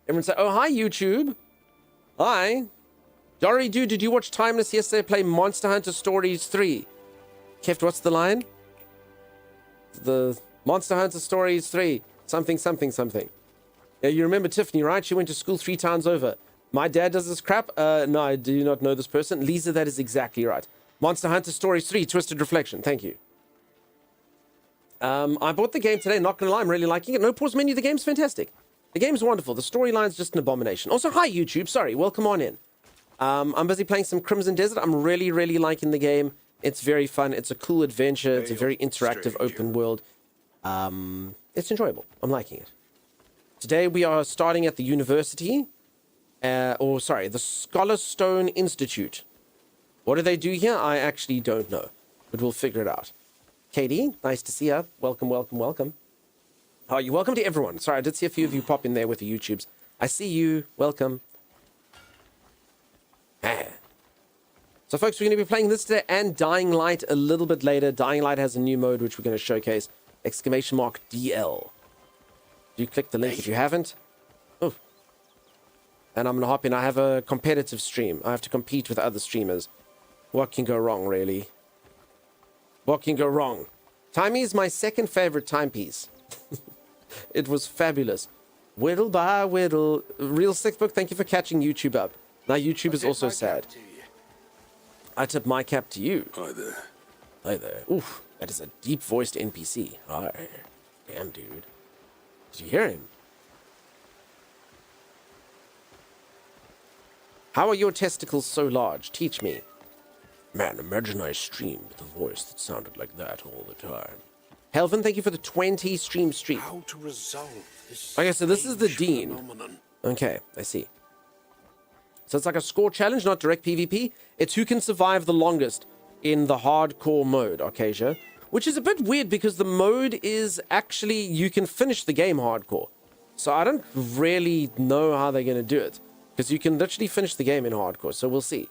Everyone say, oh, hi, YouTube. Hi. Dory Dude, did you watch Timeless yesterday play Monster Hunter Stories 3? Keft, what's the line? The Monster Hunter Stories 3. Something, something, something. Yeah, you remember Tiffany, right? She went to school 3 times over. My dad does this crap? No, I do not know this person. Lisa, that is exactly right. Monster Hunter Stories 3, Twisted Reflection. Thank you. I bought the game today. Not gonna lie, I'm really liking it. No pause menu. The game's fantastic. The game's wonderful. The storyline's just an abomination. Also, hi, YouTube. Sorry, welcome on in. I'm busy playing some Crimson Desert. I'm really, really liking the game. It's very fun. It's a cool adventure. It's a very interactive open world. It's enjoyable. I'm liking it. Today we are starting at the university, the Scholarstone Institute. What do they do here? I actually don't know, but we'll figure it out. Katie, nice to see you. Welcome, welcome, welcome. Oh, you're welcome to everyone. Sorry, I did see a few of you pop in there with the YouTubes. I see you. Welcome. So, folks, we're going to be playing this today and Dying Light a little bit later. Dying Light has a new mode, which we're going to showcase. !DL. You click the link if you haven't. Oh. And I'm going to hop in. I have a competitive stream. I have to compete with other streamers. What can go wrong, really? What can go wrong? Timey is my second favorite timepiece. It was fabulous. Whittle by whittle. Real Sick Book, thank you for catching YouTube up. Now YouTube is also sad. I tip my cap to you. Hi there. Hi there. Oof, that is a deep-voiced NPC. Hi. Damn, dude. Did you hear him? How are your testicles so large? Teach me. Man, imagine I streamed with a voice that sounded like that all the time. Helvin, thank you for the 20 stream streak. How to resolve this? Okay, so this is the Dean. Phenomenon. Okay, I see. So it's like a score challenge, not direct PvP. It's who can survive the longest in the hardcore mode, Arcasia. Which is a bit weird because the mode is actually, you can finish the game hardcore. So I don't really know how they're going to do it. Because you can literally finish the game in hardcore, so we'll see.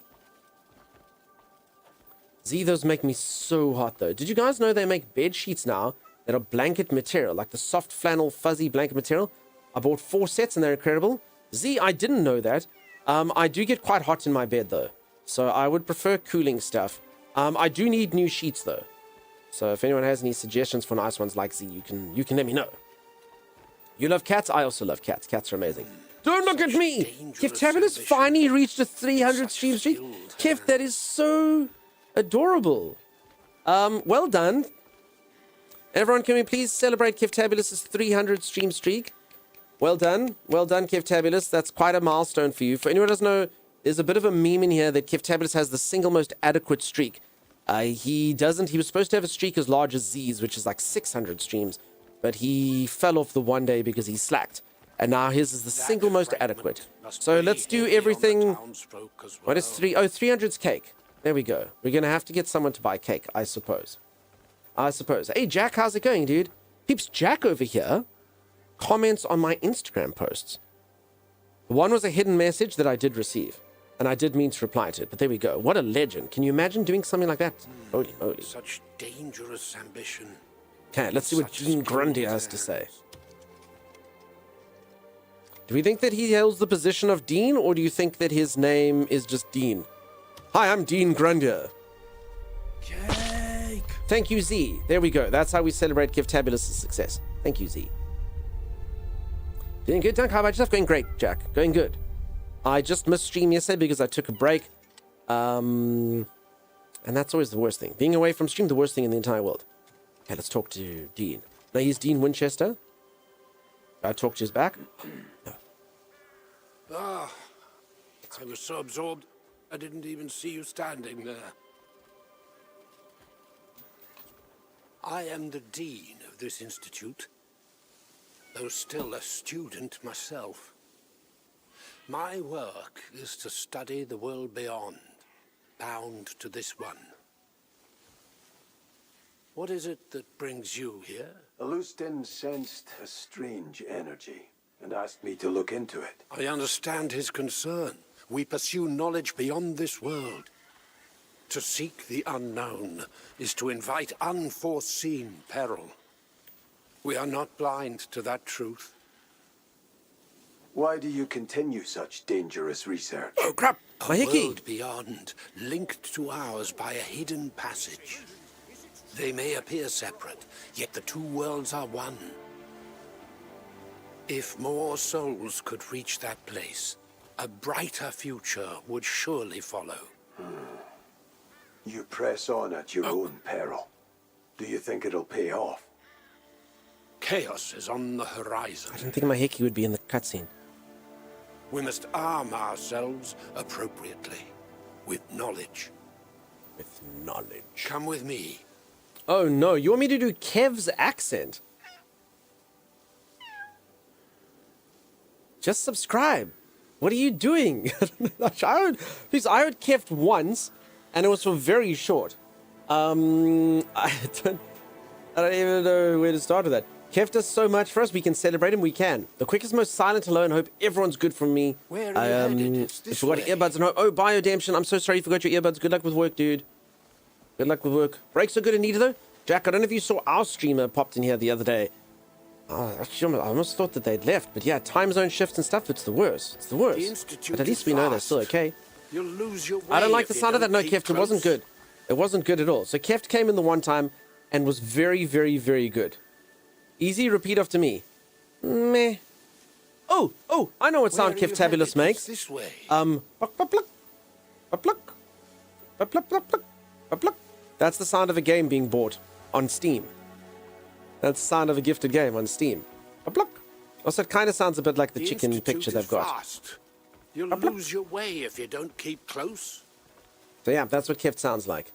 Z, those make me so hot though. Did you guys know they make bed sheets now that are blanket material, like the soft flannel fuzzy blanket material? I bought 4 sets and they're incredible. Z, I didn't know that. I do get quite hot in my bed though, so I would prefer cooling stuff. I do need new sheets though, so if anyone has any suggestions for nice ones like Z, you can let me know. You love cats? I also love cats. Cats are amazing. Don't look at me! Keftabulous finally reached a 300 stream streak. Kef, that is so adorable. Well done. Everyone, can we please celebrate Keftabulous's 300 stream streak? Well done. Well done, Keftabulous. That's quite a milestone for you. For anyone who doesn't know, there's a bit of a meme in here that Keftabulous has the single most adequate streak. He was supposed to have a streak as large as Z's, which is like 600 streams, but he fell off the one day because he slacked. And now his is the single most adequate. So let's do everything. What is 3? Oh, 300's cake. There we go. We're going to have to get someone to buy cake, I suppose. Hey, Jack, how's it going, dude? Peeps, Jack over here comments on my Instagram posts. One was a hidden message that I did receive, and I did mean to reply to it, but there we go. What a legend. Can you imagine doing something like that? Holy moly. Such dangerous ambition. Okay, let's see what Dean Grundy has to say. Do we think that he holds the position of Dean, or do you think that his name is just Dean? Hi, I'm Dean Grundy. Cake. Thank you, Z. There we go. That's how we celebrate Keftabulous' success. Thank you, Z. Doing good, Dunk? How about yourself? Going great, Jack. Going good. I just missed stream yesterday because I took a break. And that's always the worst thing. Being away from stream, the worst thing in the entire world. Okay, let's talk to Dean. Now, he's Dean Winchester. I talk to his back. No. Ah, I was so absorbed, I didn't even see you standing there. I am the dean of this institute, though still a student myself. My work is to study the world beyond, bound to this one. What is it that brings you here? Alustin sensed a strange energy and asked me to look into it. I understand his concern. We pursue knowledge beyond this world. To seek the unknown is to invite unforeseen peril. We are not blind to that truth. Why do you continue such dangerous research? Oh, crap! A Mahiki. world beyond, linked to ours by a hidden passage. They may appear separate, yet the two worlds are one. If more souls could reach that place, a brighter future would surely follow. You press on at your own peril. Do you think it'll pay off? Chaos is on the horizon. I didn't think Mahiki would be in the cutscene. We must arm ourselves appropriately, with knowledge. With knowledge. Come with me. Oh no, you want me to do Kev's accent? Just subscribe. What are you doing? I heard Kev once, and it was for very short. I don't even know where to start with that. Kev does so much for us. We can celebrate him. We can. The quickest, most silent hello, and hope everyone's good from me. Where are you headed? It's If this you got way. earbuds, and oh, Biodemption, I'm so sorry you forgot your earbuds. Good luck with work, dude. Good luck with work. Breaks are good, Anita, though. Jack, I don't know if you saw our streamer popped in here the other day. Actually, I almost thought that they'd left. But yeah, time zone shifts and stuff, it's the worst. It's the worst. The Institute But at least is we know they're vast. still okay. You'll lose your way. I don't like if the you sound of that. don't No, keep Keft, it wasn't close. good. It wasn't good at all. So Keft came in the one time and was very, very, very good. Easy, repeat after me. Meh. Oh, I know what sound Where are you Keftabulous headed? makes. It's this way. Pluck, pluck, pluck. Pluck, pluck. Pluck, pluck, pluck, pluck. Pluck, pluck. That's the sound of a game being bought on Steam. That's the sound of a gifted game on Steam. Pluck, pluck. Also, it kind of sounds a bit like the chicken Institute picture is they've got. Fast. You'll lose your way if you don't keep close. So yeah, that's what Keft sounds like.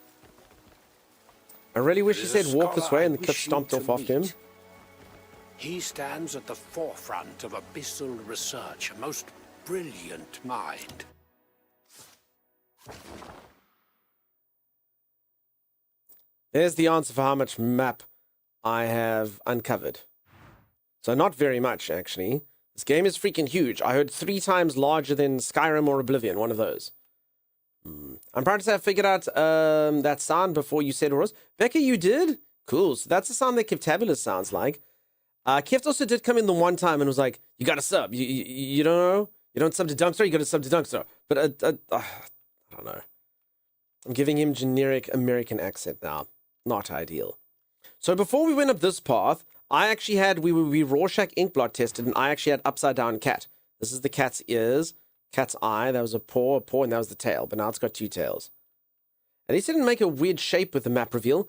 I really wish he There's said a walk this scholar way I and the clip wish you stomped to off after him. meet. He stands at the forefront of abyssal research, a most brilliant mind. There's the answer for how much map I have uncovered. So not very much, actually. This game is freaking huge. I heard 3 times larger than Skyrim or Oblivion, one of those. I'm proud to say I figured out that sound before you said it was. Becca, you did? Cool. So that's the sound that Keftabulous sounds like. Keft also did come in the one time and was like, you got to sub. You don't know? You don't sub to Dunkster? You got to sub to Dunkster. But I don't know. I'm giving him generic American accent now. Not ideal. So before we went up this path, I actually had, we Rorschach Inkblot tested, and I actually had upside down cat. This is the cat's ears, cat's eye, that was a paw, and that was the tail, but now it's got 2 tails. At least it didn't make a weird shape with the map reveal.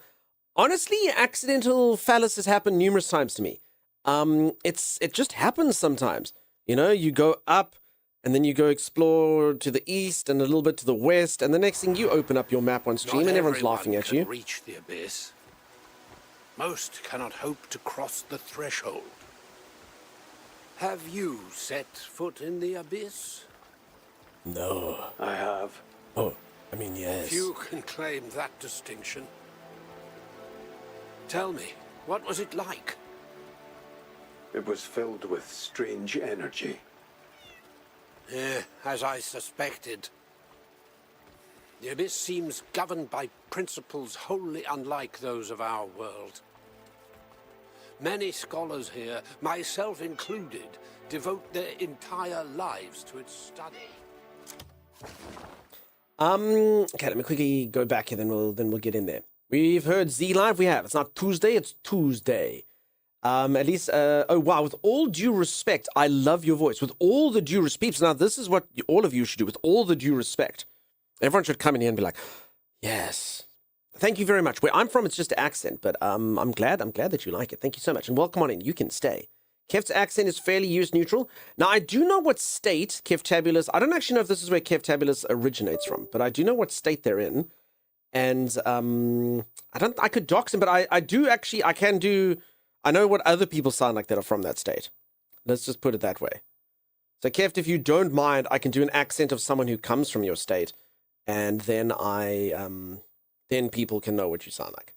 Honestly, accidental phallus has happened numerous times to me. It just happens sometimes. You know, you go up, and then you go explore to the east and a little bit to the west, and the next thing you open up your map on stream Not and everyone's everyone laughing at can you. reach the abyss. Most cannot hope to cross the threshold. Have you set foot in the abyss? No. I have. Oh, I mean, yes. Few can claim that distinction. Tell me, what was it like? It was filled with strange energy. As I suspected. The abyss seems governed by principles wholly unlike those of our world. Many scholars here, myself included, devote their entire lives to its study. Okay, let me quickly go back here, then we'll get in there. We've heard Z Live, we have. It's not Tuesday, it's Tuesday. At least, oh wow, with all due respect, I love your voice. With all the due respect, now this is what all of you should do, with all the due respect. Everyone should come in here and be like, yes. Thank you very much. Where I'm from, it's just accent, but I'm glad that you like it. Thank you so much, and welcome on in. You can stay. Kev's accent is fairly use neutral. Now, I do know what state Keftabulous, I don't actually know if this is where Keftabulous originates from, but I do know what state they're in. And I could dox him, but I know what other people sound like that are from that state. Let's just put it that way. So, Keft, if you don't mind, I can do an accent of someone who comes from your state, and then then people can know what you sound like.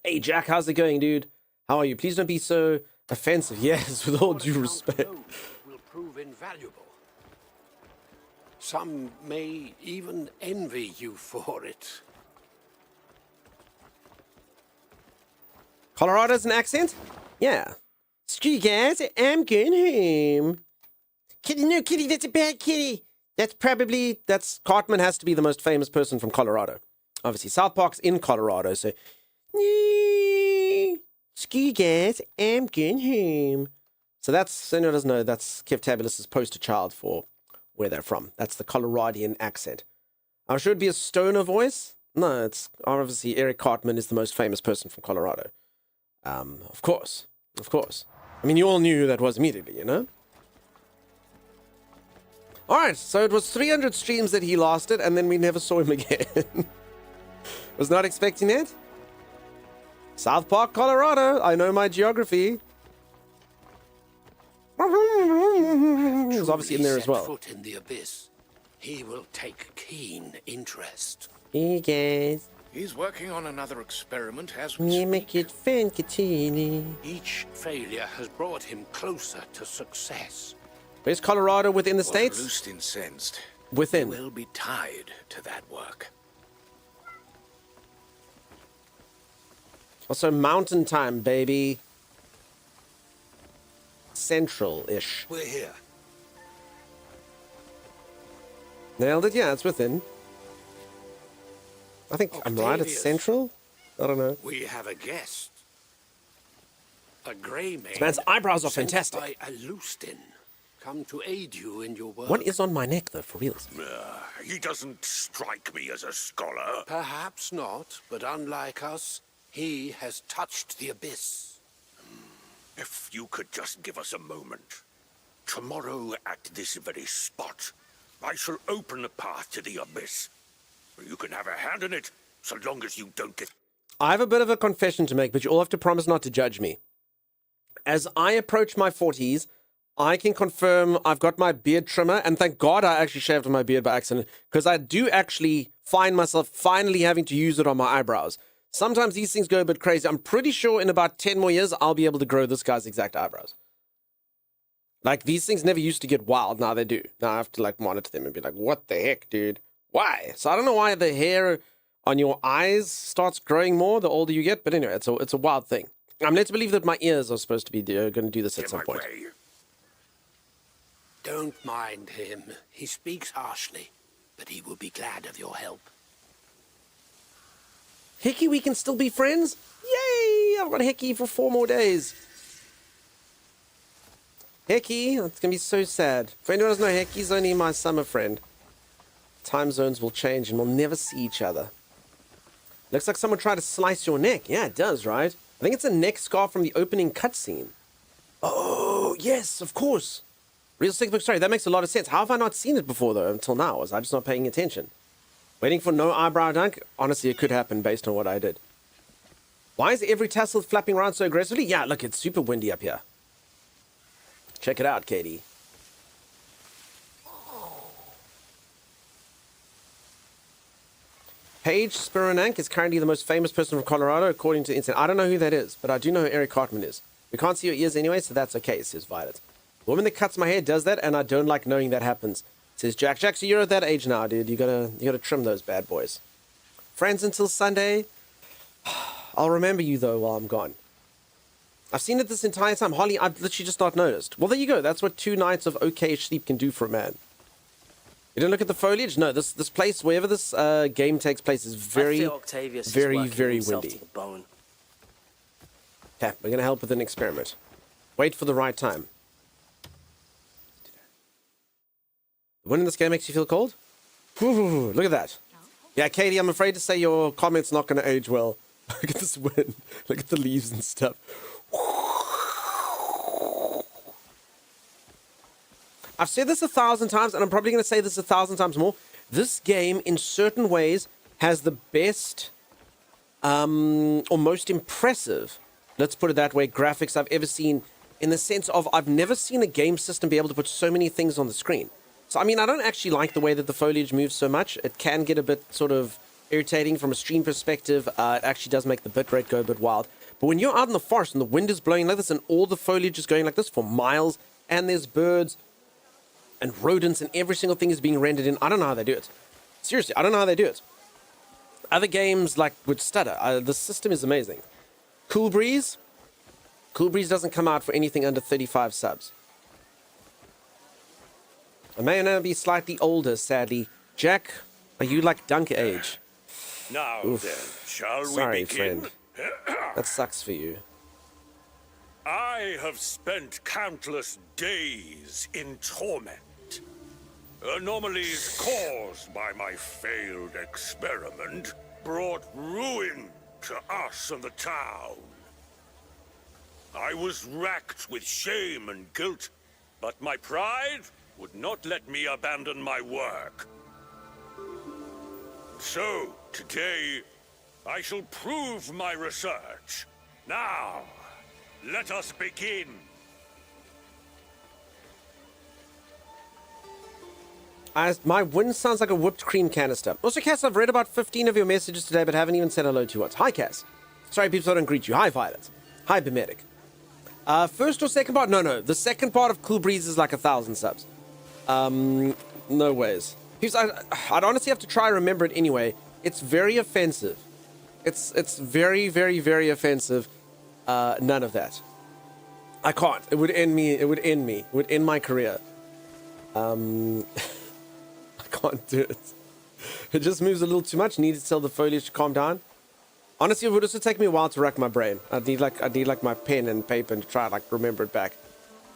Hey, Jack, how's it going, dude? How are you? Please don't be so offensive. Yes, with all due respect. Will prove invaluable. Some may even envy you for it. Colorado's an accent? Yeah. Screw you guys, I'm going home. Kitty, no, Kitty, that's a bad kitty. That's Cartman has to be the most famous person from Colorado. Obviously, South Park's in Colorado, so. Screw you guys, I'm going home. So that's, anyone doesn't know, that's Kev Tabulus's poster child for where they're from. That's the Coloradian accent. I'm sure it'd be a stoner voice. No, it's obviously Eric Cartman is the most famous person from Colorado. Of course. Of course. I mean, you all knew who that was immediately, you know? Alright, so it was 300 streams that he lasted, and then we never saw him again. Was not expecting that. South Park, Colorado. I know my geography. He was obviously in there as well. Foot in the abyss. He will take keen interest. Hey guys. He's working on another experiment as we You speak. make it fun, Katini. Each failure has brought him closer to success. Where's Colorado within the What states? Lustin sensed, Within. will be tied to that work. Also, mountain time, baby. Central-ish. We're here. Nailed it? Yeah, it's within. I think I'm right, it's Octavius. central? I don't know. We have a guest. A grey man. This man's eyebrows are sent fantastic. by Alustin. Come to aid you in your work. What is on my neck, though, for reals? He doesn't strike me as a scholar. Perhaps not, but unlike us, he has touched the abyss. If you could just give us a moment. Tomorrow at this very spot, I shall open a path to the abyss. You can have a hand in it, so long as you don't get... I have a bit of a confession to make, but you all have to promise not to judge me. As I approach my 40s, I can confirm I've got my beard trimmer, and thank God I actually shaved my beard by accident, because I do actually find myself finally having to use it on my eyebrows. Sometimes these things go a bit crazy. I'm pretty sure in about 10 more years, I'll be able to grow this guy's exact eyebrows. Like, these things never used to get wild. Now they do. Now I have to, like, monitor them and be like, what the heck, dude? Why? So I don't know why the hair on your eyes starts growing more the older you get, but anyway, it's a wild thing. I'm led to believe that my ears are supposed to be going to do this at in some my point. way. Don't mind him. He speaks harshly, but he will be glad of your help. Hickey, we can still be friends? Yay! I've got Hickey for 4 more days. Hickey, it's going to be so sad. For anyone who doesn't know, Hickey's only my summer friend. Time zones will change and we'll never see each other. Looks like someone tried to slice your neck. Yeah, it does, right? I think it's a neck scar from the opening cutscene. Oh, yes, of course. Real Stick Book Story. That makes a lot of sense. How have I not seen it before, though, until now? Was I just not paying attention? Waiting for no eyebrow dunk? Honestly, it could happen based on what I did. Why is every tassel flapping around so aggressively? Yeah, look, it's super windy up here. Check it out, Katie. Paige Spironank is currently the most famous person from Colorado, according to Instant. I don't know who that is, but I do know who Eric Cartman is. We can't see your ears anyway, so that's okay, says Violet. The woman that cuts my hair does that, and I don't like knowing that happens, says Jack. Jack, so you're at that age now, dude. You gotta trim those bad boys. Friends until Sunday. I'll remember you, though, while I'm gone. I've seen it this entire time. Holly, I've literally just not noticed. Well, there you go. That's what 2 nights of okay-ish sleep can do for a man. You didn't look at the foliage? No, this place, wherever this game takes place, is I very, feel Octavius is very, working very himself windy. to the bone. Okay, we're going to help with an experiment. Wait for the right time. The wind in this game makes you feel cold? Whew, look at that. Yeah, Katie, I'm afraid to say your comment's not going to age well. Look at this wind. Look at the leaves and stuff. I've said this 1,000 times, and I'm probably going to say this 1,000 times more. This game, in certain ways, has the best or most impressive, let's put it that way, graphics I've ever seen, in the sense of I've never seen a game system be able to put so many things on the screen. So, I mean, I don't actually like the way that the foliage moves so much. It can get a bit sort of irritating from a stream perspective. It actually does make the bitrate go a bit wild. But when you're out in the forest and the wind is blowing like this and all the foliage is going like this for miles, and there's birds and rodents and every single thing is being rendered in, I don't know how they do it. Seriously, I don't know how they do it. Other games like would stutter. The system is amazing. Cool Breeze. Cool Breeze doesn't come out for anything under 35 subs. I may now be slightly older, sadly. Jack, are you like Dunk age? Now Oof. then, shall Sorry, we begin? friend. That sucks for you. I have spent countless days in torment. Anomalies caused by my failed experiment brought ruin to us and the town. I was racked with shame and guilt, but my pride would not let me abandon my work. So, today, I shall prove my research. Now, let us begin. My win sounds like a whipped cream canister. Also, Cass, I've read about 15 of your messages today, but haven't even said hello to you once. Hi, Cass. Sorry, people don't greet you. Hi, Violet. Hi, Bemedic. First or second part? No. The second part of Cool Breeze is like 1,000 subs. No ways. I'd honestly have to try to remember it anyway. It's very offensive. It's very, very, very offensive. None of that. I can't. It would end me. It would end me. It would end my career. I can't do it. It just moves a little too much. Need to tell the foliage to calm down. Honestly, it would also take me a while to rack my brain. I'd need like my pen and paper and try to like remember it back.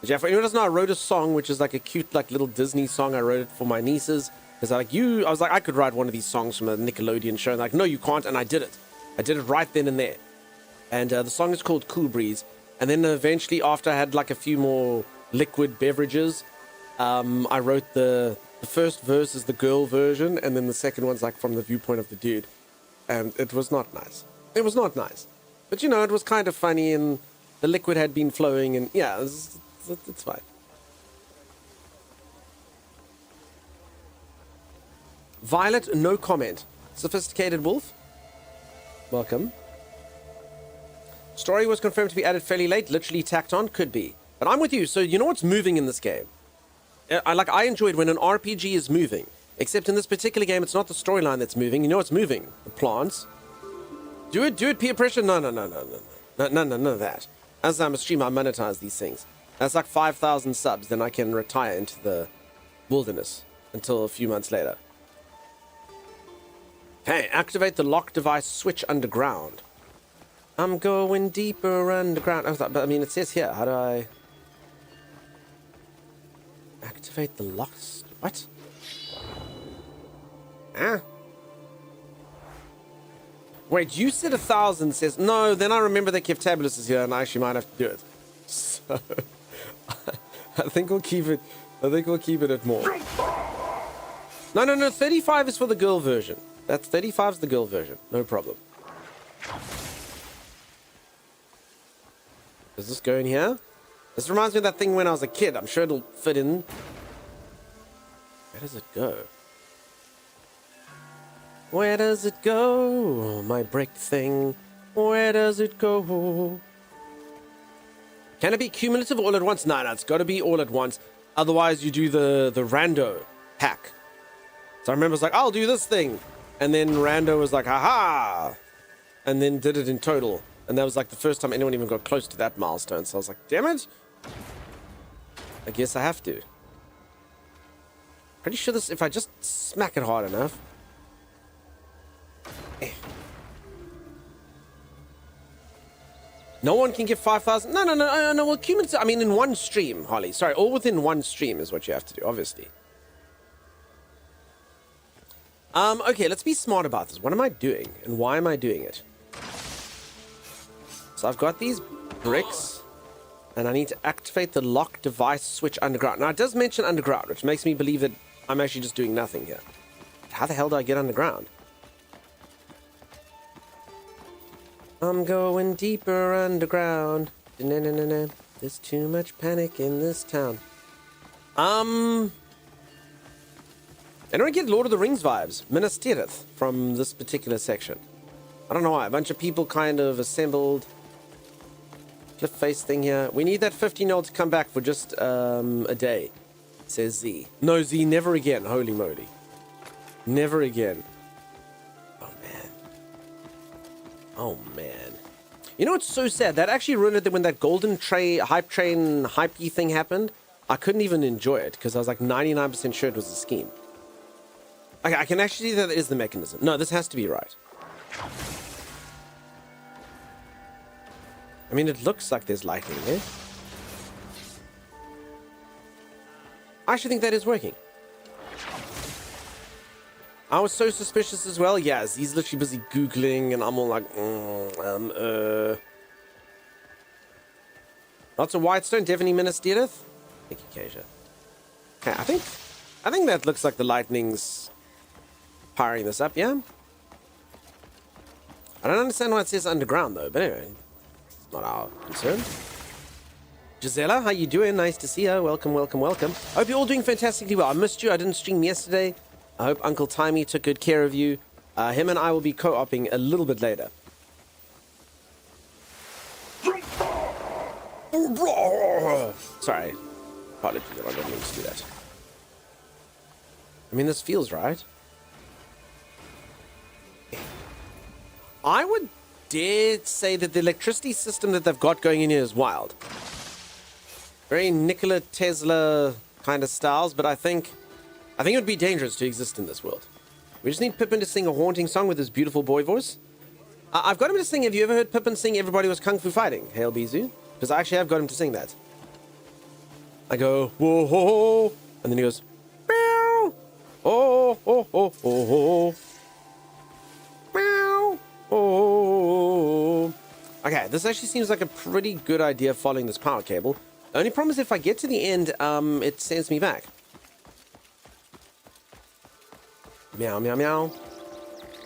But yeah, for anyone who doesn't know, I wrote a song which is like a cute like little Disney song. I wrote it for my nieces because I was like I could write one of these songs from a Nickelodeon show. And like, no, you can't, and I did it. I did it right then and there. And the song is called Cool Breeze. And then eventually, after I had like a few more liquid beverages, I wrote the first verse is the girl version, and then the second one's like from the viewpoint of the dude. And it was not nice. It was not nice. But you know, it was kind of funny, and the liquid had been flowing, and yeah, it's fine. Violet, no comment. Sophisticated Wolf, welcome. Story was confirmed to be added fairly late, literally tacked on, could be. But I'm with you, so you know what's moving in this game? I enjoyed when an RPG is moving. Except in this particular game, it's not the storyline that's moving. You know what's moving? The plants. Do it, peer pressure? No, none of that. As I'm a streamer, I monetize these things. That's like 5,000 subs, then I can retire into the wilderness until a few months later. Hey, activate the lock device switch underground. I'm going deeper underground. But I mean, it says here, how do I activate the locks? What? Ah. Wait, you said 1,000 says no. Then I remember that Keftabulous is here, and I actually might have to do it. So I think we'll keep it. I think we'll keep it at more. No. 35 is for the girl version. That's 35 is the girl version. No problem. Does this go in here? This reminds me of that thing when I was a kid. I'm sure it'll fit in. Where does it go? Where does it go? My brick thing. Where does it go? Can it be cumulative all at once? No, it's got to be all at once. Otherwise, you do the rando hack. So I remember it's like, I'll do this thing. And then rando was like, haha. And then did it in total. And that was like the first time anyone even got close to that milestone. So I was like, damn it. I guess I have to. Pretty sure this, if I just smack it hard enough. No one can get 5,000. No. Well, cumulative. I mean, in one stream, Holly. Sorry, all within one stream is what you have to do, obviously. Okay, let's be smart about this. What am I doing, and why am I doing it? So I've got these bricks, and I need to activate the lock device switch underground. Now, it does mention underground, which makes me believe that I'm actually just doing nothing here. How the hell do I get underground? I'm going deeper underground. There's too much panic in this town. I don't get Lord of the Rings vibes. Minas Tirith from this particular section. I don't know why. A bunch of people kind of assembled. Cliff face thing here. We need that 15-year-old to come back for just a day, says Z. No, Z, never again. Holy moly. Never again. Oh, man. You know what's so sad? That actually ruined it when that golden hype train hypey thing happened. I couldn't even enjoy it because I was like 99% sure it was a scheme. Okay, I can actually see that is the mechanism. No, this has to be right. I mean, it looks like there's lightning there. I actually think that is working. I was so suspicious as well. Yes, he's literally busy Googling, and I'm all like, Lots of Whitestone, definitely Minas Tirith. Thank you, Kasia. Okay, I think that looks like the lightning's powering this up, yeah? I don't understand why it says underground, though, but anyway, it's not our concern. Gisela, how you doing? Nice to see you. Welcome, welcome, welcome. I hope you're all doing fantastically well. I missed you. I didn't stream yesterday. I hope Uncle Timey took good care of you. Him and I will be co-oping a little bit later. Sorry. Apologies, I don't mean to do that. I mean, this feels right. I would dare say that the electricity system that they've got going in here is wild. Very Nikola Tesla kind of styles, but I think it would be dangerous to exist in this world. We just need Pippin to sing a haunting song with his beautiful boy voice. I've got him to sing. Have you ever heard Pippin sing Everybody Was Kung Fu Fighting? Hail Bizu. Because I actually have got him to sing that. I go, whoa, ho, ho, and then he goes, meow, oh, ho, ho, ho, ho, meow, oh. Okay, this actually seems like a pretty good idea following this power cable. The only problem is if I get to the end, it sends me back. Meow, meow, meow.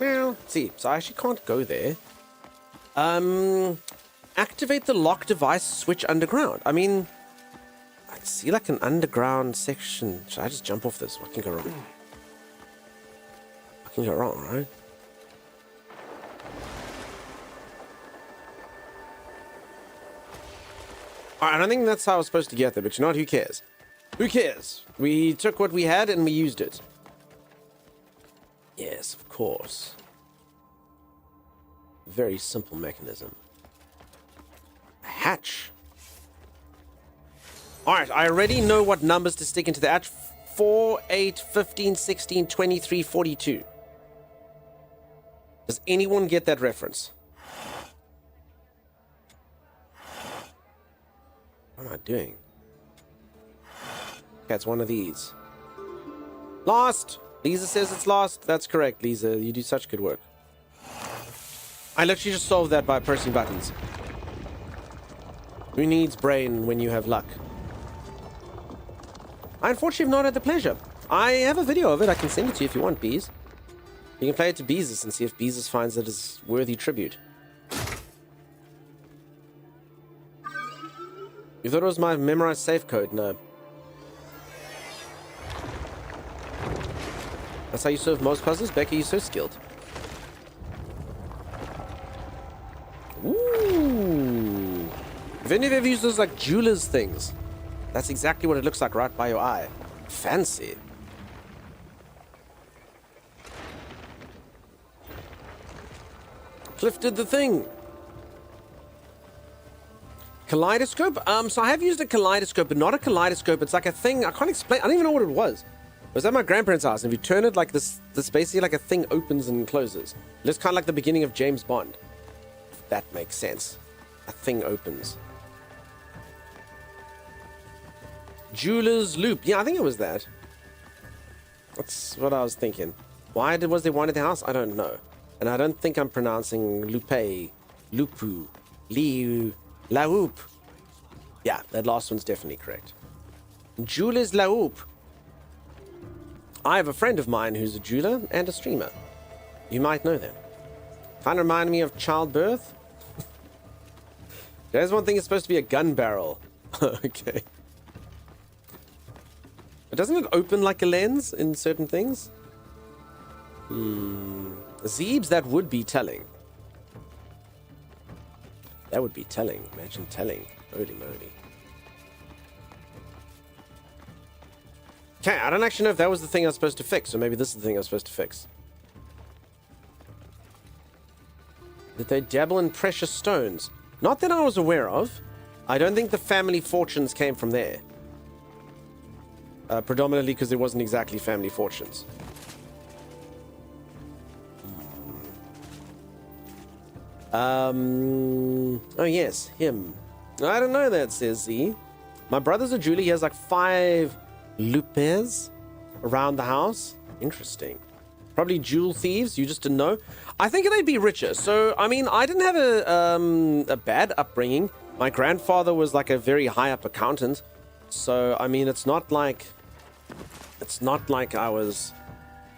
Meow. See, so I actually can't go there. Activate the lock device switch underground. I mean, I see like an underground section. Should I just jump off this? What can go wrong? What can go wrong, right? Alright, I don't think that's how I was supposed to get there, but you know what? Who cares? Who cares? We took what we had and we used it. Yes, of course. Very simple mechanism. A hatch. Alright, I already know what numbers to stick into the hatch. 4, 8, 15, 16, 23, 42. Does anyone get that reference? What am I doing? Okay, it's one of these. Lost! Lisa says it's lost. That's correct, Lisa. You do such good work. I literally just solved that by pressing buttons. Who needs brain when you have luck? I unfortunately have not had the pleasure. I have a video of it. I can send it to you if you want, Bees. You can play it to Beezus and see if Beezus finds it as worthy tribute. You thought it was my memorized safe code? No. That's how you solve most puzzles? Becky, you're so skilled. Ooh. If any of you ever used those like jeweler's things, that's exactly what it looks like right by your eye. Fancy. Cliff did the thing. Kaleidoscope? So I have used a kaleidoscope, but not a kaleidoscope. It's like a thing. I can't explain. I don't even know what it was. It was at my grandparents' house, and if you turn it like this basically like a thing opens and closes. It looks kind of like the beginning of James Bond. If that makes sense. A thing opens. Jeweler's Loop. Yeah, I think it was that. That's what I was thinking. Why was there one at the house? I don't know. And I don't think I'm pronouncing Lupe, Lupu, Liu, Laoop. Yeah, that last one's definitely correct. Jeweler's Laoop. I have a friend of mine who's a jeweler and a streamer. You might know them. Kind of remind me of childbirth. There's one thing, it's supposed to be a gun barrel. Okay. But doesn't it open like a lens in certain things? Zeebs, that would be telling. That would be telling. Imagine telling. Holy moly. Okay, I don't actually know if that was the thing I was supposed to fix, or maybe this is the thing I was supposed to fix. Did they dabble in precious stones? Not that I was aware of. I don't think the family fortunes came from there. Predominantly because there wasn't exactly family fortunes. Oh yes, him. I don't know that, says Z. My brother's a jeweler. He has like 5 lupes around the house. Interesting. Probably jewel thieves. You just didn't know. I think they'd be richer. So, I mean, I didn't have a bad upbringing. My grandfather was like a very high up accountant. So, I mean, it's not like I was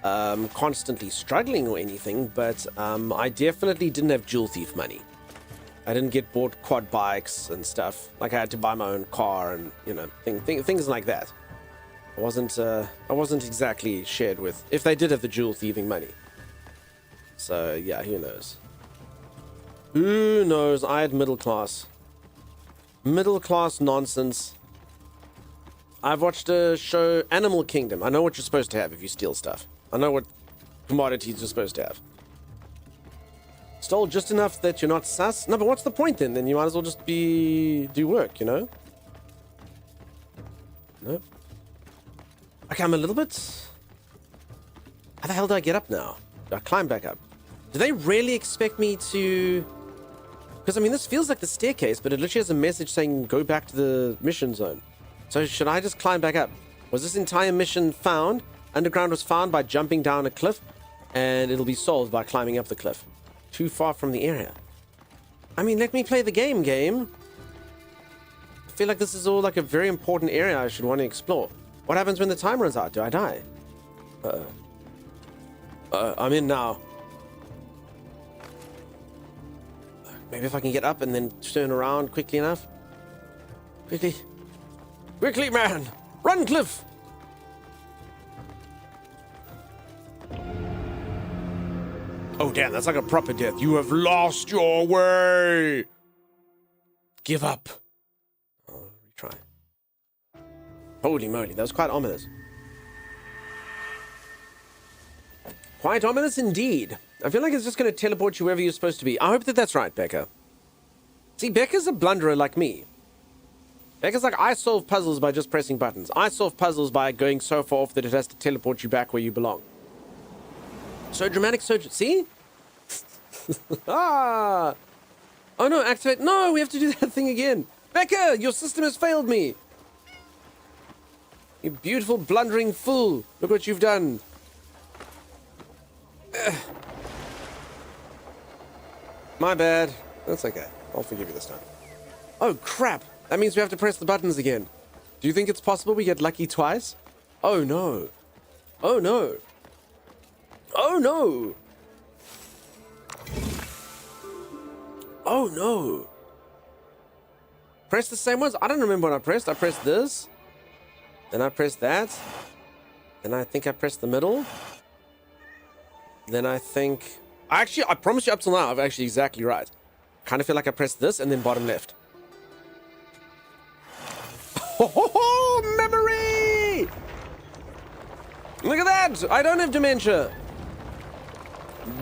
constantly struggling or anything, but I definitely didn't have jewel thief money. I didn't get bought quad bikes and stuff. Like I had to buy my own car and, you know, things like that. I wasn't exactly shared with, if they did have the jewel thieving money. So yeah, who knows? Who knows? I had middle class nonsense. I've watched a show, Animal Kingdom. I know what you're supposed to have if you steal stuff. I know what commodities you're supposed to have. Stole just enough that you're not sus? No, but what's the point then? Then you might as well just do work, you know? Nope. Okay, I'm a little bit... How the hell do I get up now? Do I climb back up? Do they really expect me to... Because, I mean, this feels like the staircase, but it literally has a message saying go back to the mission zone. So should I just climb back up? Was this entire mission found? Underground was found by jumping down a cliff, and it'll be solved by climbing up the cliff. Too far from the area. I mean, let me play the game. I feel like this is all like a very important area I should want to explore. What happens when the time runs out? Do I die? I'm in now. Maybe if I can get up and then turn around quickly enough. Quickly, man! Run, Cliff! Oh, damn, that's like a proper death. You have lost your way! Give up. Oh, retry. Holy moly, that was quite ominous. Quite ominous indeed. I feel like it's just going to teleport you wherever you're supposed to be. I hope that that's right, Becca. See, Becca's a blunderer like me. Becca's like, I solve puzzles by just pressing buttons. I solve puzzles by going so far off that it has to teleport you back where you belong. So dramatic, see? Ah! Oh no, activate. No, we have to do that thing again. Becca, your system has failed me. You beautiful blundering fool. Look what you've done. My bad. That's okay. I'll forgive you this time. Oh, crap. That means we have to press the buttons again. Do you think it's possible we get lucky twice? Oh, no. Oh, no. Oh, no. Oh, no. Press the same ones? I don't remember what I pressed. I pressed this. Then I pressed that. Then I think I pressed the middle. Then I think... Actually, I promise you up till now, I'm actually exactly right. Kind of feel like I pressed this and then bottom left. Oh, memory! Look at that! I don't have dementia.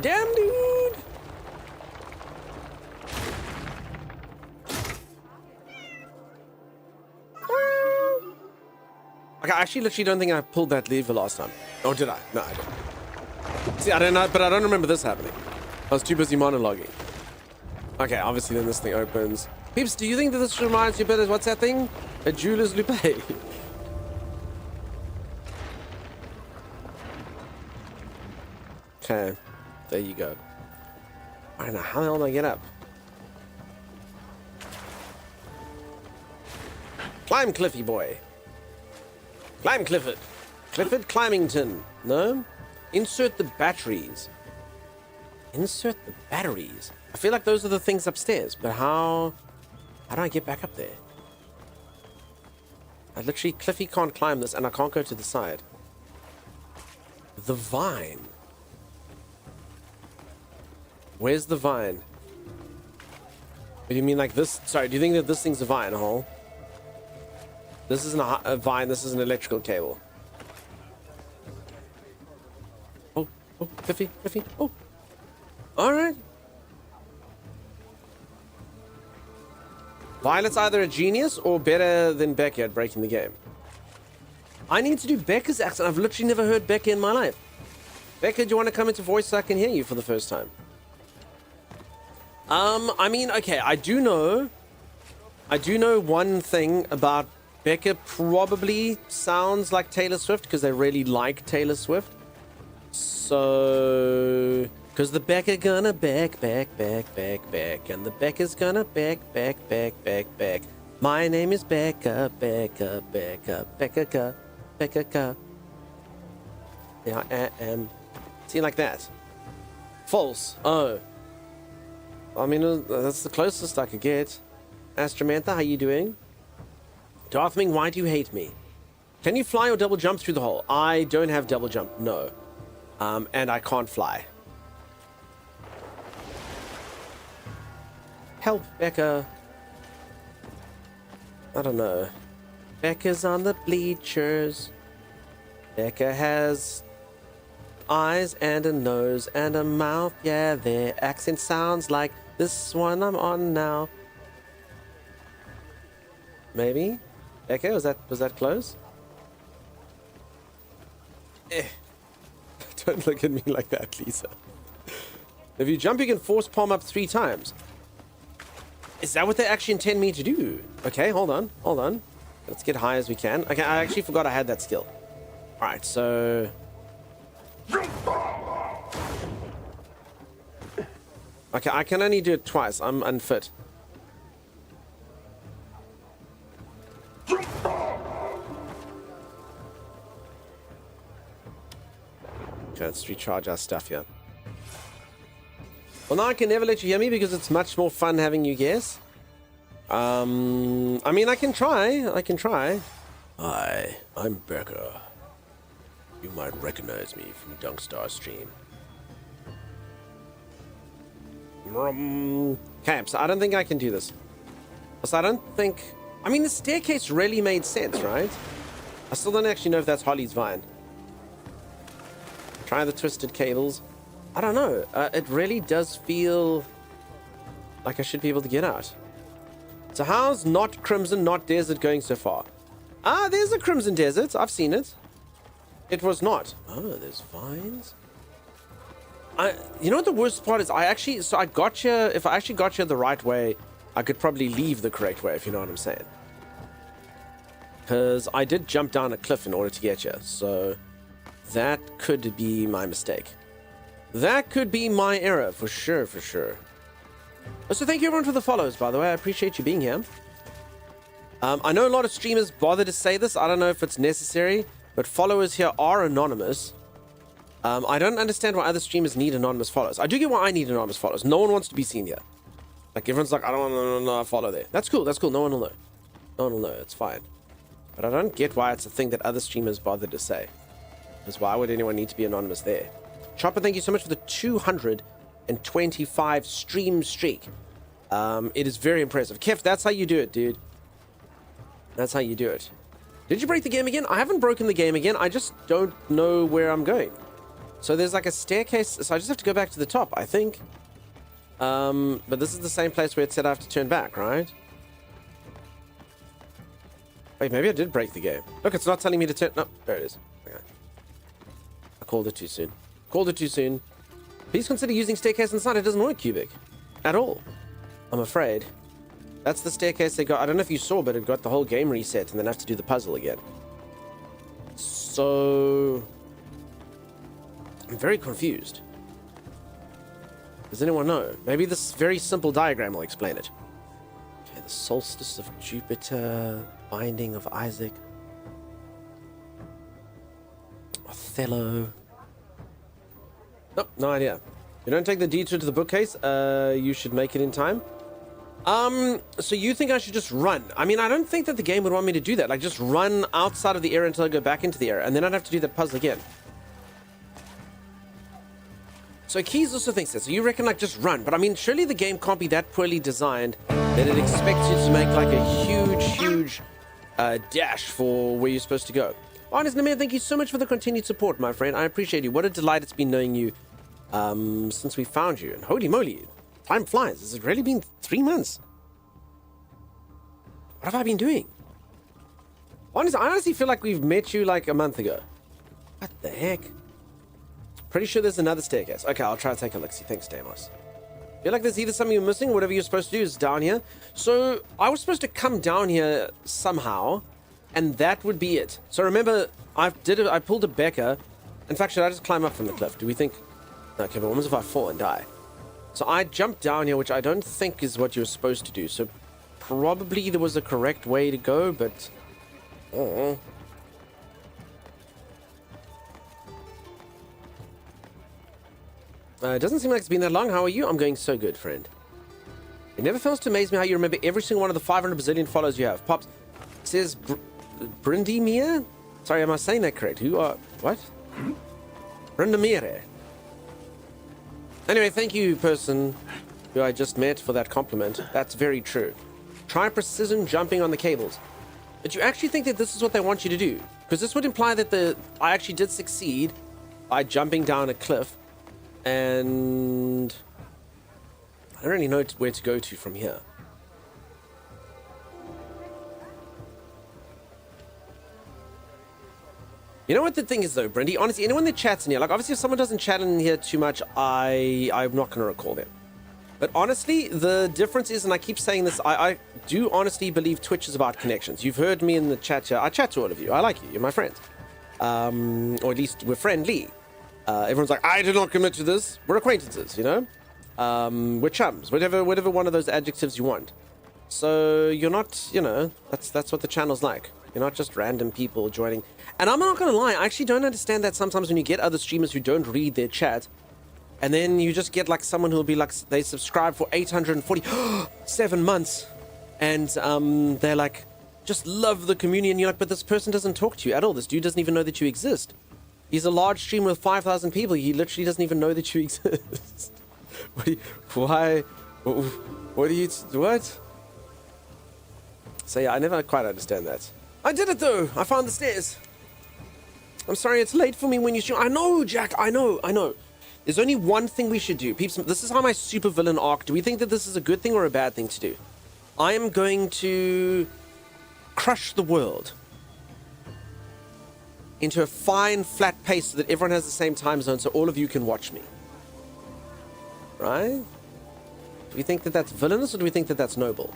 Damn, dude! Okay, I actually literally don't think I pulled that lever last time. Oh, did I? No, I didn't. See, I don't know, but I don't remember this happening. I was too busy monologuing. Okay, obviously then this thing opens. Peeps, do you think that this reminds you a bit of, what's that thing? A jeweler's lupe. Okay, there you go. I don't know, how the hell do I get up? Climb, Cliffy boy. Climb, Clifford. Clifford Climbington. No? Insert the batteries. Insert the batteries. I feel like those are the things upstairs, but how do I get back up there? I literally, Cliffy can't climb this, and I can't go to the side. The vine. Where's the vine? Do you mean like this? Sorry, do you think that this thing's a vine hole? This isn't a vine, this is an electrical cable. Oh, Cliffy, oh. Alright. Violet's either a genius or better than Becca at breaking the game. I need to do Becca's accent. I've literally never heard Becca in my life. Becca, do you want to come into voice so I can hear you for the first time? I mean, okay, I do know one thing about Becca. Probably sounds like Taylor Swift because they really like Taylor Swift. So, because the Becca gonna back, and the Becca's gonna back. My name is Becca. Yeah, I am. See, like that. False. Oh. I mean, that's the closest I could get. Astromantha, how you doing? Darthming, why do you hate me? Can you fly or double jump through the hole? I don't have double jump, no. And I can't fly. Help, Becca. I don't know. Becca's on the bleachers. Becca has eyes and a nose and a mouth. Yeah, their accent sounds like this one I'm on now. Maybe? Becca, was that close? Don't look at me like that, Lisa. If you jump, you can force palm up 3 times. Is that what they actually intend me to do? Okay, hold on. Let's get high as we can. Okay, I actually forgot I had that skill. Alright, so... Okay, I can only do it twice. I'm unfit. Okay, let's recharge our stuff here. Well, now I can never let you hear me because it's much more fun having you guess. I mean, I can try. Hi, I'm Becca. You might recognize me from Dunkstar Stream. Okay, so I don't think I can do this. So I don't think... I mean, the staircase really made sense, right? I still don't actually know if that's Holly's Vine. Try the twisted cables. I don't know. It really does feel like I should be able to get out. So how's not Crimson, not Desert going so far? Ah, there's a Crimson Desert. I've seen it. It was not. Oh, there's vines. You know what the worst part is? I got you. If I actually got you the right way, I could probably leave the correct way, if you know what I'm saying. Because I did jump down a cliff in order to get you. So that could be my mistake. That could be my error, for sure. So thank you everyone for the follows, by the way. I appreciate you being here. I know a lot of streamers bother to say this. I don't know if it's necessary, but followers here are anonymous. I don't understand why other streamers need anonymous follows. I do get why I need anonymous follows. No one wants to be seen here. Like, everyone's like, I don't want to follow there. That's cool. No one will know. No one will know. It's fine. But I don't get why it's a thing that other streamers bother to say. Because why would anyone need to be anonymous there? Chopper, thank you so much for the 225 stream streak. It is very impressive. Kef, that's how you do it, dude. That's how you do it. Did you break the game again? I haven't broken the game again. I just don't know where I'm going. So there's like a staircase. So I just have to go back to the top, I think. But this is the same place where it said I have to turn back, right? Wait, maybe I did break the game. Look, it's not telling me to turn... No, there it is. Okay. I called it too soon. Please consider using staircase inside. It doesn't work, Cubic. At all. I'm afraid. That's the staircase they got. I don't know if you saw, but it got the whole game reset and then I have to do the puzzle again. So... I'm very confused. Does anyone know? Maybe this very simple diagram will explain it. Okay, the solstice of Jupiter, binding of Isaac, Othello. Oh, no idea. You don't take the detour to the bookcase. You should make it in time. So you think I should just run? I mean, I don't think that the game would want me to do that. Like, just run outside of the area until I go back into the area, and then I'd have to do that puzzle again. So Keys also thinks that. So you reckon, like, just run. But I mean, surely the game can't be that poorly designed that it expects you to make, like, a huge dash for where you're supposed to go. Honest Namir, thank you so much for the continued support, my friend. I appreciate you. What a delight it's been knowing you since we found you. And holy moly, time flies. Has it really been 3 months? What have I been doing? Honestly, I honestly feel like we've met you like a month ago. What the heck? Pretty sure there's another staircase. Okay, I'll try to take a look. See, thanks, Deimos. Feel like there's either something you're missing or whatever you're supposed to do is down here. So I was supposed to come down here somehow, and that would be it. So remember, I pulled a Becca. In fact, should I just climb up from the cliff? Do we think? Okay, but what happens if I fall and die? So I jumped down here, which I don't think is what you're supposed to do. So probably there was a correct way to go, but oh. It doesn't seem like it's been that long. How are you? I'm going so good, friend. It never fails to amaze me how you remember every single one of the 500 bazillion followers you have. Pops says Brindimir? Sorry, am I saying that correct? Who are... What? Brindimir. Anyway, thank you, person who I just met, for that compliment. That's very true. Try precision jumping on the cables. But you actually think that this is what they want you to do? Because this would imply that I actually did succeed by jumping down a cliff. And I don't really know where to go to from here. You know what the thing is though, Brindy? Honestly, anyone that chats in here, like obviously if someone doesn't chat in here too much, I'm not going to recall them. But honestly, the difference is, and I keep saying this, I do honestly believe Twitch is about connections. You've heard me in the chat here. I chat to all of you. I like you. You're my friends. Or at least we're friendly. Everyone's like, I did not commit to this. We're acquaintances, you know? We're chums. Whatever one of those adjectives you want. So you're not, you know, that's what the channel's like. You're not just random people joining. And I'm not going to lie, I actually don't understand that sometimes when you get other streamers who don't read their chat. And then you just get like someone who'll be like, they subscribe for 847 months. And they're like, just love the community. And you're like, but this person doesn't talk to you at all. This dude doesn't even know that you exist. He's a large streamer with 5,000 people. He literally doesn't even know that you exist. Why? What do you... What? So yeah, I never quite understand that. I did it though. I found the stairs. I'm sorry it's late for me when you stream. I know, Jack. I know. There's only one thing we should do. Peeps, this is how my supervillain arc. Do we think that this is a good thing or a bad thing to do? I am going to crush the world into a fine, flat pace so that everyone has the same time zone so all of you can watch me. Right? Do we think that that's villainous or do we think that that's noble?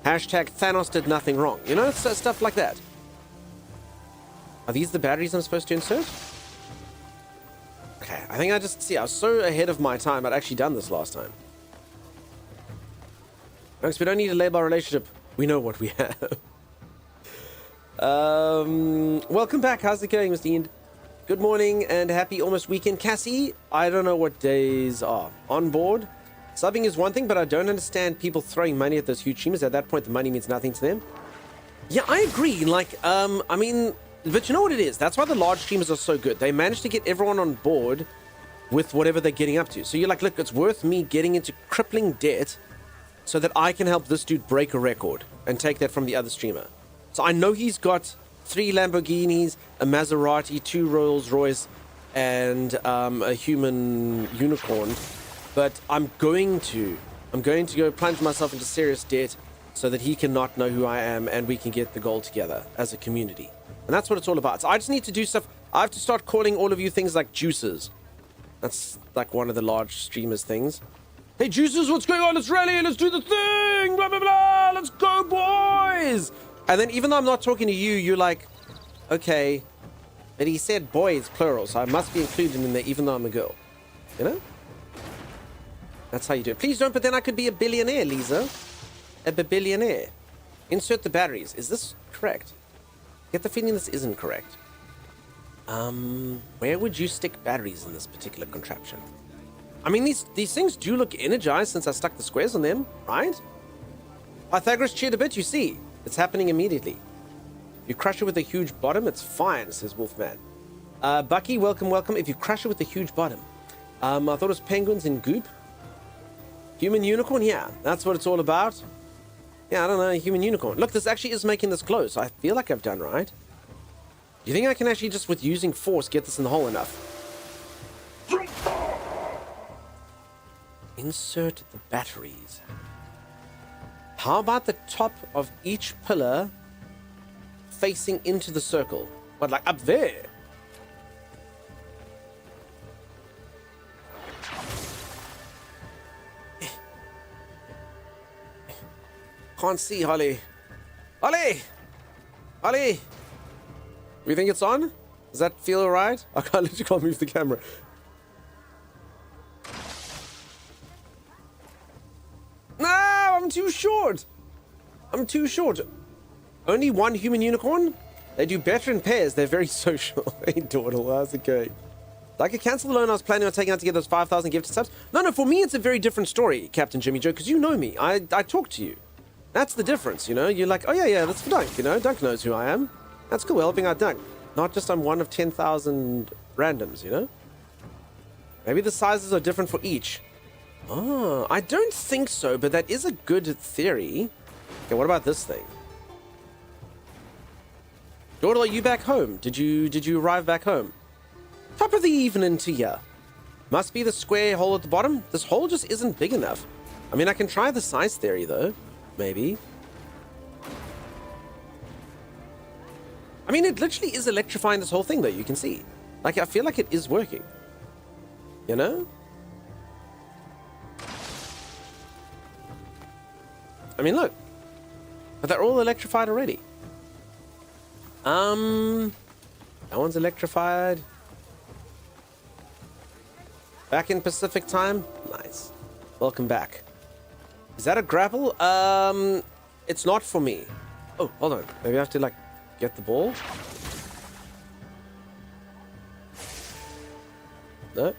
Hashtag Thanos did nothing wrong. You know, stuff like that. Are these the batteries I'm supposed to insert? Okay, I think I was so ahead of my time. I'd actually done this last time. Thanks, we don't need to label our relationship. We know what we have. Welcome back. How's it going, Mr. End? Good morning and happy almost weekend. Cassie, I don't know what days are. On board. Subbing is one thing, but I don't understand people throwing money at those huge streamers. At that point, the money means nothing to them. Yeah, I agree. Like, I mean, but you know what it is? That's why the large streamers are so good. They manage to get everyone on board with whatever they're getting up to. So you're like, look, it's worth me getting into crippling debt so that I can help this dude break a record and take that from the other streamer. So I know he's got 3 Lamborghinis, a Maserati, 2 Rolls Royce, and a human unicorn. But I'm going to go plunge myself into serious debt so that he cannot know who I am and we can get the goal together as a community. And that's what it's all about. So I just need to do stuff. I have to start calling all of you things like juices. That's like one of the large streamers things. Hey, juices, what's going on? Let's rally. Let's do the thing. Blah, blah, blah. Let's go, boys. And then even though I'm not talking to you, you're like, okay, but he said boys, plural, so I must be included in there even though I'm a girl. You know? That's how you do it. Please don't, but then I could be a billionaire, Lisa. A billionaire. Insert the batteries. Is this correct? I get the feeling this isn't correct. Where would you stick batteries in this particular contraption? I mean, these things do look energized since I stuck the squares on them, right? Pythagoras cheered a bit, you see. It's happening immediately. You crush it with a huge bottom, it's fine, says Wolfman. Bucky, welcome. If you crush it with a huge bottom. I thought it was penguins in goop. Human unicorn? Yeah, that's what it's all about. Yeah, I don't know, human unicorn. Look, this actually is making this close. I feel like I've done right. Do you think I can actually just, with using force, get this in the hole enough? Insert the batteries. How about the top of each pillar facing into the circle? What, like up there? Can't see, Holly. Holly! Holly! We think it's on? Does that feel alright? I literally can't move the camera. No! I'm too short! I'm too short. Only one human unicorn? They do better in pairs. They're very social. Hey, Dawdle, how's it going? Like, I cancelled the loan I was planning on taking out to get those 5,000 gifted subs. No, for me, it's a very different story, Captain Jimmy Joe, because you know me. I talk to you. That's the difference, you know? You're like, oh, yeah, that's for Dunk, you know? Dunk knows who I am. That's cool, helping out Dunk. Not just I'm one of 10,000 randoms, you know? Maybe the sizes are different for each. Oh, I don't think so, but that is a good theory. Okay, what about this thing? Dawdle, are you back home? Did you arrive back home? Top of the evening to ya. Must be the square hole at the bottom. This hole just isn't big enough. I mean, I can try the size theory, though. Maybe. I mean, it literally is electrifying this whole thing, though. You can see. Like, I feel like it is working. You know? I mean, look. But they're all electrified already. That one's electrified. Back in Pacific time? Nice. Welcome back. Is that a grapple? It's not for me. Oh, hold on. Maybe I have to, like, get the ball? No.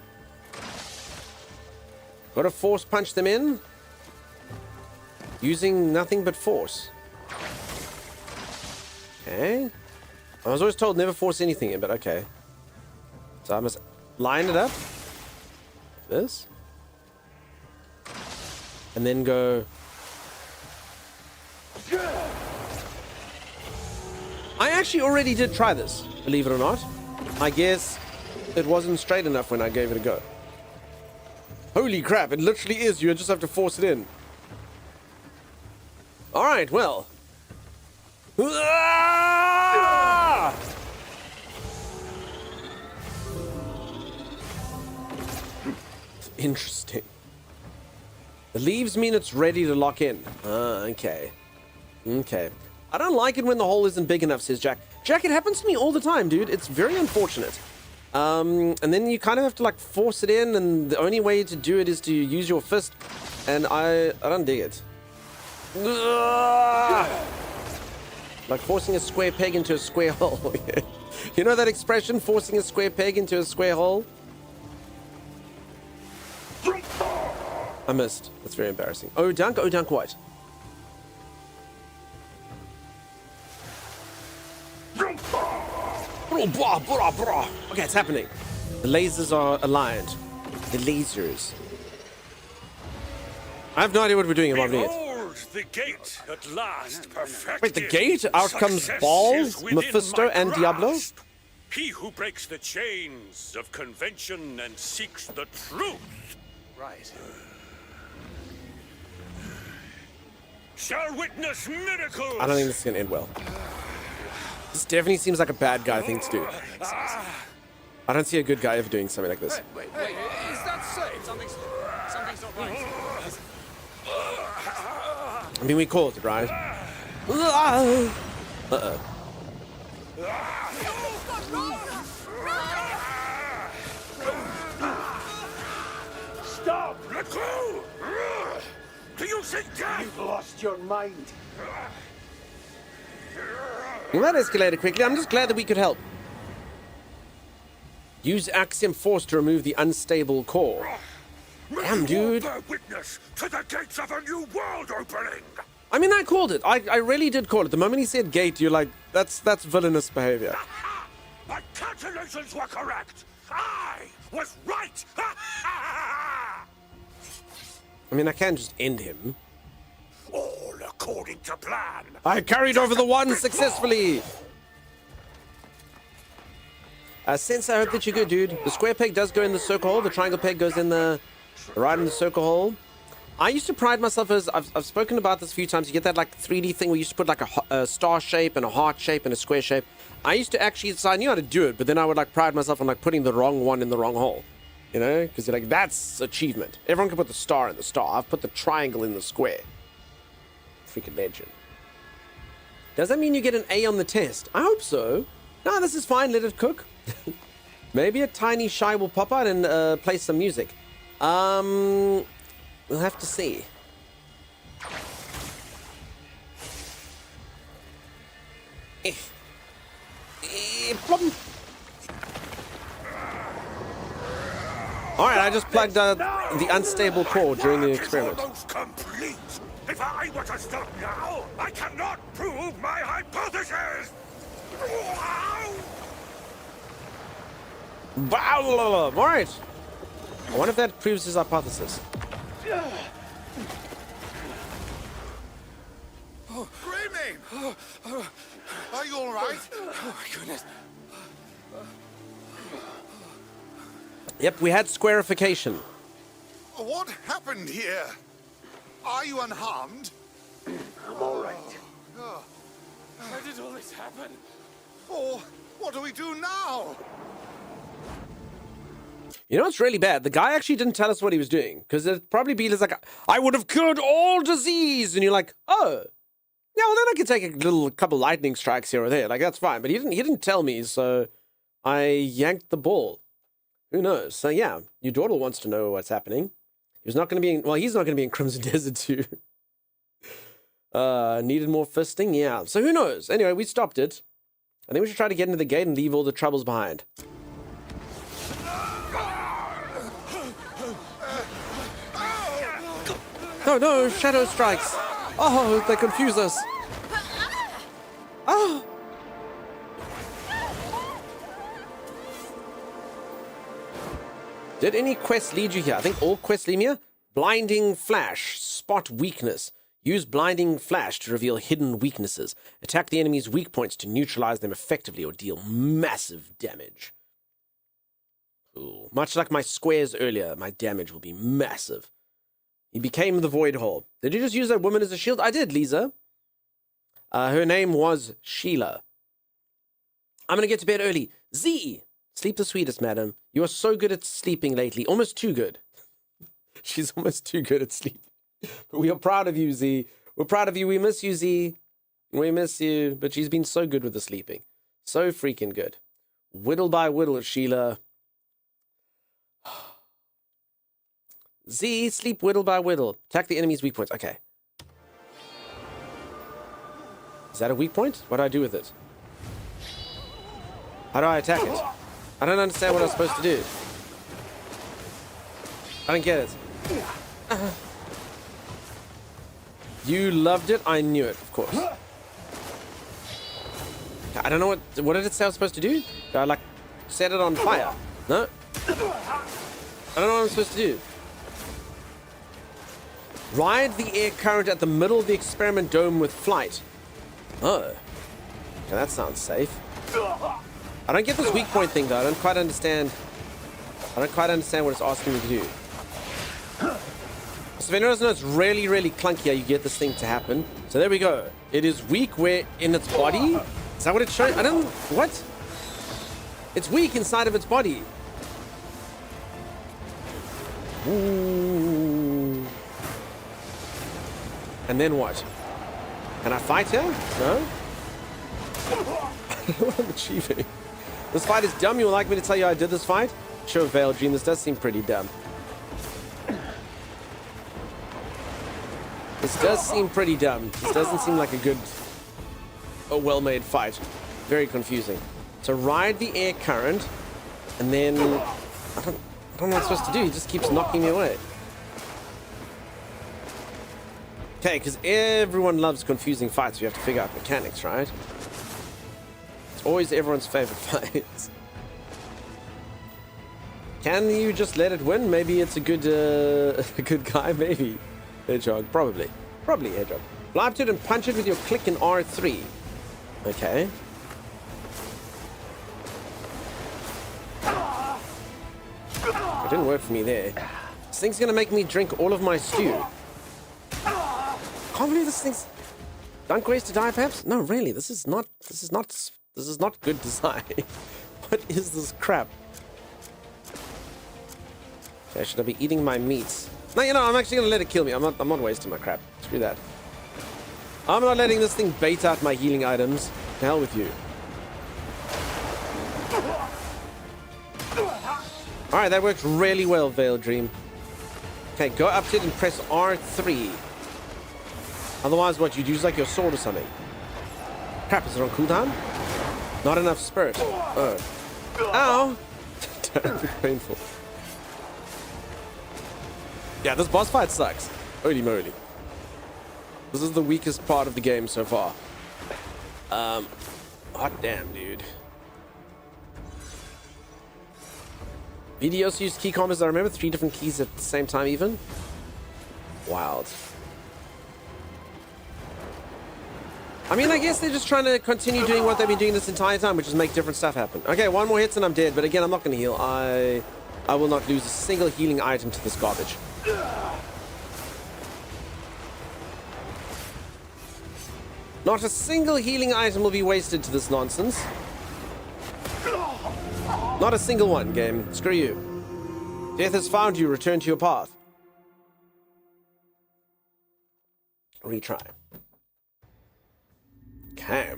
Gotta force punch them in. Using nothing but force. Okay. I was always told never force anything in, but okay. So I must line it up. This. And then go. I actually already did try this, believe it or not. I guess it wasn't straight enough when I gave it a go. Holy crap, it literally is. You just have to force it in. Alright, well. Ah! Interesting. The leaves mean it's ready to lock in. Okay. Okay. I don't like it when the hole isn't big enough, says Jack. Jack, it happens to me all the time, dude. It's very unfortunate. And then you kind of have to, like, force it in, and the only way to do it is to use your fist. And I don't dig it. Like forcing a square peg into a square hole. You know that expression, forcing a square peg into a square hole? I missed. That's very embarrassing. Oh, Dunk what? Okay, it's happening. The lasers are aligned. The lasers. I have no idea what we're doing. I'm not doing it. The gate at last perfected. Wait, the gate? Out comes Balls, Mephisto, and Diablo? He who breaks the chains of convention and seeks the truth. Right. Shall witness miracles. I don't think this is going to end well. This definitely seems like a bad guy thing to do. I don't see a good guy ever doing something like this. Wait, is that safe? Something's not right. I mean, we called it, right? Uh-oh. Stop! Let go! Do you think that? You've lost your mind. Well, that escalated quickly. I'm just glad that we could help. Use Axiom Force to remove the unstable core. Damn, dude. Bear witness to the gates of a new world opening. I mean, I called it. I really did call it. The moment he said gate, you're like, that's villainous behavior. My calculations were correct. I was right. I mean, I can't just end him. All according to plan. I carried over the one successfully. Sense, I hope that you're good, dude. The square peg does go in the circle hole. The triangle peg goes in the right in the circle hole. I used to pride myself as, I've spoken about this a few times, you get that like 3D thing where you used to put like a star shape and a heart shape and a square shape. I used to actually, so I knew how to do it, but then I would like pride myself on like putting the wrong one in the wrong hole. You know, because you're like, that's achievement. Everyone can put the star in the star. I've put the triangle in the square. Freaking legend. Does that mean you get an A on the test? I hope so. No, this is fine. Let it cook. Maybe a tiny shy will pop out and play some music. We'll have to see. Problem. Alright, I just plugged the unstable core during the experiment. Almost complete. If I were to stop now, I cannot prove my hypothesis. Alright. I wonder if that proves his hypothesis. Greymane! Are you all right? Oh, my goodness. Yep, we had squarification. What happened here? Are you unharmed? I'm all right. How did all this happen? Oh, what do we do now? You know what's really bad? The guy actually didn't tell us what he was doing. Because it'd probably be like, I would have cured all disease. And you're like, oh. Yeah, well then I could take a couple lightning strikes here or there. Like, that's fine. But he didn't tell me, so I yanked the ball. Who knows? So yeah, your daughter wants to know what's happening. He's not going to be in, well, he's not going to be in Crimson Desert too. Needed more fisting? Yeah. So who knows? Anyway, we stopped it. I think we should try to get into the gate and leave all the troubles behind. Oh no, shadow strikes. Oh, they confuse us. Oh. Did any quest lead you here? I think all quests lead me here. Blinding Flash. Spot weakness. Use Blinding Flash to reveal hidden weaknesses. Attack the enemy's weak points to neutralize them effectively or deal massive damage. Cool. Much like my squares earlier, my damage will be massive. He became the Void Hole. Did you just use that woman as a shield? I did, Lisa. Her name was Sheila. I'm going to get to bed early. Z! Sleep the sweetest, madam. You are so good at sleeping lately. Almost too good. She's almost too good at sleep. But we are proud of you, Z. We're proud of you. We miss you, Z. We miss you. But she's been so good with the sleeping. So freaking good. Whittle by whittle, Sheila. Z, sleep whittle by whittle. Attack the enemy's weak points. Okay. Is that a weak point? What do I do with it? How do I attack it? I don't understand what I'm supposed to do. I don't get it. You loved it? I knew it, of course. I don't know what did it say I was supposed to do? Do I, like, set it on fire? No? I don't know what I'm supposed to do. Ride the air current at the middle of the experiment dome with flight. Oh. Okay, that sounds safe. I don't get this weak point thing, though. I don't quite understand what it's asking me to do. So if anyone doesn't know, it's really, really clunky how you get this thing to happen. So there we go. It is weak where in its body. Is that what it's showing? I don't... What? It's weak inside of its body. Ooh. And then what? Can I fight her? No? I don't know what I'm achieving. This fight is dumb. You would like me to tell you I did this fight? Sure, Veil Dream. This does seem pretty dumb. This does seem pretty dumb. This doesn't seem like a well-made fight. Very confusing. So ride the air current, and then I don't know what I'm supposed to do. He just keeps knocking me away. Okay, because everyone loves confusing fights. You have to figure out mechanics, right? It's always everyone's favorite fight. Can you just let it win? Maybe it's a good guy. Maybe Hedgehog. Probably Hedgehog. Fly up to it and punch it with your click in R3. Okay. It didn't work for me there. This thing's gonna make me drink all of my stew. can't believe this thing's dunk race to die, perhaps? No, really, this is not good design. What is this crap? Okay, should I be eating my meats? No, you know, I'm actually gonna let it kill me. I'm not wasting my crap. Screw that. I'm not letting this thing bait out my healing items. To hell with you. Alright, that works really well, Veil Dream. Okay, go up to it and press R3. Otherwise, what, you'd use like your sword or something? Crap, is it on cooldown? Not enough spirit. Oh. Ow! Terribly painful. Yeah, this boss fight sucks. Holy moly. This is the weakest part of the game so far. Hot damn, dude. VD also used key combos. I remember 3 different keys at the same time even. Wild. I mean, I guess they're just trying to continue doing what they've been doing this entire time, which is make different stuff happen. Okay, 1 more hit and I'm dead. But again, I'm not going to heal. I will not lose a single healing item to this garbage. Not a single healing item will be wasted to this nonsense. Not a single one, game. Screw you. Death has found you. Return to your path. Retry. Okay.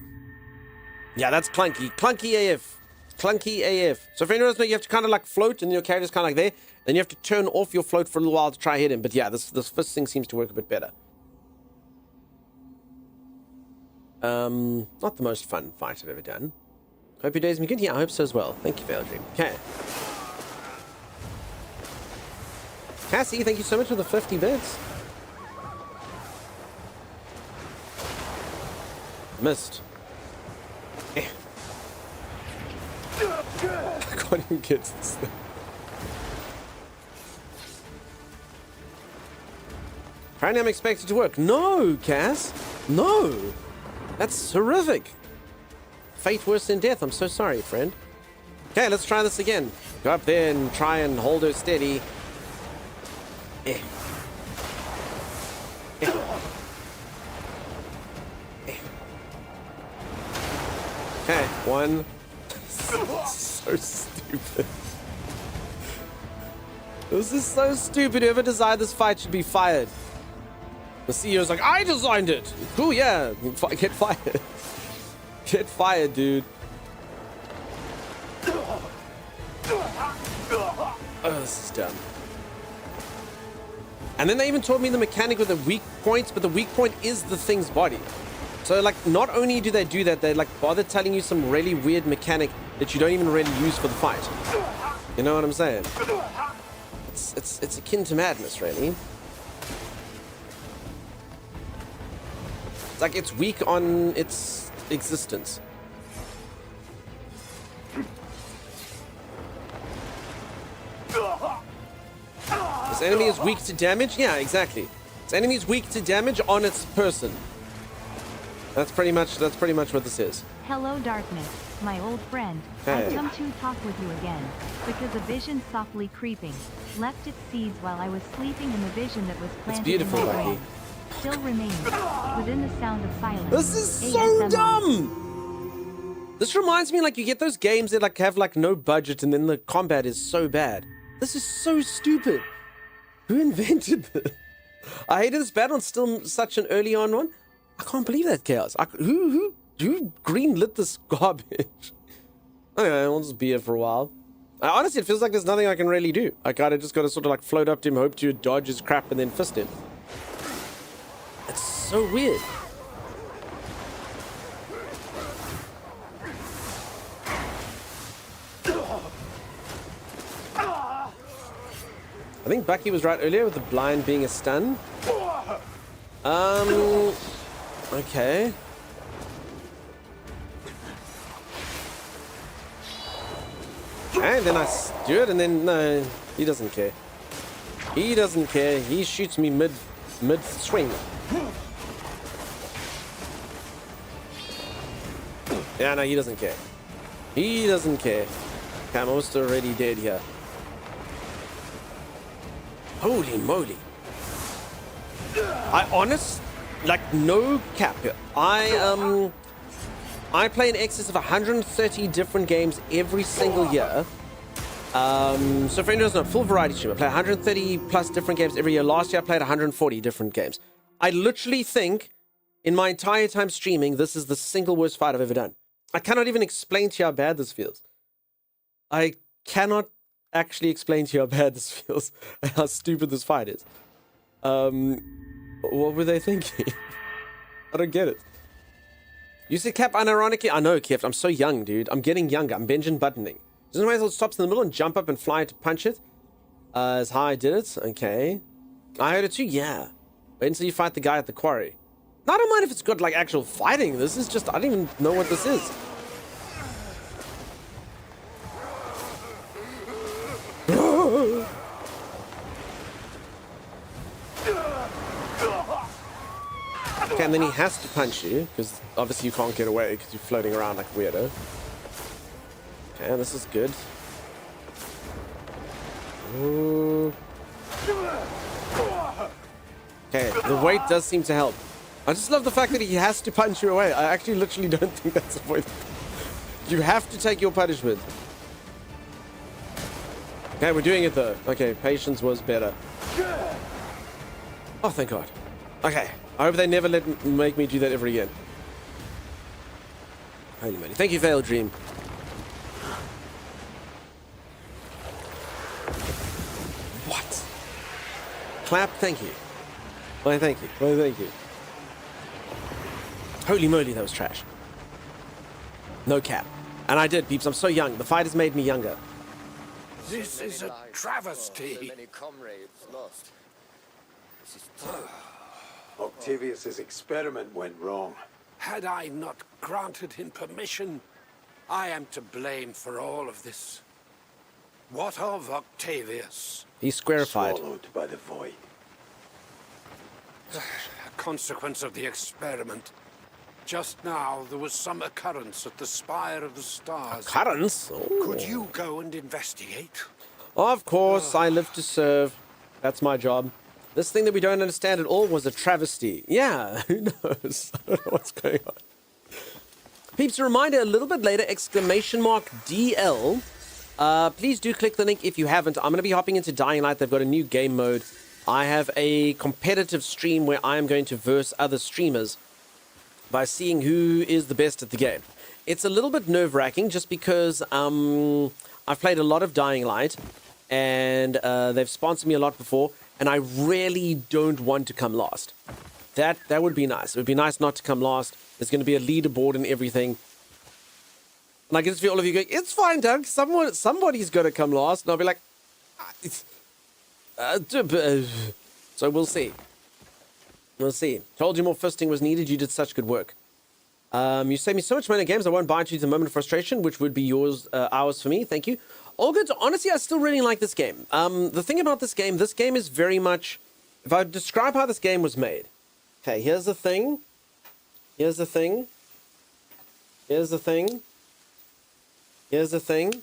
Yeah, that's clunky. Clunky AF. Clunky AF. So for anyone else, you have to kind of like float and your character's kind of like there. Then you have to turn off your float for a little while to try hit him. But yeah, this first thing seems to work a bit better. Not the most fun fight I've ever done. Hope your day's been good. Yeah, I hope so as well. Thank you, Veil Dream. Okay. Cassie, thank you so much for the 50 bits. Missed. I can't even get to this thing. Apparently I'm expected to work. No, Cass. No. That's horrific. Fate worse than death. I'm so sorry, friend. Okay, let's try this again. Go up there and try and hold her steady. Eh. Eh. Eh. Okay, 1. So stupid. This is so stupid. Whoever designed this fight should be fired. The CEO's like, I designed it. Cool, yeah. Get fired. Get fired, dude. Oh, this is dumb. And then they even taught me the mechanic with the weak points, but the weak point is the thing's body. So, like, not only do they do that, they, like, bother telling you some really weird mechanic that you don't even really use for the fight. You know what I'm saying? It's akin to madness, really. It's like it's weak on its existence. This enemy is weak to damage? Yeah, exactly. This enemy is weak to damage on its person. That's pretty much what this is. Hello, Darkness, my old friend. Hey. I've come to talk with you again, because a vision softly creeping left its seeds while I was sleeping, and the vision that was planted beautiful, in my Becky. brain still remains within the sound of silence. This is so ASMR. dumb! This reminds me, like, you get those games that, like, have, like, no budget and then the combat is so bad. This is so stupid. Who invented this? I hated this battle and still such an early on one. I can't believe that, Chaos. Who greenlit this garbage? Anyway, we'll just be here for a while. Honestly, it feels like there's nothing I can really do. I kinda just gotta sort of, like, float up to him, hope to dodge his crap, and then fist him. It's so weird. I think Bucky was right earlier with the blind being a stun. Okay. And then I do it, and then no, he doesn't care. He doesn't care. He shoots me mid swing. Yeah, no, he doesn't care. He doesn't care. Okay, I'm almost already dead here. Holy moly. I Like, no cap. I play in excess of 130 different games every single year. So for anyone who doesn't know, full variety stream. I play 130 plus different games every year. Last year I played 140 different games. I literally think in my entire time streaming, this is the single worst fight I've ever done. I cannot even explain to you how bad this feels. I cannot actually explain to you how bad this feels and how stupid this fight is. What were they thinking? I don't get it. You said cap unironically? I know, Keft. I'm so young, dude. I'm getting younger. I'm Benjamin buttoning. Doesn't matter if it stops in the middle and jump up and fly to punch it. Is how I did it. Okay. I heard it too. Yeah. Wait until you fight the guy at the quarry. No, I don't mind if it's got like actual fighting. This is just, I don't even know what this is. Okay, and then he has to punch you, because obviously you can't get away because you're floating around like a weirdo. Okay, this is good. Ooh. Okay, the weight does seem to help. I just love the fact that he has to punch you away. I actually literally don't think that's avoidable. You have to take your punishment. Okay, we're doing it though. Okay, patience was better. Oh, thank God. Okay, I hope they never make me do that ever again. Holy moly. Thank you, Veil Dream. What? Clap, thank you. Why, thank you. Why, thank you. Holy moly, that was trash. No cap. And I did, peeps. I'm so young. The fight has made me younger. This is a travesty. Many comrades lost. This is Octavius's experiment went wrong. Had I not granted him permission, I am to blame for all of this. What of Octavius? He's squarified. Swallowed by the void. A consequence of the experiment. Just now, there was some occurrence at the Spire of the Stars. Occurrence? Oh. Could you go and investigate? Of course, I live to serve. That's my job. This thing that we don't understand at all was a travesty. Yeah, who knows? I don't know what's going on. Peeps, a reminder, a little bit later, exclamation mark DL. Please do click the link if you haven't. I'm going to be hopping into Dying Light. They've got a new game mode. I have a competitive stream where I am going to verse other streamers by seeing who is the best at the game. It's a little bit nerve-wracking just because I've played a lot of Dying Light and they've sponsored me a lot before, and I really don't want to come last. That would be nice. It would be nice not to come last. There's going to be a leaderboard and everything. And I can just feel all of you going, it's fine, Doug. Somebody's going to come last. And I'll be like, so we'll see. We'll see. Told you more fisting was needed. You did such good work. You saved me so much money in games. I won't buy it to the moment of frustration, which would be yours, ours for me. Thank you. All good. Honestly, I still really like this game. The thing about this game is very much, if I describe how this game was made. Okay, here's the thing. Here's the thing. Here's the thing. Here's the thing.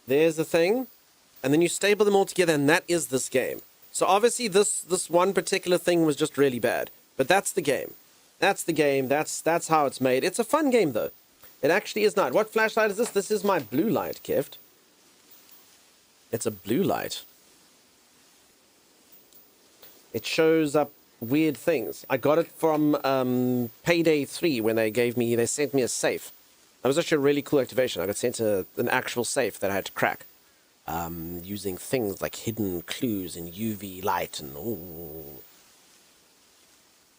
There's the thing. And then you stable them all together, and that is this game. So obviously this one particular thing was just really bad. But that's the game. That's the game. That's how it's made. It's a fun game, though. It actually is not. What flashlight is this? This is my blue light, Keft. It's a blue light. It shows up weird things. I got it from Payday 3 when they sent me a safe. That was actually a really cool activation. I got sent an actual safe that I had to crack. Using things like hidden clues and UV light and ooh.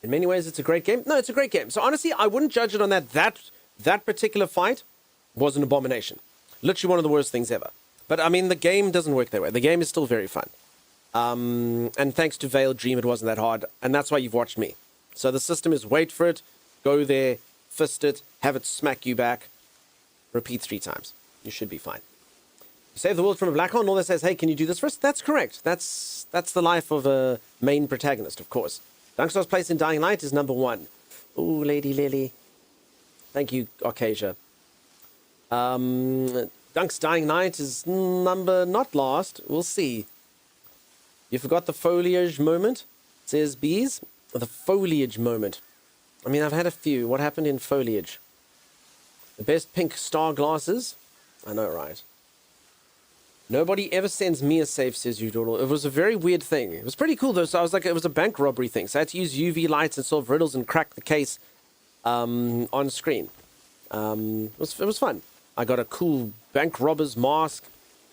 In many ways, it's a great game. No, it's a great game. So honestly, I wouldn't judge it on that. That particular fight was an abomination. Literally one of the worst things ever. But I mean, the game doesn't work that way. The game is still very fun. And thanks to Veil Dream, it wasn't that hard. And that's why you've watched me. So the system is wait for it, go there, fist it, have it smack you back, repeat 3 times. You should be fine. You save the world from a black hole, and all that says, hey, can you do this for us? That's correct. That's the life of a main protagonist, of course. Dunkstar's place in Dying Light is number 1. Ooh, Lady Lily. Thank you, Arcasia. Dunk's Dying Light is number not last. We'll see. You forgot the foliage moment, says Bees. The foliage moment. I mean, I've had a few. What happened in foliage? The best pink star glasses? I know, right? Nobody ever sends me a safe, says Udorl. It was a very weird thing. It was pretty cool, though. So I was like, it was a bank robbery thing. So I had to use UV lights and solve riddles and crack the case on screen. It was fun. I got a cool bank robber's mask,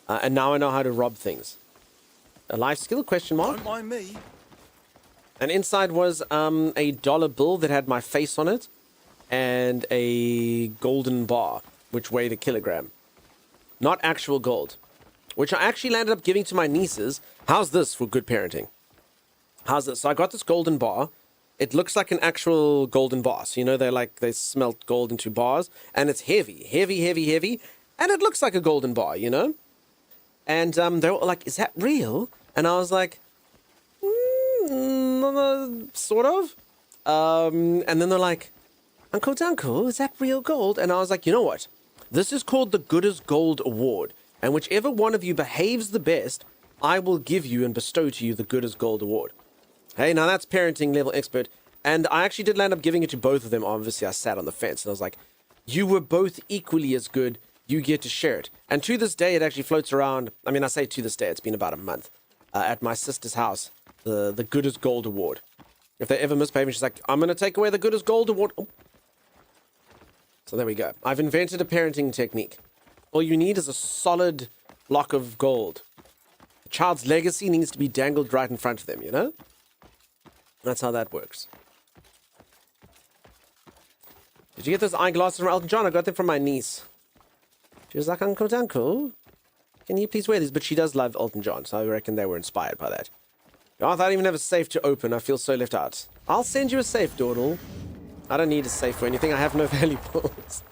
and now I know how to rob things. A life skill, question mark? Don't mind me. And inside was a dollar bill that had my face on it, and a golden bar, which weighed a kilogram. Not actual gold. Which I actually landed up giving to my nieces. How's this for good parenting? How's this? So I got this golden bar. It looks like an actual golden bar. So, you know, they smelt gold into bars. And it's heavy. And it looks like a golden bar, you know? And they were like, is that real? And I was like, sort of. And then they're like, Uncle Dunkel, is that real gold? And I was like, you know what? This is called the Good as Gold Award. And whichever one of you behaves the best, I will give you and bestow to you the Good as Gold Award. Hey, now that's parenting level expert. And I actually did land up giving it to both of them. Obviously, I sat on the fence and I was like, you were both equally as good. You get to share it. And to this day, it actually floats around. I mean, I say to this day, it's been about a month. At my sister's house, the Good as Gold Award. If they ever misbehave, she's like, I'm going to take away the Good as Gold Award. Oh. So there we go. I've invented a parenting technique. All you need is a solid block of gold. A child's legacy needs to be dangled right in front of them, you know? That's how that works. Did you get those eyeglasses from Elton John? I got them from my niece. She was like, Uncle Dunkel, can you please wear these? But she does love Elton John, so I reckon they were inspired by that. Oh, I don't even have a safe to open. I feel so left out. I'll send you a safe, Dordle. I don't need a safe for anything. I have no valuables.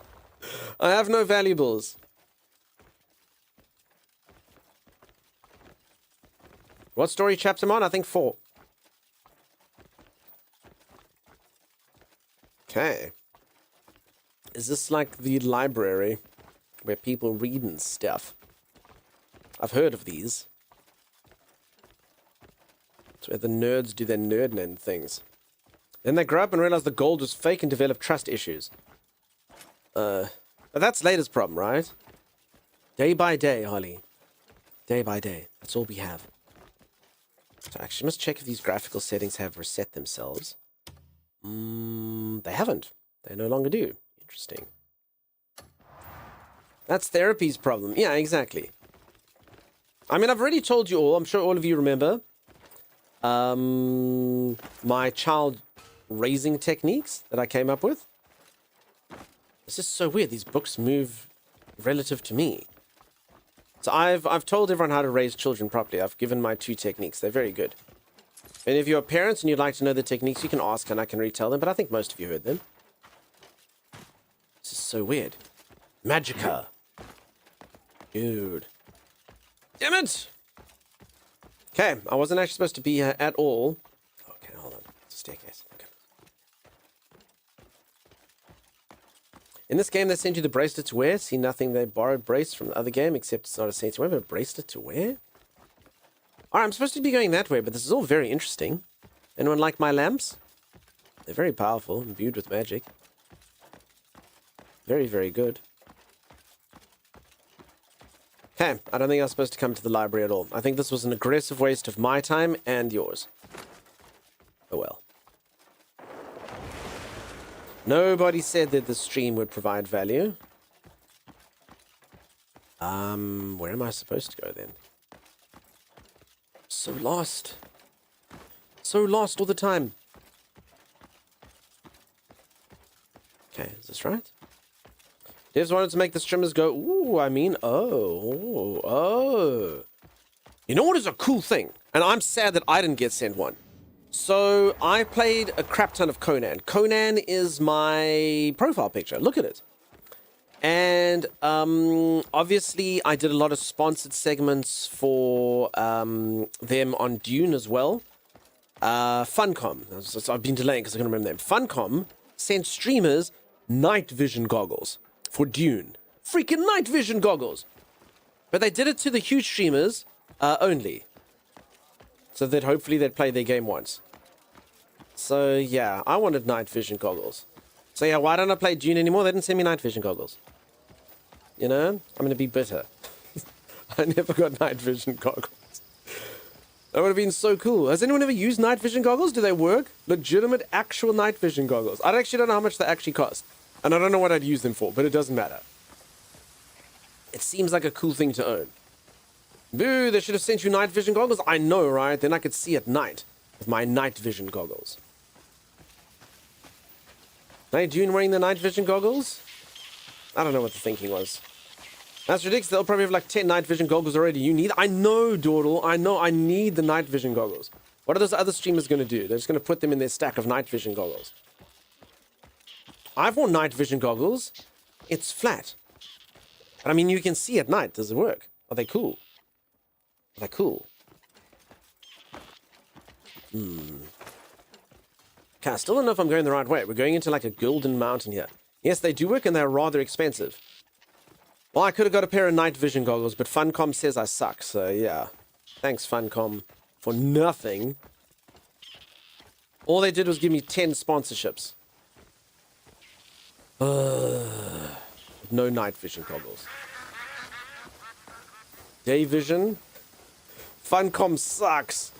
I have no valuables. What story chapter am I on? I think 4. Okay. Is this like the library where people read and stuff? I've heard of these. It's where the nerds do their nerd things. Then they grow up and realize the gold was fake and develop trust issues. But that's Lada's problem, right? Day by day, Holly. Day by day. That's all we have. So I actually must check if these graphical settings have reset themselves. They haven't. They no longer do. Interesting. That's therapy's problem. Yeah, exactly. I mean, I've already told you all. I'm sure all of you remember. My child raising techniques that I came up with. It's just so weird. These books move relative to me. So I've told everyone how to raise children properly. I've given my 2 techniques. They're very good. And if you're parents and you'd like to know the techniques, you can ask and I can retell them. But I think most of you heard them. This is so weird. Magica. Dude. Damn it! Okay, I wasn't actually supposed to be here at all. Okay, hold on. It's a staircase. Okay. In this game, they send you the bracelet to wear. See nothing. They borrowed brace from the other game, except it's not a saint to wear, but a bracelet to wear? Alright, I'm supposed to be going that way, but this is all very interesting. Anyone like my lamps? They're very powerful, imbued with magic. Very, very good. Okay, I don't think I was supposed to come to the library at all. I think this was an aggressive waste of my time and yours. Oh well. Nobody said that the stream would provide value. Where am I supposed to go then? So lost. So lost all the time. Okay, is this right? Devs wanted to make the streamers go, ooh, I mean, oh. You know what is a cool thing? And I'm sad that I didn't get sent one. So I played a crap ton of Conan. Conan is my profile picture. Look at it. And obviously I did a lot of sponsored segments for them on Dune as well. Funcom. So I've been delaying because I couldn't remember them. Funcom sent streamers night vision goggles for Dune. Freaking night vision goggles. But they did it to the huge streamers only. So that hopefully they'd play their game once. So, yeah, I wanted night vision goggles. So, yeah, why don't I play Dune anymore? They didn't send me night vision goggles. You know? I'm going to be bitter. I never got night vision goggles. That would have been so cool. Has anyone ever used night vision goggles? Do they work? Legitimate, actual night vision goggles. I actually don't know how much they actually cost. And I don't know what I'd use them for, but it doesn't matter. It seems like a cool thing to own. Boo, they should have sent you night vision goggles. I know, right? Then I could see at night with my night vision goggles. Hey, Dune wearing the night vision goggles? I don't know what the thinking was. That's ridiculous. They'll probably have like 10 night vision goggles already. You need... I know, Dawdle. I know. I need the night vision goggles. What are those other streamers going to do? They're just going to put them in their stack of night vision goggles. I've worn night vision goggles. It's flat. But I mean, you can see at night. Does it work? Are they cool? Are they cool? Okay, I still don't know if I'm going the right way. We're going into like a golden mountain here. Yes, they do work and they're rather expensive. Well, I could have got a pair of night vision goggles, but Funcom says I suck, so yeah. Thanks, Funcom, for nothing. All they did was give me 10 sponsorships. No night vision goggles. Day vision. Funcom sucks.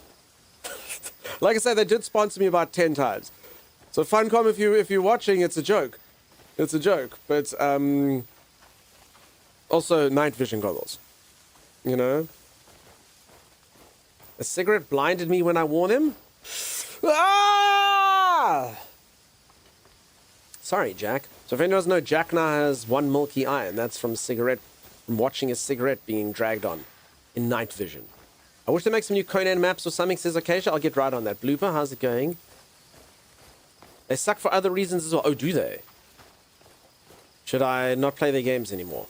Like I said, they did sponsor me about 10 times. So Funcom, if you're watching, it's a joke. It's a joke, but also night vision goggles. You know? A cigarette blinded me when I wore them. Ah! Sorry, Jack. So if anyone doesn't know, Jack now has one milky eye, and that's from watching a cigarette being dragged on in night vision. I wish they make some new Conan maps or something, says Acacia. I'll get right on that. Blooper, how's it going? They suck for other reasons as well. Oh, do they? Should I not play their games anymore?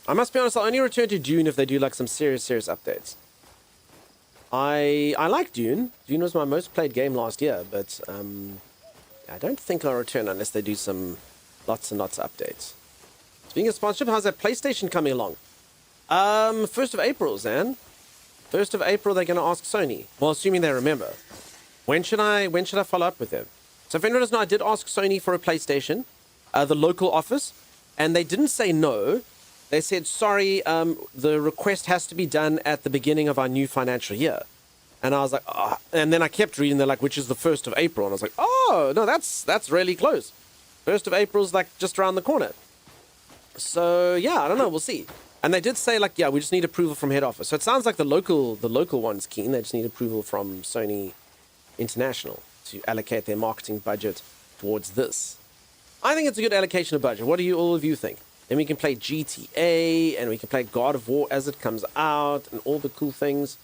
I must be honest, I'll only return to Dune if they do like some serious updates. I like Dune. Dune was my most played game last year, but I don't think I'll return unless they do some lots and lots of updates. Speaking of sponsorship, how's that PlayStation coming along? 1st of April, Zan. 1st of April, they're going to ask Sony. Well, assuming they remember. When should I follow up with them? So if anyone doesn't know, I did ask Sony for a PlayStation, the local office, and they didn't say no. They said, sorry, the request has to be done at the beginning of our new financial year. And I was like, oh. And then I kept reading, they're like, which is the 1st of April. And I was like, oh, no, that's really close. 1st of April is like just around the corner. So, yeah, I don't know, we'll see. And they did say, like, yeah, we just need approval from head office. So it sounds like the local one's keen. They just need approval from Sony International to allocate their marketing budget towards this. I think it's a good allocation of budget. What do all of you think? Then we can play GTA, and we can play God of War as it comes out, and all the cool things.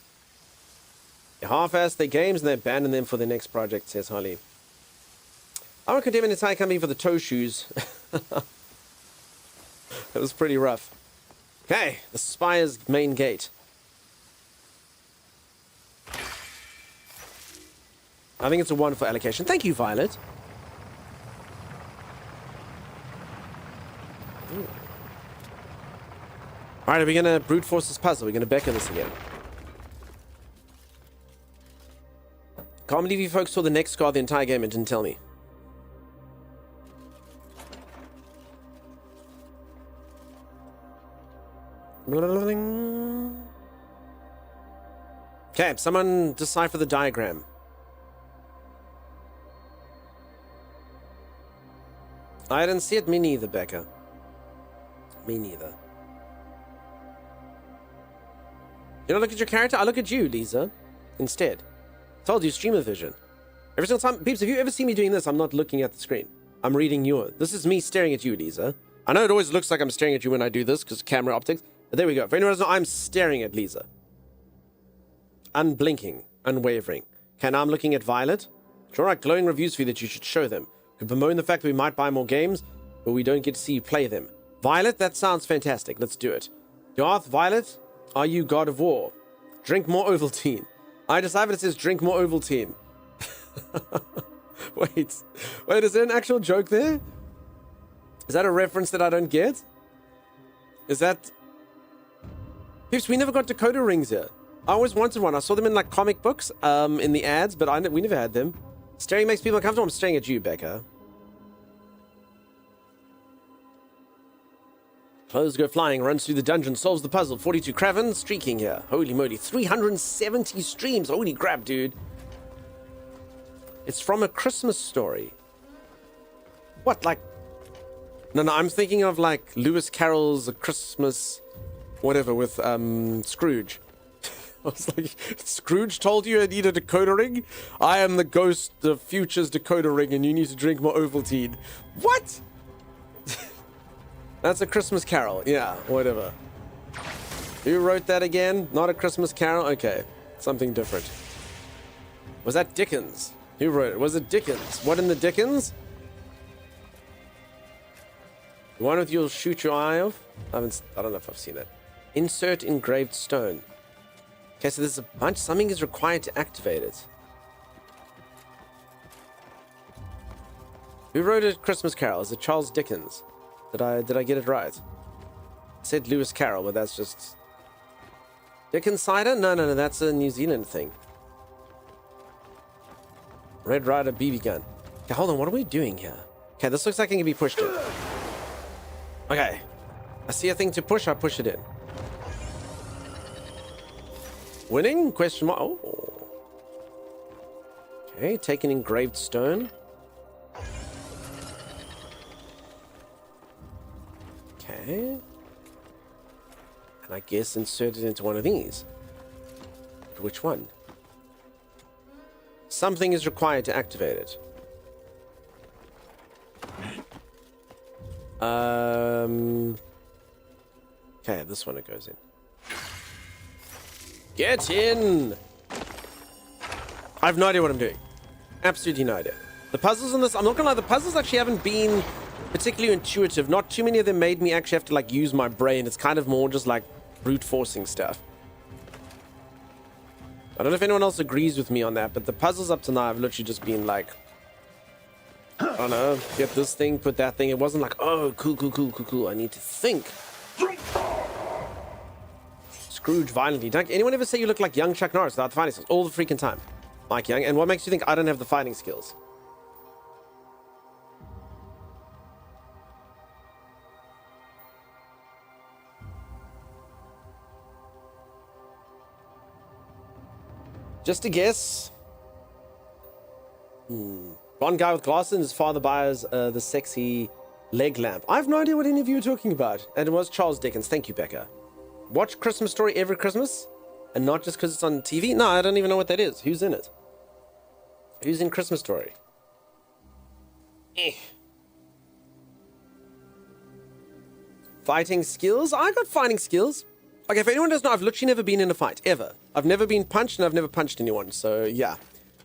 They half-ass their games, and they abandon them for the next project, says Holly. I would condemn an entire company for the toe shoes. That was pretty rough. Okay, the Spire's main gate. I think it's a wonderful allocation. Thank you, Violet. Ooh. Alright, are we going to brute force this puzzle? We're going to Becca this again. Can't believe you folks saw the next scar the entire game and didn't tell me. Okay, someone decipher the diagram. I didn't see it. Me neither, Becca. Me neither. You don't look at your character? I look at you, Lisa. Instead. Told you, streamer vision. Every single time, peeps, if you ever see me doing this, I'm not looking at the screen. I'm reading your. This is me staring at you, Lisa. I know it always looks like I'm staring at you when I do this, because camera optics. But there we go. For anyone who doesn't know, I'm staring at Lisa. Unblinking. Unwavering. Okay, now I'm looking at Violet. Sure, write glowing reviews for you that you should show them. Could bemoan the fact that we might buy more games, but we don't get to see you play them. Violet, that sounds fantastic. Let's do it. Darth, Violet, are you God of War? Drink more Ovaltine. I deciphered it says drink more Ovaltine. Wait, is there an actual joke there? Is that a reference that I don't get? Is that... Peeps, we never got decoder rings here. I always wanted one. I saw them in like comic books, in the ads, but we never had them. Staring makes people uncomfortable. I'm staring at you, Becca. Clothes go flying, runs through the dungeon, solves the puzzle. 42 Craven, streaking here. Holy moly, 370 streams. Holy crap, dude. It's from A Christmas Story. What, like... No, I'm thinking of like Lewis Carroll's A Christmas... whatever, with Scrooge. I was like, Scrooge told you I need a decoder ring? I am the ghost of future's decoder ring and you need to drink more Ovaltine. What? That's A Christmas Carol. Yeah, whatever. Who wrote that again? Not A Christmas Carol? Okay, something different. Was that Dickens? Who wrote it? Was it Dickens? What in the Dickens? The one with you'll shoot your eye off? I don't know if I've seen that. Insert engraved stone. Okay, so there's a bunch. Something is required to activate it. Who wrote A Christmas Carol? Is it Charles Dickens? Did I get it right? I said Lewis Carroll, but that's just... Dickens cider? No, that's a New Zealand thing. Red Rider BB gun. Okay, hold on, what are we doing here? Okay, this looks like it can be pushed in. Okay. I see a thing to push, I push it in. Winning? Question mark. Oh. Okay, take an engraved stone. Okay. And I guess insert it into one of these. But which one? Something is required to activate it. Okay, this one it goes in. Get in! I have no idea what I'm doing. Absolutely no idea. The puzzles in this, I'm not gonna lie, the puzzles actually haven't been particularly intuitive. Not too many of them made me actually have to like use my brain. It's kind of more just like brute forcing stuff. I don't know if anyone else agrees with me on that, but the puzzles up to now have literally just been like, I don't know, get this thing, put that thing. It wasn't like, oh, cool. I need to think. Scrooge violently. Don't anyone ever say you look like young Chuck Norris without the fighting skills? All the freaking time. Mike Young. And what makes you think I don't have the fighting skills? Just a guess. One guy with glasses and his father buys the sexy leg lamp. I have no idea what any of you are talking about. And it was Charles Dickens. Thank you, Becca. Watch Christmas Story every Christmas? And not just because it's on TV? No, I don't even know what that is. Who's in it? Who's in Christmas Story? Fighting skills? I got fighting skills. Okay, if anyone doesn't know, I've literally never been in a fight, ever. I've never been punched, and I've never punched anyone, so yeah.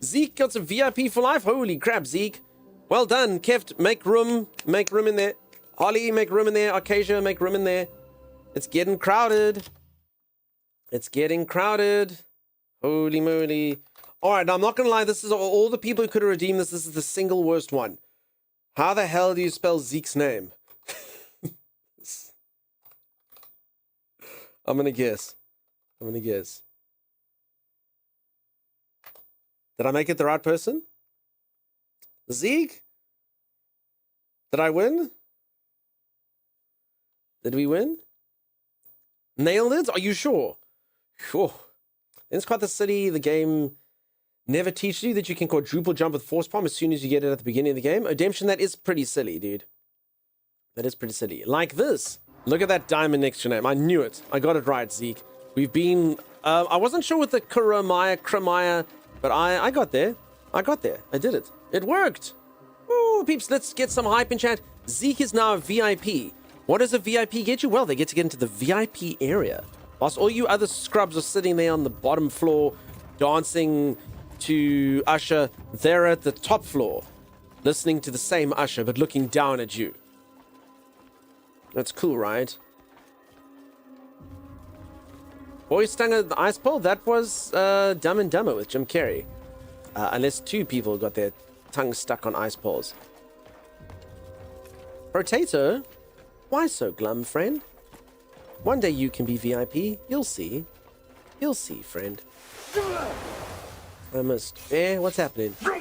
Zeke got some VIP for life. Holy crap, Zeke. Well done, Keft. Make room in there. Holly, make room in there. Arcasia, make room in there. It's getting crowded. It's getting crowded. Holy moly. Alright, now I'm not gonna lie, this is all the people who could have redeemed this. This is the single worst one. How the hell do you spell Zeke's name? I'm gonna guess. Did I make it the right person? Zeke? Did I win? Did we win? Nailed it? Are you sure? Sure. It's quite the city. The game never teaches you that you can quadruple jump with force palm as soon as you get it at the beginning of the game. Redemption, that is pretty silly, dude. That is pretty silly. Like this. Look at that diamond next to your name. I knew it. I got it right, Zeke. We've been... I wasn't sure with the Kromaya, but I got there. I did it. It worked. Woo, peeps, let's get some hype in chat. Zeke is now a VIP. What does a VIP get you? Well, they get to get into the VIP area. Whilst all you other scrubs are sitting there on the bottom floor, dancing to Usher, they're at the top floor, listening to the same Usher, but looking down at you. That's cool, right? Boy stung at the ice pole? That was Dumb and Dumber with Jim Carrey. Unless two people got their tongues stuck on ice poles. Potato? Why so glum, friend? One day you can be VIP, you'll see. You'll see, friend. I missed. Eh, what's happening? Bro.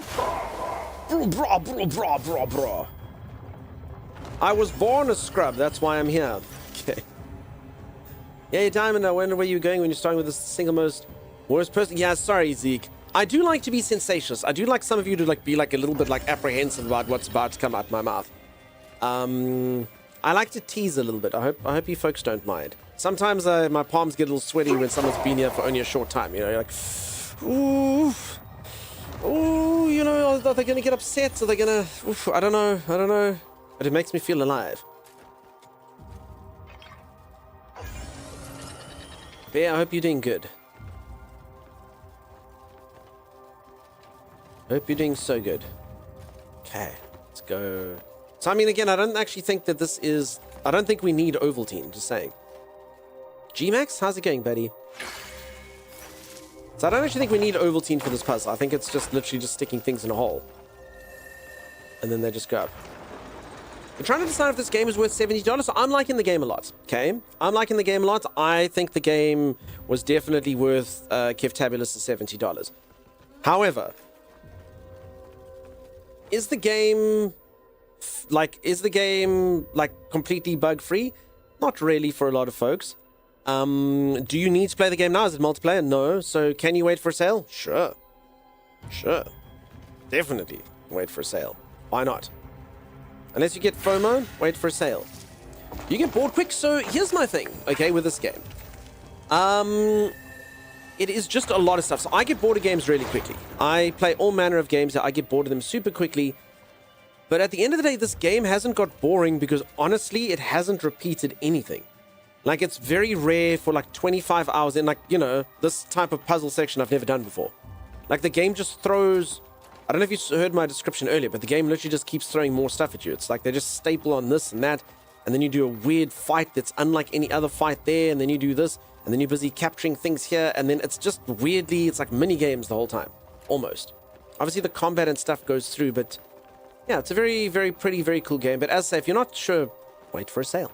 I was born a scrub, that's why I'm here. Okay. Yeah, Diamond, I wonder where you're going when you're starting with the single most worst person. Yeah, sorry, Zeke. I do like to be sensationalist. I do like some of you to like be like a little bit like apprehensive about what's about to come out my mouth. I like to tease a little bit. I hope you folks don't mind. Sometimes my palms get a little sweaty when someone's been here for only a short time. You know, you're like, ooh, you know, are they gonna get upset? Are they gonna? Oof, I don't know. But it makes me feel alive. Bear, I hope you're doing good. Hope you're doing so good. Okay, let's go. So, I mean, again, I don't actually think that this is... I don't think we need Ovaltine, just saying. G-Max, how's it going, buddy? So I don't actually think we need Ovaltine for this puzzle. I think it's just literally just sticking things in a hole. And then they just go up. I'm trying to decide if this game is worth $70. So I'm liking the game a lot, okay? I'm liking the game a lot. I think the game was definitely worth Keftabulous $70. However, is the game completely bug-free? Not really for a lot of folks. Do you need to play the game now? Is it multiplayer? No. So can you wait for a sale? Sure. Definitely wait for a sale. Why not? Unless you get FOMO, wait for a sale. You get bored quick. So here's my thing, okay, with this game. It is just a lot of stuff. So I get bored of games really quickly. I play all manner of games that I get bored of them super quickly. But at the end of the day, this game hasn't got boring because honestly, it hasn't repeated anything. Like, it's very rare for like 25 hours in, like, you know, this type of puzzle section I've never done before. Like, the game just throws... I don't know if you heard my description earlier, but the game literally just keeps throwing more stuff at you. It's like they just staple on this and that, and then you do a weird fight that's unlike any other fight there, and then you do this, and then you're busy capturing things here, and then it's just weirdly, it's like mini games the whole time. Almost. Obviously, the combat and stuff goes through, but... yeah, it's a very, very pretty, very cool game. But as I say, if you're not sure, wait for a sale.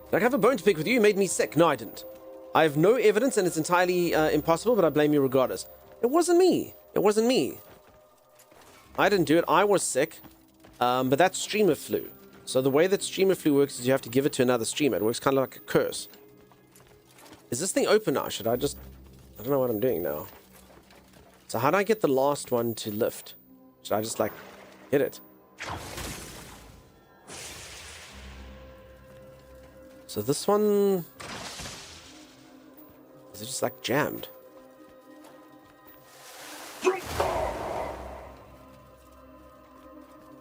Did I have a bone to pick with you? You made me sick. No, I didn't. I have no evidence, and it's entirely impossible, but I blame you regardless. It wasn't me. It wasn't me. I didn't do it. I was sick. But that's streamer flu. So the way that streamer flu works is you have to give it to another streamer. It works kind of like a curse. Is this thing open now? Should I just... I don't know what I'm doing now. So how do I get the last one to lift? Should I just, like, hit it? So this one... is it just, like, jammed?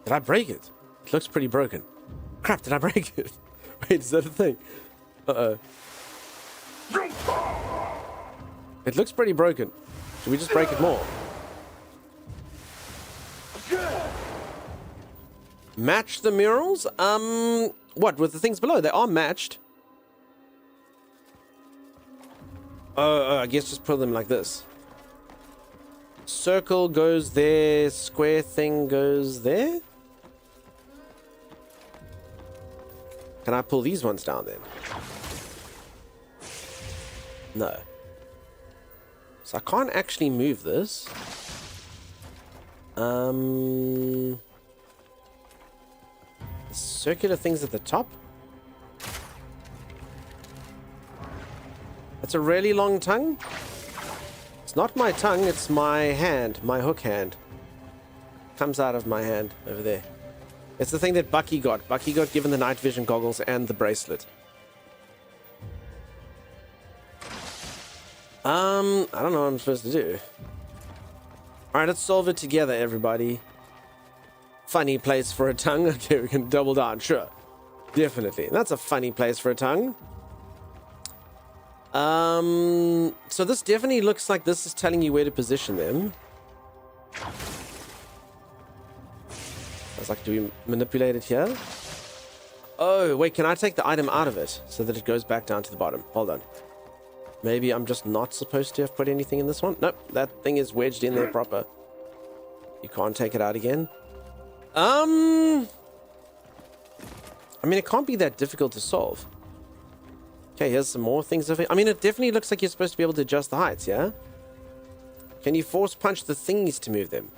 Did I break it? It looks pretty broken. Crap, did I break it? Wait, is that a thing? Uh-oh. It looks pretty broken. Should we just break it more? Match the murals? What, with the things below? They are matched. Oh, I guess just put them like this. Circle goes there, square thing goes there. Can I pull these ones down then? No. So I can't actually move this. Circular things at the top? That's a really long tongue? It's not my tongue, it's my hand, my hook hand. Comes out of my hand over there. It's the thing that Bucky got. Bucky got given the night vision goggles and the bracelet. I don't know what I'm supposed to do. Alright, let's solve it together, everybody. Funny place for a tongue. Okay, we can double down. Sure. Definitely. That's a funny place for a tongue. So this definitely looks like this is telling you where to position them. I was like, do we manipulate it here? Oh, wait, can I take the item out of it so that it goes back down to the bottom? Hold on. Maybe I'm just not supposed to have put anything in this one? Nope, that thing is wedged in there proper. You can't take it out again. I mean, it can't be that difficult to solve. Okay, here's some more things. I mean, it definitely looks like you're supposed to be able to adjust the heights, yeah? Can you force punch the thingies to move them?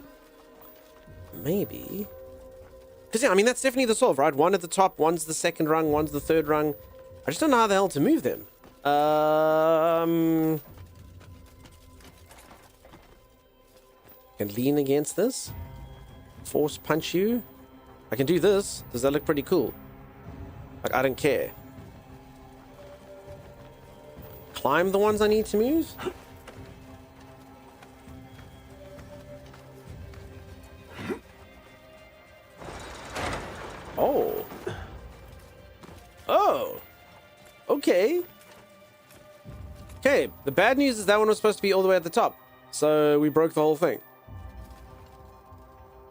Maybe. Because, yeah, I mean, that's definitely the solve, right? One at the top, one's the second rung, one's the third rung. I just don't know how the hell to move them. Can lean against this. Force punch you. I can do this. Does that look pretty cool? Like, I don't care. Climb the ones I need to move? Oh. Oh. Okay. Okay, the bad news is that one was supposed to be all the way at the top. So we broke the whole thing.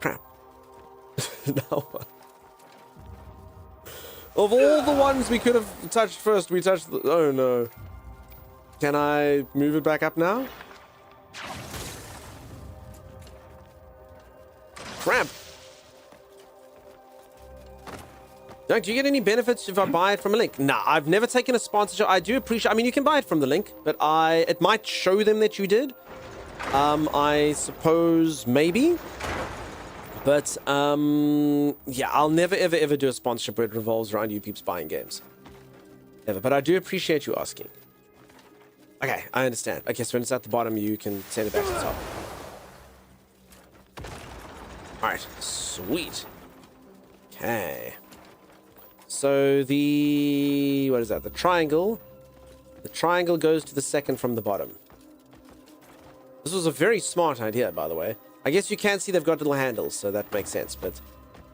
Crap. Now what? Of all the ones we could have touched first, we touched the... Oh no. Can I move it back up now? Crap. Doug, do you get any benefits if I buy it from a link? Nah, I've never taken a sponsorship. I do appreciate... I mean, you can buy it from the link, but it might show them that you did. I suppose maybe. But, yeah, I'll never, ever, ever do a sponsorship where it revolves around you peeps buying games. Ever. But I do appreciate you asking. Okay, I understand. Okay, so when it's at the bottom, you can send it back to the top. Alright, sweet. Okay. So the... What is that? The triangle. The triangle goes to the second from the bottom. This was a very smart idea, by the way. I guess you can see they've got little handles, so that makes sense, but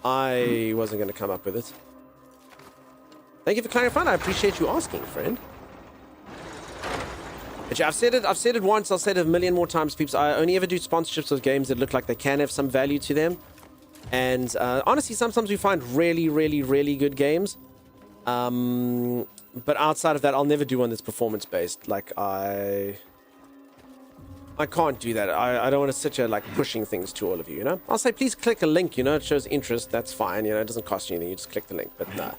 I wasn't going to come up with it. Thank you for clarifying. I appreciate you asking, friend. But yeah, I've said it once, I'll say it a million more times, peeps. I only ever do sponsorships of games that look like they can have some value to them. And honestly, sometimes we find really, really, really good games. But outside of that, I'll never do one that's performance-based. Like, I can't do that. I don't want to sit here, like, pushing things to all of you, you know? I'll say, please click a link, you know? It shows interest. That's fine, you know? It doesn't cost you anything. You just click the link. But nah.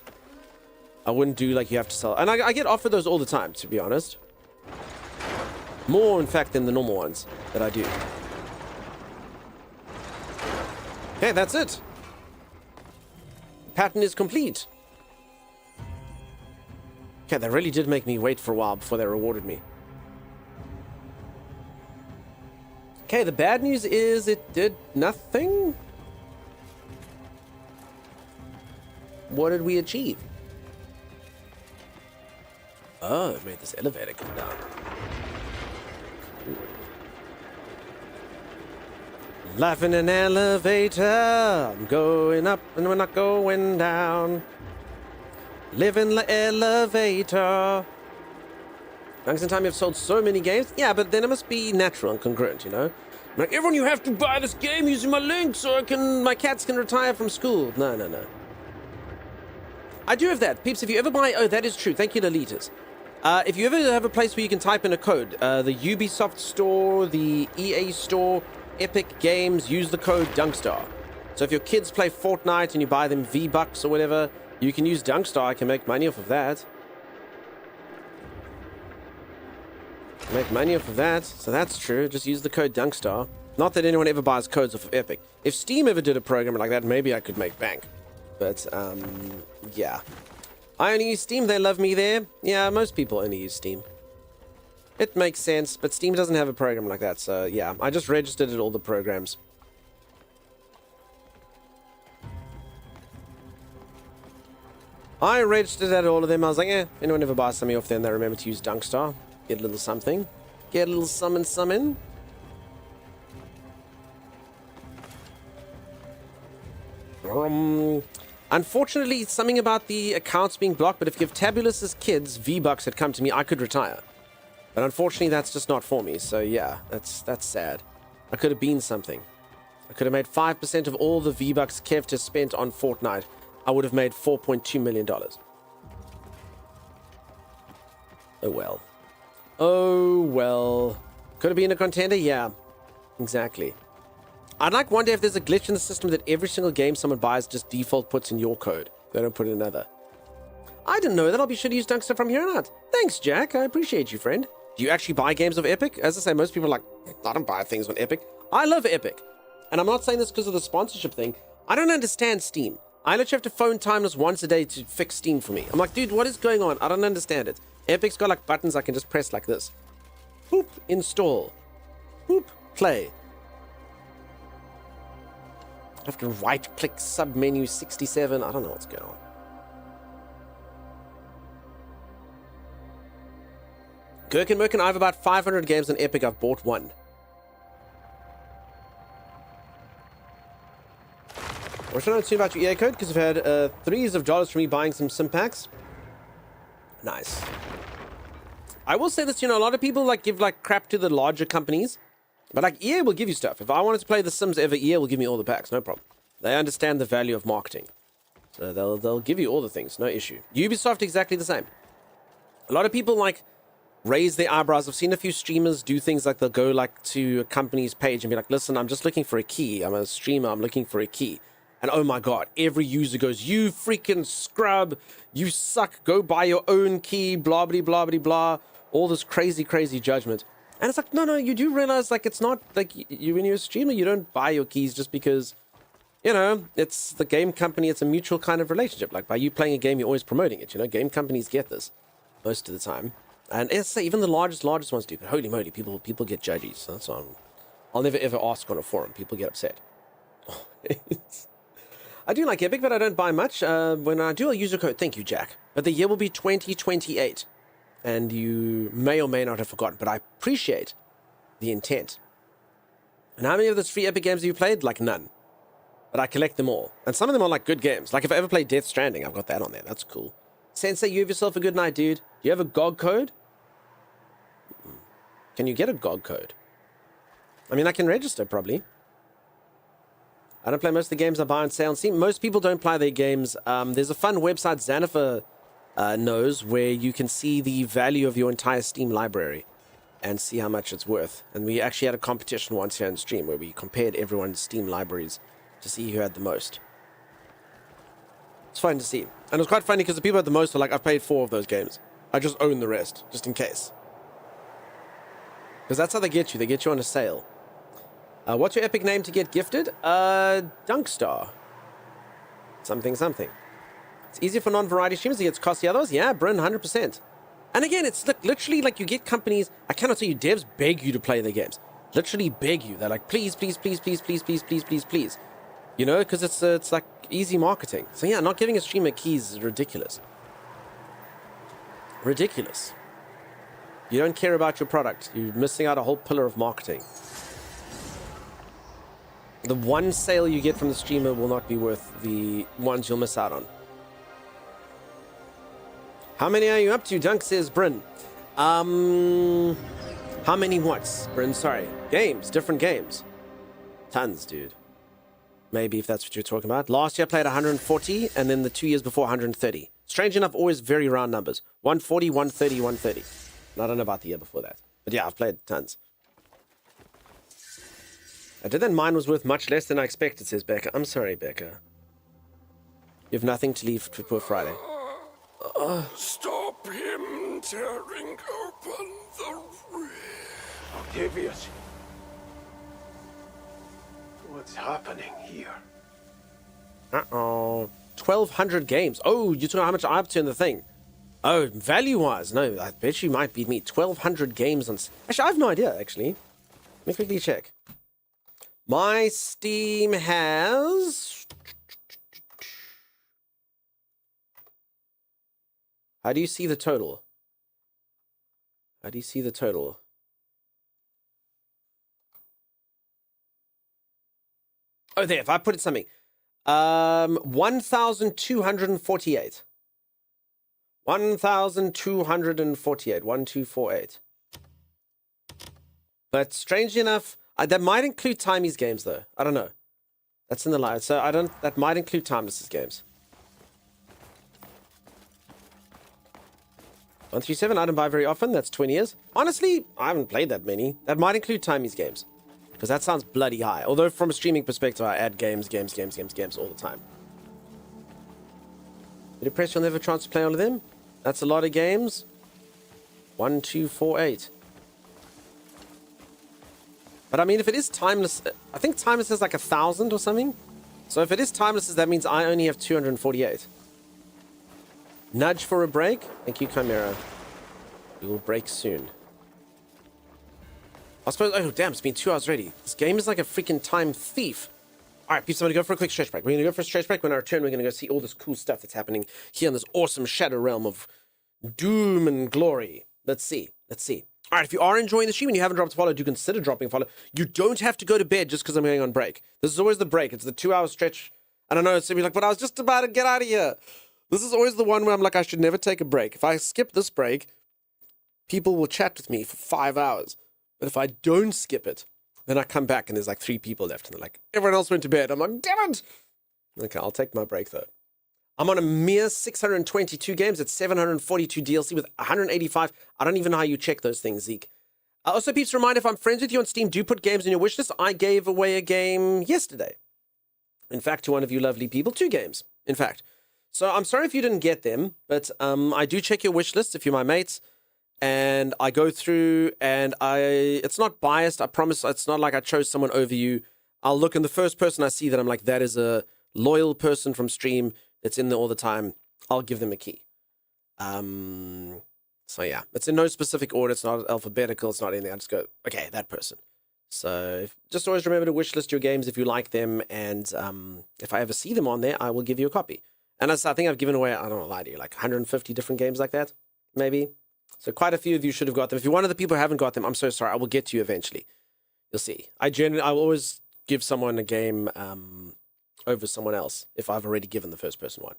I wouldn't do, like, you have to sell. And I get offered those all the time, to be honest. More, in fact, than the normal ones that I do. Okay, that's it. Pattern is complete. Okay, that really did make me wait for a while before they rewarded me. Okay, the bad news is it did nothing. What did we achieve? Oh, it made this elevator come down. Life in an elevator. I'm going up and we're not going down. Live in the elevator. Thanks in time you've sold so many games. Yeah, but then it must be natural and congruent, you know? Like, everyone, you have to buy this game using my link so my cats can retire from school. No, no, no. I do have that. Peeps, if you ever buy... Oh, that is true. Thank you, Lolitas. If you ever have a place where you can type in a code, the Ubisoft store, the EA store, Epic Games, use the code Dunkstar. So if your kids play Fortnite and you buy them V-Bucks or whatever, you can use Dunkstar. I can make money off of that. Make money off of that, so that's true. Just use the code Dunkstar. Not that anyone ever buys codes off of Epic. If Steam ever did a program like that, maybe I could make bank. But, yeah. I only use Steam, they love me there. Yeah, most people only use Steam. It makes sense, but Steam doesn't have a program like that, so yeah. I just registered at all the programs. I registered at all of them. I was like, anyone ever buys something off there and they remember to use Dunkstar? Get a little something. Get a little summon. Unfortunately, something about the accounts being blocked, but if you have Tabulus's kids, V-Bucks had come to me, I could retire. But unfortunately, that's just not for me, so yeah, that's sad. I could have been something. I could have made 5% of all the V-Bucks Kev has spent on Fortnite. I would have made $4.2 million. Oh well. Oh well. Could have been a contender? Yeah. Exactly. I'd like one day if there's a glitch in the system that every single game someone buys just default puts in your code. They don't put in another. I didn't know that. I'll be sure to use Dunkster from here on out. Thanks, Jack. I appreciate you, friend. Do you actually buy games of Epic? As I say, most people are like, I don't buy things on Epic. I love Epic. And I'm not saying this because of the sponsorship thing. I don't understand Steam. I literally have to phone Timeless once a day to fix Steam for me. I'm like, dude, what is going on? I don't understand it. Epic's got like buttons I can just press like this. Boop, install. Boop, play. I have to right-click submenu 67. I don't know what's going on. Gherkin Merkin, I have about 500 games on Epic. I've bought one. I was trying to know about your EA code because I've had threes of dollars for me buying some sim packs. Nice. I will say this, you know, a lot of people like give like crap to the larger companies, but like EA will give you stuff. If I wanted to play The Sims ever, EA will give me all the packs, no problem. They understand the value of marketing, so they'll give you all the things, no issue. Ubisoft exactly the same. A lot of people like raise their eyebrows. I've seen a few streamers do things like they'll go like to a company's page and be like, listen, I'm just looking for a key. I'm a streamer. I'm looking for a key. And oh my God, every user goes, you freaking scrub, you suck, go buy your own key, blah, blah, blah, blah, blah, all this crazy, crazy judgment. And it's like, no, you do realize like it's not like you, when you're a streamer, you don't buy your keys just because, you know, it's the game company, it's a mutual kind of relationship. Like by you playing a game, you're always promoting it, you know, game companies get this most of the time. And it's even the largest ones do, but holy moly, people get judgy. So that's why I'll never ever ask on a forum. People get upset. I do like Epic, but I don't buy much. When I do, I'll use a code. Thank you, Jack. But the year will be 2028. And you may or may not have forgotten, but I appreciate the intent. And how many of those free Epic games have you played? Like none. But I collect them all. And some of them are like good games. Like if I ever play Death Stranding, I've got that on there. That's cool. Sensei, you have yourself a good night, dude. Do you have a GOG code? Can you get a GOG code? I mean, I can register probably. I don't play most of the games I buy on sale on Steam. Most people don't play their games. There's a fun website Xanifer knows where you can see the value of your entire Steam library and see how much it's worth. And we actually had a competition once here on stream where we compared everyone's Steam libraries to see who had the most. It's fun to see. And it was quite funny because the people at the most were like, I've played 4 of those games. I just own the rest, just in case. Because that's how they get you. They get you on a sale. What's your Epic name to get gifted? Dunkstar. Something. It's easier for non-variety streamers to get costly others. Yeah, Bryn, 100%. And again, it's literally like you get companies, I cannot tell you, devs beg you to play their games. Literally beg you. They're like, please, please, please, please, please, please, please, please, please. You know, because it's like easy marketing. So yeah, not giving a streamer keys is ridiculous. Ridiculous. You don't care about your product. You're missing out a whole pillar of marketing. The one sale you get from the streamer will not be worth the ones you'll miss out on. How many are you up to? Dunk says Bryn. How many what? Bryn, sorry. Games, different games. Tons, dude. Maybe if that's what you're talking about. Last year I played 140, and then the 2 years before 130. Strange enough, always very round numbers. 140, 130, 130. And I don't know about the year before that. But yeah, I've played tons. I did that mine was worth much less than I expected, says Becca. I'm sorry, Becca. You have nothing to leave for Friday. Stop him tearing open the rift. Octavius. What's happening here? Uh-oh. 1,200 games. Oh, you talking how much I'm up to in the thing. Oh, value-wise. No, I bet you might beat me. 1,200 games on... Actually, I have no idea, actually. Let me quickly check. My Steam has... How do you see the total? How do you see the total? Oh, there. If I put it something. 1,248. 1,248. 1,248. But strangely enough, that might include Timey's games, though. I don't know. That's in the line. So I don't... That might include Timeless's games. 137, I don't buy very often. That's 20 years. Honestly, I haven't played that many. That might include Timey's games. Because that sounds bloody high. Although from a streaming perspective, I add games all the time. You're depressed you'll never have a chance to play all of them? That's a lot of games. 1, 2, 4, 8. But I mean, if it is timeless, I think timeless is like 1,000 or something. So if it is timeless, that means I only have 248. Nudge for a break. Thank you, Chimera. We will break soon. I suppose, oh damn, it's been 2 hours already. This game is like a freaking time thief. Alright, peeps, I'm gonna go for a quick stretch break. We're gonna go for a stretch break. When I return, we're gonna go see all this cool stuff that's happening here in this awesome shadow realm of doom and glory. Let's see. Alright, if you are enjoying the stream and you haven't dropped a follow, do consider dropping a follow. You don't have to go to bed just because I'm going on break. This is always the break. It's the 2-hour stretch. And I know it's gonna be like, but I was just about to get out of here. This is always the one where I'm like, I should never take a break. If I skip this break, people will chat with me for 5 hours. But if I don't skip it, then I come back and there's like 3 people left. And they're like, everyone else went to bed. I'm like, damn it. Okay, I'll take my break though. I'm on a mere 622 games. It's 742 DLC with 185. I don't even know how you check those things, Zeke. Also, peeps, reminder, if I'm friends with you on Steam, do put games in your wish list. I gave away a game yesterday. In fact, to one of you lovely people, 2 games, in fact. So I'm sorry if you didn't get them, but I do check your wish list if you're my mates. And I go through and it's not biased. I promise it's not like I chose someone over you. I'll look, and the first person I see that I'm like, that is a loyal person from stream that's in there all the time, I'll give them a key. So yeah, it's in no specific order. It's not alphabetical. It's not anything. I just go, okay, that person. So just always remember to wishlist your games if you like them. And if I ever see them on there, I will give you a copy. And I think I've given away, I don't want to lie to you, like 150 different games like that, maybe. So quite a few of you should have got them. If you're one of the people who haven't got them, I'm so sorry. I will get to you eventually. You'll see. I will always give someone a game over someone else if I've already given the first person one.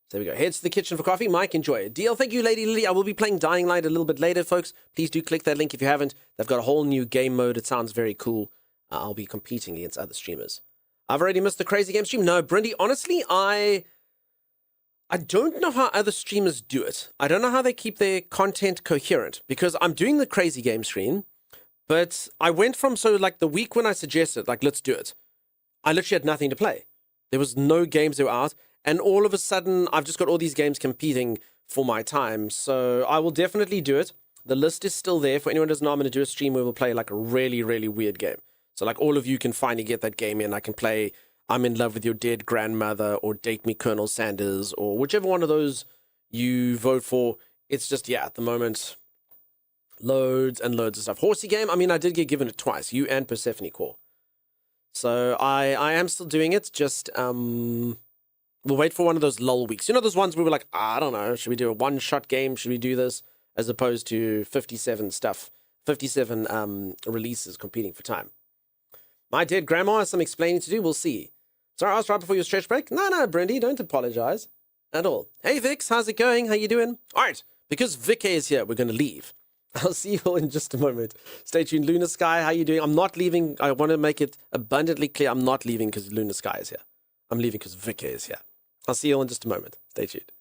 So there we go. Head to the kitchen for coffee. Mike, enjoy it. Deal. Thank you, Lady Lily. I will be playing Dying Light a little bit later, folks. Please do click that link if you haven't. They've got a whole new game mode. It sounds very cool. I'll be competing against other streamers. I've already missed the Crazy Game stream. No, Brindy, honestly, I don't know how other streamers do it. I don't know how they keep their content coherent, because I'm doing the Crazy Game stream, but I went from, so like the week when I suggested, like, let's do it, I literally had nothing to play. There was no games that were out, and all of a sudden, I've just got all these games competing for my time, so I will definitely do it. The list is still there. For anyone who doesn't know, I'm going to do a stream where we'll play like a really, really weird game. So like all of you can finally get that game in. I can play I'm in Love with Your Dead Grandmother, or Date Me Colonel Sanders, or whichever one of those you vote for. It's just, yeah, at the moment, loads and loads of stuff. Horsey game, I mean, I did get given it twice, you and Persephone Core. So I am still doing it, just, we'll wait for one of those lull weeks. You know those ones where we're like, I don't know, should we do a one-shot game? Should we do this? As opposed to 57 releases competing for time. My dead grandma has some explaining to do, we'll see. Sorry, I was right before your stretch break. No, Brindy, don't apologize at all. Hey, Vix, how's it going? How you doing? All right, because Vic is here, we're going to leave. I'll see you all in just a moment. Stay tuned. Luna Sky, how you doing? I'm not leaving. I want to make it abundantly clear. I'm not leaving because Luna Sky is here. I'm leaving because Vic is here. I'll see you all in just a moment. Stay tuned.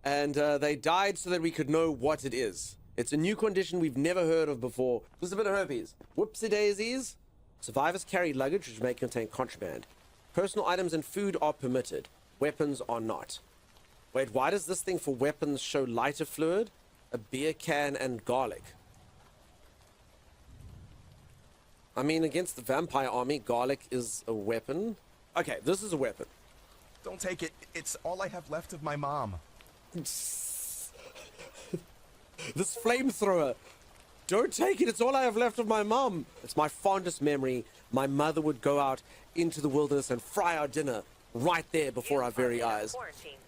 And they died so that we could know what it is. It's a new condition we've never heard of before. Just a bit of herpes. Whoopsie daisies. Survivors carry luggage which may contain contraband. Personal items and food are permitted. Weapons are not. Wait, why does this thing for weapons show lighter fluid, a beer can, and garlic? I mean, against the vampire army, garlic is a weapon. Okay, this is a weapon. Don't take it. It's all I have left of my mom. This flamethrower. Don't take it. It's all I have left of my mom. It's my fondest memory. My mother would go out into the wilderness and fry our dinner right there before our very eyes.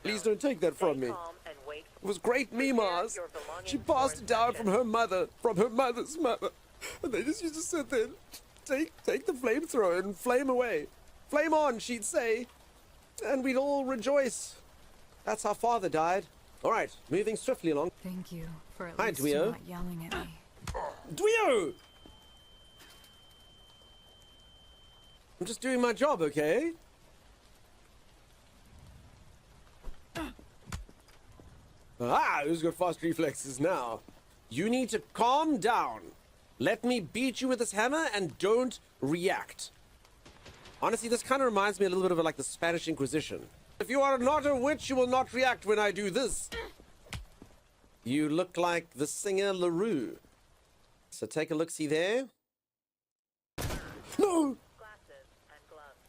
Please don't take that from me. It was great Mimas. She passed it down from her mother, from her mother's mother. And they just used to sit there, take the flamethrower and flame away. Flame on, she'd say. And we'd all rejoice. That's how father died. All right, moving swiftly along. Thank you for at Hi, least Duo. not yelling at me. Duo! I'm just doing my job, okay? Ah, who's got fast reflexes now? You need to calm down. Let me beat you with this hammer and don't react. Honestly, this kind of reminds me a little bit of like the Spanish Inquisition. If you are not a witch, you will not react when I do this. You look like the singer LaRue. So take a look-see there. No! Glasses and gloves.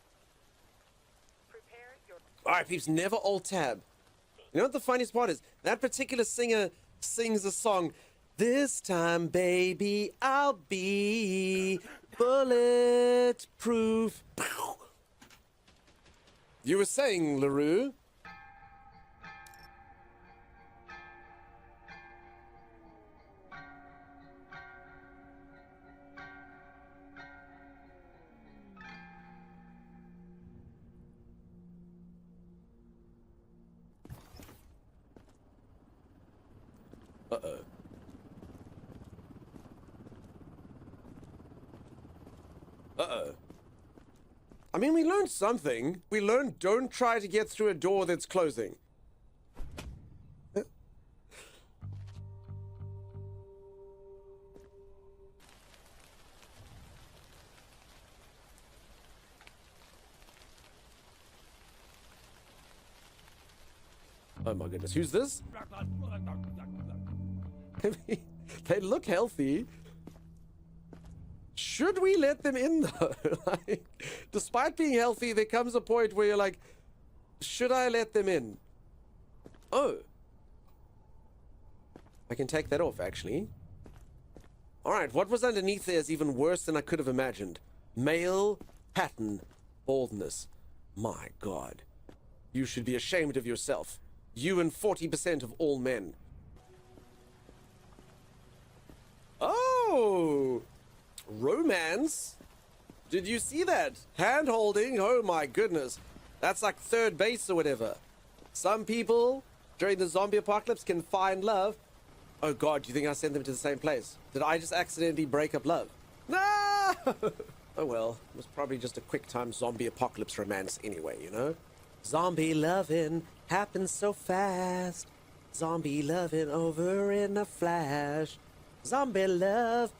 Prepare your... Alright, peeps, never alt-tab. You know what the funniest part is? That particular singer sings a song, "This time, baby, I'll be bulletproof." You were saying, LaRue? Uh-oh. Uh-oh. I mean, we learned something. We learned don't try to get through a door that's closing. Oh my goodness, who's this? They look healthy. Should we let them in though? Like, despite being healthy, there comes a point where you're like, should I let them in? Oh. I can take that off, actually. Alright, what was underneath there is even worse than I could have imagined. Male pattern baldness. My God. You should be ashamed of yourself. You and 40% of all men. Oh! Romance? Did you see that? Hand holding? Oh my goodness. That's like third base or whatever. Some people during the zombie apocalypse can find love. Oh God, do you think I sent them to the same place? Did I just accidentally break up love? No! Oh well, it was probably just a quick time zombie apocalypse romance anyway, you know? Zombie loving happens so fast. Zombie loving over in a flash. Zombie love.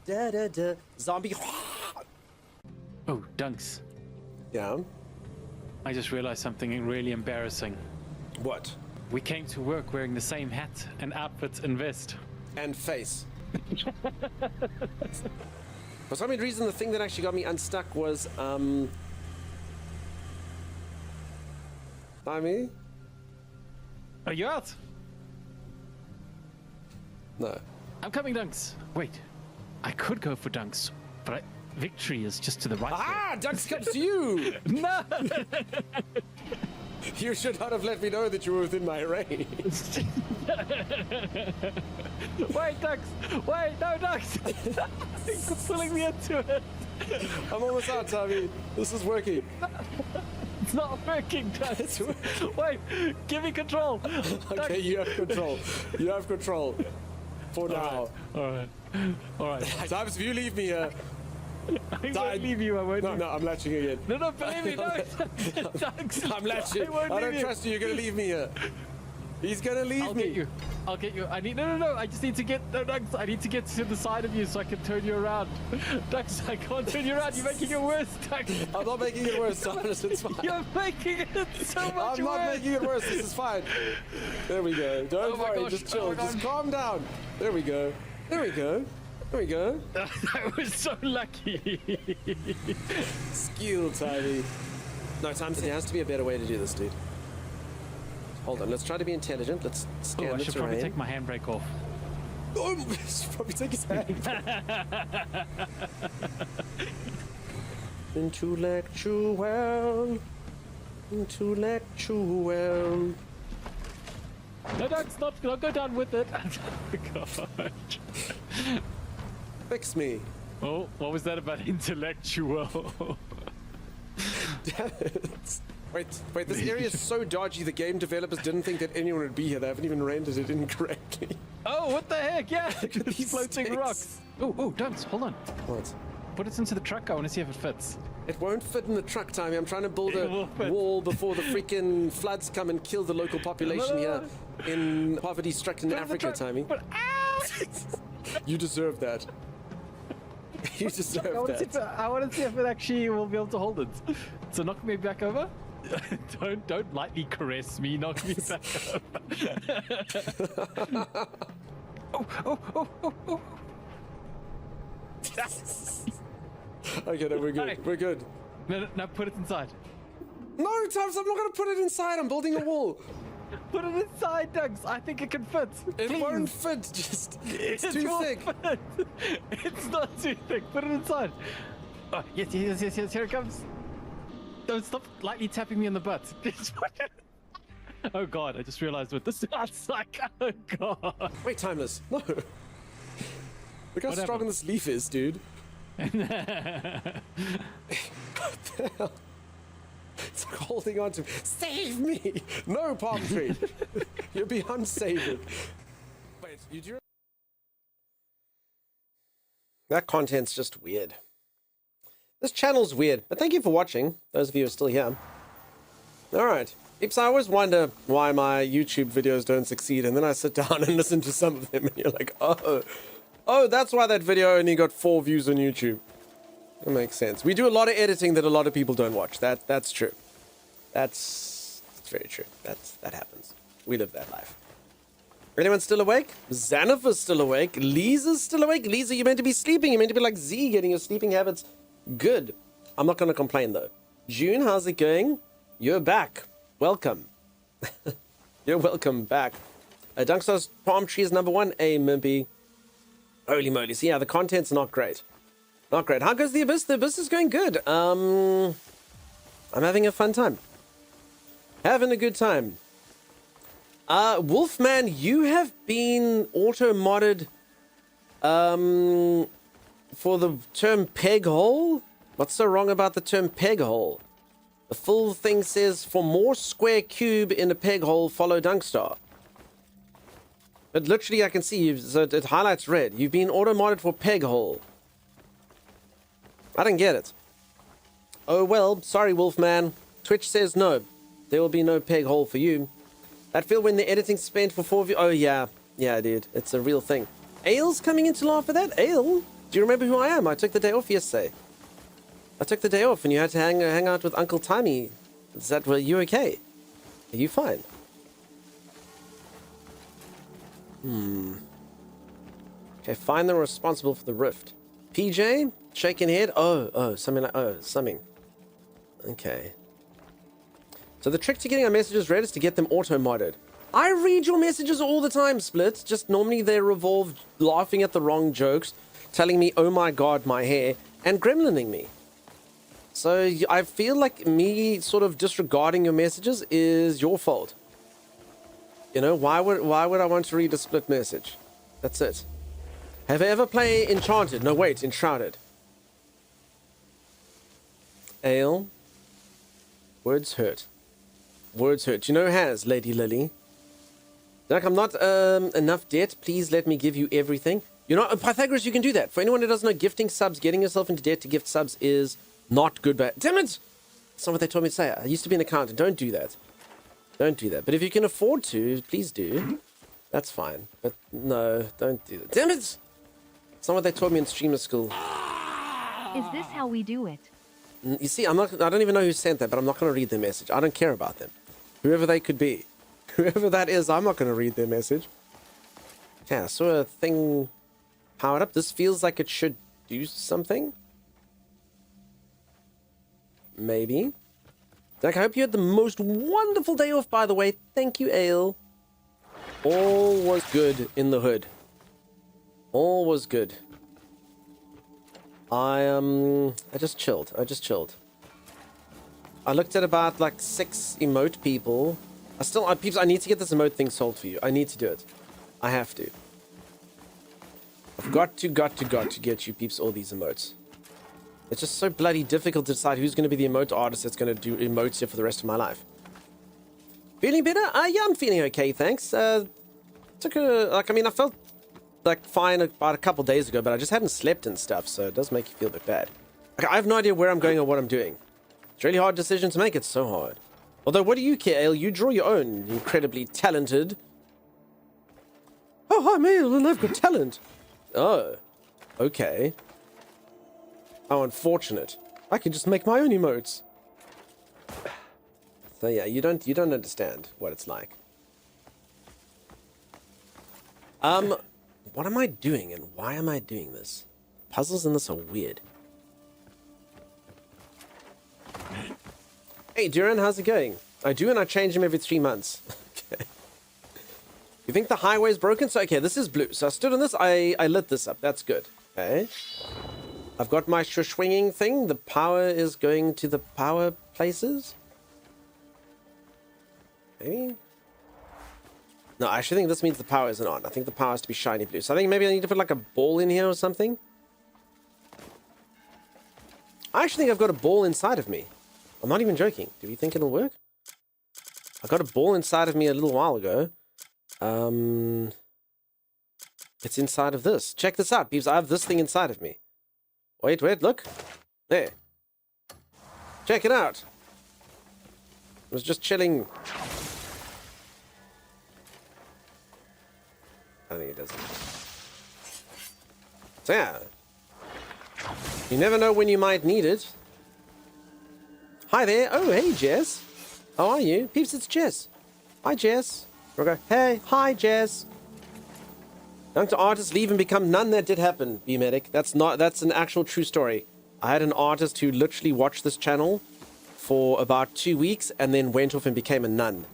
Da da da. Zombie. Oh, Dunks. Yeah. I just realized something really embarrassing. What? We came to work wearing the same hat and outfit and vest. And face. For some reason, the thing that actually got me unstuck was, Timmy? Are you out? No. I'm coming, Dunks. Wait, I could go for Dunks, but victory is just to the right. Ah, Dunks comes to you! No! You should not have let me know that you were within my range. Wait, Dunks! Wait, no, Dunks! You're pulling me into it. I'm almost out, Tommy. This is working. It's not working, Dunks. Wait, give me control. Okay, you have control. You have control. For now. All right. Times, if you leave me here. I won't leave you. I won't. No, I'm latching again. No, believe me, no. Dunks, I'm latching. I won't I leave don't you. trust you. You're gonna leave me here. He's gonna leave I'll me. get you. I'll get you. I need no. I just need to get Dunks. I need to get to the side of you so I can turn you around. Dunks, I can't turn you around. You're making it worse, Dunks. I'm not making it worse, Thomas. It's fine. You're making it so much worse. I'm not making it worse. This is fine. There we go. Don't Oh my worry. gosh. Just chill. Oh my Just gosh. calm down. There we go. There we go. There we go. That was so lucky. Skill, Tiny. No, Times, there has to be a better way to do this, dude. Hold on. Let's try to be intelligent. Let's scan I the should terrain. probably take my handbrake off. Oh, should probably take his hand. Intellectual. Intellectual. No, Dunks, not go down with it. God. Fix me. Oh, what was that about intellectual? Wait, this area is so dodgy, the game developers didn't think that anyone would be here. They haven't even rendered it incorrectly. Oh, what the heck? Yeah, Look at these these floating sticks. rocks. Oh, Dunks, hold on. What? Put it into the truck. I want to see if it fits. It won't fit in the truck, Timey. I'm trying to build It a will fit. wall before the freaking floods come and kill the local population here in poverty-stricken Africa, Timey. But ow! You deserve that. You I deserve want to see that. if it actually will be able to hold it. So knock me back over. Don't lightly caress me. Knock me back over. Oh. Okay, no, we're good. Hey. We're good. No, put it inside. No, Tubbs, I'm not gonna put it inside. I'm building a wall. Put it inside, Dugs. I think it can fit. It Please. won't fit. Just it's It too will thick. fit. It's not too thick. Put it inside. Oh, yes. Here it comes. Don't stop lightly tapping me in the butt. Oh God! I just realized what this sounds like. Oh God! Wait, Timeless. No. Look how strong this leaf is, dude. What the hell? It's like holding on to. Save me! No, palm tree. You're beyond saving. Wait, you do. That content's just weird. This channel's weird, but thank you for watching. Those of you who are still here. All right. Peeps, I always wonder why my YouTube videos don't succeed, and then I sit down and listen to some of them, and you're like, oh, that's why that video only got 4 views on YouTube. That makes sense. We do a lot of editing that a lot of people don't watch. That's true. That's very true. That happens. We live that life. Anyone still awake? Xanath is still awake. Lisa's still awake. Lisa, you're meant to be sleeping. You're meant to be like Z, getting your sleeping habits good. I'm not going to complain, though. June, how's it going? You're back. Welcome. You're welcome back. Dunkstar's palm tree is number 1. A Mimpy. Holy moly. So yeah, the content's not great. Not great. How goes the Abyss? The Abyss is going good. I'm having a fun time. Having a good time. Wolfman, you have been auto-modded for the term peg hole? What's so wrong about the term peg hole? The full thing says, for more square cube in a peg hole, follow Dunkstar. But literally I can see you, so it highlights red. You've been auto-modded for peg hole. I didn't get it. Oh well, sorry Wolfman. Twitch says no. There will be no peg hole for you. That feel when the editing spent for 4 views. Oh yeah. Yeah, dude. It's a real thing. Ale's coming in to laugh at that? Ale? Do you remember who I am? I took the day off yesterday. I took the day off and you had to hang out with Uncle Timey. Were you okay? Are you fine? Okay, find them responsible for the rift. PJ? Shaking head? Oh, something like, something. Okay. So the trick to getting our messages read is to get them auto-modded. I read your messages all the time, Split. Just normally they revolve laughing at the wrong jokes, telling me, oh my god, my hair, and gremlining me. So I feel like me sort of disregarding your messages is your fault. You know, why would I want to read a Split message? That's it. Have I ever played Enchanted? No, wait, Enshrouded. Ale. Words hurt. Words hurt. You know who has, Lady Lily? Like, I'm not enough debt. Please let me give you everything. You know, Pythagoras, you can do that. For anyone who doesn't know, gifting subs, getting yourself into debt to gift subs is not good. But damn it! That's not what they told me to say. I used to be an accountant. Don't do that. Don't do that. But if you can afford to, please do. That's fine. But no, don't do that. Damn it! It's not what they taught me in streamer school. Is this how we do it? You see, I don't even know who sent that, but I'm not going to read their message. I don't care about them. Whoever they could be. Whoever that is, I'm not going to read their message. Yeah, I saw a thing powered up. This feels like it should do something. Maybe. Like, I hope you had the most wonderful day off, by the way. Thank you, Ale. All was good in the hood. All was good. I just chilled. I looked at about like 6 emote people. Peeps, I need to get this emote thing sold for you. I need to do it. I have to. I've got to get you peeps all these emotes. It's just so bloody difficult to decide who's going to be the emote artist that's going to do emotes here for the rest of my life. Feeling better? Yeah, I'm feeling okay, thanks. I felt like fine about a couple days ago, but I just hadn't slept and stuff, so it does make you feel a bit bad. I have no idea where I'm going or what I'm doing. It's a really hard decision to make. It's so hard. Although, what do you care, Ale? You draw your own. Incredibly talented. Oh, I'm Ale and I've got talent. Oh, okay. Oh, unfortunate. I can just make my own emotes. So yeah, you don't understand what it's like. What am I doing and why am I doing this? Puzzles in this are weird. Hey Duran, how's it going? I do, and I change them every 3 months. Okay. You think the highway's broken? So okay, this is blue. So I stood on this, I lit this up. That's good. Okay. I've got my swinging thing. The power is going to the power places. Maybe? No, I actually think this means the power isn't on. I think the power has to be shiny blue. So I think maybe I need to put like a ball in here or something. I actually think I've got a ball inside of me. I'm not even joking. Do you think it'll work? I got a ball inside of me a little while ago. It's inside of this. Check this out, peeps. I have this thing inside of me. Wait, look. There. Check it out. I was just chilling. I think it doesn't. So yeah. You never know when you might need it. Hi there. Oh, hey, Jess. How are you? Peeps, it's Jess. Hi, Jess. We'll go, hey, hi, Jess. Young to artists leave and become none. That did happen, B-Medic. That's an actual true story. I had an artist who literally watched this channel for about 2 weeks and then went off and became a nun.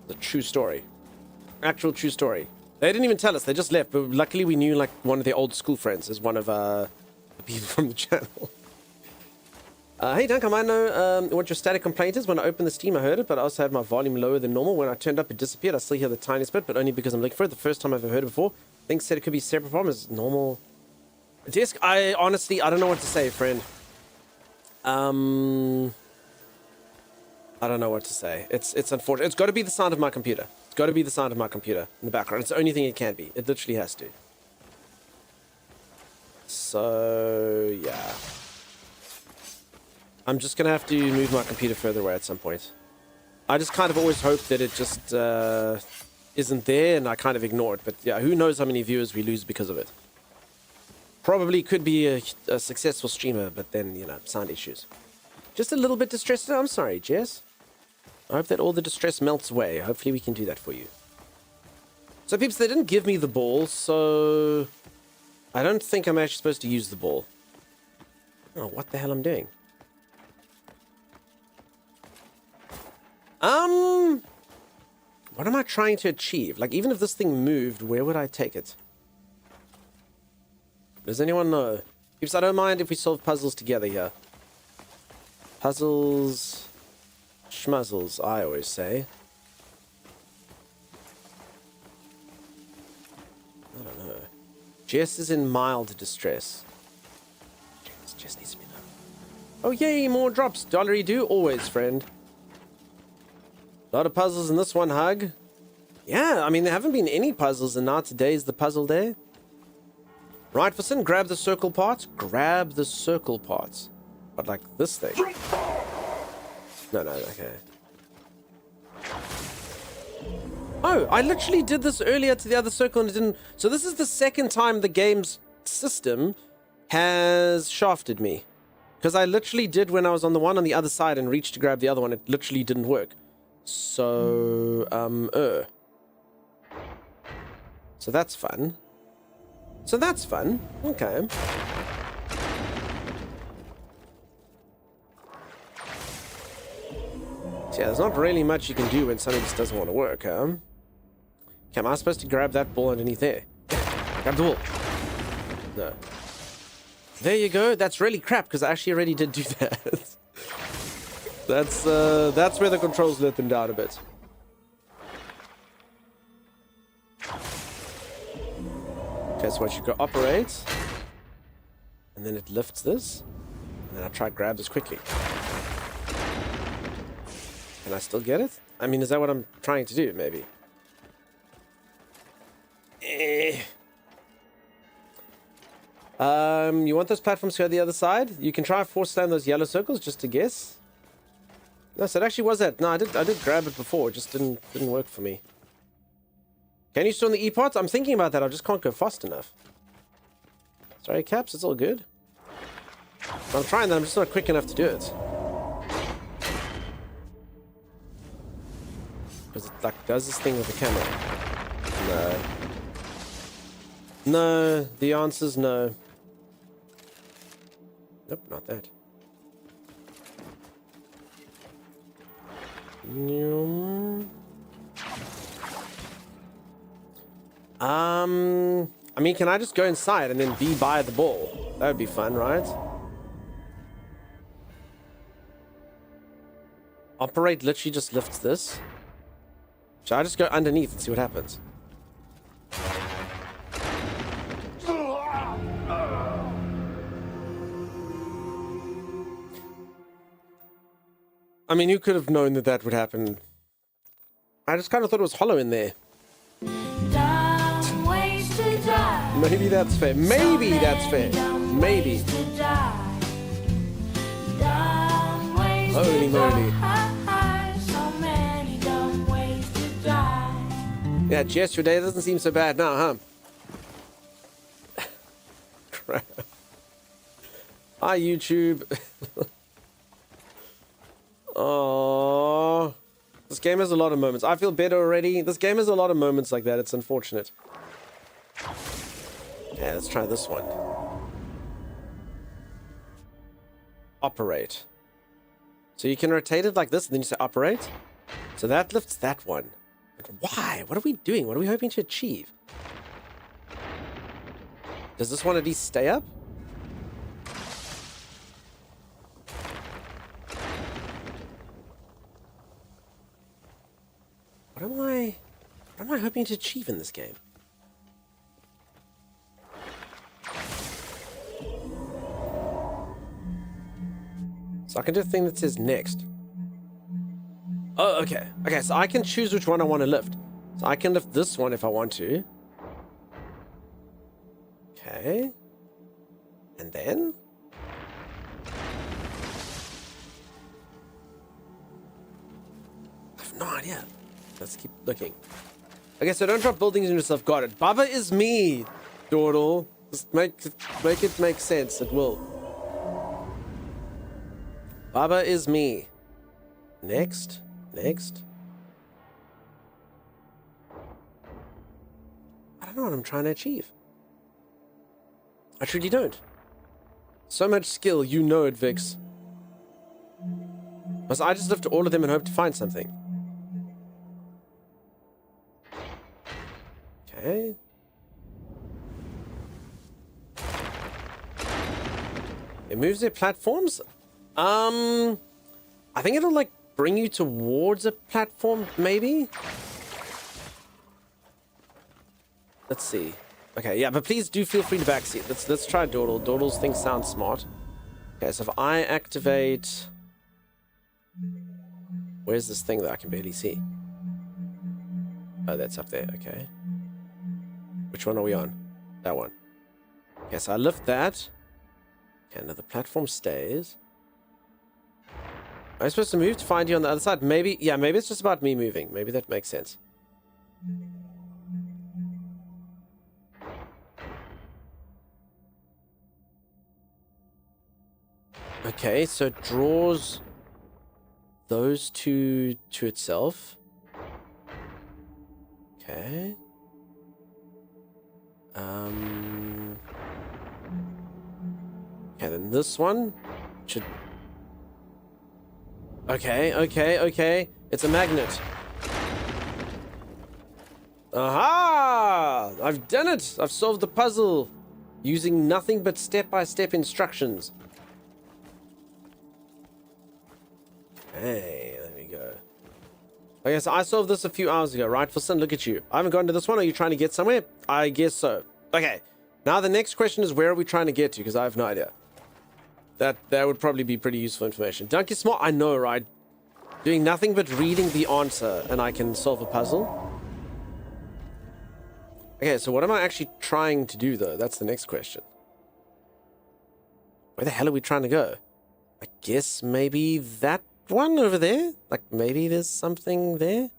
The true story. Actual true story. They didn't even tell us. They just left. But luckily we knew like one of their old school friends is one of the people from the channel. Hey Dunk, I might know what your static complaint is. When I opened the Steam, I heard it, but I also had my volume lower than normal. When I turned up, it disappeared. I still hear the tiniest bit, but only because I'm looking for it. The first time I've ever heard it before. Things said it could be separate problems. Normal. Disc, I don't know what to say, friend. I don't know what to say. It's unfortunate. It's got to be the sound of my computer. It's got to be the sound of my computer in the background. It's the only thing it can be. It literally has to. So, yeah. I'm just going to have to move my computer further away at some point. I just kind of always hope that it just isn't there, and I kind of ignore it. But yeah, who knows how many viewers we lose because of it. Probably could be a successful streamer, but then, you know, sound issues. Just a little bit distressed. I'm sorry, Jess. I hope that all the distress melts away. Hopefully we can do that for you. So, peeps, they didn't give me the ball, so I don't think I'm actually supposed to use the ball. Oh, what the hell I'm doing? What am I trying to achieve? Like, even if this thing moved, where would I take it? Does anyone know? Peeps, I don't mind if we solve puzzles together here. Puzzles... schmuzzles, I always say. I don't know. Jess is in mild distress. Jess needs to be known. Oh, yay, more drops. Dollary do always, friend. A lot of puzzles in this one, Hug. Yeah, I mean, there haven't been any puzzles, and now today's the puzzle day. Right, Forson, grab the circle parts. Grab the circle parts. But like this thing. No, okay. Oh, I literally did this earlier to the other circle and it didn't... So this is the second time the game's system has shafted me. Because I literally did when I was on the one on the other side and reached to grab the other one. It literally didn't work. So, So that's fun. Okay. So yeah, there's not really much you can do when something just doesn't want to work, huh? Okay, am I supposed to grab that ball underneath there? Grab the ball. No. There you go. That's really crap, because I actually already did do that. That's where the controls let them down a bit. Okay, so what you go operate. And then it lifts this. And then I try to grab this quickly. Can I still get it? I mean, is that what I'm trying to do, maybe? You want those platforms to go to the other side? You can try and force slam those yellow circles just to guess. No, so it actually was that. No, I did grab it before. It just didn't work for me. Can you still on the E-pods? I'm thinking about that. I just can't go fast enough. Sorry, Caps. It's all good. I'm trying that. I'm just not quick enough to do it. Because it like does this thing with the camera. No. No, the answer's no. Nope, not that. I mean, can I just go inside and then be by the ball? That would be fun, right? Operate literally just lifts this. Should I just go underneath and see what happens? I mean, who could have known that that would happen? I just kind of thought it was hollow in there. Maybe that's fair. Maybe that's fair. Maybe. Holy moly. Yeah, Jess, your day doesn't seem so bad now, huh? Crap. Hi, YouTube. Oh, this game has a lot of moments. I feel better already. This game has a lot of moments like that. It's unfortunate. Yeah, let's try this one. Operate. So you can rotate it like this, and then you say operate. So that lifts that one. Why? What are we doing? What are we hoping to achieve? Does this one at least stay up? What am I hoping to achieve in this game? So I can do a thing that says next. Oh, okay. Okay, so I can choose which one I want to lift. So I can lift this one if I want to. Okay. And then? I have no idea. Let's keep looking. Okay, so don't drop buildings on yourself. Got it. Baba is me, Dordle. Just make it make sense. It will. Baba is me. Next. Next. I don't know what I'm trying to achieve. I truly don't. So much skill, you know it, Vix. Must I just lift all of them and hope to find something? Okay. It moves their platforms? I think it'll like bring you towards a platform, maybe? Let's see. Okay, yeah, but please do feel free to backseat. Let's try Dordle. Dordle's thing sounds smart. Okay, so if I activate... Where's this thing that I can barely see? Oh, that's up there, okay. Which one are we on? That one. Okay, so I lift that. Okay, now the platform stays. Am I supposed to move to find you on the other side? Maybe, yeah, maybe it's just about me moving. Maybe that makes sense. Okay, so it draws those two to itself. Okay. Okay, then this one should... Okay. It's a magnet. Aha! I've done it! I've solved the puzzle using nothing but step-by-step instructions. Hey, there we go. Okay, so I solved this a few hours ago, right? For Sin, look at you. I haven't gotten to this one. Are you trying to get somewhere? I guess so. Okay. Now the next question is, where are we trying to get to? Because I have no idea. That would probably be pretty useful information. Donkey Smart, I know, right? Doing nothing but reading the answer and I can solve a puzzle. Okay, so what am I actually trying to do, though? That's the next question. Where the hell are we trying to go? I guess maybe that one over there? Like, maybe there's something there?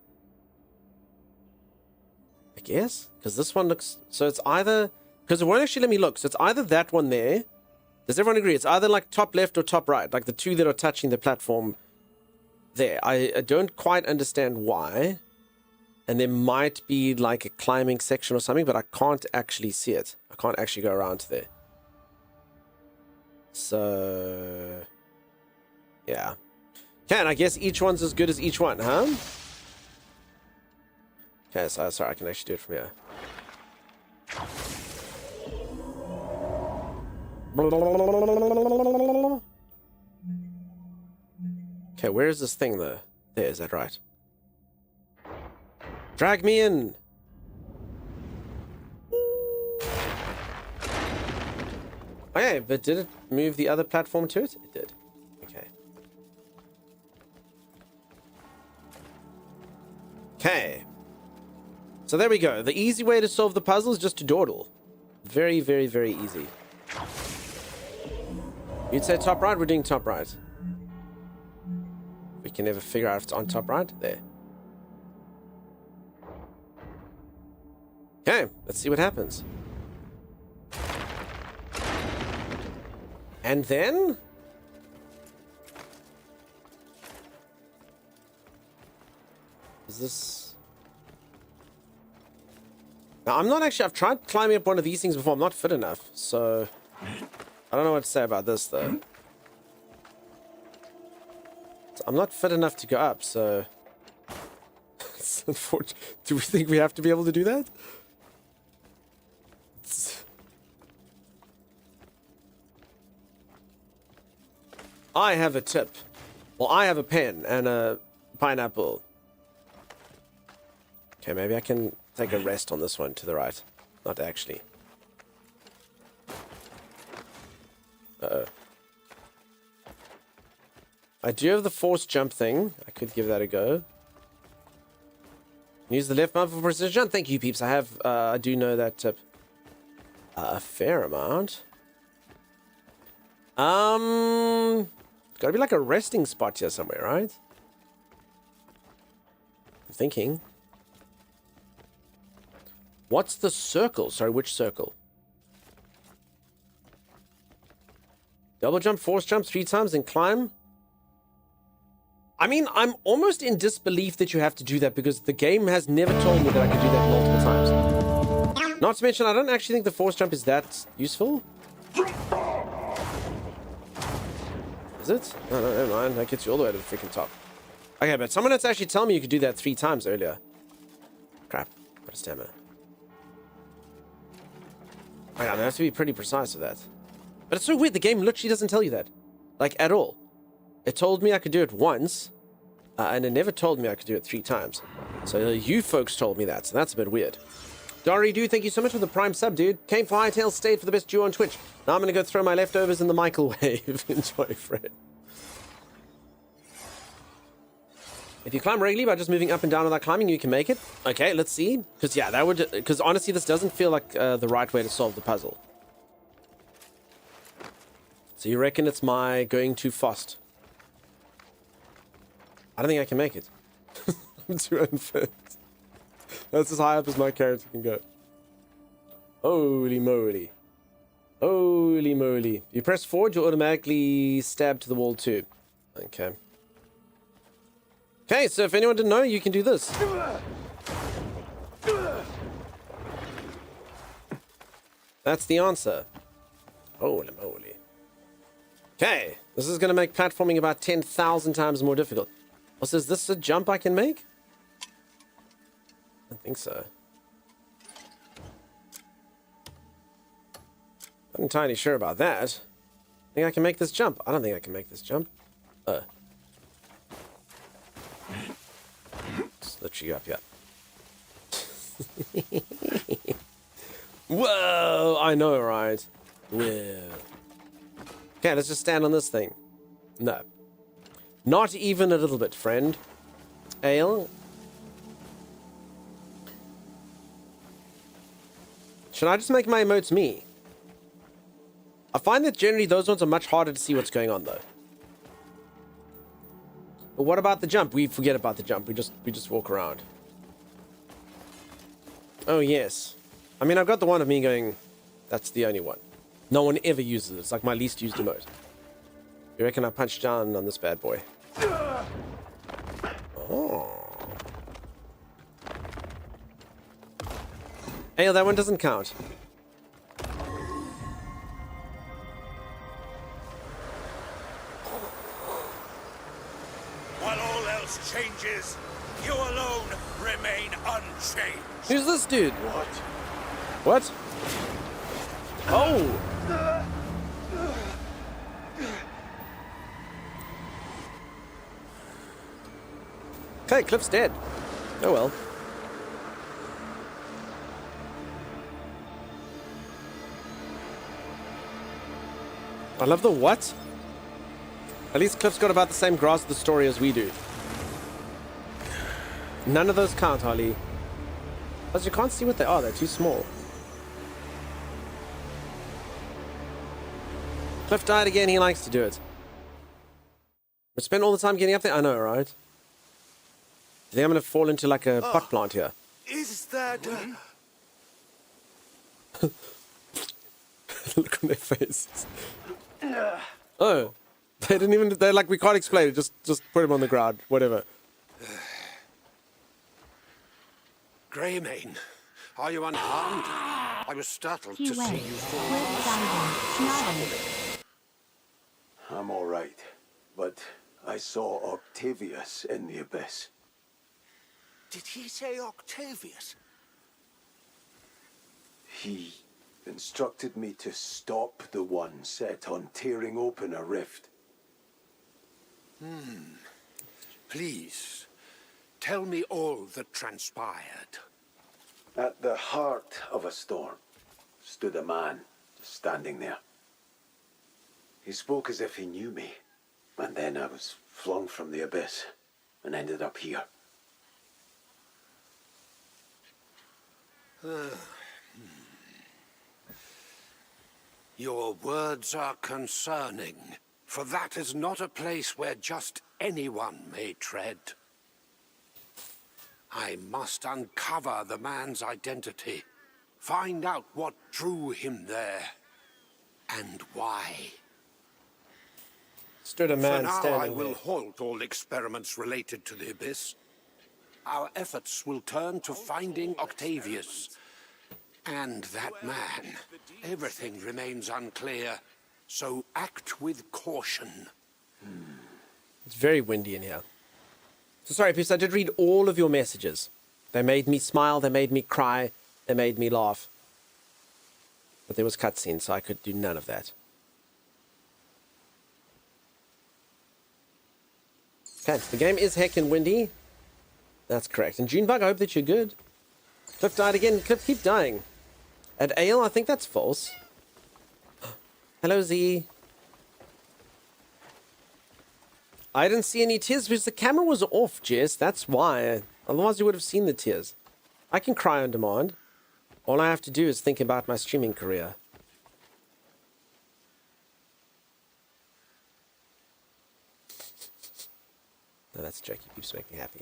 I guess? Because this one looks... So it's either... Because it won't actually let me look. So it's either that one there... Does everyone agree? It's either like top left or top right, like the two that are touching the platform there. I don't quite understand why. And there might be like a climbing section or something, but I can't actually see it. I can't actually go around to there. So, yeah. Okay, and I guess each one's as good as each one, huh? Okay, so sorry, I can actually do it from here. Okay, where is this thing though? There, is that right? Drag me in! Okay, but did it move the other platform to it? It did. Okay. Okay. So there we go. The easy way to solve the puzzle is just to dawdle. Very, very, very easy. You'd say top right, we're doing top right. We can never figure out if it's on top right. There. Okay, let's see what happens. And then... is this... Now, I'm not actually... I've tried climbing up one of these things before. I'm not fit enough, so... I don't know what to say about this, though. So I'm not fit enough to go up, so... It's unfortunate. Do we think we have to be able to do that? I have a tip. Well, I have a pen and a pineapple. Okay, maybe I can take a rest on this one to the right. Not actually. Uh-oh. I do have the force jump thing. I could give that a go. Use the left bumper for precision jump. Thank you, peeps. I do know that tip. A fair amount. Gotta be like a resting spot here somewhere, right? I'm thinking. What's the circle? Sorry, which circle? Double jump, force jump 3 times, and climb? I mean, I'm almost in disbelief that you have to do that because the game has never told me that I could do that multiple times. Not to mention, I don't actually think the force jump is that useful. Is it? No, never mind. That gets you all the way to the freaking top. Okay, but someone that's actually telling me you could do that 3 times earlier. Crap. What a stamina. I have to be pretty precise with that. But it's so weird. The game literally doesn't tell you that. Like, at all. It told me I could do it once. And it never told me I could do it 3 times. So you folks told me that. So that's a bit weird. Dory Dude, thank you so much for the Prime sub, dude. Came for Hightail, stayed for the best duo on Twitch. Now I'm going to go throw my leftovers in the microwave. Enjoy, friend. If you climb regularly by just moving up and down without climbing, you can make it. Okay, let's see. Because, yeah, that would... Because, honestly, this doesn't feel like the right way to solve the puzzle. So you reckon it's my going too fast? I don't think I can make it. I'm too unfit. That's as high up as my character can go. Holy moly. Holy moly. If you press forward, you'll automatically stab to the wall too. Okay. Okay, so if anyone didn't know, you can do this. That's the answer. Holy moly. Okay, this is going to make platforming about 10,000 times more difficult. Also, is this a jump I can make? I don't think so. Not entirely sure about that. Think I can make this jump? I don't think I can make this jump. Just let you up, yeah. Whoa! I know, right? Whoa. Okay, let's just stand on this thing. No. Not even a little bit, friend. Ale? Should I just make my emotes me? I find that generally those ones are much harder to see what's going on, though. But what about the jump? We forget about the jump. We just walk around. Oh, yes. I mean, I've got the one of me going, that's the only one. No one ever uses it. It's like my least used emote. You reckon I punched down on this bad boy? Oh. Hey, that one doesn't count. While all else changes, you alone remain unchanged. Who's this dude? What? What? Oh! Okay, Cliff's dead. Oh well. I love the what? At least Cliff's got about the same grasp of the story as we do. None of those count, Harley. Plus, you can't see what they are. They're too small. Cliff died again. He likes to do it. We spend all the time getting up there. I know, right? I think I'm going to fall into like a pot plant here. Is that... Look on their faces. Oh. They didn't even... They're like, we can't explain it. Just put him on the ground. Whatever. Greymane, are you unharmed? I was startled He to see went. you fall. Cliff diving, nodding. I'm all right, but I saw Octavius in the abyss. Did he say Octavius? He instructed me to stop the one set on tearing open a rift. Please, tell me all that transpired. At the heart of a storm stood a man just standing there. He spoke as if he knew me, and then I was flung from the abyss and ended up here. Your words are concerning, for that is not a place where just anyone may tread. I must uncover the man's identity, find out what drew him there, and why. Stood a For man now, standing I will there. halt all experiments related to the Abyss. Our efforts will turn to finding Octavius. And that man. Everything remains unclear, so act with caution. It's very windy in here. So sorry, Peeps, I did read all of your messages. They made me smile, they made me cry, they made me laugh. But there was cutscene, so I could do none of that. Okay, the game is heckin' windy. That's correct. And Junebug, I hope that you're good. Cliff died again. Cliff, keep dying. At Ale, I think that's false. Hello, Z. I didn't see any tears because the camera was off, Jess. That's why. Otherwise, you would have seen the tears. I can cry on demand. All I have to do is think about my streaming career. No, that's a joke. You keep making me happy.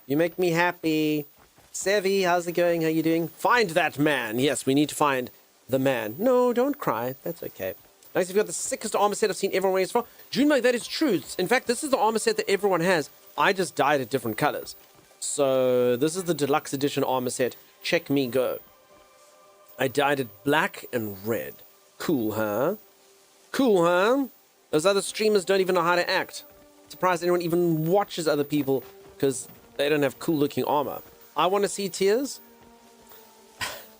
You make me happy. Sevi, how's it going? How you doing? Find that man. Yes, we need to find the man. No, don't cry. That's okay. Nice, you've got the sickest armor set I've seen everyone wear so far. Junebug, that is true. In fact, this is the armor set that everyone has. I just dyed it different colors. So this is the deluxe edition armor set. Check me go. I dyed it black and red. Cool, huh? Cool, huh? Those other streamers don't even know how to act. Surprised anyone even watches other people because they don't have cool looking armor. I want to see tears.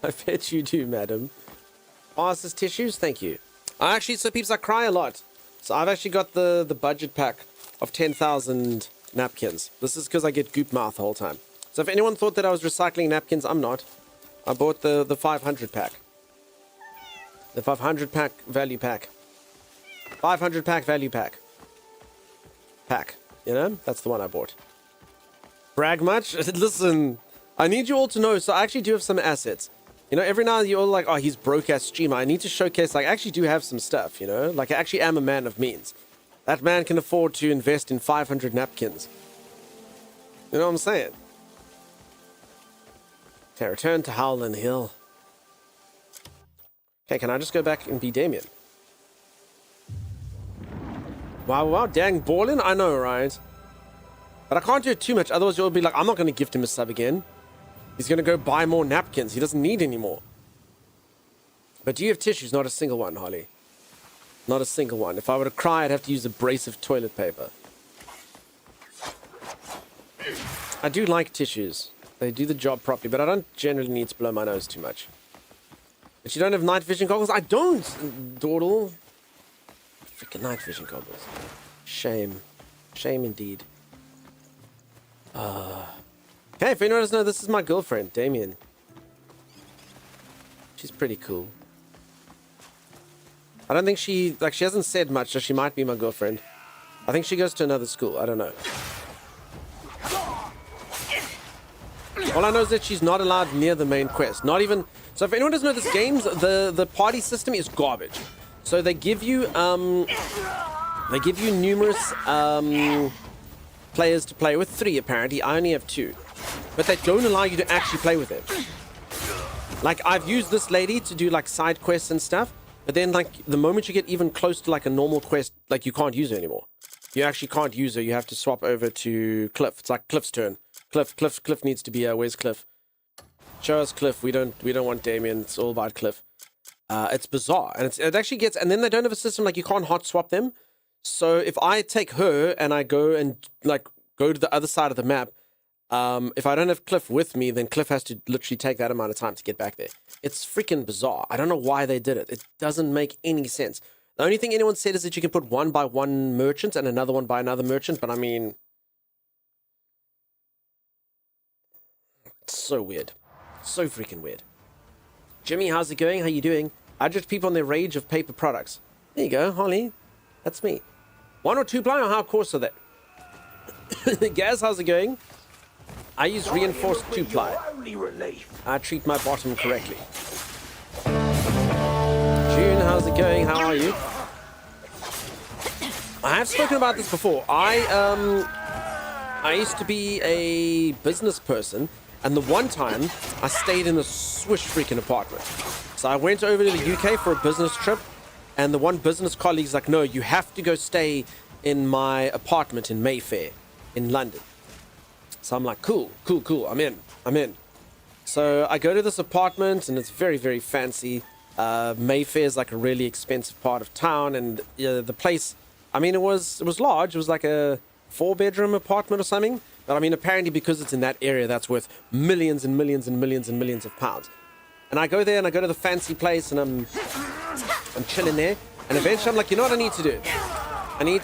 I bet you do, madam. Arse's tissues, thank you. So peeps, I cry a lot. So I've actually got the budget pack of 10,000 napkins. This is because I get goop mouth the whole time. So if anyone thought that I was recycling napkins, I'm not. I bought the 500 pack. The 500 pack value pack. 500 pack value pack. Pack. You know? That's the one I bought. Brag much? Listen, I need you all to know, so I actually do have some assets. You know, every now and then you're all like, oh, he's broke-ass streamer. I need to showcase, like, I actually do have some stuff, you know? Like, I actually am a man of means. That man can afford to invest in 500 napkins. You know what I'm saying? Okay, return to Howland Hill. Okay, can I just go back and be Damien? Wow, dang, ballin'? I know, right? But I can't do it too much, otherwise you'll be like, I'm not going to gift him a sub again. He's going to go buy more napkins. He doesn't need any more. But do you have tissues? Not a single one, Holly. Not a single one. If I were to cry, I'd have to use abrasive toilet paper. I do like tissues. They do the job properly, but I don't generally need to blow my nose too much. But you don't have night vision goggles? I don't, Dawdle. Freaking night vision goggles. Shame. Shame indeed. Okay, if anyone doesn't know, this is my girlfriend, Damien. She's pretty cool. I don't think she hasn't said much, so she might be my girlfriend. I think she goes to another school. I don't know. All I know is that she's not allowed near the main quest. Not even... So if anyone doesn't know this game's, the party system is garbage. So they give you numerous players to play with. 3 apparently. I only have 2. But they don't allow you to actually play with them. Like, I've used this lady to do like side quests and stuff. But then, like, the moment you get even close to like a normal quest, like, you can't use her anymore. You actually can't use her. You have to swap over to Cliff. It's like Cliff's turn. Cliff needs to be where's Cliff? Show us Cliff. We don't want Damien. It's all about Cliff. It's bizarre, and it actually gets. And then they don't have a system like you can't hot swap them. So if I take her and I go and like go to the other side of the map, if I don't have Cliff with me, then Cliff has to literally take that amount of time to get back there. It's freaking bizarre. I don't know why they did it. It doesn't make any sense. The only thing anyone said is that you can put one by one merchant and another one by another merchant, but I mean, it's so weird. So freaking weird. Jimmy, how's it going? How you doing? I judge people on their rage of paper products. There you go, Holly. That's me. 1 or 2 ply, or how coarse are they? Gaz, how's it going? I use reinforced 2 ply. I treat my bottom correctly. June, how's it going? How are you? I have spoken about this before. I used to be a business person, and the one time I stayed in a swish freaking apartment. So I went over to the UK for a business trip, and the one business colleague's like, no, you have to go stay in my apartment in Mayfair in London. So I'm like, cool. I'm in. So I go to this apartment, and it's very, very fancy. Mayfair is like a really expensive part of town, and the place, I mean, it was large. It was like a 4-bedroom apartment or something. But I mean, apparently because it's in that area, that's worth millions and millions and millions and millions of pounds. And I go there, and I go to the fancy place, and I'm chilling there. And eventually I'm like, you know what I need to do? I need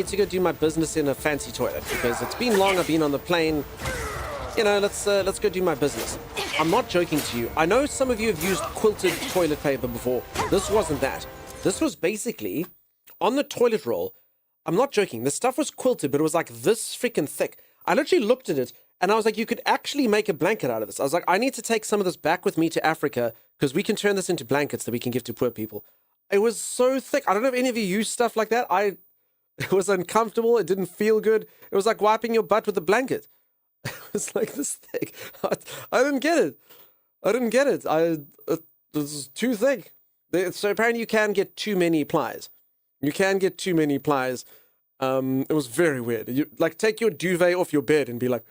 to go do my business in a fancy toilet, because it's been long. I've been on the plane. You know, let's go do my business. I'm not joking to you. I know some of you have used quilted toilet paper before. This wasn't that. This was basically on the toilet roll. I'm not joking. The stuff was quilted, but it was like this freaking thick. I literally looked at it, and I was like, you could actually make a blanket out of this. I was like, I need to take some of this back with me to Africa, because we can turn this into blankets that we can give to poor people. It was so thick. I don't know if any of you use stuff like that. It was uncomfortable. It didn't feel good. It was like wiping your butt with a blanket. It was like this thick. I didn't get it. It was too thick. So apparently you can get too many plies. It was very weird. You like take your duvet off your bed and be like,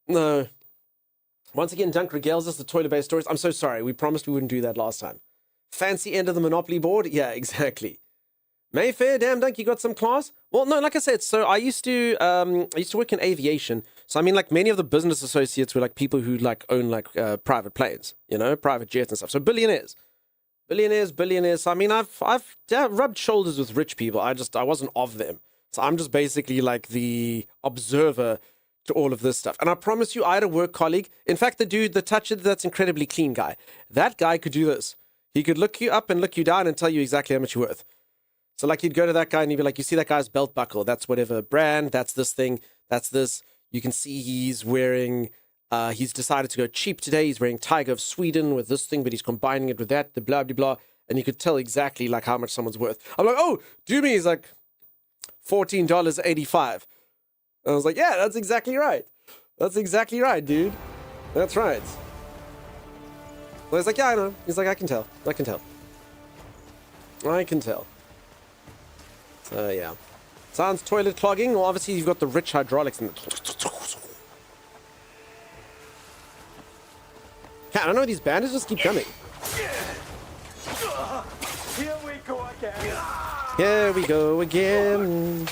no. Once again, Dunk regales us the toilet-based stories. I'm so sorry. We promised we wouldn't do that last time. Fancy end of the Monopoly board? Yeah, exactly. Mayfair, damn Dunk, you got some class? Well, no, like I said, so I used to work in aviation. So I mean, like many of the business associates were like people who like own like private planes, you know, private jets and stuff. So billionaires. So I mean, I've rubbed shoulders with rich people. I wasn't of them. So I'm just basically like the observer to all of this stuff. And I promise you, I had a work colleague. In fact, the toucher that's incredibly clean guy. That guy could do this. He could look you up and look you down and tell you exactly how much you're worth. So like you'd go to that guy and you'd be like, you see that guy's belt buckle? That's whatever brand. That's this thing. That's this. You can see he's wearing. He's decided to go cheap today. He's wearing Tiger of Sweden with this thing, but he's combining it with that, the blah, blah, blah. And you could tell exactly like how much someone's worth. I'm like, oh, do me. He's like $14.85. I was like, yeah, that's exactly right. That's exactly right, dude. That's right. Well, he's like, yeah, I know. He's like, I can tell. So, yeah. Sounds toilet clogging. Well, obviously, you've got the rich hydraulics in it. I don't know, these bandages keep coming. Here we go again. Here we go again.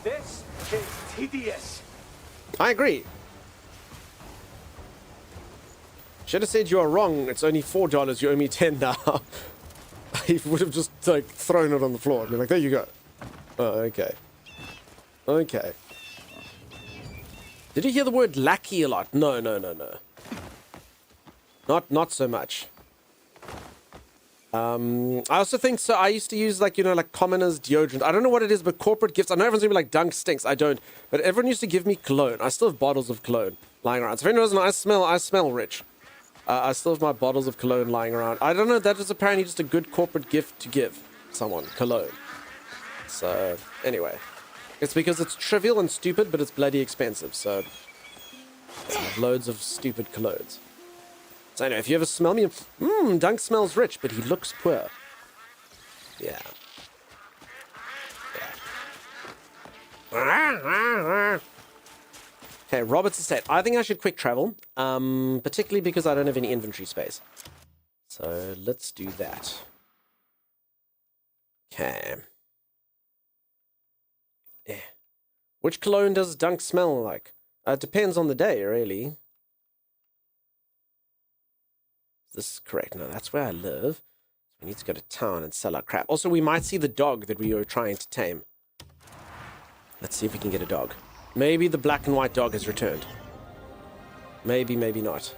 This is tedious. I agree. Should have said you are wrong. It's only $4. You owe me 10 now. I would have just like thrown it on the floor and be like, there you go. Oh, okay. Okay. Did you hear the word lackey a lot? No. Not so much. I also think so. I used to use like, you know, like commoners deodorant. I don't know what it is, but corporate gifts. I know everyone's gonna be like, Dunk stinks. I don't. But everyone used to give me cologne. I still have bottles of cologne lying around. So if anyone doesn't know, I smell rich. I still have my bottles of cologne lying around. I don't know. That was apparently just a good corporate gift to give someone. Cologne. So anyway, it's because it's trivial and stupid, but it's bloody expensive. So I have loads of stupid colognes. So anyway, if you ever smell me, Dunk smells rich, but he looks poor. Yeah. Okay, Robert's estate. I think I should quick travel, particularly because I don't have any inventory space. So let's do that. Okay. Yeah. Which cologne does Dunk smell like? It depends on the day, really. This is correct. No, that's where I live. We need to go to town and sell our crap. Also, we might see the dog that we were trying to tame. Let's see if we can get a dog. Maybe the black and white dog has returned. Maybe, maybe not.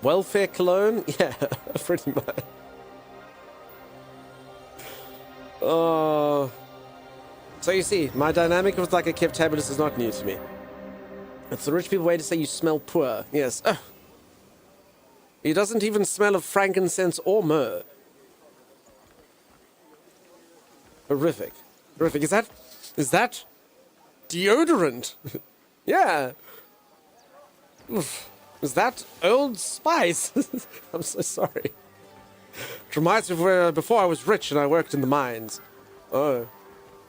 Welfare cologne? Yeah, pretty much. Oh. So you see, my dynamic with like a Kevtabulus is not new to me. It's the rich people way to say you smell poor. Yes. He doesn't even smell of frankincense or myrrh. Horrific. Horrific. Is that deodorant? Yeah. Oof. Is that Old Spice? I'm so sorry. It reminds me of where before I was rich and I worked in the mines. Oh.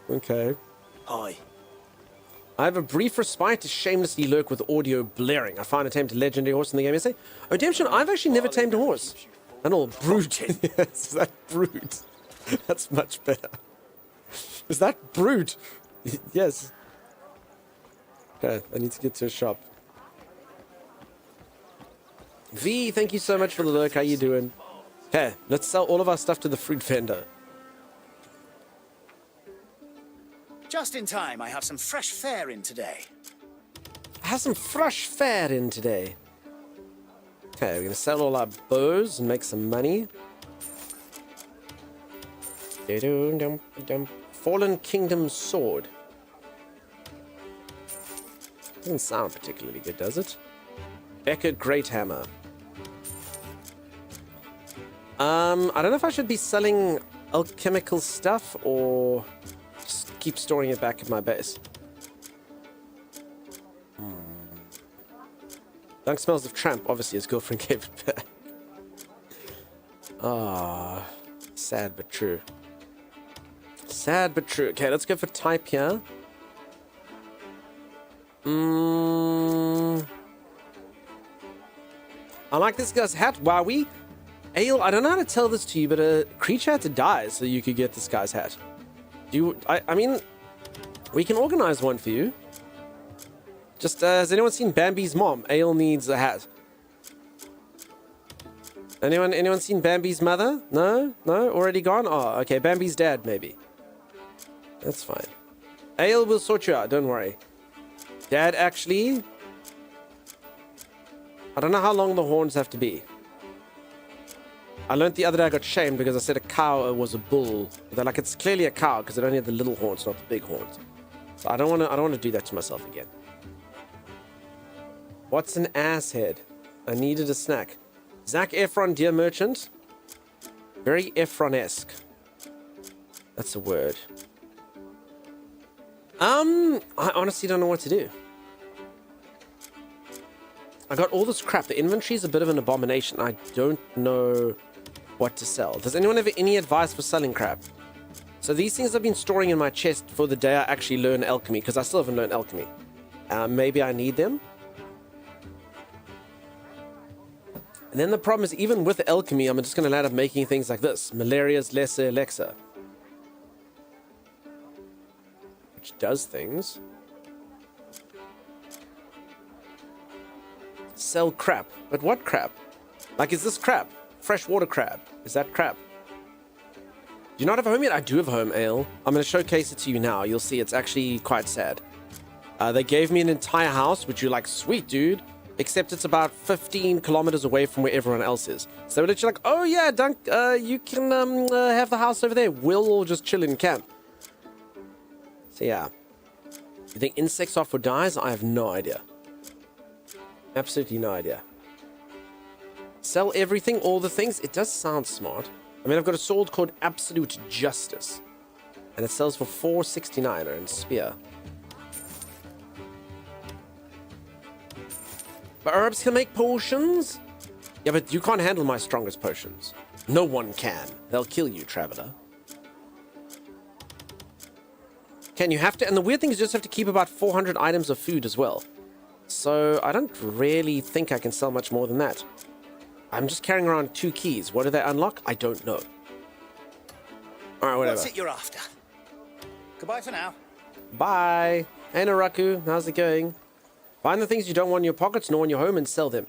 Okay. Aye. I have a brief respite to shamelessly lurk with audio blaring. I find a tamed legendary horse in the game yesterday. Oh, Redemption, I've actually never tamed a horse. And all brute. Yes, is that brute? That's much better. Is that brute? Yes. Okay, I need to get to a shop. V, thank you so much for the lurk. How you doing? Okay, let's sell all of our stuff to the fruit vendor. Just in time, I have some fresh fare in today. I have some fresh fare in today. Okay, we're gonna sell all our bows and make some money. Fallen Kingdom Sword. Doesn't sound particularly good, does it? Beckett Great Hammer. I don't know if I should be selling alchemical stuff or just keep storing it back at my base. Dunk smells of tramp. Obviously, his girlfriend gave it back. Ah, sad but true. Sad but true. Okay, let's go for type here. I like this guy's hat. Wowie. Ale, I don't know how to tell this to you, but a creature had to die so you could get this guy's hat. Do you? I mean, we can organize one for you. Just, has anyone seen Bambi's mom? Ale needs a hat. Anyone seen Bambi's mother? No? No? Already gone? Oh, okay. Bambi's dad, maybe. That's fine. Ale will sort you out, don't worry. Dad, actually... I don't know how long the horns have to be. I learned the other day I got shamed because I said a cow was a bull. They're like, it's clearly a cow because it only had the little horns, not the big horns. So I don't want to do that to myself again. What's an ass head? I needed a snack. Zac Efron, dear merchant. Very Efron-esque. That's a word. I honestly don't know what to do. I got all this crap. The inventory is a bit of an abomination. I don't know what to sell. Does anyone have any advice for selling crap? So these things I've been storing in my chest for the day I actually learn alchemy, because I still haven't learned alchemy. Maybe I need them. And then the problem is, even with alchemy, I'm just going to end up making things like this. Malaria's Lesser Elixir. Which does things. Sell crap. But what crap? Like, is this crap? Freshwater crab. Is that crap? Do you not have a home yet? I do have a home, Ale. I'm going to showcase it to you now. You'll see it's actually quite sad. They gave me an entire house, which you're like, sweet, dude. Except it's about 15 kilometers away from where everyone else is. So they're literally like, oh yeah, Dunk, you can have the house over there. We'll all just chill in camp. So yeah. You think insects are for dyes? I have no idea. Absolutely no idea. Sell everything, all the things. It does sound smart. I mean, I've got a sword called Absolute Justice. And it sells for $4.69 and spear. But herbs can make potions? Yeah, but you can't handle my strongest potions. No one can. They'll kill you, traveler. Can you have to? And the weird thing is you just have to keep about 400 items of food as well. So I don't really think I can sell much more than that. I'm just carrying around 2 keys. What do they unlock? I don't know. Alright, whatever. What's it you're after? Goodbye for now. Bye. Hey, Naraku. How's it going? Find the things you don't want in your pockets nor in your home and sell them.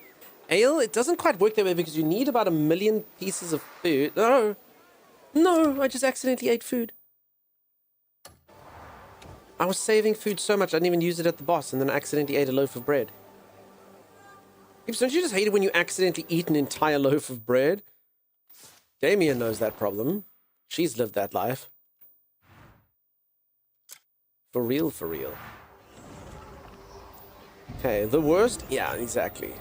Ale, it doesn't quite work that way because you need about 1 million pieces of food. No. No, I just accidentally ate food. I was saving food so much I didn't even use it at the boss and then I accidentally ate a loaf of bread. Peeps, don't you just hate it when you accidentally eat an entire loaf of bread? Damien knows that problem. She's lived that life. For real, for real. Okay, the worst? Yeah, exactly.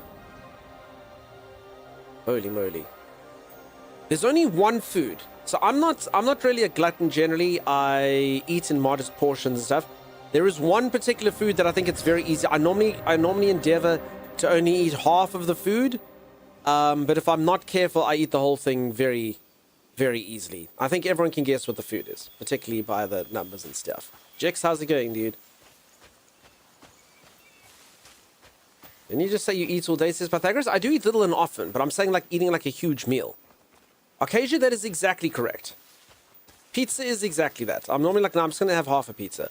Holy moly. There's only one food. So I'm not really a glutton generally. I eat in modest portions and stuff. There is one particular food that I think it's very easy. I normally endeavor to only eat half of the food. But if I'm not careful, I eat the whole thing very, very easily. I think everyone can guess what the food is, particularly by the numbers and stuff. Jix, how's it going, dude? Didn't you just say you eat all day, says Pythagoras? I do eat little and often, but I'm saying like eating like a huge meal. Arcasia, that is exactly correct. Pizza is exactly that. I'm normally like, no, I'm just going to have half a pizza.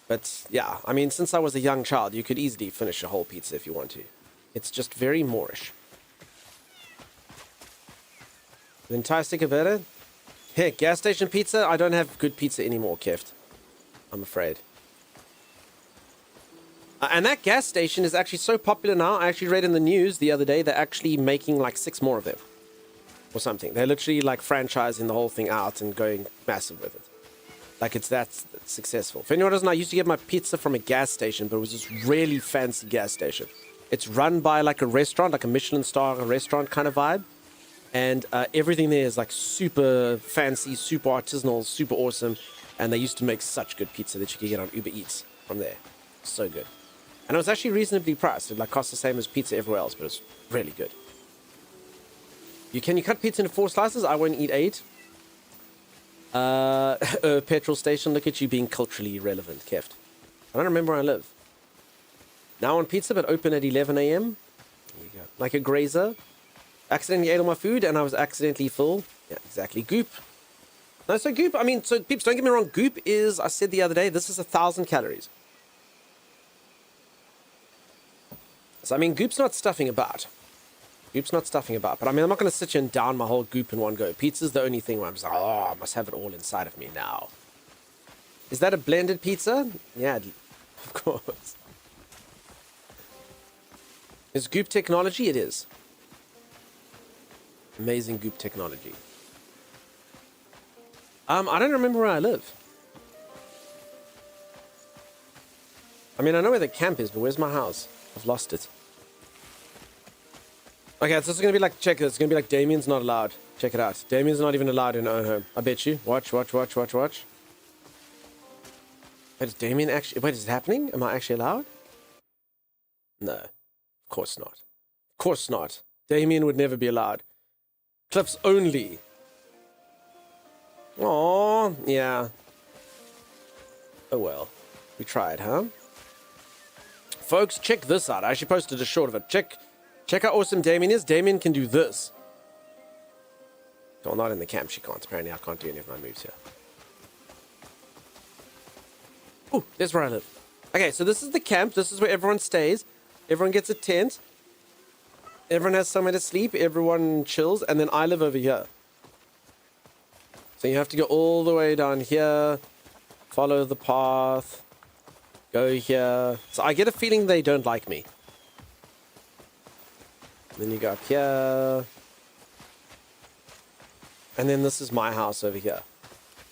But yeah, I mean, since I was a young child, you could easily finish a whole pizza if you want to. It's just very Moorish. The entire stick of butter? Heck, gas station pizza? I don't have good pizza anymore, Keft. I'm afraid. And that gas station is actually so popular now. I actually read in the news the other day, they're actually making like 6 more of them. Or something. They're literally like franchising the whole thing out and going massive with it. Like it's that successful. For anyone who doesn't know, I used to get my pizza from a gas station, but it was this really fancy gas station. It's run by like a restaurant, like a Michelin star restaurant kind of vibe. And everything there is like super fancy, super artisanal, super awesome. And they used to make such good pizza that you could get on Uber Eats from there. So good. And it was actually reasonably priced. It like cost the same as pizza everywhere else, but it's really good. Can you cut pizza into 4 slices? I won't eat 8. Petrol station. Look at you being culturally relevant, Keft. I don't remember where I live. Now on pizza, but open at 11 a.m. There you go. Like a grazer. Accidentally ate all my food and I was accidentally full. Yeah, exactly. Goop. No, so Goop, I mean, so peeps, don't get me wrong. Goop is, I said the other day, this is 1,000 calories. So, I mean, Goop's not stuffing about. Goop's not stuffing about. But, I mean, I'm not going to sit here and down my whole Goop in one go. Pizza's the only thing where I'm just like, oh, I must have it all inside of me now. Is that a blended pizza? Yeah, of course. Is Goop technology? It is. Amazing Goop technology. I don't remember where I live. I mean, I know where the camp is, but where's my house? I've lost it. Okay, so it's going to be like, check this. It's going to be like Damien's not allowed. Check it out. Damien's not even allowed in own home. I bet you. Watch. Wait, is Damien actually... Wait, is it happening? Am I actually allowed? No. Of course not. Of course not. Damien would never be allowed. Cliffs only. Aww, yeah. Oh well. We tried, huh? Folks, check this out. I actually posted a short of it. Check Check how awesome Damien is. Damien can do this. Well, not in the camp. She can't. Apparently, I can't do any of my moves here. Ooh, there's where I live. Okay, so this is the camp. This is where everyone stays. Everyone gets a tent. Everyone has somewhere to sleep. Everyone chills. And then I live over here. So you have to go all the way down here. Follow the path. Go here. So I get a feeling they don't like me. Then you go up here. And then this is my house over here.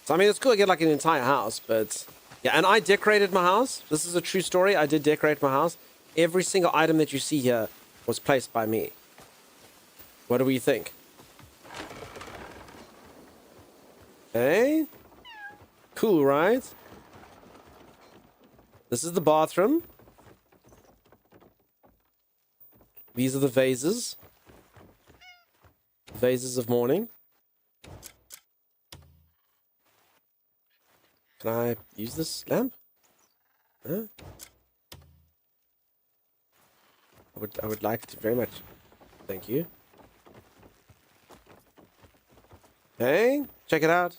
So, I mean, it's cool to get like an entire house, but... Yeah, and I decorated my house. This is a true story. I did decorate my house. Every single item that you see here was placed by me. What do we think? Hey? Cool, right? This is the bathroom. These are the vases. Vases of mourning. Can I use this lamp? Huh? I would like to very much. Thank you. Hey, check it out.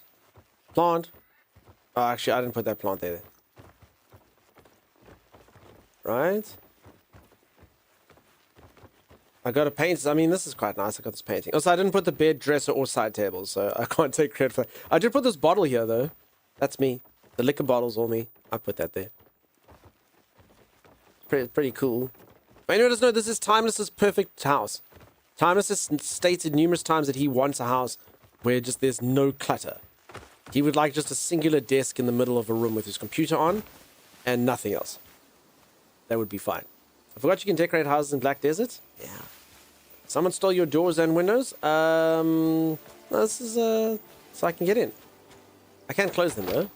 Plant. Oh, actually, I didn't put that plant there. Right. I got a paint. I mean, this is quite nice. I got this painting. Also, I didn't put the bed, dresser, or side tables, so I can't take credit for that. I did put this bottle here, though. That's me. The liquor bottle's all me. I put that there. Pretty cool. But anyone doesn't know, this is Timeless's perfect house. Timeless has stated numerous times that he wants a house where just there's no clutter. He would like just a singular desk in the middle of a room with his computer on and nothing else. That would be fine. I forgot you can decorate houses in Black Desert. Yeah. Someone stole your doors and windows. This is so I can get in. I can't close them though.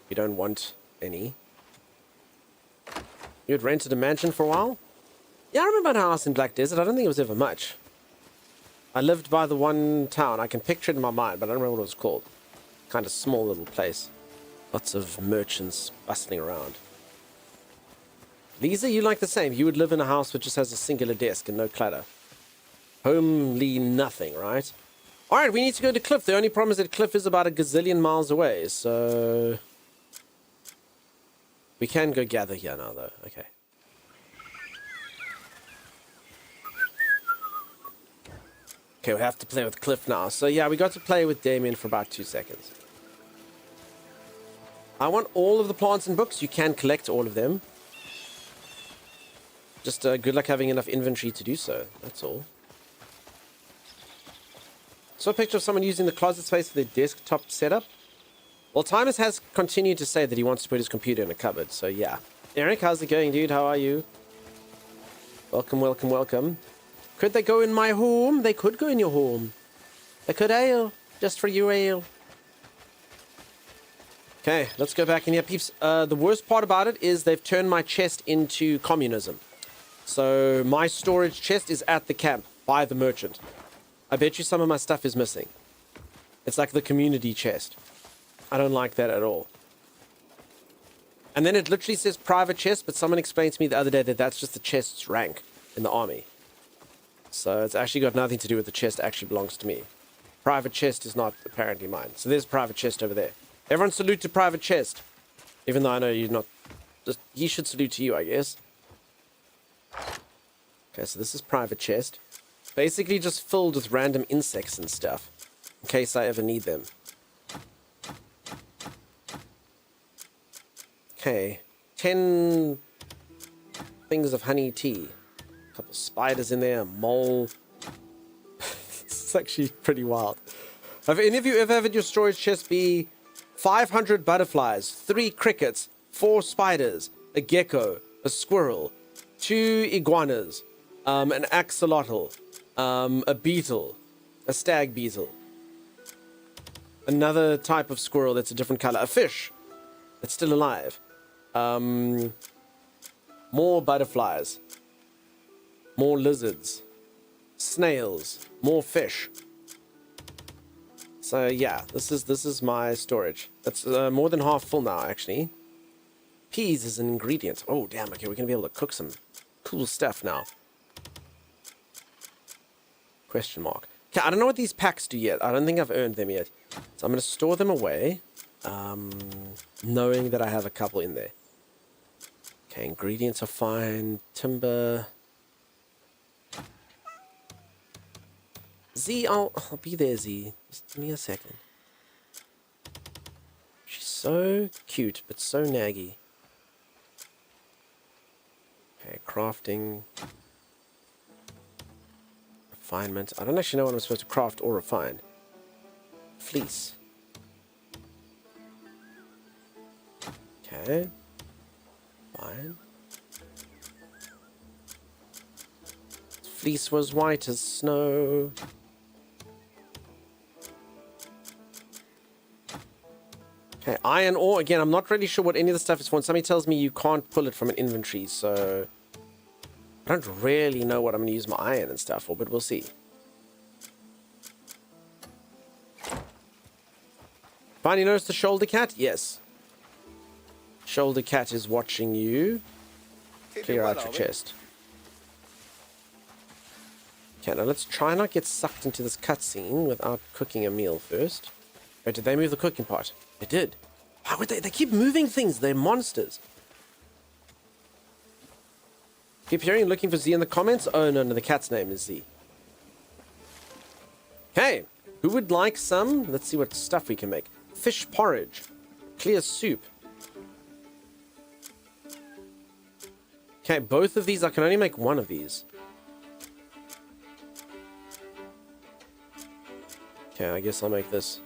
You don't want any. You had rented a mansion for a while? Yeah, I remember a house in Black Desert. I don't think it was ever much. I lived by the one town. I can picture it in my mind, but I don't remember what it was called. Kind of small little place. Lots of merchants bustling around. Lisa, you like the same. You would live in a house which just has a singular desk and no clutter. Homely nothing, right? Alright, we need to go to Cliff. The only problem is that Cliff is about a gazillion miles away, so... We can go gather here now, though. Okay. Okay, we have to play with Cliff now. So, yeah, we got to play with Damien for about 2 seconds. I want all of the plants and books. You can collect all of them. Just good luck having enough inventory to do so. That's all. Saw a picture of someone using the closet space for their desktop setup. Well, Timus has continued to say that he wants to put his computer in a cupboard, so yeah. Eric, how's it going, dude? How are you? Welcome, welcome, welcome. Could they go in my home? They could go in your home. They could ale. Just for you ale. Okay, let's go back in here, peeps. The worst part about it is they've turned my chest into communism. So my storage chest is at the camp by the merchant. I bet you some of my stuff is missing. It's like the community chest. I don't like that at all. And then it literally says private chest, but someone explained to me the other day that that's just the chest's rank in the army. So it's actually got nothing to do with the chest. It actually belongs to me. Private chest is not apparently mine. So there's private chest over there. Everyone salute to private chest. Even though I know you're not... Just, he should salute to you, I guess. Okay, so this is private chest. Basically just filled with random insects and stuff. In case I ever need them. Okay. 10 things of honey tea. A couple spiders in there, a mole. This is actually pretty wild. Have any of you ever had your storage chest be 500 butterflies, 3 crickets, 4 spiders, a gecko, a squirrel, 2 iguanas, an axolotl, a beetle, a stag beetle, another type of squirrel that's a different color, a fish that's still alive, more butterflies, more lizards, snails, more fish. So yeah, this is my storage. That's more than half full now, actually. Peas is an ingredient. Oh damn! Okay, we're gonna be able to cook some cool stuff now. Question mark. Okay, I don't know what these packs do yet. I don't think I've earned them yet. So I'm going to store them away, knowing that I have a couple in there. Okay, ingredients are fine. Timber. Z, I'll be there, Z. Just give me a second. She's so cute, but so naggy. Okay, crafting. Refinement. I don't actually know what I'm supposed to craft or refine. Fleece. Okay. Fine. Fleece was white as snow. Okay, iron ore. Again, I'm not really sure what any of the stuff is for. And somebody tells me you can't pull it from an inventory, so I don't really know what I'm going to use my iron and stuff for, but we'll see. Finally noticed the shoulder cat? Yes. Shoulder cat is watching you. Clear out your chest. Okay, now let's try not get sucked into this cutscene without cooking a meal first. Wait, did they move the cooking part? They did. How would they? They keep moving things. They're monsters. Keep hearing and looking for Z in the comments. Oh, no, the cat's name is Z. Okay, who would like some? Let's see what stuff we can make. Fish porridge. Clear soup. Okay, both of these. I can only make one of these. Okay, I guess I'll make this.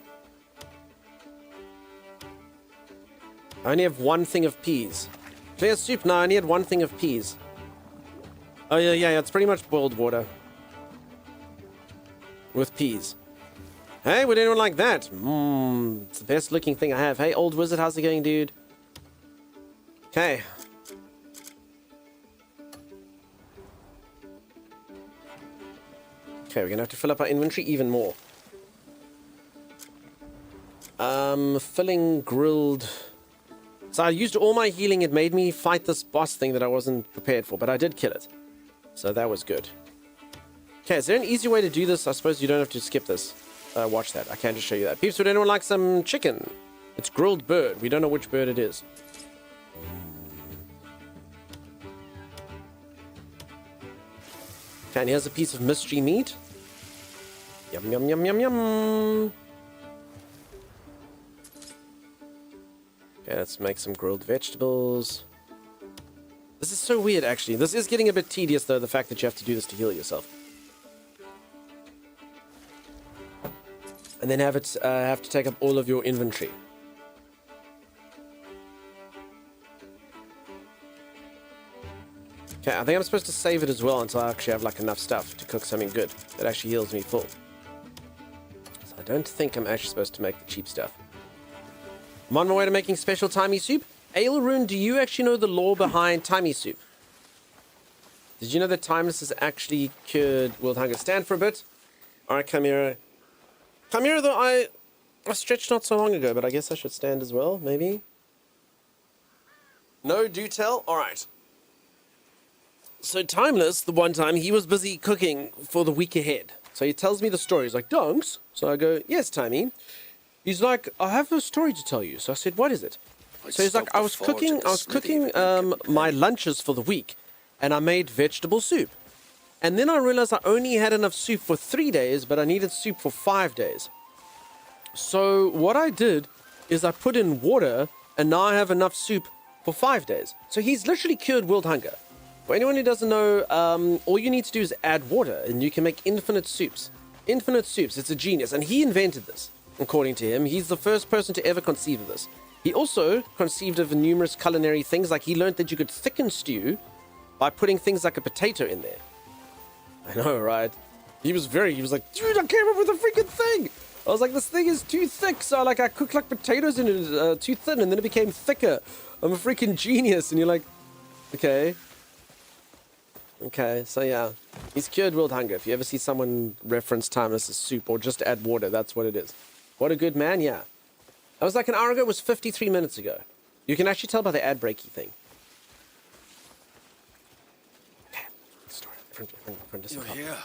I only have one thing of peas. Clear soup? No, I only had one thing of peas. Oh, yeah, it's pretty much boiled water. With peas. Hey, would anyone like that? It's the best looking thing I have. Hey, old wizard, how's it going, dude? Okay. Okay, we're gonna have to fill up our inventory even more. Filling grilled. So I used all my healing. It made me fight this boss thing that I wasn't prepared for, but I did kill it. So that was good. Okay, is there an easy way to do this? I suppose you don't have to skip this. Watch that. I can just show you that. Peeps, would anyone like some chicken? It's grilled bird. We don't know which bird it is. Okay, and here's a piece of mystery meat. Yum, yum, yum, yum, yum. Okay, let's make some grilled vegetables. This is so weird, actually. This is getting a bit tedious, though, the fact that you have to do this to heal yourself. And then have to take up all of your inventory. Okay, I think I'm supposed to save it as well until I actually have like enough stuff to cook something good that actually heals me full. So I don't think I'm actually supposed to make the cheap stuff. I'm on my way to making special timey soup. Ailrune, do you actually know the lore behind timey soup? Did you know that Timeless has actually cured world hunger? Stand for a bit. Alright, Chimera. Chimera, though, I stretched not so long ago, but I guess I should stand as well, maybe? No, do tell? Alright. So Timeless, the one time, he was busy cooking for the week ahead. So he tells me the story. He's like, Dunks? So I go, yes, Timey. He's like, I have a story to tell you. So I said, what is it? So he's like, I was cooking my lunches for the week, and I made vegetable soup. And then I realized I only had enough soup for 3 days, but I needed soup for 5 days. So what I did is I put in water, and now I have enough soup for 5 days. So he's literally cured world hunger. For anyone who doesn't know, all you need to do is add water, and you can make infinite soups. Infinite soups. It's a genius, and he invented this. According to him, he's the first person to ever conceive of this. He also conceived of numerous culinary things, like he learned that you could thicken stew by putting things like a potato in there. I know, right? He was like, dude, I came up with a freaking thing! I was like, this thing is too thick, so I cooked like potatoes in it, too thin, and then it became thicker. I'm a freaking genius, and you're like, okay. Okay, so yeah, he's cured world hunger. If you ever see someone reference Timeless as soup or just add water, that's what it is. What a good man, yeah. That was like an hour ago, it was 53 minutes ago. You can actually tell by the ad breaky thing. Okay, story. You're here.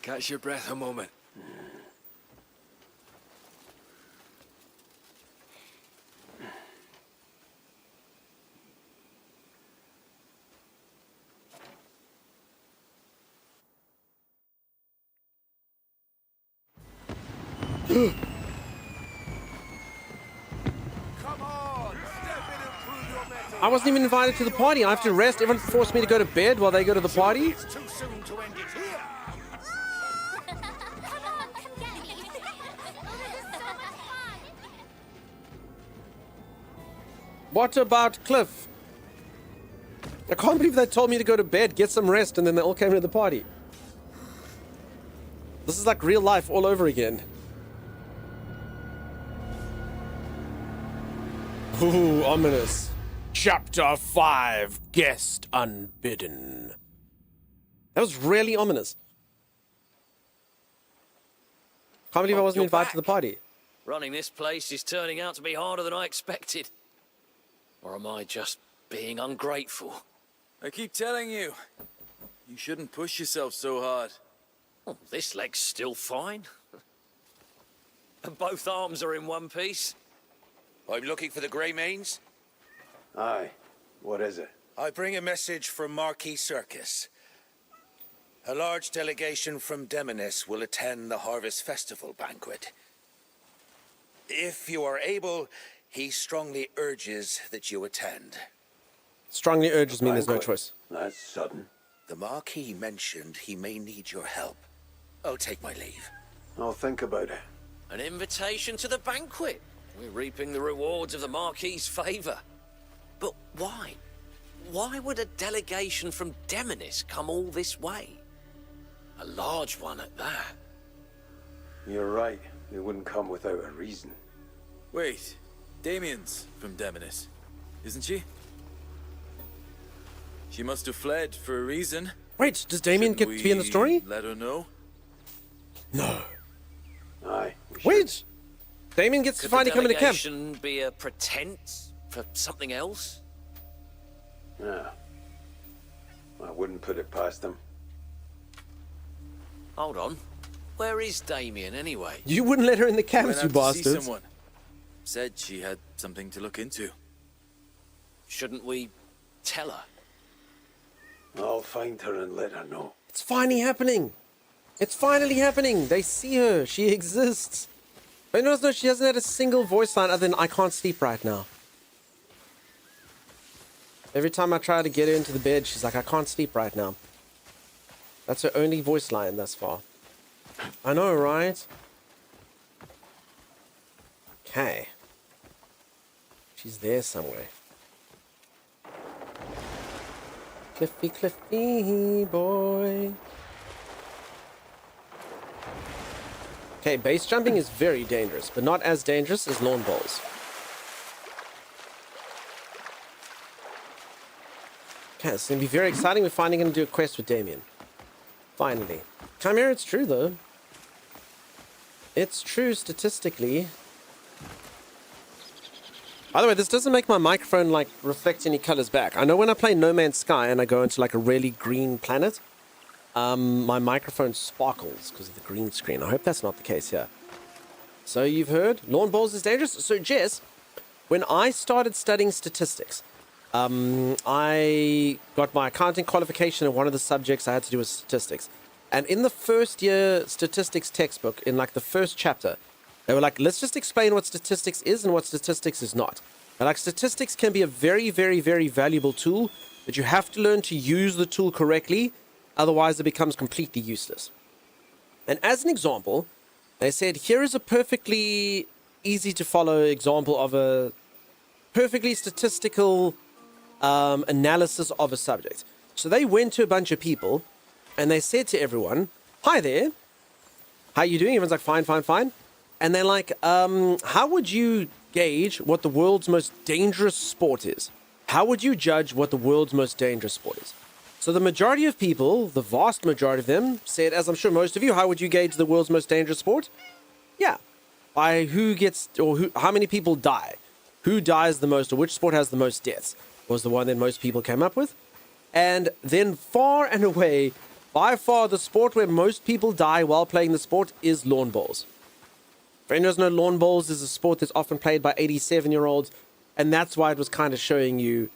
Catch your breath a moment. I wasn't even invited to the party. I have to rest. Everyone forced me to go to bed while they go to the party. It's too soon to end it here. Come on, come get me. This is so much fun. What about Cliff? I can't believe they told me to go to bed, get some rest, and then they all came to the party. This is like real life all over again. Ooh, ominous. Chapter 5, Guest Unbidden. That was really ominous. Can't believe I wasn't invited to the party. Running this place is turning out to be harder than I expected. Or am I just being ungrateful? I keep telling you, you shouldn't push yourself so hard. Oh, this leg's still fine. And both arms are in one piece. I'm looking for the Greymanes. Aye. What is it? I bring a message from Marquis Circus. A large delegation from Demonis will attend the Harvest Festival banquet. If you are able, he strongly urges that you attend. Strongly urges me, there's no choice. That's sudden. The Marquis mentioned he may need your help. I'll take my leave. I'll think about it. An invitation to the banquet. We're reaping the rewards of the Marquis's favor. But why? Why would a delegation from Demonis come all this way? A large one at that. You're right. They wouldn't come without a reason. Wait, Damien's from Demonis, isn't she? She must have fled for a reason. Wait, does Damien get to be in the story? Let her know? No. Aye. Wait! Damien gets to finally come into camp. Could the delegation be a pretense for something else? Yeah. I wouldn't put it past them. Hold on. Where is Damien anyway? You wouldn't let her in the camps, you Went out to see bastards. someone. Said she had something to look into. Shouldn't we tell her? I'll find her and let her know. It's finally happening. It's finally happening. They see her. She exists. But no, she hasn't had a single voice line other than I can't sleep right now. Every time I try to get her into the bed, she's like, I can't sleep right now. That's her only voice line thus far. I know, right? Okay. She's there somewhere. Cliffy, Cliffy boy. Okay, base jumping is very dangerous, but not as dangerous as lawn bowls. Okay, it's going to be very exciting. We're finally going to do a quest with Damien. Finally. Chimera, it's true, though. It's true statistically. By the way, this doesn't make my microphone, like, reflect any colors back. I know when I play No Man's Sky and I go into, like, a really green planet, my microphone sparkles because of the green screen. I hope that's not the case here. So you've heard, lawn bowls is dangerous. So Jess, when I started studying statistics, I got my accounting qualification, and one of the subjects I had to do was statistics. And in the first year statistics textbook, in like the first chapter, they were like, let's just explain what statistics is and what statistics is not. And like, statistics can be a very, very, very valuable tool, but you have to learn to use the tool correctly. Otherwise, it becomes completely useless. And as an example, they said, here is a perfectly easy to follow example of a perfectly statistical analysis of a subject. So they went to a bunch of people and they said to everyone, hi there, how you doing? Everyone's like, fine, fine, fine. And they're like, how would you gauge what the world's most dangerous sport is? How would you judge what the world's most dangerous sport is? So the majority of people, the vast majority of them, said, as I'm sure most of you, how would you gauge the world's most dangerous sport? Yeah, by who gets, or who, how many people die. Who dies the most, or which sport has the most deaths, was the one that most people came up with. And then far and away, By far, the sport where most people die while playing the sport is lawn bowls. For anyone who doesn't know, lawn bowls is a sport that's often played by 87-year-olds, and that's why it was kind of showing you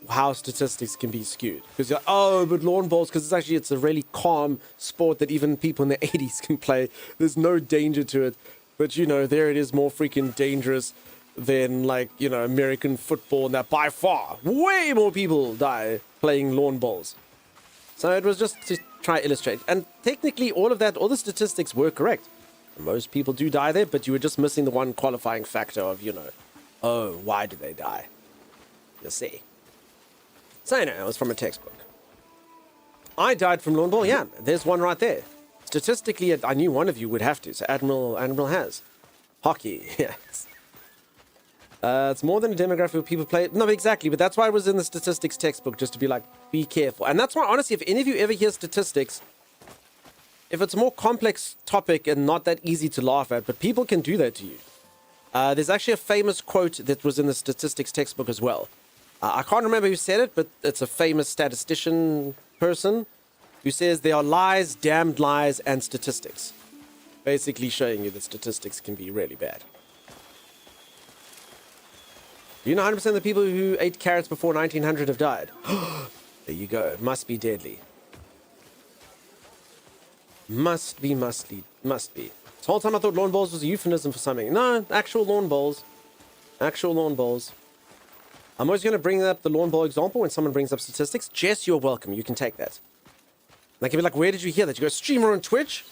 how statistics can be skewed. Because you're like, oh, but lawn bowls, because it's a really calm sport that even people in their 80s can play. There's no danger to it. But, you know, there it is, more freaking dangerous than, like, you know, American football, and that by far, way more people die playing lawn bowls. So it was just to try to illustrate. And technically, all of that, all the statistics were correct. Most people do die there, but you were just missing the one qualifying factor of, you know, oh, why do they die? You see. So, you know, it was from a textbook. I died from lawn bowl, yeah, there's one right there. Statistically, I knew one of you would have to, so Admiral has. Hockey, yes. It's more than a demographic of people play. No, exactly, but that's why it was in the statistics textbook, just to be like, be careful. And that's why, honestly, if any of you ever hear statistics, if it's a more complex topic and not that easy to laugh at, but people can do that to you. There's actually a famous quote that was in the statistics textbook as well. I can't remember who said it, but it's a famous statistician person who says there are lies, damned lies, and statistics. Basically showing you that statistics can be really bad. Do you know 100% of the people who ate carrots before 1900 have died? There you go. It must be deadly. Must be. This whole time I thought lawn bowls was a euphemism for something. No, actual lawn bowls. Actual lawn bowls. I'm always going to bring up the lawn bowl example when someone brings up statistics. Jess, you're welcome. You can take that. They can be like, where did you hear that? You go, streamer on Twitch.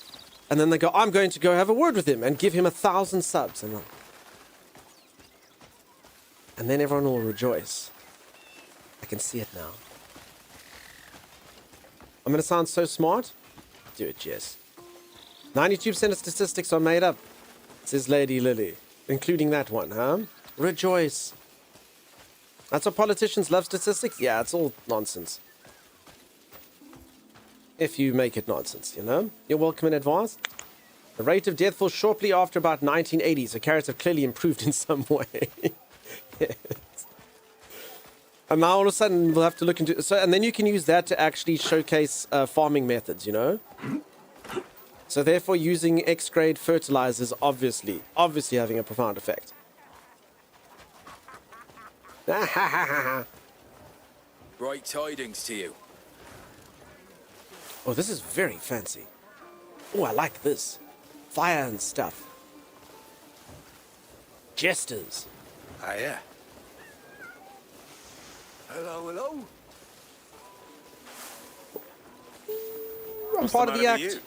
And then they go, I'm going to go have a word with him and give him 1,000 subs. And then everyone will rejoice. I can see it now. I'm going to sound so smart. Do it, Jess. 92% of statistics are made up, says Lady Lily. Including that one, huh? Rejoice. That's what politicians love statistics? Yeah, it's all nonsense. If you make it nonsense, you know? You're welcome in advance. The rate of death falls shortly after about 1980, so carrots have clearly improved in some way. Yes. And now all of a sudden we'll have to look into... and then you can use that to actually showcase farming methods, you know? So therefore using X-grade fertilizers obviously having a profound effect. Bright tidings to you. Oh, this is very fancy. Oh, I like this. Fire and stuff. Jesters. Ah, yeah. Hello. I'm part of the act.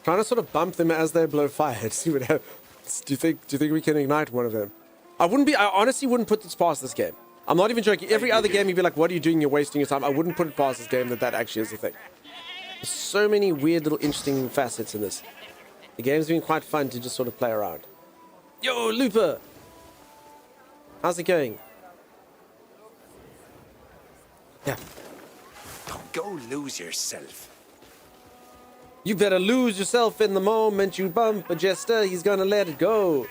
Trying to sort of bump them as they blow fire to see what happens. Do you think we can ignite one of them? I honestly wouldn't put this past this game. I'm not even joking. Every other game you'd be like, what are you doing? You're wasting your time. I wouldn't put it past this game that actually is the thing. There's so many weird little interesting facets in this. The game's been quite fun to just sort of play around. Yo, Looper! How's it going? Yeah. Go lose yourself. You better lose yourself in the moment you bump a jester. He's gonna let it go.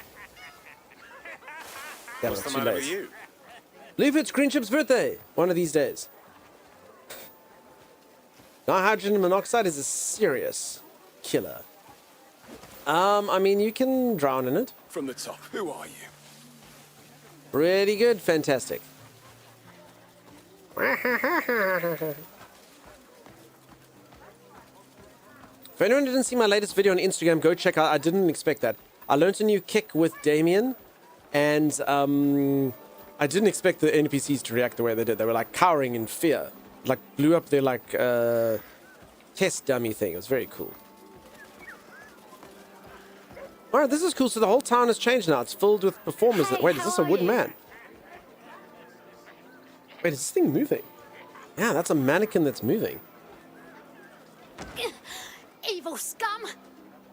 What's the matter with you? Believe it's Greenship's birthday. One of these days. Now, hydrogen monoxide is a serious killer. I mean, you can drown in it. From the top, who are you? Pretty good. Fantastic. If anyone didn't see my latest video on Instagram, go check out. I didn't expect that. I learned a new kick with Damien, and I didn't expect the NPCs to react the way they did. They were like cowering in fear, like blew up their like test dummy thing. It was very cool. All right, this is cool. So the whole town has changed now. It's filled with performers. Wait, is this a wooden man? Wait, is this thing moving? Yeah, that's a mannequin that's moving. Evil scum!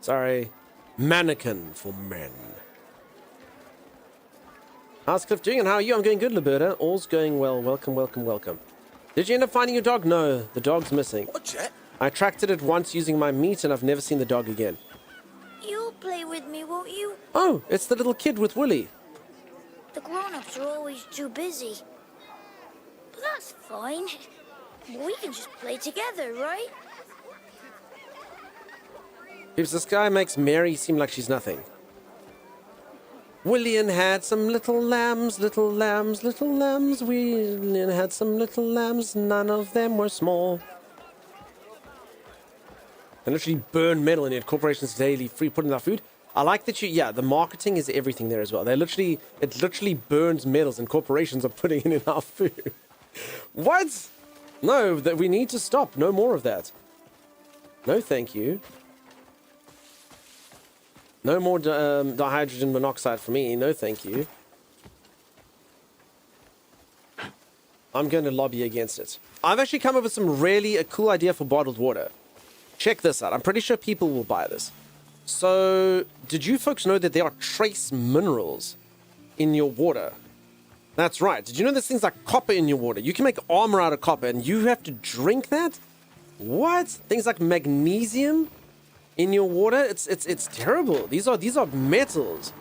Sorry. Mannequin for men. How's Cliff doing and how are you? I'm going good, Liberta. All's going well. Welcome. Did you end up finding your dog? No, the dog's missing. What's that? I tracked it once using my meat and I've never seen the dog again. You'll play with me, won't you? Oh, it's the little kid with Willy. The grown-ups are always too busy. But that's fine. We can just play together, right? Because this guy makes Mary seem like she's nothing. William had some little lambs, little lambs, little lambs. William had some little lambs, none of them were small. They literally burn metal in it. Corporations daily free putting our food. I like that yeah, the marketing is everything there as well. It literally burns metals and corporations are putting it in our food. What? No, that we need to stop. No more of that. No, thank you. No more dihydrogen monoxide for me. No, thank you. I'm going to lobby against it. I've actually come up with a cool idea for bottled water. Check this out. I'm pretty sure people will buy this. So, did you folks know that there are trace minerals in your water? That's right. Did you know there's things like copper in your water? You can make armor out of copper and you have to drink that? What? Things like magnesium in your water? It's terrible. These are metals.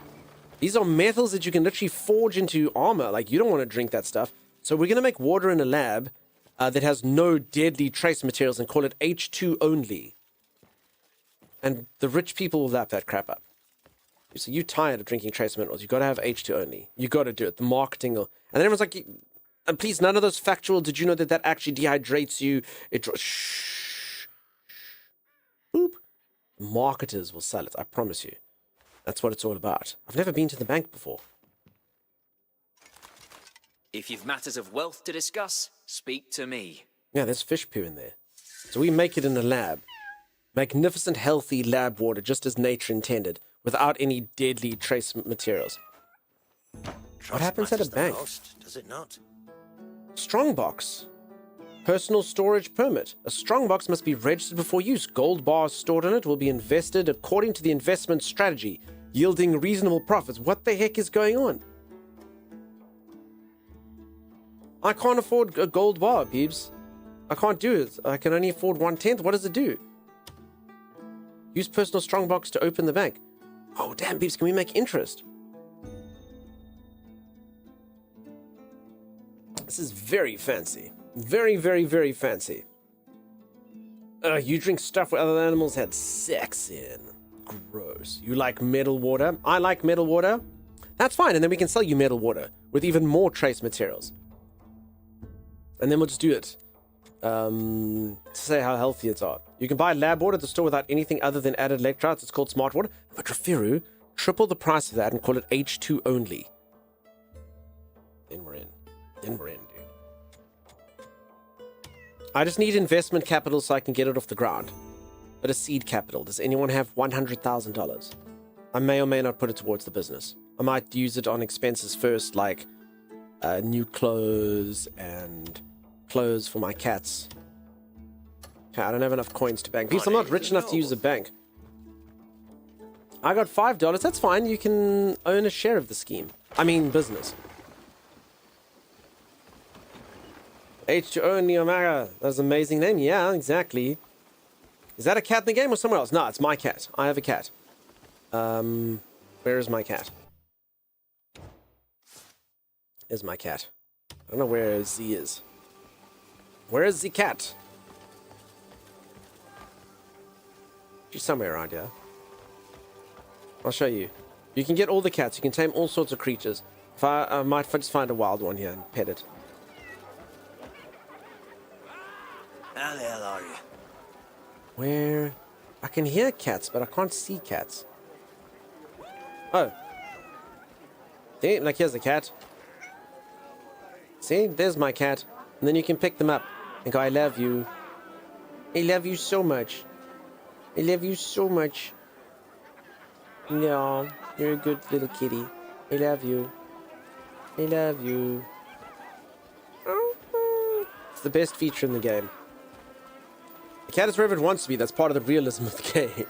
These are metals that you can literally forge into armor. Like, you don't want to drink that stuff. So we're going to make water in a lab that has no deadly trace materials and call it H2 only. And the rich people will lap that crap up. So you're tired of drinking trace minerals. You got to have H2 only. You got to do it. The marketing will... And then everyone's like, and please, none of those factual. Did you know that actually dehydrates you? Shh. Boop. Marketers will sell it. I promise you. That's what it's all about. I've never been to the bank before. If you've matters of wealth to discuss, speak to me. Yeah, there's fish poo in there. So we make it in a lab. Magnificent, healthy lab water, just as nature intended, without any deadly trace materials. What happens at a bank? Does it not? Strongbox. Personal storage permit. A strongbox must be registered before use. Gold bars stored in it will be invested according to the investment strategy, yielding reasonable profits. What the heck is going on? I can't afford a gold bar, peeps. I can't do it. I can only afford 1/10. What does it do? Use personal strongbox to open the bank. Oh, damn, peeps, can we make interest? This is very fancy. Very, very, very fancy. You drink stuff where other animals had sex in. Gross. You like metal water? I like metal water. That's fine, and then we can sell you metal water with even more trace materials. And then we'll just do it. To say how healthy it's are. You can buy lab water at the store without anything other than added electrolytes. It's called smart water. But Rafiru, triple the price of that and call it H2 only. Then we're in. Then we're in, dude. I just need investment capital so I can get it off the ground. But a seed capital. Does anyone have $100,000? I may or may not put it towards the business. I might use it on expenses first, like new clothes and clothes for my cats. Okay, I don't have enough coins to bank. Because I'm not rich enough to use a bank. I got $5. That's fine. You can own a share of the scheme. I mean, business. H2O Neomaga. That's an amazing name. Yeah, exactly. Is that a cat in the game or somewhere else? No, it's my cat. I have a cat. Where is my cat? Is my cat. I don't know where Z is. Where is the cat? She's somewhere around here. I'll show you. You can get all the cats. You can tame all sorts of creatures. If I might just find a wild one here and pet it. How the hell are you? Where? I can hear cats, but I can't see cats. Oh. See? Like, here's the cat. See? There's my cat. And then you can pick them up and go, I love you. I love you so much. I love you so much. No, you're a good little kitty. I love you. I love you. It's the best feature in the game. The cat is wherever it wants to be. That's part of the realism of the game.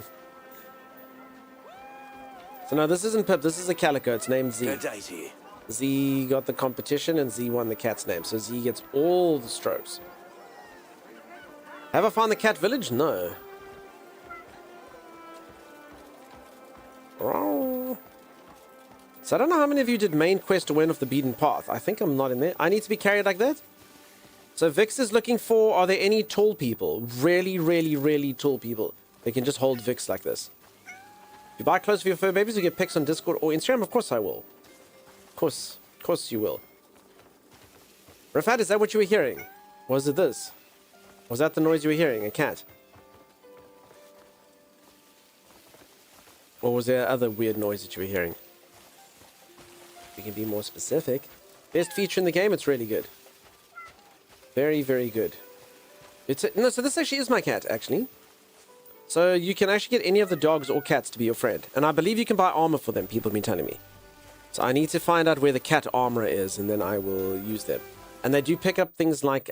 So now this isn't Pip. This is a calico. It's named Z. Good day to you. Z got the competition and Z won the cat's name. So Z gets all the strokes. Have I found the cat village? No. So I don't know how many of you did main quest to win off the beaten path. I think I'm not in there. I need to be carried like that? So Vix is looking for, are there any tall people? Really, really, really tall people. They can just hold Vix like this. If you buy clothes for your fur babies, you get pics on Discord or Instagram. Of course I will. Of course you will. Rafat, is that what you were hearing? Was it this? Was that the noise you were hearing? A cat? Or was there other weird noise that you were hearing? We can be more specific. Best feature in the game, it's really good. Very, very good. No, so this actually is my cat, actually. So you can actually get any of the dogs or cats to be your friend. And I believe you can buy armor for them, people have been telling me. So I need to find out where the cat armor is, and then I will use them. And they do pick up things like,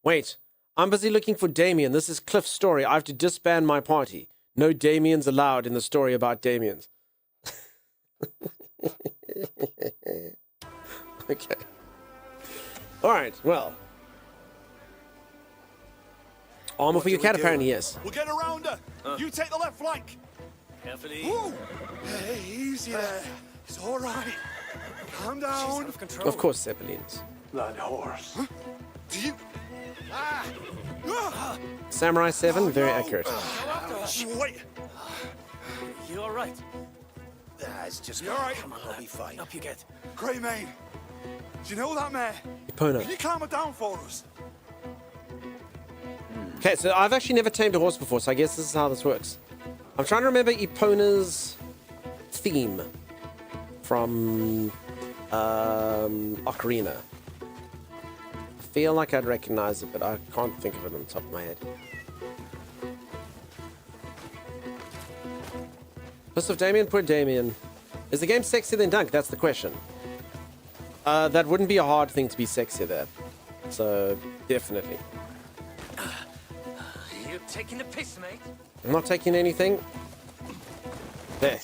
Wait, I'm busy looking for Damien. This is Cliff's story. I have to disband my party. No Damiens allowed in the story about Damiens. Okay. Alright, well. Armor for your cat, apparently, yes. We'll get around her. You take the left flank. Carefully. Whoa. Hey, easy there. It's all right. Calm down. She's out of control. Of course, Zeppelins. That horse. Huh? Do you... Samurai 7, very accurate. Wait. You all right? It's just... You all right? Come on, I'll be fine. Up you get. Greymane. Do you know that mare? Epona. Can you calm her down for us? Okay, so I've actually never tamed a horse before, so I guess this is how this works. I'm trying to remember Epona's theme from Ocarina. I feel like I'd recognize it, but I can't think of it on the top of my head. List of Damien, poor Damien. Is the game sexier than Dunk? That's the question. That wouldn't be a hard thing to be sexier there. So, definitely. You're taking the piss, mate. I'm not taking anything. There.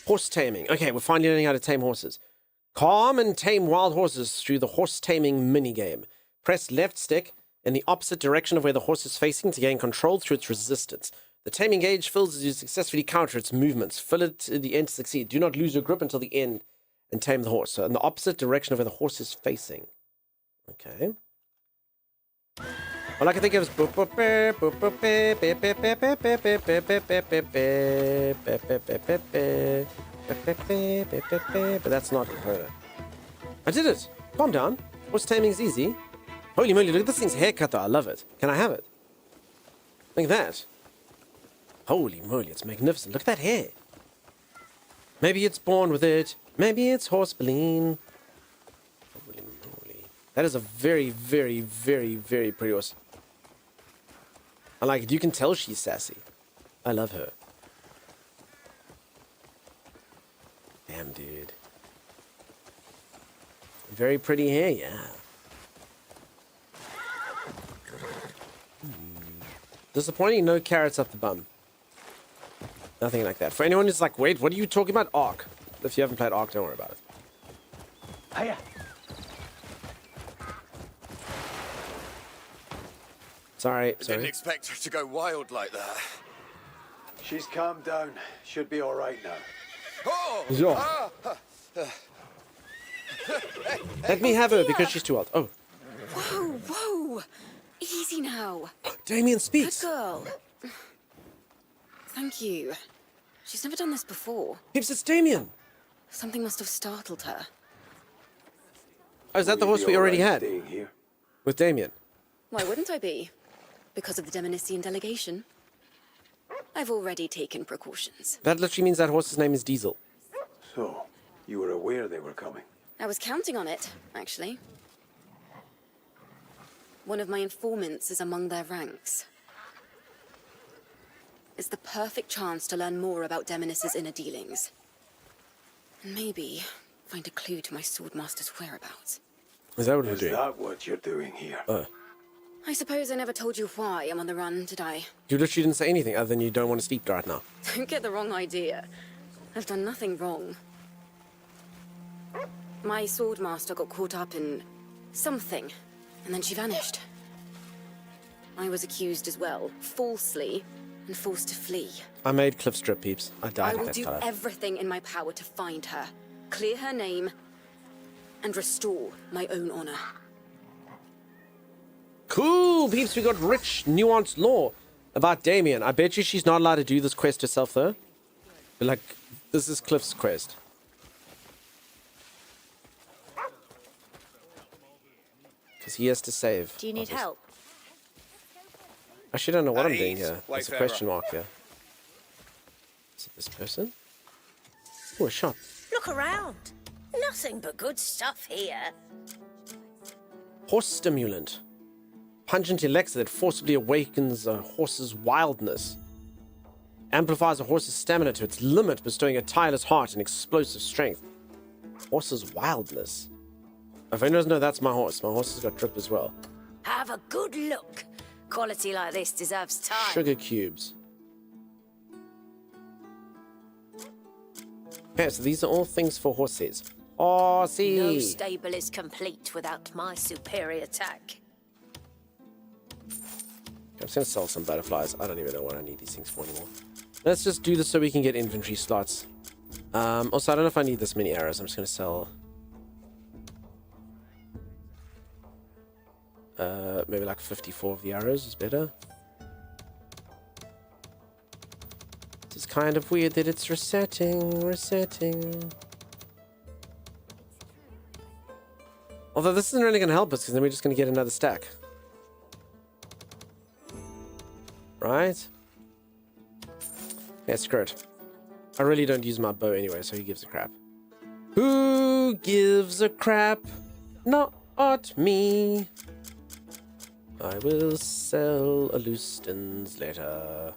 Horse taming. Okay, we're finally learning how to tame horses. Calm and tame wild horses through the horse taming minigame. Press left stick in the opposite direction of where the horse is facing to gain control through its resistance. The taming gauge fills as you successfully counter its movements. Fill it to the end to succeed. Do not lose your grip until the end and tame the horse. So in the opposite direction of where the horse is facing. Okay. All I can think of is but that's not her. I did it. Calm down. Horse taming is easy. Holy moly, look at this thing's haircut though. I love it. Can I have it? Look at that. Holy moly, it's magnificent. Look at that hair. Maybe it's born with it. Maybe it's horse bleen. Holy moly. That is a very, very, very, very pretty horse. I like it. You can tell she's sassy. I love her. Damn, dude. Very pretty hair, yeah. Disappointing, no carrots up the bum. Nothing like that. For anyone who's like, wait, what are you talking about? Ark. If you haven't played Ark, don't worry about it. Hiya. Sorry. Didn't expect her to go wild like that. She's calmed down. Should be all right now. Oh! Yeah. Let me have her because she's too old. Oh. Whoa, whoa. Easy now. Damien speaks. Good girl. Thank you. She's never done this before. Pips, it's Damien. Something must have startled her. Oh, is that the horse we already had? With Damien? Why wouldn't I be? Because of the Demonician delegation. I've already taken precautions. That literally means that horse's name is Diesel. So, you were aware they were coming? I was counting on it, actually. One of my informants is among their ranks. It's the perfect chance to learn more about Demonis's inner dealings. And maybe find a clue to my Swordmaster's whereabouts. Is that what you're doing? Is that what you're doing here? I suppose I never told you why I'm on the run, did I? You literally didn't say anything other than you don't want to sleep right now. Don't get the wrong idea. I've done nothing wrong. My Swordmaster got caught up in something, and then she vanished. I was accused as well, falsely, and forced to flee. I made Cliff strip, peeps. I died I at will that do color. everything in my power to find her, clear her name, and restore my own honor. Cool, peeps. We got rich, nuanced lore. About Damien. I bet you she's not allowed to do this quest herself, though. But, like, this is Cliff's quest. Because he has to save. Do you need help? I actually don't know what I'm doing Ease, here. There's a Wayfarer. question mark here. Is it this person? Oh, a shop. Look around. Nothing but good stuff here. Horse stimulant. Pungent elixir that forcibly awakens a horse's wildness. Amplifies a horse's stamina to its limit, bestowing a tireless heart and explosive strength. Horse's wildness. If anyone doesn't know, that's my horse. My horse has got drip as well. Have a good look. Quality like this deserves time. Sugar cubes. Okay, so these are all things for horses. Horsey! No stable is complete without my superior tack. I'm just gonna sell some butterflies. I don't even know what I need these things for anymore. Let's just do this so we can get inventory slots. Also, I don't know if I need this many arrows. I'm just gonna sell... maybe like 54 of the arrows is better. It's kind of weird that it's resetting. Although this isn't really going to help us, because then we're just going to get another stack. Right? Yeah, screw it. I really don't use my bow anyway, so who gives a crap? Who gives a crap? Not me. I will sell a Luston's later.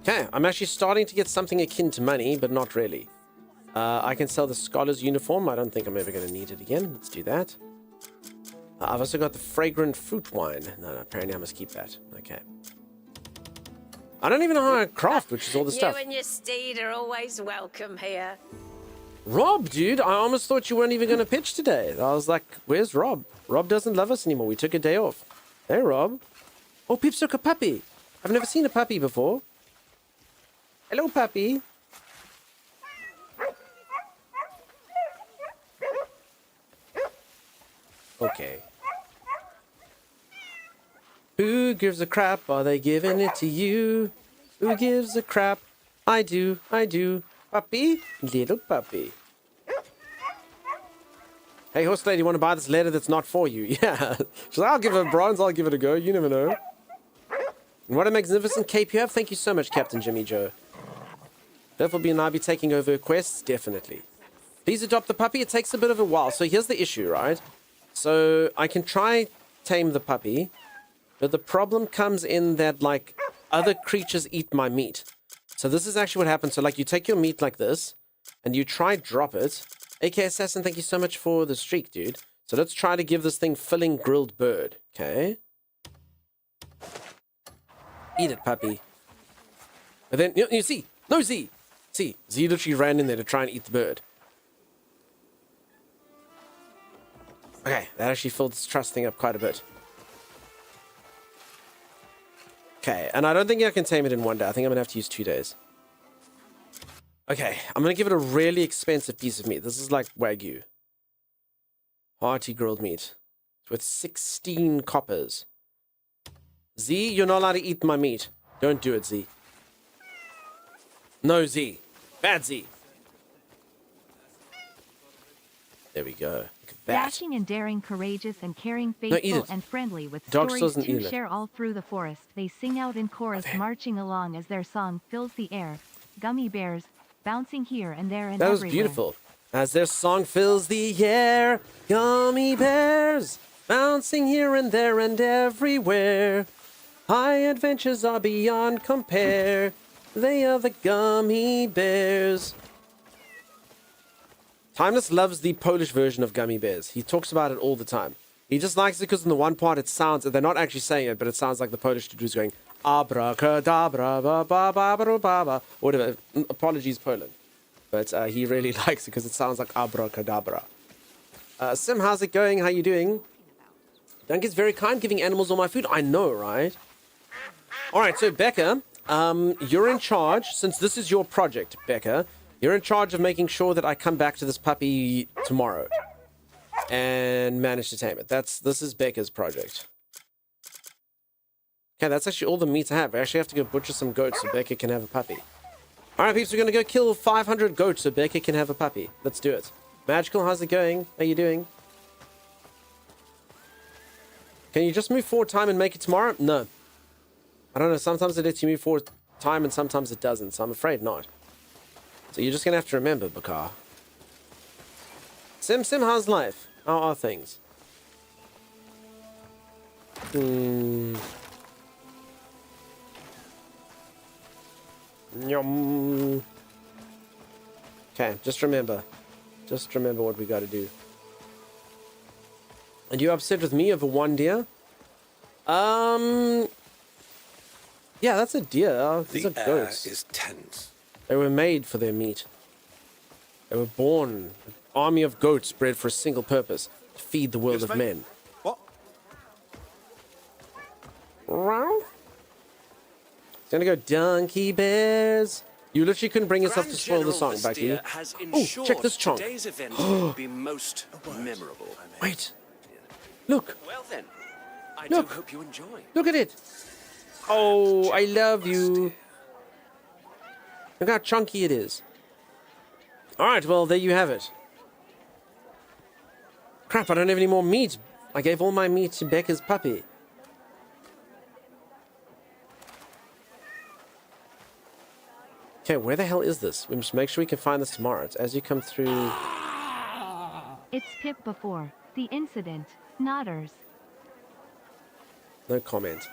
Okay, I'm actually starting to get something akin to money, but not really. I can sell the scholar's uniform. I don't think I'm ever going to need it again. Let's do that. I've also got the fragrant fruit wine. No, apparently I must keep that. Okay. I don't even know how to craft, which is all the stuff. You and your steed are always welcome here. Rob, dude, I almost thought you weren't even going to pitch today. I was like, where's Rob? Rob doesn't love us anymore. We took a day off. Hey, Rob. Oh, Peeps took a puppy. I've never seen a puppy before. Hello, puppy. Okay. Who gives a crap? Are they giving it to you? Who gives a crap? I do. Puppy? Little puppy. Hey, horse lady, you want to buy this leather that's not for you? Yeah. She's like, I'll give it a bronze, I'll give it a go. You never know. And what a magnificent cape you have. Thank you so much, Captain Jimmy Joe. Therefore, and I'll be taking over quests, definitely. Please adopt the puppy. It takes a bit of a while. So here's the issue, right? So I can try tame the puppy, but the problem comes in that, like, other creatures eat my meat. So this is actually what happens. So, like, you take your meat like this, and you try drop it. AK Assassin, thank you so much for the streak, dude. So let's try to give this thing filling grilled bird. Okay. Eat it, puppy. And then, you see. No, Z. See, Z literally ran in there to try and eat the bird. Okay, that actually filled this trust thing up quite a bit. Okay, and I don't think I can tame it in one day. I think I'm going to have to use 2 days. Okay, I'm going to give it a really expensive piece of meat. This is like Wagyu. Hearty grilled meat. With 16 coppers. Z, you're not allowed to eat my meat. Don't do it, Z. No, Z. Bad Z. There we go. Look at that. Dashing and daring, courageous and caring, eat faithful it. and friendly, with Dog stories doesn't eat to it. share all through the forest. They sing out in chorus, marching along as their song fills the air. Gummy bears, bouncing here and there and That was everywhere. beautiful. As their song fills the air, gummy bears, bouncing here and there and everywhere. High adventures are beyond compare. They are the gummy bears. Timeless loves the Polish version of Gummy Bears. He talks about it all the time. He just likes it because in the one part it sounds, they're not actually saying it, but it sounds like the Polish dude who's going, abracadabra, ba ba ba ba ba ba, whatever. Apologies, Poland. But he really likes it because it sounds like abracadabra. Sim, how's it going? How you doing? Duncan's very kind, giving animals all my food. I know, right? All right, so Becca, you're in charge, since this is your project, Becca. You're in charge of making sure that I come back to this puppy tomorrow and manage to tame it. This is Becca's project. Okay, that's actually all the meat I have. I actually have to go butcher some goats so Becca can have a puppy. Alright, peeps, we're gonna go kill 500 goats so Becca can have a puppy. Let's do it. Magical, how's it going? How you doing? Can you just move forward time and make it tomorrow? No. I don't know, sometimes it lets you move forward time and sometimes it doesn't, so I'm afraid not. So you're just gonna have to remember, Bakar. Sim, how's life? How are things? Yum. Okay, just remember. Just remember what we gotta do. And you upset with me over one deer? Yeah, that's a deer. These are goats. The air is tense. They were made for their meat. They were born, an army of goats bred for a single purpose, to feed the world of men. What? It's gonna go donkey bears. You literally couldn't bring yourself to spoil the song, Becky. Oh, check this chunk. Today's event will be most memorable. Wait. Look. Well then, I Look. do hope you enjoy. Look at it. Oh, I love you. Look how chunky it is. Alright, well, there you have it. Crap, I don't have any more meat. I gave all my meat to Becca's puppy. Okay, where the hell is this? We must make sure we can find this tomorrow. It's as you come through... It's Pip before the incident. Nodders. No comment.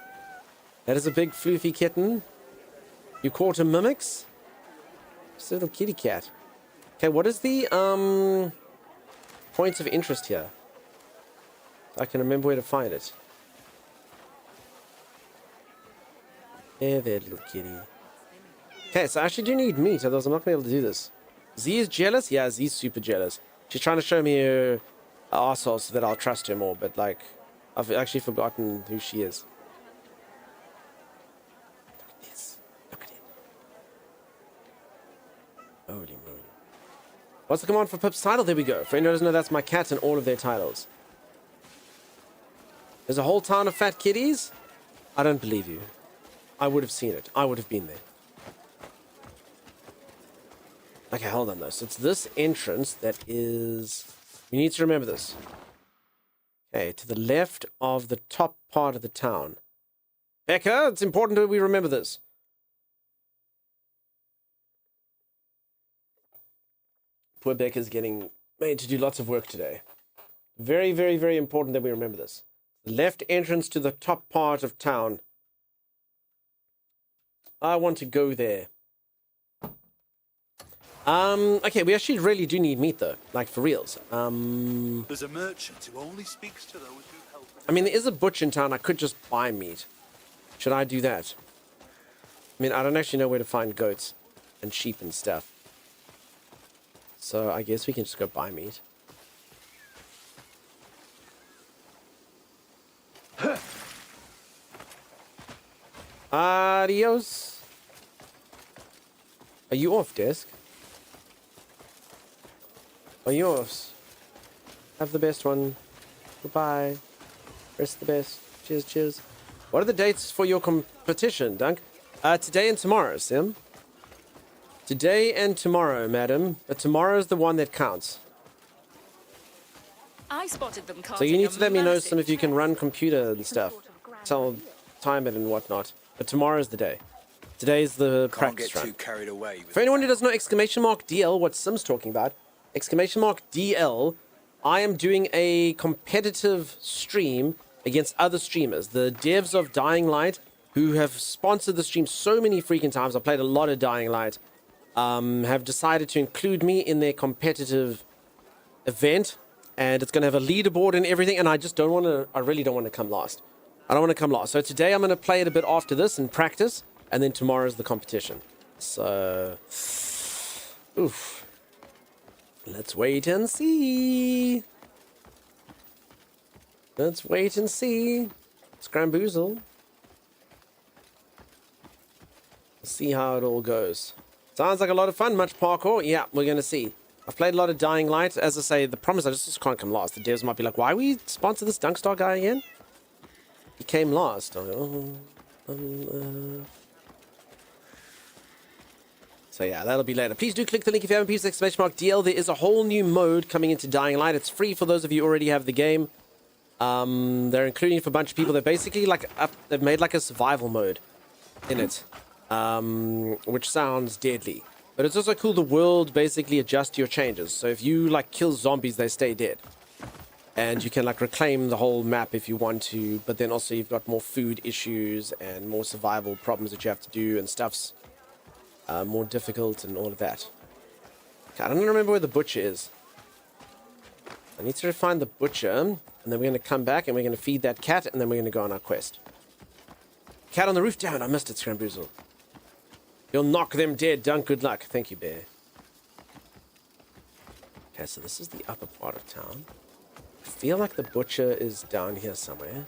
That is a big floofy kitten. You caught a mimics? It's a little kitty cat. Okay, what is the points of interest here? I can remember where to find it. There, little kitty. Okay, so I actually do need meat, otherwise I'm not going to be able to do this. Z is jealous? Yeah, Z's super jealous. She's trying to show me her arsehole so that I'll trust her more, but like, I've actually forgotten who she is. Look at this. Look at it. Holy moly. What's the command for Pip's title? There we go. For anyone who doesn't know, that's my cat and all of their titles. There's a whole town of fat kitties? I don't believe you. I would have seen it. I would have been there. Okay, hold on though. So it's this entrance that is... You need to remember this. Okay, to the left of the top part of the town. Becca, it's important that we remember this. Poor Becca's getting made to do lots of work today. Very, very, very important that we remember this. The left entrance to the top part of town. I want to go there. Okay, we actually really do need meat though, like for reals. There's a merchant who only speaks to those who help. I mean, there is a butcher in town. I could just buy meat. Should I do that? I mean, I don't actually know where to find goats and sheep and stuff. So I guess we can just go buy meat. Adios. Are you off, desk? Are yours? Have the best one. Goodbye. Rest the best. Cheers, cheers. What are the dates for your competition, Dunk? Today and tomorrow, Sim. Today and tomorrow, madam. But tomorrow's the one that counts. I spotted them. So you need to let me know some if you can run computer and stuff. Time it and whatnot. But tomorrow's the day. Today's the practice run. Can't get too carried away. For anyone who doesn't know exclamation mark DL, what Sim's talking about, exclamation mark DL, I am doing a competitive stream against other streamers. The devs of Dying Light, who have sponsored the stream so many freaking times, I played a lot of Dying Light, have decided to include me in their competitive event, and it's going to have a leaderboard and everything, and I just don't want to, I really don't want to come last. I don't want to come last. So today I'm going to play it a bit after this and practice, and then tomorrow's the competition. So, oof. Let's wait and see. Let's wait and see. Scramboozle. Let's see how it all goes. Sounds like a lot of fun. Much parkour. Yeah, we're going to see. I've played a lot of Dying Light. As I say, the problem is I just can't come last. The devs might be like, why we sponsor this Dunkstar guy again? He came last. Oh. So yeah, that'll be later. Please do click the link if you haven't. Please !DL. There is a whole new mode coming into Dying Light. It's free for those of you who already have the game. They're including it for a bunch of people. They're basically like they've made like a survival mode in it, which sounds deadly. But it's also cool. The world basically adjusts to your changes. So if you like kill zombies, they stay dead, and you can like reclaim the whole map if you want to. But then also you've got more food issues and more survival problems that you have to do, and stuff's more difficult and all of that. Okay, I don't remember where the butcher is. I need to find the butcher, and then we're going to come back and we're going to feed that cat, and then we're going to go on our quest. Cat on the roof. Damn it, I missed it, Scramboozle. You'll knock them dead, Dunk. Good luck. Thank you, Bear. Okay, so this is the upper part of town. I feel like the butcher is down here somewhere.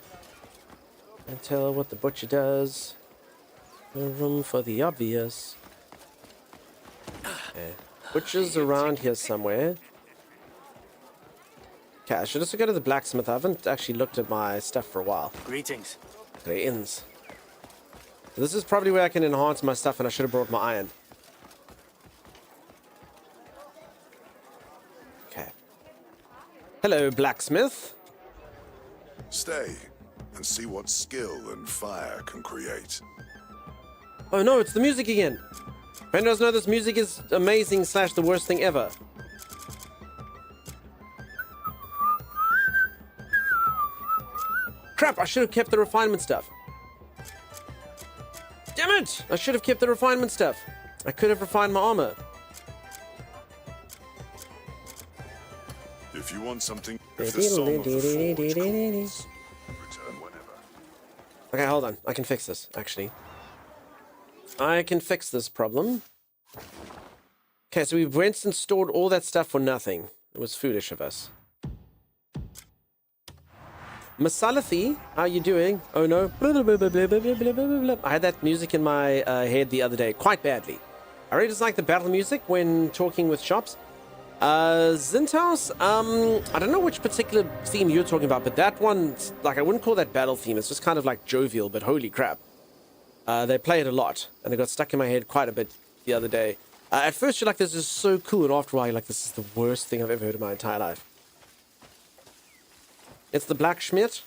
Can't tell what the butcher does. No room for the obvious. Okay. Butcher's around here somewhere. Okay, I should also go to the blacksmith. I haven't actually looked at my stuff for a while. Greetings. Greetings. So this is probably where I can enhance my stuff, and I should have brought my iron. Okay. Hello, blacksmith. Stay and see what skill and fire can create. Oh no, it's the music again. Vendors know this music is amazing / the worst thing ever. Crap, I should have kept the refinement stuff. Damn it! I should have kept the refinement stuff. I could have refined my armor. If you want something, if the song of the forge calls, return whenever. Okay, hold on. I can fix this, actually. I can fix this problem. Okay, so we went and stored all that stuff for nothing. It was foolish of us. Masalathi, how you doing? Oh no. I had that music in my head the other day, quite badly. I really dislike the battle music when talking with shops. Zinthouse, I don't know which particular theme you're talking about, but that one, like, I wouldn't call that battle theme. It's just kind of like jovial, but holy crap. They play it a lot, and it got stuck in my head quite a bit the other day. At first you're like, this is so cool, and after a while you're like, this is the worst thing I've ever heard in my entire life. It's the Black Schmidt.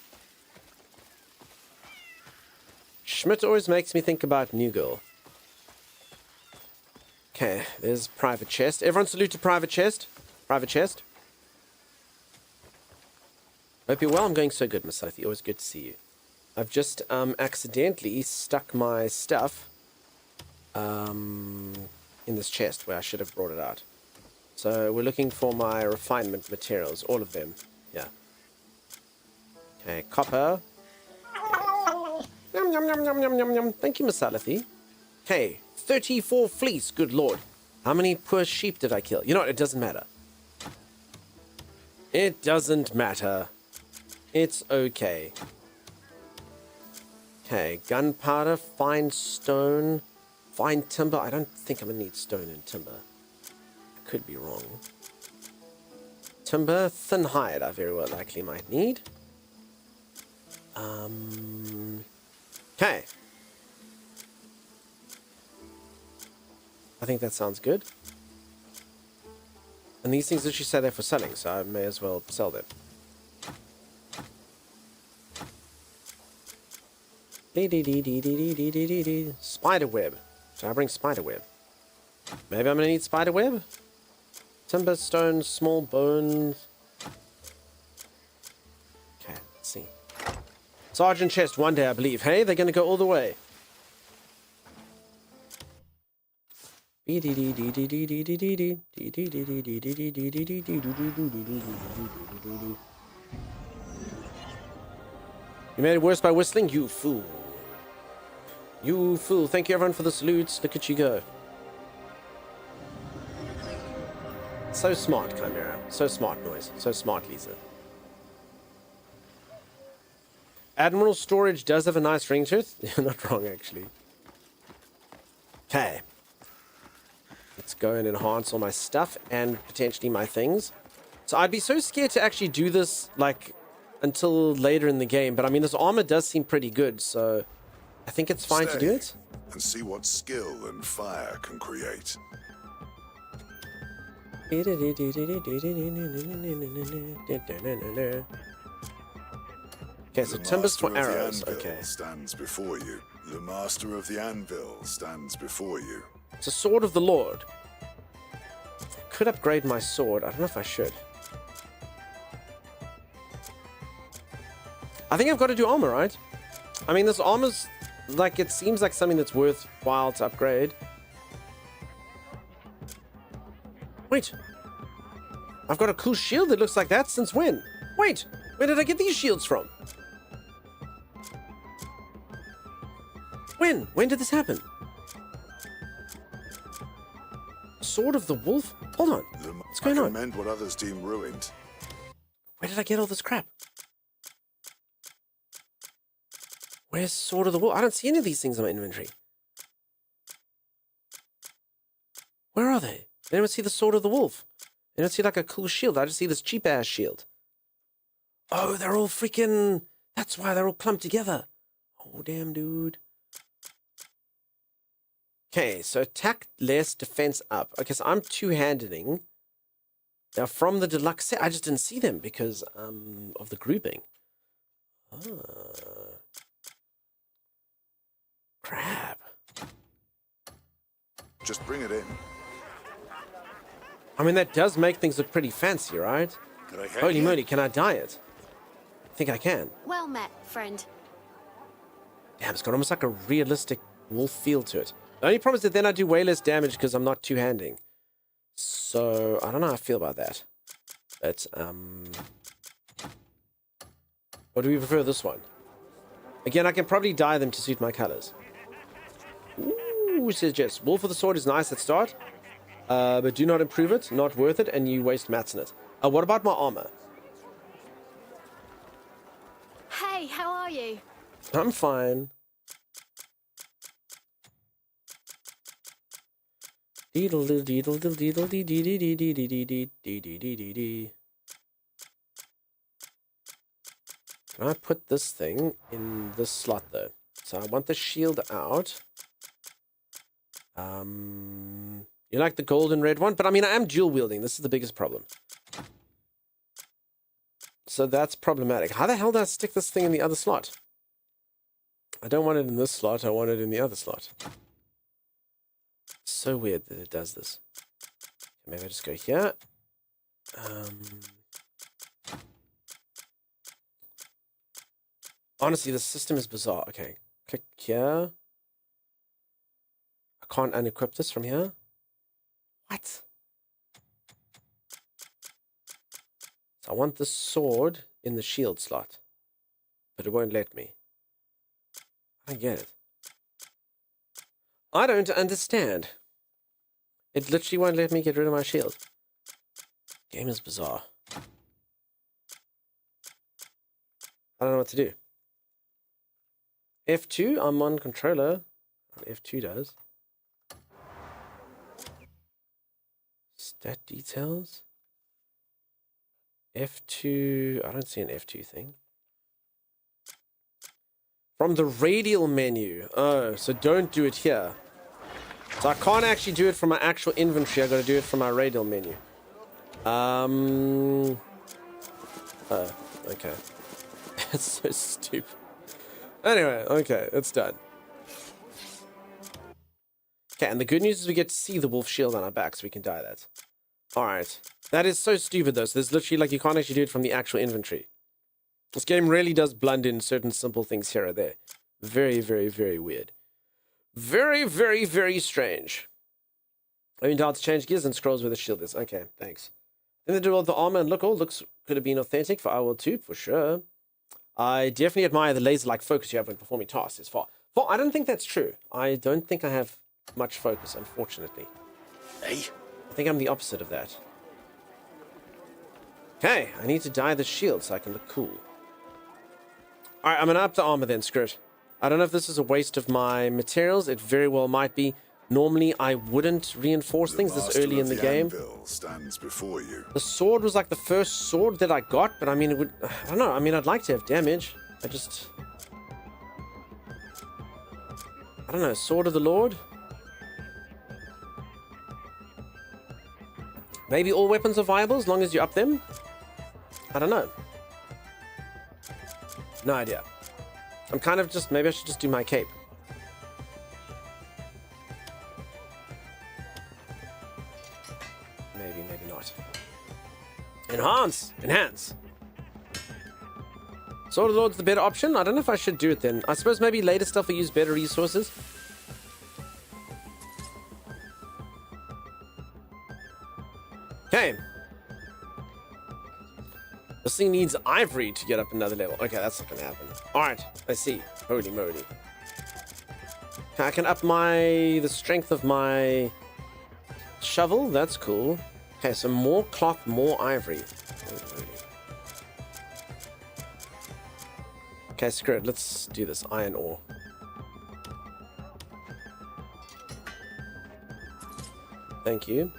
Schmidt always makes me think about New Girl. Okay, there's Private Chest. Everyone salute to Private Chest. Private Chest. Hope you're well. I'm going so good, Miss Sophie. Always good to see you. I've just accidentally stuck my stuff in this chest where I should have brought it out. So we're looking for my refinement materials, all of them. Yeah. Okay, copper. Yum, yum, yum, yum, yum, yum, yum. Thank you, Miss Salathi. Okay, 34 fleece, good lord. How many poor sheep did I kill? You know what, it doesn't matter. It doesn't matter. It's okay. Okay, gunpowder, fine stone, fine timber. I don't think I'm gonna need stone and timber. I could be wrong. Timber, thin hide, I very well likely might need. Okay. I think that sounds good. And these things literally say they're for selling, so I may as well sell them. Spiderweb. So I bring spiderweb. Maybe I'm gonna need spiderweb? Timber, stone, small bones. Okay, let's see. Sergeant Chest one day, I believe. Hey, they're gonna go all the way. You made it worse by whistling? You fool. You fool. Thank you everyone for the salutes. Look at you go. So smart, Chimera. So smart, Noise. So smart, Lisa. Admiral Storage does have a nice ring to it. You're not wrong, actually. Okay. Let's go and enhance all my stuff and potentially my things. So I'd be so scared to actually do this, like, until later in the game. But I mean, this armor does seem pretty good, so I think it's fine to do it. And see what skill and fire can create. Okay, so timbers for Master of the arrows. Anvil Okay. stands before you. The Master of the Anvil stands before you. It's a sword of the Lord. I could upgrade my sword. I don't know if I should. I think I've got to do armor, right? I mean, this armor's like, it seems like something that's worthwhile to upgrade. Wait. I've got a cool shield that looks like that since when? Wait, where did I get these shields from? When? When did this happen? Sword of the Wolf? Hold on. What's going on? Mend what others deem ruined. Where did I get all this crap? Where's Sword of the Wolf? I don't see any of these things in my inventory. Where are they? I don't see the Sword of the Wolf. I don't see like a cool shield. I just see this cheap ass shield. Oh, they're all freaking... That's why they're all clumped together. Oh, damn, dude. Okay, so attack less, defense up. Okay, so I'm two-handing. Now, from the deluxe set, I just didn't see them because of the grouping. Crap. Just bring it in. I mean, that does make things look pretty fancy, right? Holy moly, can I dye it? I think I can. Well met, friend. Damn, it's got almost like a realistic wolf feel to it. The only problem is that then I do way less damage because I'm not two-handing. So, I don't know how I feel about that. But, or do we prefer this one? Again, I can probably dye them to suit my colors. Ooh, says Jess. Wolf of the Sword is nice at start. But do not improve it. Not worth it. And you waste mats in it. What about my armor? Hey, how are you? I'm fine. Deedle deedle deedle deedle dee dee dee dee dee dee dee dee dee dee dee dee. Can I put this thing in this slot though? So I want the shield out. You like the gold and red one? But I mean, I am dual wielding. This is the biggest problem. So that's problematic. How the hell do I stick this thing in the other slot? I don't want it in this slot. I want it in the other slot. So weird that it does this. Maybe I just go here. Honestly, the system is bizarre. Okay, click here. I can't unequip this from here. What? So I want the sword in the shield slot, but it won't let me. I get it. I don't understand. It literally won't let me get rid of my shield. Game is bizarre. I don't know what to do. F2, I'm on controller. What F2 does. Stat details. F2, I don't see an F2 thing. From the radial menu. Oh, so don't do it here. So I can't actually do it from my actual inventory. I got to do it from my radial menu. Oh, okay. It's so stupid. Anyway, okay, it's done. Okay, and the good news is we get to see the wolf shield on our back, so we can dye that. Alright. That is so stupid, though. So there's literally, like, you can't actually do it from the actual inventory. This game really does blunder in certain simple things here or there. Very, very, very weird. Very, very, very strange. I mean, to change gears and scrolls where the shield is. Okay, thanks. Then they do all the armor and look, all looks could have been authentic for Owl 2, for sure. I definitely admire the laser-like focus you have when performing tasks. It's far. I don't think that's true. I don't think I have much focus, unfortunately. Hey? I think I'm the opposite of that. Okay, I need to dye the shield so I can look cool. Alright, I'm gonna up the armor then, screw it. I don't know if this is a waste of my materials. It very well might be. Normally, I wouldn't reinforce things this early in the game. Stands before you. The sword was like the first sword that I got, but I mean, it would... I don't know. I mean, I'd like to have damage. I just... I don't know, Sword of the Lord? Maybe all weapons are viable as long as you up them? I don't know. No idea. I'm kind of just, maybe I should just do my cape. Maybe, maybe not. Enhance! Enhance! Sword of the Lord's the better option? I don't know if I should do it then. I suppose maybe later stuff will use better resources. Okay. This thing needs ivory to get up another level. Okay, that's not gonna happen. Alright, I see. Holy moly. I can up the strength of my shovel. That's cool. Okay, so more cloth, more ivory. Holy moly. Okay, screw it. Let's do this. Iron ore. Thank you.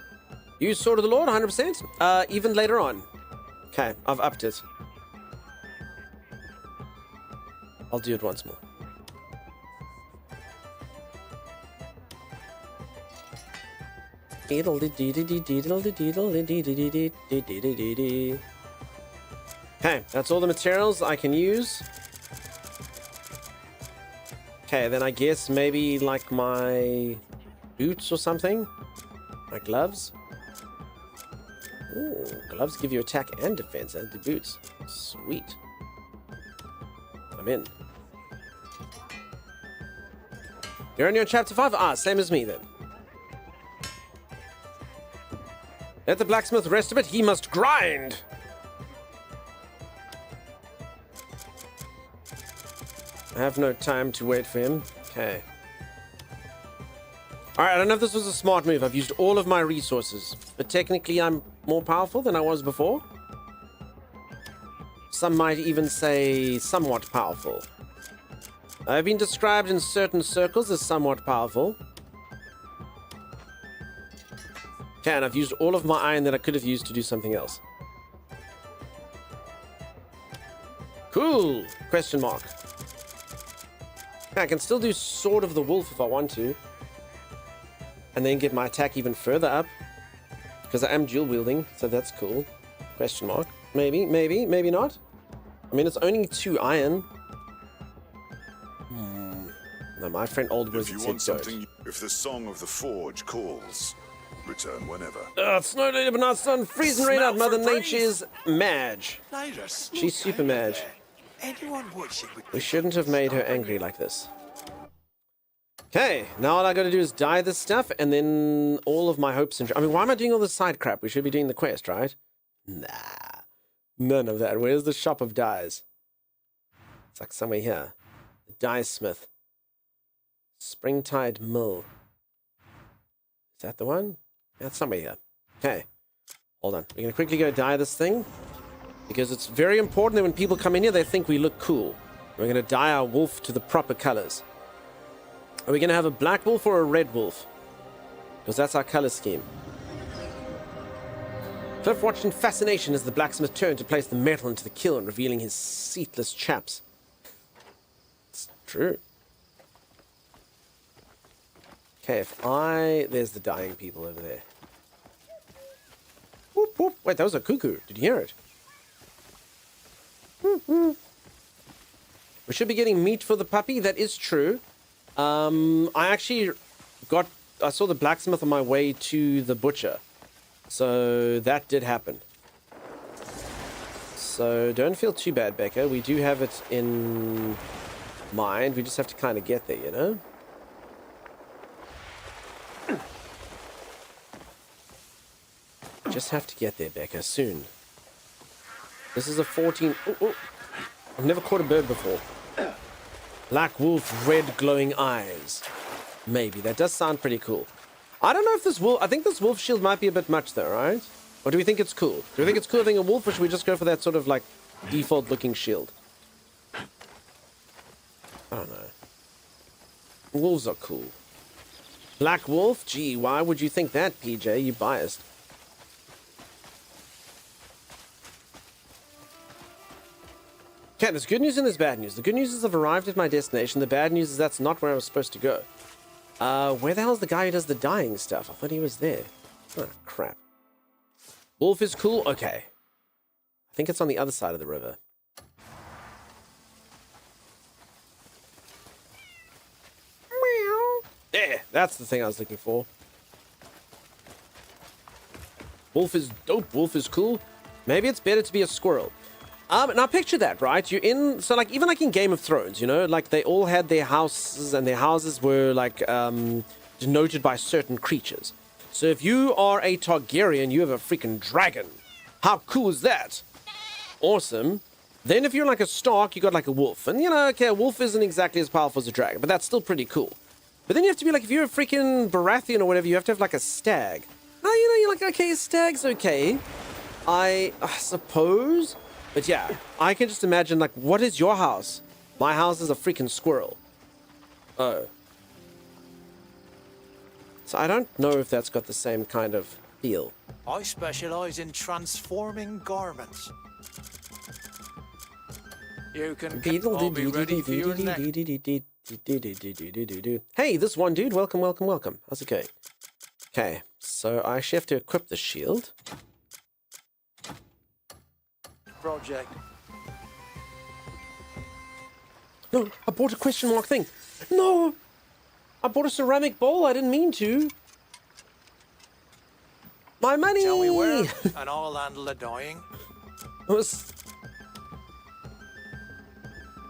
Use Sword of the Lord, 100%. Even later on. Okay, I've upped it. I'll do it once more. Okay, that's all the materials I can use. Okay, then I guess maybe like my boots or something. My gloves. Ooh, gloves give you attack and defense, and the boots. Sweet. I'm in. You're only on chapter 5? Ah, same as me then. Let the blacksmith rest a bit. He must grind. I have no time to wait for him. Okay. Alright, I don't know if this was a smart move. I've used all of my resources. But technically I'm more powerful than I was before. Some might even say somewhat powerful. I've been described in certain circles as somewhat powerful. Okay, and I've used all of my iron that I could have used to do something else. Cool! Question mark. I can still do Sword of the Wolf if I want to. And then get my attack even further up. Because I am dual wielding, so that's cool. Question mark. Maybe, maybe, maybe not. I mean, it's only 2 iron. No, my friend Old Wizard said don't. If the Song of the Forge calls, return whenever. It's no later but not sun. Freezing rain out. Mother Nature's Madge. She's super Madge. We shouldn't have made her angry like this. Okay, now all I gotta do is dye this stuff, and then all of my hopes and... I mean, why am I doing all this side crap? We should be doing the quest, right? Nah. None of that. Where's the shop of dyes? It's like somewhere here. The dye smith. Springtide Mill. Is that the one? That's somewhere here. Okay. Hold on. We're gonna quickly go dye this thing. Because it's very important that when people come in here, they think we look cool. We're gonna dye our wolf to the proper colors. Are we going to have a black wolf or a red wolf? Because that's our color scheme. Cliff watched in fascination as the blacksmith turned to place the metal into the kiln, revealing his seatless chaps. It's true. Okay, there's the dying people over there. Whoop, whoop. Wait, that was a cuckoo. Did you hear it? Whoop, whoop. We should be getting meat for the puppy. That is true. I saw the blacksmith on my way to the butcher. So that did happen. So don't feel too bad, Becca. We do have it in mind. We just have to kind of get there, you know? Just have to get there, Becca, soon. This is a 14... Ooh. I've never caught a bird before. Black wolf, red glowing eyes. Maybe. That does sound pretty cool. I don't know if this wolf... I think this wolf shield might be a bit much though, right? Or do we think it's cool? Do we think it's cool having a wolf, or should we just go for that sort of like default looking shield? I don't know. Wolves are cool. Black wolf? Gee, why would you think that, PJ? You biased. Okay, there's good news and there's bad news. The good news is I've arrived at my destination. The bad news is that's not where I was supposed to go. Where the hell's the guy who does the dyeing stuff? I thought he was there. Oh, crap. Wolf is cool? Okay. I think it's on the other side of the river. There, that's the thing I was looking for. Wolf is dope. Wolf is cool. Maybe it's better to be a squirrel. Now picture that, right? You're in, so like, even like in Game of Thrones, you know, like they all had their houses and their houses were like, denoted by certain creatures. So if you are a Targaryen, you have a freaking dragon. How cool is that? Awesome. Then if you're like a Stark, you got like a wolf. And you know, okay, a wolf isn't exactly as powerful as a dragon, but that's still pretty cool. But then you have to be like, if you're a freaking Baratheon or whatever, you have to have like a stag. Now, you know, you're like, okay, a stag's okay. I suppose. But yeah, I can just imagine, like, what is your house? My house is a freaking squirrel. Oh. So I don't know if that's got the same kind of feel. I specialize in transforming garments. You can I'll be ready for your next. Hey, this one dude, welcome, welcome, welcome. How's it going? Okay, so I actually have to equip the shield. Project. No, I bought a question mark thing. No! I bought a ceramic bowl, I didn't mean to. My money! Tell me where, and I'll handle the dying.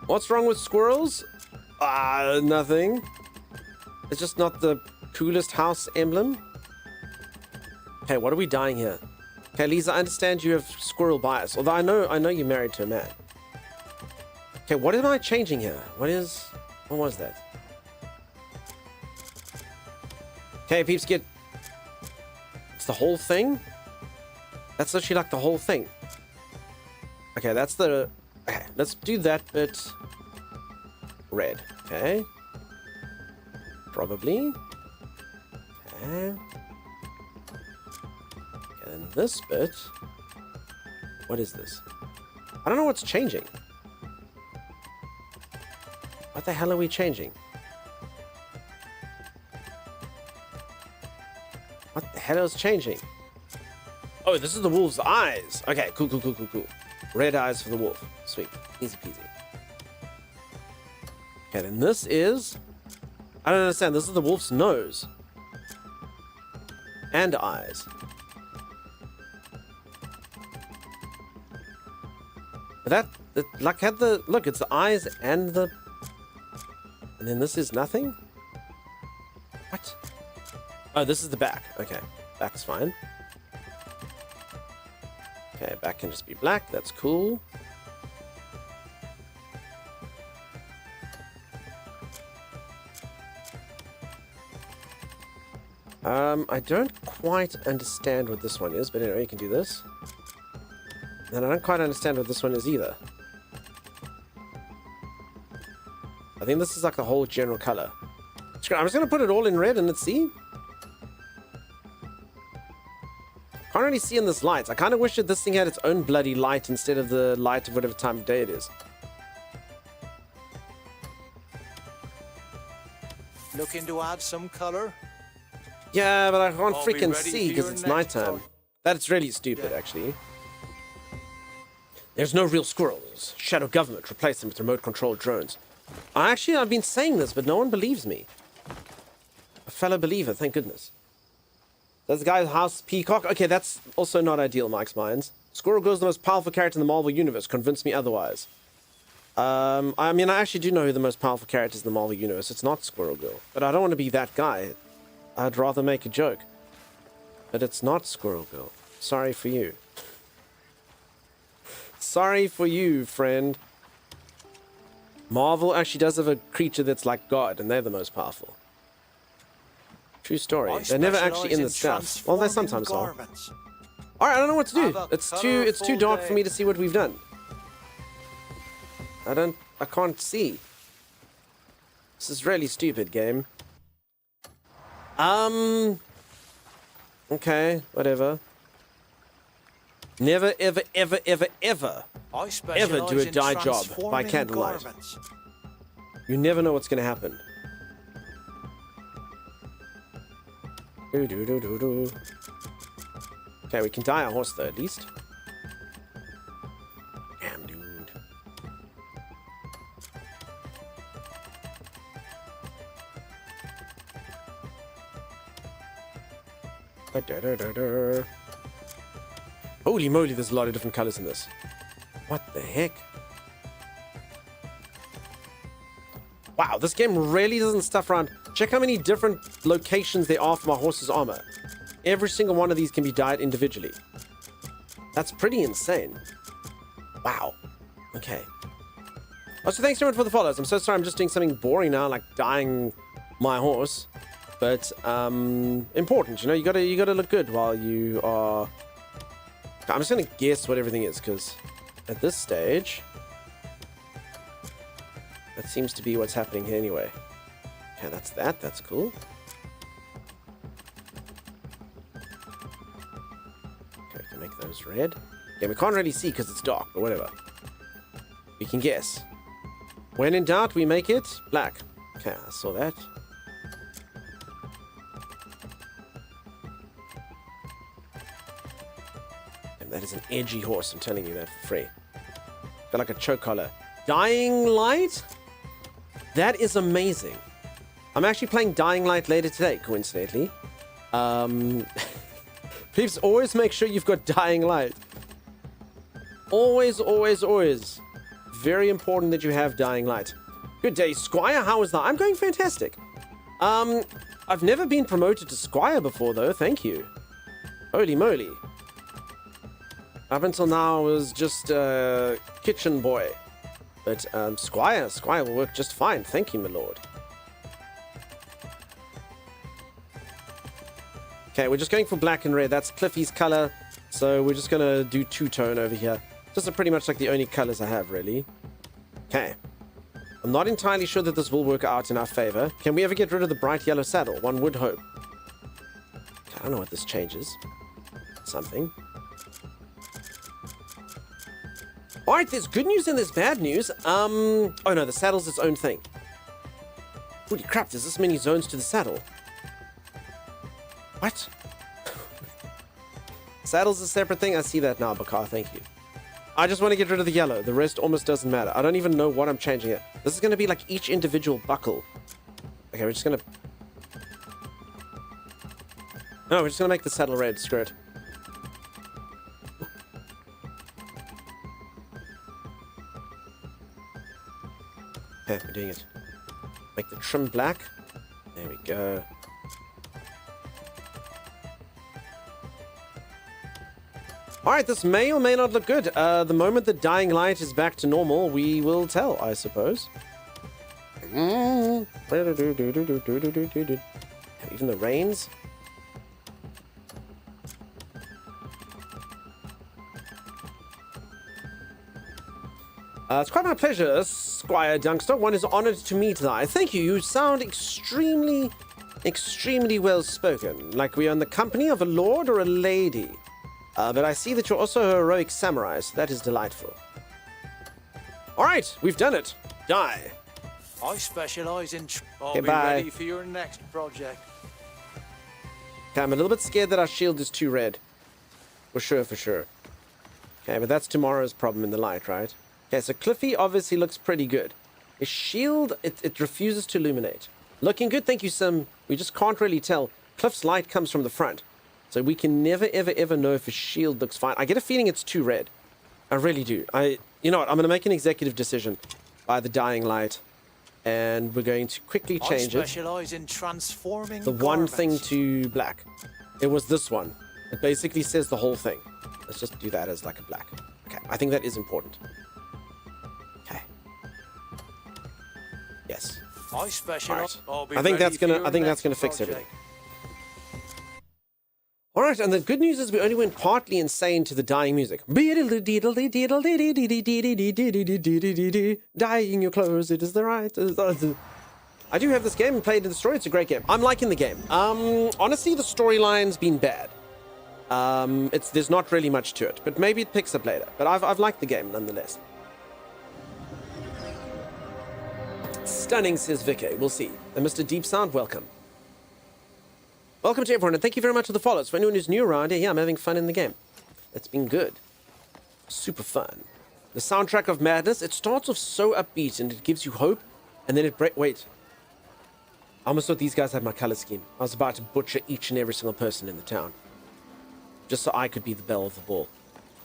What's wrong with squirrels? Nothing. It's just not the coolest house emblem. Okay, what are we dyeing here? Okay, Lisa, I understand you have squirrel bias. Although I know you're married to a man. Okay, what am I changing here? What was that? Okay, peeps, it's the whole thing? That's literally like the whole thing. Okay, that's the... Okay, let's do that bit red. Okay. Probably. Okay. And this bit... What is this? I don't know what's changing. What the hell are we changing? What the hell is changing? Oh, this is the wolf's eyes. Okay, cool. Red eyes for the wolf. Sweet. Easy peasy. Okay, then this is... I don't understand. This is the wolf's nose. And eyes. But like, had the... Look, it's the eyes and the... And then this is nothing? What? Oh, this is the back. Okay, back's fine. Okay, back can just be black. That's cool. I don't quite understand what this one is, but anyway, you can do this. And I don't quite understand what this one is either. I think this is like the whole general color. I'm just going to put it all in red and let's see. Can't really see in this light. I kind of wish that this thing had its own bloody light instead of the light of whatever time of day it is. Looking to add some color? Yeah, but I can't I'll be freaking ready see for because your it's next nighttime. time. That's really stupid, actually. There's no real squirrels. Shadow government replaced them with remote-controlled drones. I've been saying this, but no one believes me. A fellow believer, thank goodness. That's the guy's house peacock. Okay, that's also not ideal, Mike's Minds. Squirrel Girl's the most powerful character in the Marvel Universe. Convince me otherwise. I mean, I actually do know who the most powerful character is in the Marvel Universe. It's not Squirrel Girl. But I don't want to be that guy. I'd rather make a joke. But it's not Squirrel Girl. Sorry for you. Sorry for you, friend. Marvel actually does have a creature that's like God, and they're the most powerful. True story. They're never actually in the stuff. Well, they sometimes are. Alright, I don't know what to do. It's too dark for me to see what we've done. I can't see. This is really stupid, game. Okay, whatever. Never, ever do a dye job by candlelight. You never know what's going to happen. Do. Okay, we can dye our horse though, at least. Damn, dude. Holy moly, there's a lot of different colors in this. What the heck? Wow, this game really doesn't stuff around. Check how many different locations there are for my horse's armor. Every single one of these can be dyed individually. That's pretty insane. Wow. Okay. Also, thanks everyone for the follows. I'm so sorry I'm just doing something boring now, like dyeing my horse. But important, you know, you gotta look good while you are. I'm just gonna guess what everything is, because at this stage, that seems to be what's happening here anyway. Okay, that's cool. Okay, we can make those red. Yeah, we can't really see because it's dark, but whatever. We can guess. When in doubt, we make it black. Okay, I saw that. That is an edgy horse, I'm telling you that for free. Got like a choke collar. Dying Light? That is amazing. I'm actually playing Dying Light later today, coincidentally. Please always make sure you've got Dying Light. Always, always, always. Very important that you have Dying Light. Good day, Squire. How is that? I'm going fantastic. I've never been promoted to Squire before, though. Thank you. Holy moly. Up until now, I was just a kitchen boy. But Squire will work just fine. Thank you, my lord. Okay, we're just going for black and red. That's Cliffy's color. So we're just going to do two-tone over here. Those are pretty much like the only colors I have, really. Okay. I'm not entirely sure that this will work out in our favor. Can we ever get rid of the bright yellow saddle? One would hope. Okay, I don't know what this changes. Something. Alright, there's good news and there's bad news. Oh no, the saddle's its own thing. Holy crap, there's this many zones to the saddle. What? Saddle's a separate thing? I see that now, Bakar, thank you. I just want to get rid of the yellow. The rest almost doesn't matter. I don't even know what I'm changing it. This is going to be like each individual buckle. Okay, we're just going to... No, we're just going to make the saddle red. Screw it. Okay, we're doing it. Make the trim black. There we go. Alright, this may or may not look good. The moment the Dying Light is back to normal, we will tell, I suppose. Even the reins. It's quite my pleasure, Squire Dunkster. One is honored to meet thee. Thank you. You sound extremely well spoken. Like we are in the company of a lord or a lady. But I see that you're also a heroic samurai, so that is delightful. Alright, we've done it. Die. I specialize in... I'll be ready for your next project. Okay, I'm a little bit scared that our shield is too red. For sure. Okay, but that's tomorrow's problem in the light, right? Okay, so Cliffy obviously looks pretty good. His shield, it refuses to illuminate. Looking good, thank you, Sim. We just can't really tell. Cliff's light comes from the front. So we can never, ever know if his shield looks fine. I get a feeling it's too red. I really do. You know what? I'm going to make an executive decision by the Dying Light. And we're going to quickly change I specialize in transforming the one thing to black. It was this one. It basically says the whole thing. Let's just do that as like a black. Okay, I think that is important. Okay. Yes. I specialize. Right. I think that's gonna fix everything. All right, and the good news is we only went partly insane to the dying music. Dying your clothes, it is the right. I do have this game and played in the story. It's a great game. I'm liking the game. Honestly, the storyline's been bad. There's not really much to it, but maybe it picks up later. But I've liked the game nonetheless. Stunning, says Vicky. We'll see. And Mr. Deep Sound, welcome. Welcome to everyone, and thank you very much for the follows. For anyone who's new around here, yeah, I'm having fun in the game. It's been good. Super fun. The soundtrack of Madness, it starts off so upbeat and it gives you hope, and then it wait. I almost thought these guys had my color scheme. I was about to butcher each and every single person in the town. Just so I could be the belle of the ball.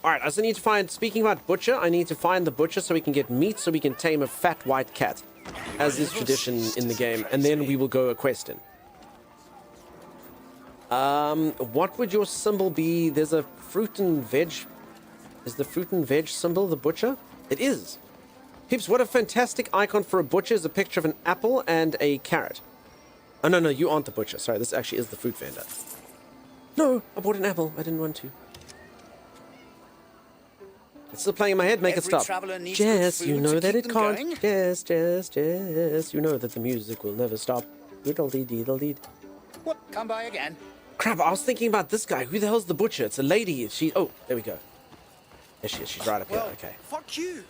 Alright, I also need to find, speaking about butcher, I need to find the butcher so we can get meat so we can tame a fat white cat. As is tradition in the game, and then we will go a questing. What would your symbol be? There's a fruit and veg. Is the fruit and veg symbol the butcher? It is. Peeps, what a fantastic icon for a butcher is a picture of an apple and a carrot. Oh, no, you aren't the butcher. Sorry, this actually is the fruit vendor. No, I bought an apple. I didn't want to. It's still playing in my head. Make it stop. Jess, you know that it can't. Jess, you know that the music will never stop. Diddle-dee-diddle-dee. What? Come by again. Crap, I was thinking about this guy. Who the hell's the butcher? It's a lady. Oh, there we go. There she is. She's right up here. Okay. Fuck you.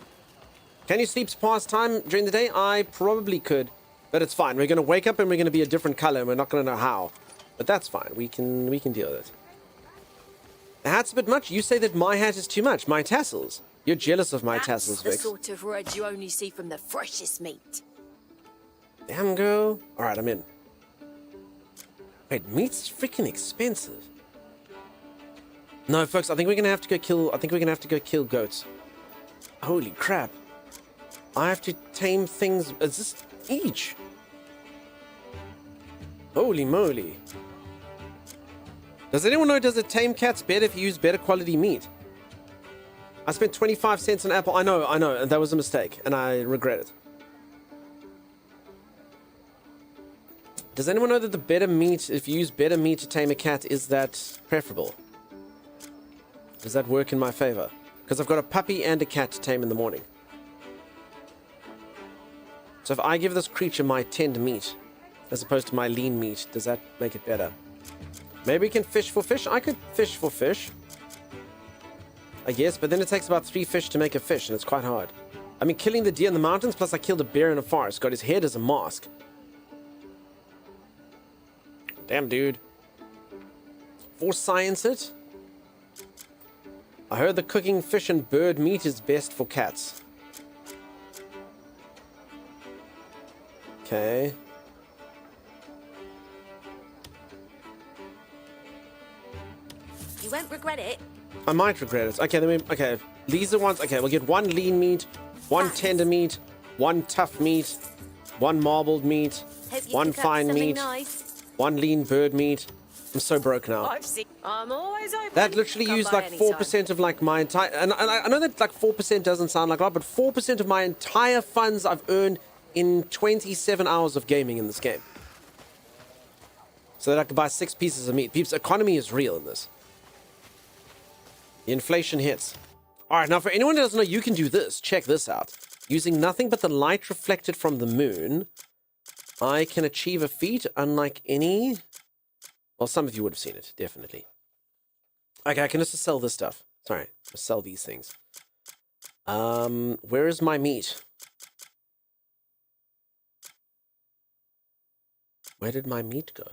Can you sleep past time during the day? I probably could, but it's fine. We're going to wake up and we're going to be a different color and we're not going to know how. But that's fine. We can deal with it. The hat's a bit much. You say that my hat is too much. My tassels. You're jealous of my tassels, Vix. That's the sort of red you only see from the freshest meat. Damn, girl. All right, I'm in. Wait, meat's freaking expensive. No, folks, I think we're going to have to go kill... I think we're going to have to go kill goats. Holy crap. I have to tame things... Is this each? Holy moly. Does anyone know, does it tame cats better if you use better quality meat? I spent 25 cents on apple. I know, and that was a mistake, and I regret it. Does anyone know that the better meat, if you use better meat to tame a cat, is that preferable? Does that work in my favor? Because I've got a puppy and a cat to tame in the morning. So if I give this creature my tinned meat, as opposed to my lean meat, does that make it better? Maybe we can fish for fish. I could fish for fish. I guess, but then it takes about 3 fish to make a fish, and it's quite hard. I mean, killing the deer in the mountains, plus I killed a bear in a forest. Got his head as a mask. Damn, dude. For science it. I heard that cooking fish and bird meat is best for cats. Okay. You won't regret it. I might regret it. Okay, then okay. These are ones. Okay, we'll get 1 lean meat, 1 tender meat, 1 tough meat, 1 marbled meat, 1 fine meat, nice. 1 lean bird meat. I'm so broke now. I'm always open. That literally used like 4% of like my entire... And I know that like 4% doesn't sound like a lot, but 4% of my entire funds I've earned in 27 hours of gaming in this game. So that I could buy 6 pieces of meat. Peeps, economy is real in this. The inflation hits. Alright, now for anyone who doesn't know, you can do this. Check this out. Using nothing but the light reflected from the moon, I can achieve a feat unlike any... Well, some of you would have seen it, definitely. Okay, I can just sell this stuff. Sorry, I'll sell these things. Where is my meat? Where did my meat go?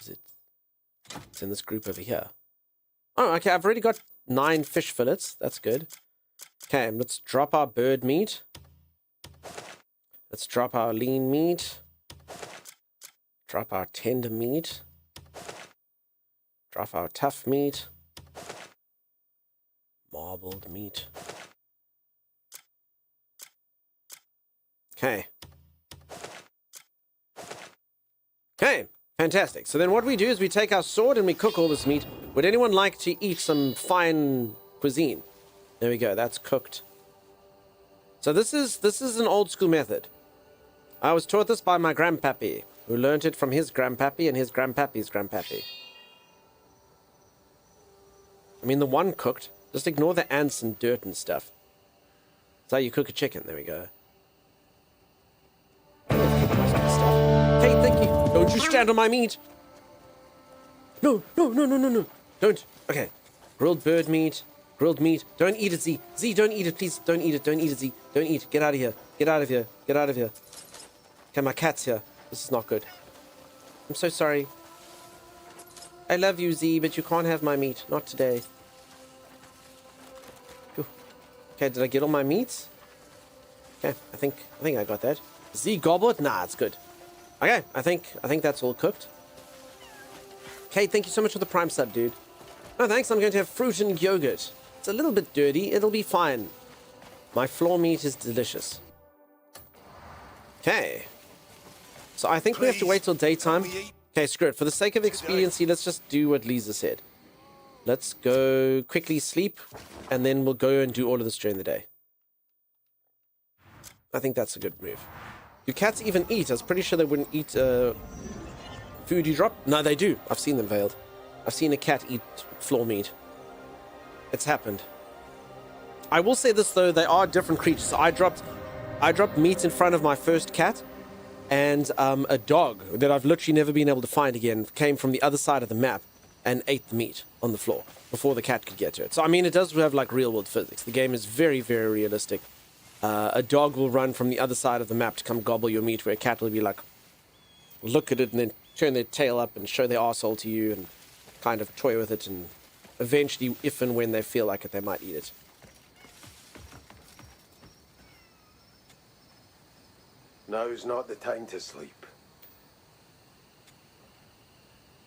Is it... It's in this group over here. Oh, okay, I've already got 9 fish fillets. That's good. Okay, let's drop our bird meat. Let's drop our lean meat. Drop our tender meat. Drop our tough meat. Marbled meat. Okay. Okay, fantastic. So then what we do is we take our sword and we cook all this meat. Would anyone like to eat some fine cuisine? There we go, that's cooked. So this is an old school method. I was taught this by my grandpappy, who learned it from his grandpappy and his grandpappy's grandpappy. I mean, the one cooked. Just ignore the ants and dirt and stuff. That's how you cook a chicken. There we go. Okay, thank you. Don't you stand on my meat. No. Don't. Okay. Grilled bird meat. Grilled meat. Don't eat it, Z. Z, don't eat it, please. Don't eat it. Don't eat it, Z. Don't eat. Get out of here. Get out of here. Get out of here. Okay, my cat's here. This is not good. I'm so sorry. I love you, Z, but you can't have my meat. Not today. Phew. Okay, did I get all my meats? Okay, I think I got that. Z goblet? Nah, it's good. Okay, I think that's all cooked. Okay, thank you so much for the Prime sub, dude. No, thanks. I'm going to have fruit and yogurt. It's a little bit dirty. It'll be fine. My floor meat is delicious. Okay. So I think we have to wait till daytime. Okay, screw it. For the sake of expediency, let's just do what Lisa said. Let's go quickly sleep, and then we'll go and do all of this during the day. I think that's a good move. Do cats even eat? I was pretty sure they wouldn't eat food you drop. No, they do. I've seen them veiled. I've seen a cat eat floor meat. It's happened. I will say this though, they are different creatures. So I dropped meat in front of my first cat, and a dog that I've literally never been able to find again came from the other side of the map and ate the meat on the floor before the cat could get to it. So I mean, it does have like real world physics. The game is very, very realistic. A dog will run from the other side of the map to come gobble your meat, where a cat will be like, look at it and then turn their tail up and show their arsehole to you and kind of toy with it, and eventually, if and when they feel like it, they might eat it. Now's not the time to sleep.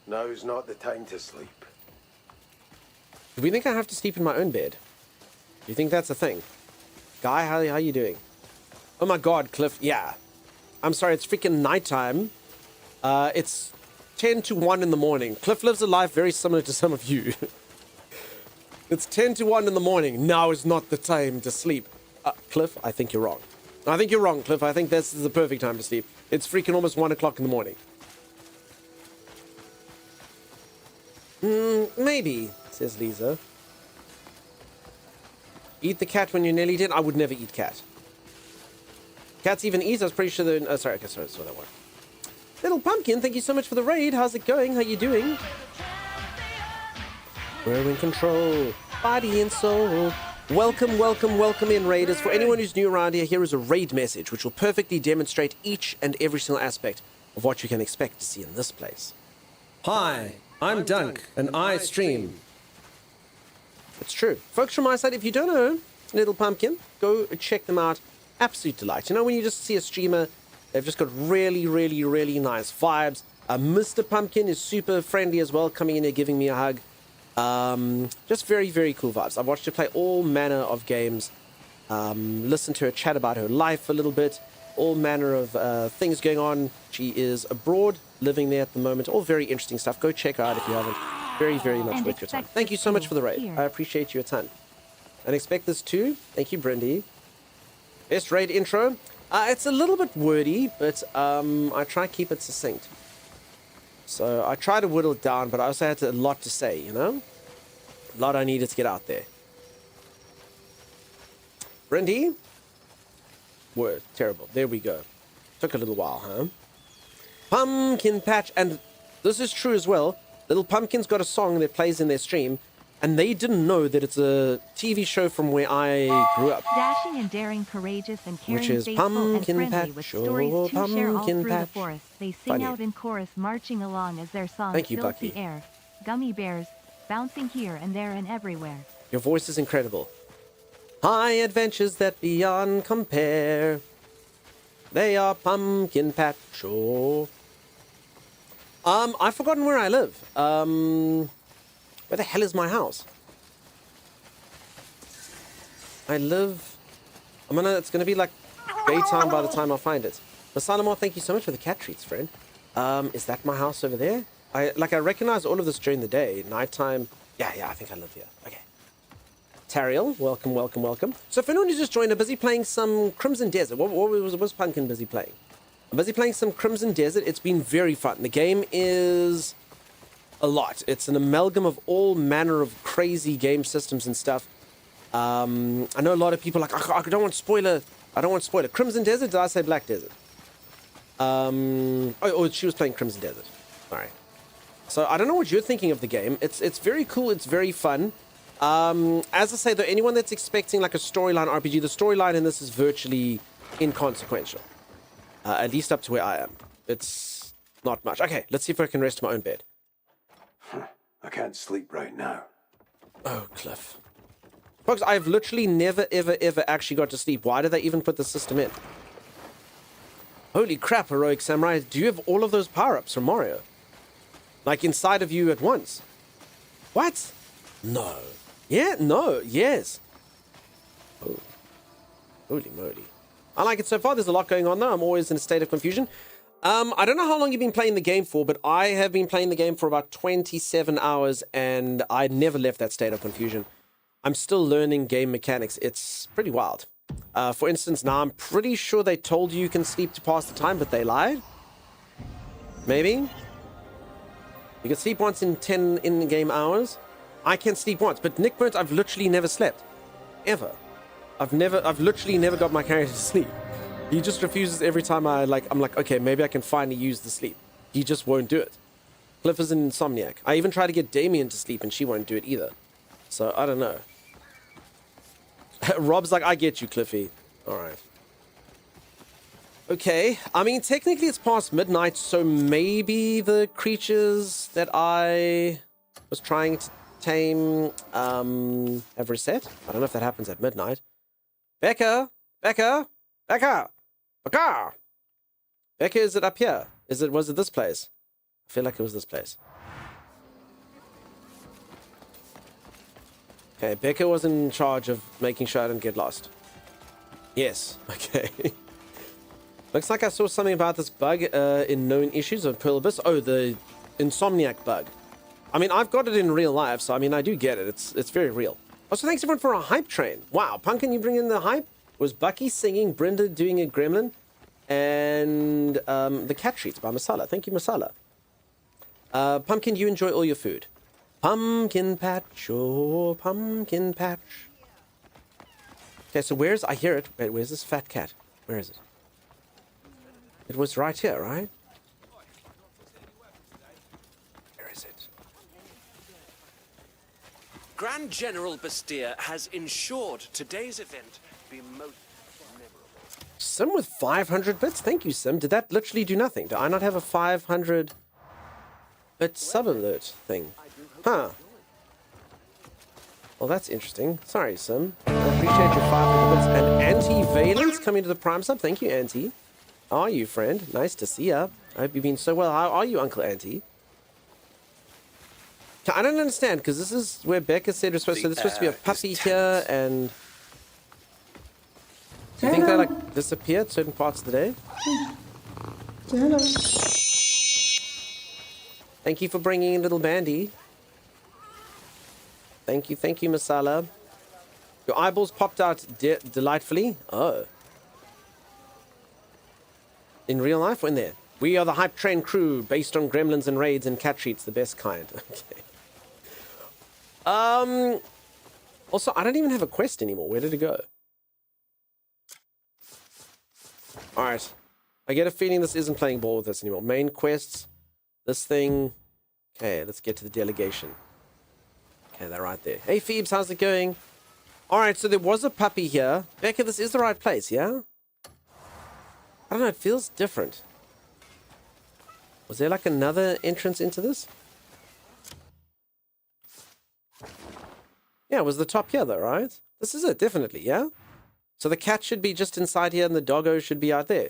Now's not the time to sleep. Do we think I have to sleep in my own bed? Do you think that's a thing? Guy, how are you doing? Oh my god, Cliff, yeah. I'm sorry, it's freaking nighttime. It's 10 to 1 in the morning. Cliff lives a life very similar to some of you. It's 10 to 1 in the morning. Now is not the time to sleep. Cliff, I think you're wrong. I think you're wrong, Cliff. I think this is the perfect time to sleep. It's freaking almost 1 o'clock in the morning. Maybe, says Lisa. Eat the cat when you're nearly dead? I would never eat cat. Cats even eat? I was pretty sure they're... Oh, sorry, okay, sorry, that's what I want. Little Pumpkin, thank you so much for the raid. How's it going? How you doing? We're in control. Body and soul. Welcome, welcome, welcome in, raiders. For anyone who's new around here, here is a raid message which will perfectly demonstrate each and every single aspect of what you can expect to see in this place. Hi, I'm Dunk, and I stream. It's true. Folks from my side, if you don't know Little Pumpkin, go check them out. Absolute delight. You know, when you just see a streamer, they've just got really, really, really nice vibes. Mr. Pumpkin is super friendly as well, coming in here, giving me a hug. Just very, very cool vibes. I've watched her play all manner of games, listened to her chat about her life a little bit, all manner of things going on. She is abroad, living there at the moment. All very interesting stuff. Go check her out if you haven't. Very, very much worth your time. Thank you so much for the raid. I appreciate you a ton. And expect this too. Thank you, Brindy. Best raid intro. It's a little bit wordy, but I try to keep it succinct. So I try to whittle it down, but I also had a lot to say, you know? A lot I needed to get out there. Brindy? Word. Terrible. There we go. Took a little while, huh? Pumpkin Patch. And this is true as well. Little Pumpkin's got a song that plays in their stream, and they didn't know that it's a TV show from where I grew up. Dashing and daring, courageous and caring, which is faithful and friendly, Patch, with stories to share all through Patch. the forest. They sing Funny. out in chorus, marching along as their song Thank you, fills Bucky. the air. Gummy bears, bouncing here and there and everywhere. Your voice is incredible. High adventures that beyond compare. They are Pumpkin Patch. Oh. I've forgotten where I live. Where the hell is my house? I live... it's gonna be like daytime by the time I find it. Masalamor, thank you so much for the cat treats, friend. Is that my house over there? I recognize all of this during the day. Nighttime... Yeah, I think I live here. Okay. Tariel, welcome, welcome, welcome. So for anyone who's just joined, I'm busy playing some Crimson Desert. What was Pumpkin busy playing? I'm busy playing some Crimson Desert. It's been very fun. The game is a lot. It's an amalgam of all manner of crazy game systems and stuff. I know a lot of people are like, I don't want spoiler. I don't want spoiler. Crimson Desert? Did I say Black Desert? Oh, she was playing Crimson Desert. All right. So I don't know what you're thinking of the game. It's very cool. It's very fun. As I say, though, anyone that's expecting like a storyline RPG, the storyline in this is virtually inconsequential. At least up to where I am. It's not much. Okay, let's see if I can rest in my own bed. I can't sleep right now. Oh, Cliff. Folks, I've literally never, ever actually got to sleep. Why did they even put the system in? Holy crap, Heroic Samurai. Do you have all of those power-ups from Mario? Like inside of you at once? What? No. Yeah, no, yes. Oh. Holy moly. I like it so far. There's a lot going on though. I'm always in a state of confusion. I don't know how long you've been playing the game for, but I have been playing the game for about 27 hours and I never left that state of confusion. I'm still learning game mechanics. It's pretty wild. For instance, now I'm pretty sure they told you can sleep to pass the time, but they lied. Maybe. You can sleep once in 10 in-game hours. I can sleep once, but Nick Burns, I've literally never slept. Ever. I've literally never got my character to sleep. He just refuses every time I'm like, okay, maybe I can finally use the sleep. He just won't do it. Cliff is an insomniac. I even try to get Damien to sleep and she won't do it either. So, I don't know. Rob's like, I get you, Cliffy. Alright. Okay. I mean, technically it's past midnight, so maybe the creatures that I was trying to tame have reset. I don't know if that happens at midnight. Becca! Becca! Becca! Becca! Becca, is it up here? Was it this place? I feel like it was this place. Okay, Becca was in charge of making sure I didn't get lost. Yes, okay. Looks like I saw something about this bug in Known Issues of Pearl Abyss. Oh, the Insomniac bug. I mean, I've got it in real life, so I mean, I do get it. It's very real. Also, thanks everyone for a hype train. Wow, Pumpkin, you bring in the hype? Was Bucky singing, Brenda doing a gremlin, and the cat treats by Masala. Thank you, Masala. Pumpkin, you enjoy all your food. Pumpkin patch, oh, pumpkin patch. Okay, so I hear it. Wait, where's this fat cat? Where is it? It was right here, right? Where is it? Grand General Bastia has ensured today's event be most memorable. Sim with 500 bits? Thank you, Sim. Did that literally do nothing? Do I not have a 500 bit sub-alert thing? Huh. Well, that's interesting. Sorry, Sim. I appreciate your 500 bits. And Anti-Valence coming to the Prime sub. Thank you, Anti. How are you, friend? Nice to see ya. I hope you've been so well. How are you, Uncle Anti? I don't understand, because this is where Becca said there's supposed to be a puppy here, and... Do you think they, like, disappear at certain parts of the day? Hello. Thank you for bringing in little Bandy. Thank you, Masala. Your eyeballs popped out delightfully. Oh. In real life or in there? We are the Hype Train crew, based on gremlins and raids and cat treats, the best kind. Okay. Also, I don't even have a quest anymore. Where did it go? Alright. I get a feeling this isn't playing ball with us anymore. Main quests. This thing. Okay, let's get to the delegation. Okay, they're right there. Hey, Phoebes, how's it going? Alright, so there was a puppy here. Becca, this is the right place, yeah? I don't know, it feels different. Was there like another entrance into this? Yeah, it was the top here though, right? This is it, definitely, yeah? So the cat should be just inside here and the doggo should be out there.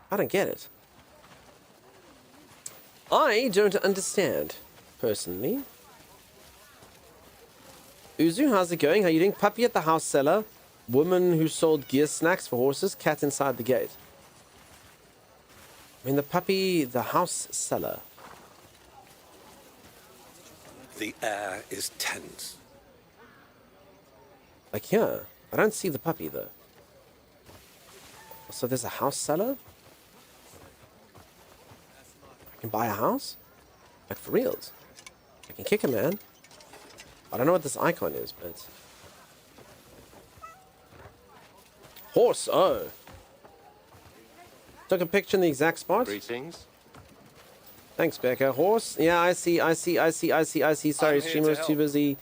I don't get it. I don't understand, personally. Uzu, how's it going? How you doing? Puppy at the house cellar. Woman who sold gear snacks for horses. Cat inside the gate. I mean, the house cellar. The air is tense. Like here. I don't see the puppy, though. So there's a house cellar? I can buy a house? Like, for reals? I can kick a man? I don't know what this icon is, but... Horse, oh! Took a picture in the exact spot. Greetings. Thanks, Becca. Horse? Yeah, I see. Sorry, streamer was too busy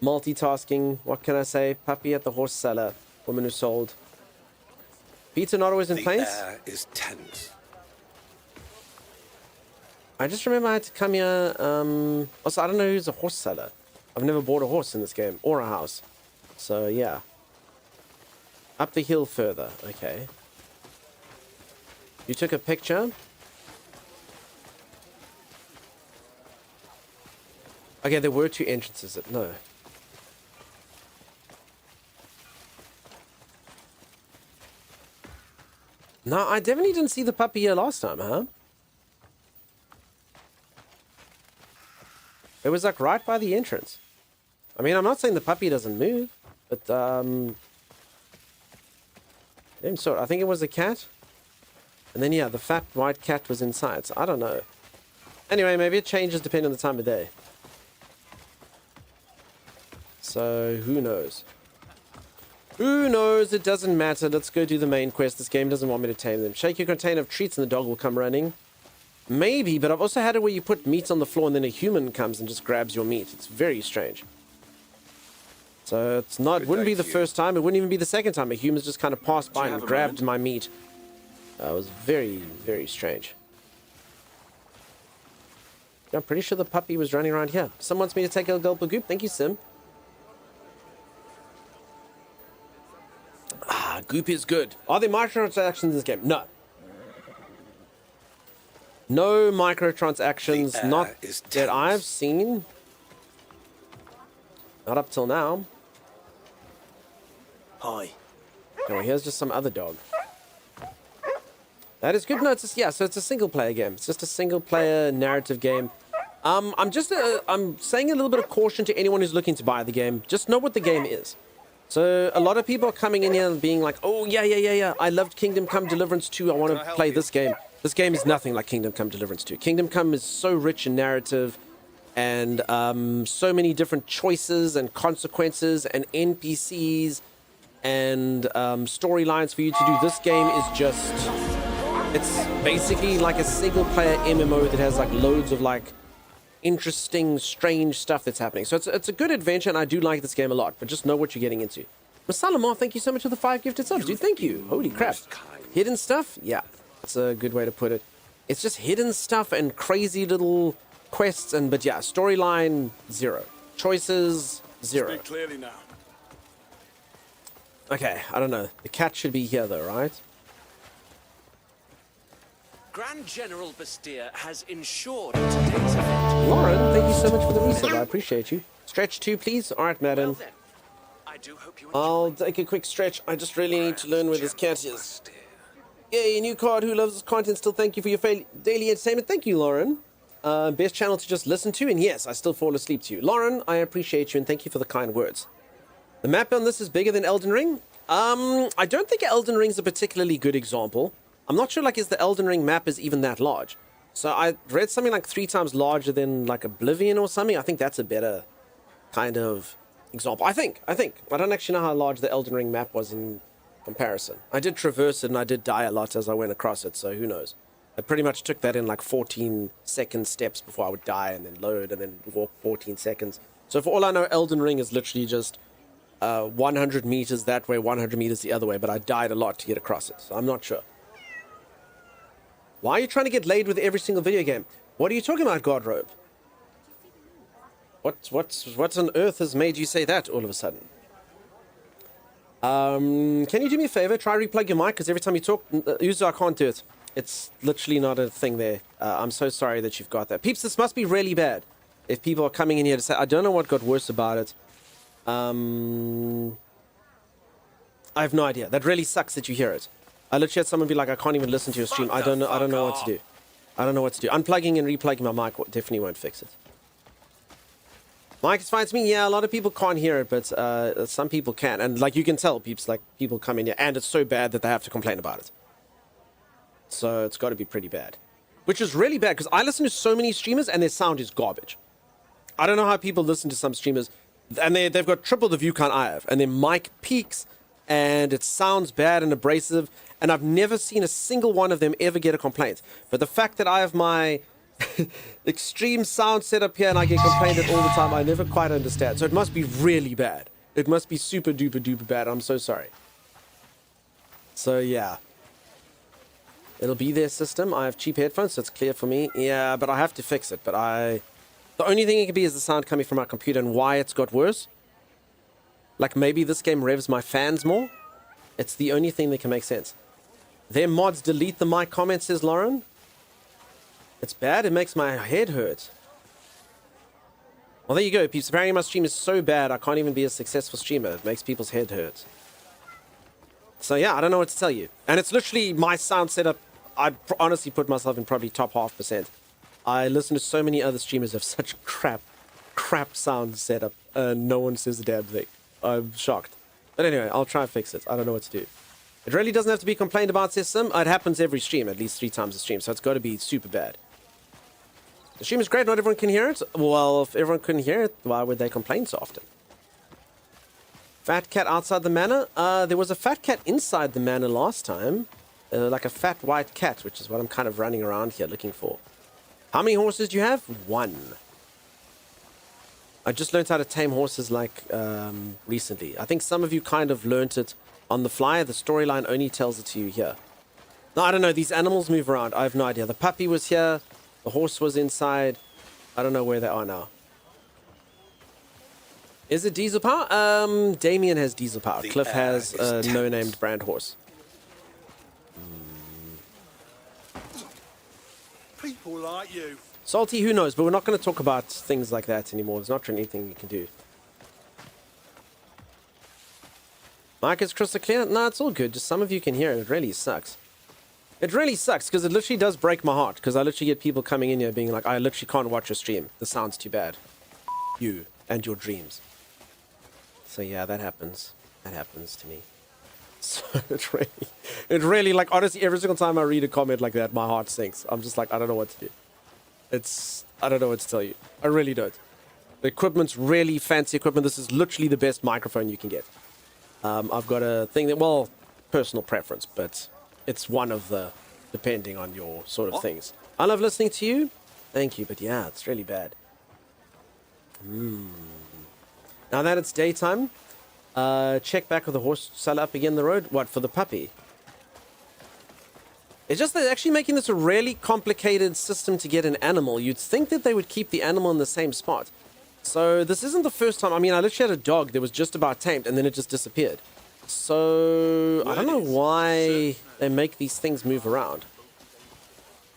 multitasking. What can I say? Puppy at the horse cellar. Woman who sold. Pizza not always in place? The air is tense. I just remember I had to come here. Also, I don't know who's a horse seller. I've never bought a horse in this game or a house. So, yeah. Up the hill further. Okay. You took a picture. Okay, there were 2 entrances. No. No, I definitely didn't see the puppy here last time, huh? It was like right by the entrance. I mean, I'm not saying the puppy doesn't move, but I think it was a cat. And then yeah, the fat white cat was inside, so I don't know. Anyway, maybe it changes depending on the time of day. So who knows? Who knows? It doesn't matter. Let's go do the main quest. This game doesn't want me to tame them. Shake your container of treats and the dog will come running. Maybe, but I've also had it where you put meat on the floor and then a human comes and just grabs your meat. It's very strange. So it's not, it wouldn't be the first time. It wouldn't even be the second time. A human's just kind of passed by and grabbed my meat. It was very, very strange. Yeah, I'm pretty sure the puppy was running around here. Someone wants me to take a gulp of goop. Thank you, Sim. Ah, goop is good. Are there microtransactions in this game? No. No microtransactions, not that I've seen. Not up till now. Hi. No, here's just some other dog. That is good. No, it's just, yeah, so it's a single player game. It's just a single player narrative game. I'm saying a little bit of caution to anyone who's looking to buy the game. Just know what the game is. So a lot of people are coming in here and being like, oh, yeah. I loved Kingdom Come Deliverance 2. I want to play this game. This game is nothing like Kingdom Come Deliverance 2. Kingdom Come is so rich in narrative and so many different choices and consequences and NPCs and storylines for you to do. This game is just, it's basically like a single player MMO that has like loads of like interesting, strange stuff that's happening. So it's a good adventure and I do like this game a lot, but just know what you're getting into. Masalamar, thank you so much for the 5 gifted subs, dude. Thank you. Holy crap. Hidden stuff? Yeah. That's a good way to put it. It's just hidden stuff and crazy little quests, but yeah, storyline 0, choices 0. Speak clearly now. Okay, I don't know. The cat should be here though, right? Grand General Bastia has ensured today's event. Lauren, thank you so much for the resub. I appreciate you. Stretch 2, please. All right, madam. Well then, I do hope you I'll take a quick stretch. I just really need to learn where this cat is. Yay, new card. Who loves this content? Still thank you for your daily entertainment. Thank you, Lauren. Best channel to just listen to, and yes, I still fall asleep to you. Lauren, I appreciate you, and thank you for the kind words. The map on this is bigger than Elden Ring. I don't think Elden Ring's a particularly good example. I'm not sure, like, is the Elden Ring map is even that large. So I read something like 3 times larger than, like, Oblivion or something. I think that's a better kind of example. I think. I don't actually know how large the Elden Ring map was in comparison. I did traverse it and I did die a lot as I went across it, so who knows. I pretty much took that in like 14-second steps before I would die and then load and then walk 14 seconds. So for all I know, Elden Ring is literally just 100 meters that way, 100 meters the other way, but I died a lot to get across it, so I'm not sure. Why are you trying to get laid with every single video game? What are you talking about, Godrobe? What on earth has made you say that all of a sudden? Can you do me a favor? Try replug your mic, because every time you talk, Uzo, I can't do it. It's literally not a thing there. I'm so sorry that you've got that. Peeps, this must be really bad. If people are coming in here to say, I don't know what got worse about it. I have no idea. That really sucks that you hear it. I literally had someone be like, I can't even listen to your stream. I don't know what to do. I don't know what to do. Unplugging and replugging my mic definitely won't fix it. Mic is fine to me. Yeah, a lot of people can't hear it, but some people can. And like you can tell, peeps, like people come in here and it's so bad that they have to complain about it. So it's got to be pretty bad. Which is really bad because I listen to so many streamers and their sound is garbage. I don't know how people listen to some streamers and they've got triple the view count I have. And their mic peaks and it sounds bad and abrasive. And I've never seen a single one of them ever get a complaint. But the fact that I have my extreme sound set up here and I get complained at all the time, I never quite understand. So it must be really bad. It must be super duper duper bad. I'm so sorry. So yeah. It'll be their system. I have cheap headphones, so it's clear for me. Yeah, but I have to fix it. The only thing it could be is the sound coming from my computer and why it's got worse. Like maybe this game revs my fans more. It's the only thing that can make sense. Their mods delete the mic comment, says Lauren. It's bad. It makes my head hurt. Well, there you go, peeps. Apparently my stream is so bad I can't even be a successful streamer. It makes people's head hurt. So yeah, I don't know what to tell you. And it's literally my sound setup. I'd honestly put myself in probably top 0.5%. I listen to so many other streamers who have such crap sound setup, and no one says a damn thing. I'm shocked. But anyway, I'll try and fix it. I don't know what to do. It really doesn't have to be complained about, system. It happens every stream, at least 3 times a stream, so it's got to be super bad. The stream is great, not everyone can hear it. Well, if everyone couldn't hear it, why would they complain so often? Fat cat outside the manor? There was a fat cat inside the manor last time. Like a fat white cat, which is what I'm kind of running around here looking for. How many horses do you have? 1. I just learned how to tame horses like recently. I think some of you kind of learnt it on the fly. The storyline only tells it to you here. No, I don't know. These animals move around. I have no idea. The puppy was here. The horse was inside. I don't know where they are now. Is it diesel power? Damien has diesel power. Cliff has a no-named brand horse. People like you. Salty, who knows? But we're not going to talk about things like that anymore. There's not really anything you can do. Mic is crystal clear? No, it's all good. Just some of you can hear it. It really sucks. It really sucks because it literally does break my heart. Because I literally get people coming in here being like, I literally can't watch your stream. The sound's too bad. You and your dreams. So yeah, that happens. That happens to me. So it really, like, honestly, every single time I read a comment like that, my heart sinks. I'm just like, I don't know what to do. I don't know what to tell you. I really don't. The equipment's really fancy equipment. This is literally the best microphone you can get. I've got a thing that, well, personal preference, but it's one of the, depending on your sort of things. I love listening to you. Thank you, but yeah, it's really bad. Now that it's daytime, check back with the horse sell up again the road. What, for the puppy? It's just they're actually making this a really complicated system to get an animal. You'd think that they would keep the animal in the same spot. So this isn't the first time. I mean, I literally had a dog that was just about tamed and then it just disappeared. So I don't know why they make these things move around.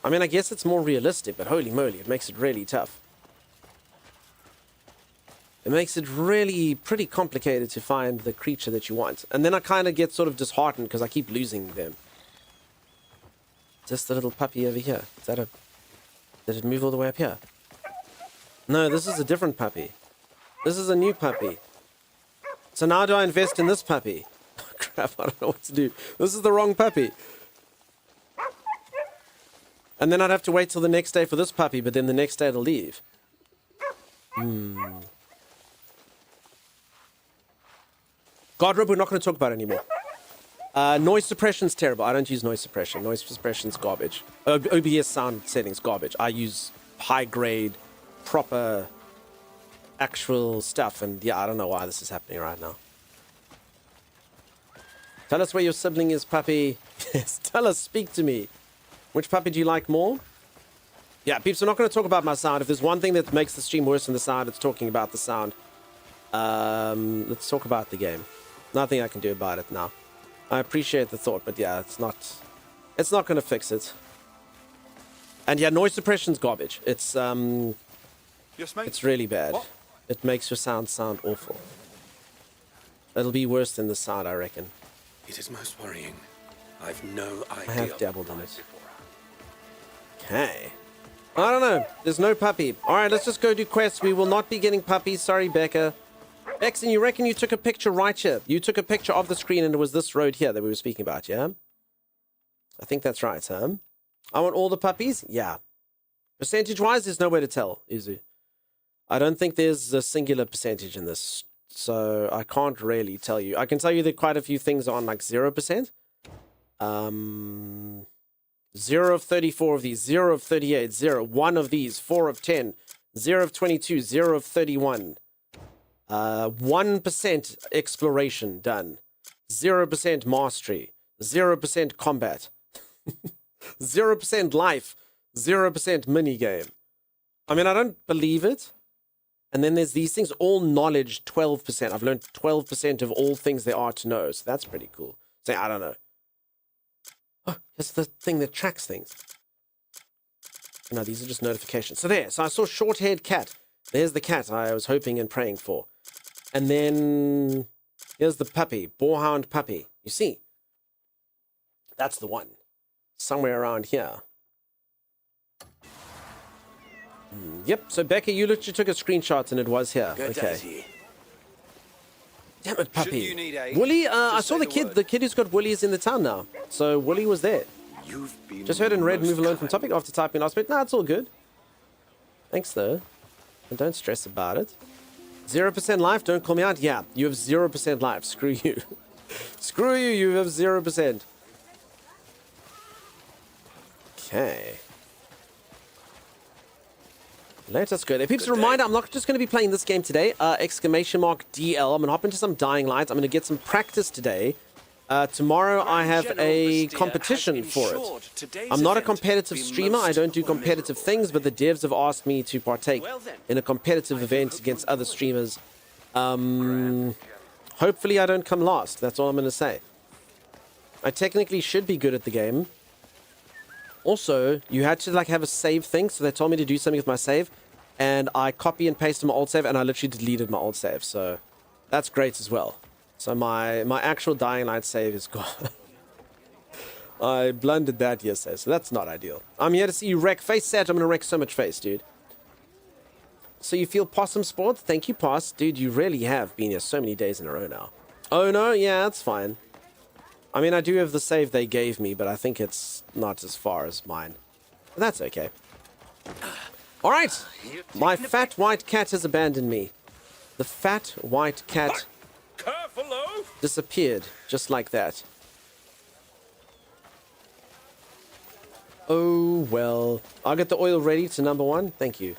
I mean, I guess it's more realistic, but holy moly, it makes it really tough. It makes it really pretty complicated to find the creature that you want. And then I kind of get sort of disheartened because I keep losing them. Just the little puppy over here. Is that a... Did it move all the way up here? No, this is a different puppy. This is a new puppy. So now do I invest in this puppy? Oh, crap, I don't know what to do. This is the wrong puppy. And then I'd have to wait till the next day for this puppy, but then the next day it'll leave. Godrobe, we're not going to talk about it anymore. Noise suppression's terrible. I don't use noise suppression. Noise suppression's garbage. OBS sound settings, garbage. I use high-grade, proper, actual stuff. And yeah, I don't know why this is happening right now. Tell us where your sibling is, puppy. Yes, tell us, speak to me. Which puppy do you like more? Yeah, peeps, we're not going to talk about my sound. If there's one thing that makes the stream worse than the sound, it's talking about the sound. Let's talk about the game. Nothing I can do about it now. I appreciate the thought, but yeah, it's not going to fix it. And yeah, noise suppression's garbage. It's Yes, mate. It's really bad. What? It makes your sound awful. It'll be worse than the sound, I reckon. It is most worrying. I've no idea. I have dabbled in it. Okay. I don't know. There's no puppy. All right, let's just go do quests. We will not be getting puppies. Sorry, Becca. Exon, you reckon you took a picture right here? You took a picture of the screen and it was this road here that we were speaking about, yeah? I think that's right, huh? I want all the puppies? Yeah. Percentage-wise, there's no way to tell, Izu. I don't think there's a singular percentage in this, so I can't really tell you. I can tell you that quite a few things are on like 0%. 0 of 34 of these, 0 of 38, 0, 1 of these, 4 of 10, 0 of 22, 0 of 31. 1% exploration done. 0% mastery. 0% combat. 0% life, 0% minigame. I mean, I don't believe it. And then there's these things, all knowledge, 12%. I've learned 12% of all things there are to know. So that's pretty cool. Say, I don't know. Oh, here's the thing that tracks things. No, these are just notifications. So there. So I saw short-haired cat. There's the cat I was hoping and praying for. And then here's the puppy, boarhound puppy. You see? That's the one. Somewhere around here. Yep, so Becca, you literally took a screenshot and it was here. Okay. Damn it, puppy. Wooly, I saw the kid who's got Woolly is in the town now. So Wooly was there. Just heard in red, move alone from topic after typing last bit. Nah, it's all good. Thanks though. And don't stress about it. 0% life, don't call me out. Yeah, you have 0% life. Screw you. Screw you, you have 0%. Okay. Let us go there. Peeps, a reminder, I'm not just going to be playing this game today. Exclamation mark DL. I'm going to hop into some Dying Light. I'm going to get some practice today. Tomorrow I have a competition for it. I'm not a competitive streamer. I don't do competitive things, but the devs have asked me to partake in a competitive event against other streamers. Hopefully I don't come last. That's all I'm going to say. I technically should be good at the game. Also, you had to like have a save thing, so they told me to do something with my save, and I copy and pasted my old save, and I literally deleted my old save, so that's great as well. So my actual Dying Light save is gone. I blundered that yesterday, so that's not ideal. I'm here to see you wreck face set. I'm gonna wreck so much face, dude. So you feel possum sport? Thank you, Poss. Dude, you really have been here so many days in a row now. Oh no, yeah, that's fine. I mean, I do have the save they gave me, but I think it's not as far as mine. But that's okay. Alright! My fat white cat has abandoned me. The fat white cat disappeared, just like that. Oh, well. I'll get the oil ready to number 1. Thank you.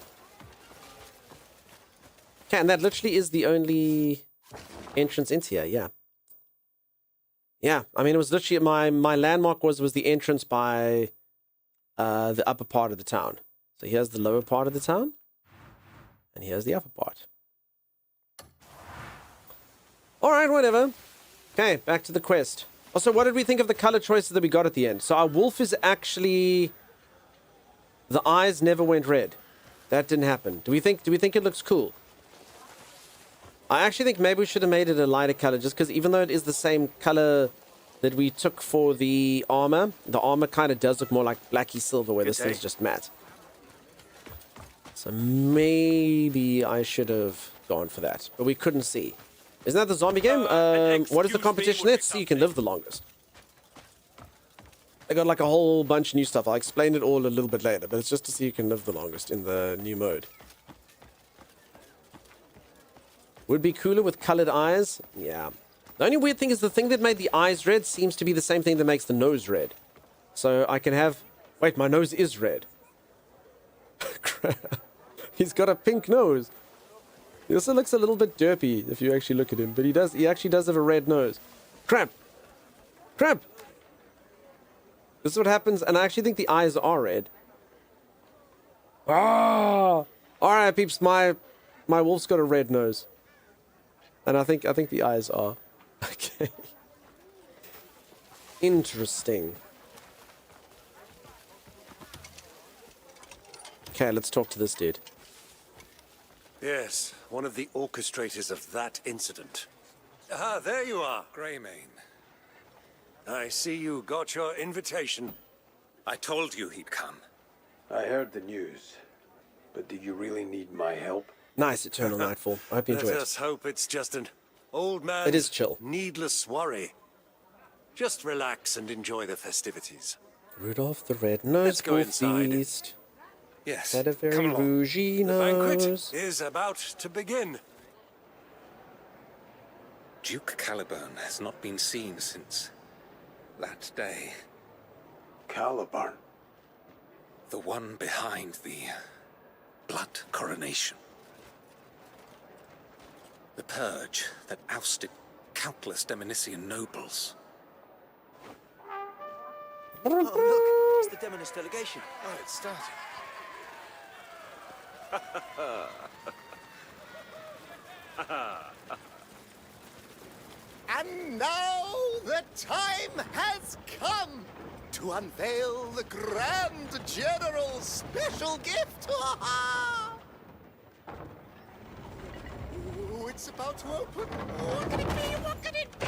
Okay, and that literally is the only entrance into here, yeah. Yeah, I mean, it was literally my landmark was the entrance by the upper part of the town. So here's the lower part of the town, and here's the upper part. All right, whatever. Okay, back to the quest. Also, what did we think of the color choices that we got at the end? So our wolf is actually, the eyes never went red. That didn't happen. Do we think it looks cool? I actually think maybe we should have made it a lighter color, just because even though it is the same color that we took for the armor kind of does look more like blacky silver, where this thing's just matte. So maybe I should have gone for that, but we couldn't see. Isn't that the zombie game? What is the competition? Let's see who can live the longest. I got like a whole bunch of new stuff. I'll explain it all a little bit later, but it's just to see who can live the longest in the new mode. Would be cooler with colored eyes. Yeah. The only weird thing is the thing that made the eyes red seems to be the same thing that makes the nose red. So I can have... Wait, my nose is red. He's got a pink nose. He also looks a little bit derpy if you actually look at him, but he actually does have a red nose. Crap! Crap! This is what happens, and I actually think the eyes are red. Ah! Alright, peeps, my wolf's got a red nose. And I think the eyes are. Okay. Interesting. Okay, let's talk to this dude. Yes, one of the orchestrators of that incident. Ah, there you are, Greymane. I see you got your invitation. I told you he'd come. I heard the news, but do you really need my help? Nice Eternal Nightfall. I hope you enjoy it. Let us hope it's just an old man's it is chill. Needless worry. Just relax and enjoy the festivities. Rudolph the Red-Nosed Feast. Yes. Had a very rougey nose. The banquet is about to begin. Duke Caliburn has not been seen since that day. Caliburn? The one behind the blood coronation. The purge that ousted countless Demonician nobles. Oh, look, it's the Demonist delegation? Oh, it's starting. And now the time has come to unveil the Grand General's special gift. Ooh, it's about to open. What can it be? What can it be?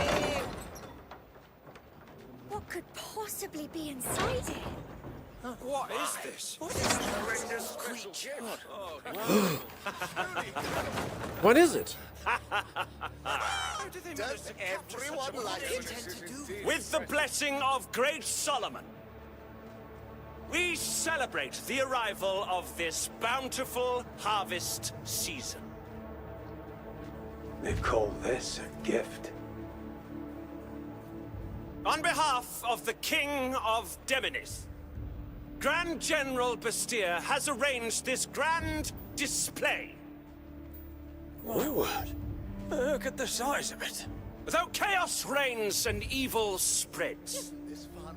What could possibly be inside it? What is this? What is this horrendous creature? What is it? Does everyone like it? With the blessing of Great Solomon, we celebrate the arrival of this bountiful harvest season. They call this a gift. On behalf of the King of Demonis, Grand General Bastia has arranged this grand display. My word. Look at the size of it. Though chaos reigns and evil spreads, Isn't this fun?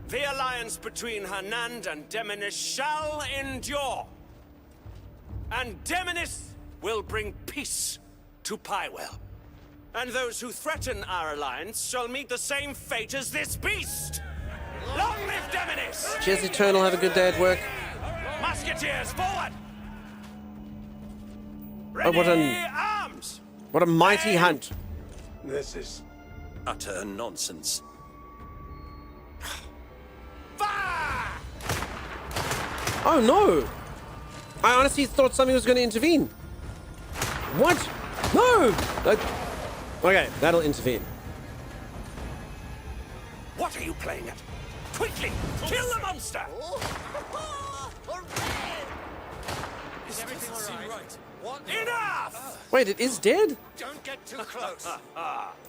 the alliance between Hernand and Demonis shall endure. And Demonis will bring peace to Pywell. And those who threaten our alliance shall meet the same fate as this beast. Long live Demonis! Cheers, Eternal. Have a good day at work. Musketeers, forward! Oh, Arms! what a mighty hunt. This is Utter nonsense. Oh no! I honestly thought something was going to intervene. What? No! Okay, that'll intervene. What are you playing at? Quickly, kill the monster! Is everything all right? What? Enough! Wait, it is dead? Don't get too close.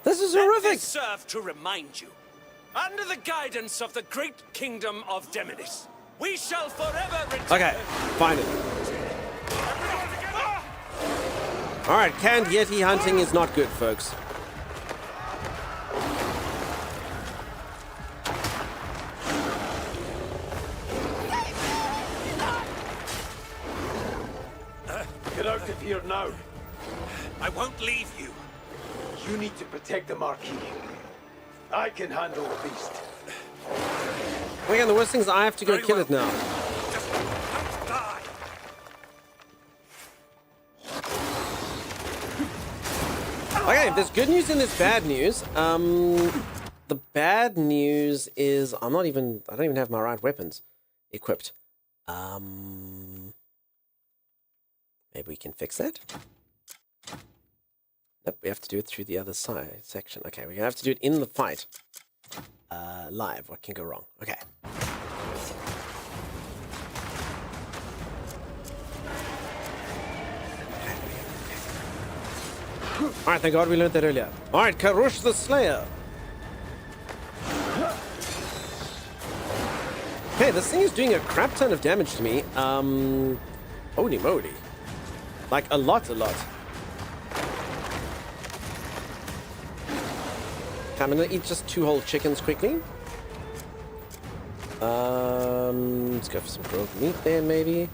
This is Let horrific. this serve to remind you. Under the guidance of the great kingdom of Demonis, we shall forever return. Okay, fine. Alright, canned Yeti hunting is not good, folks. Get out of here now. I won't leave you. You need to protect the Marquis. I can handle the beast. Again, the worst thing is I have to go kill it now. Don't die. Okay, there's good news and there's bad news. The bad news is I don't even have my right weapons equipped. Maybe we can fix that. Nope, we have to do it through the other side section. Okay, we're gonna have to do it in the fight. Live. What can go wrong? Okay. Alright, thank God we learned that earlier. Alright, Karush the Slayer. Okay, this thing is doing a crap ton of damage to me. Holy moly. Like, a lot. Okay, I'm gonna eat just 2 whole chickens quickly. Let's go for some grilled meat there, maybe.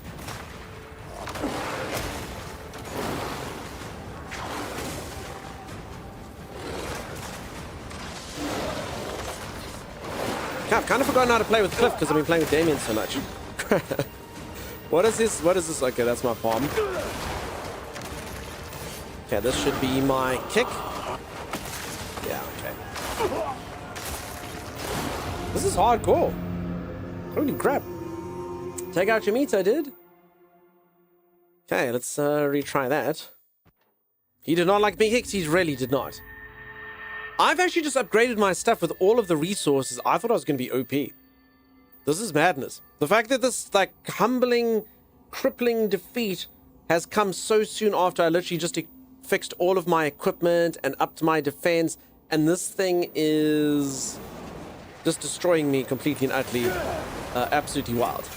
I've kind of forgotten how to play with Cliff because I've been playing with Damien so much. What is this? What is this? Okay, that's my palm. Okay, this should be my kick. Yeah, okay. This is hardcore. Holy crap. Take out your meat, I did. Okay, let's retry that. He did not like being kicked. He really did not. I've actually just upgraded my stuff with all of the resources. I thought I was going to be OP. This is madness. The fact that this, like, humbling, crippling defeat has come so soon after I literally just fixed all of my equipment and upped my defense, and this thing is just destroying me completely and utterly. Absolutely wild.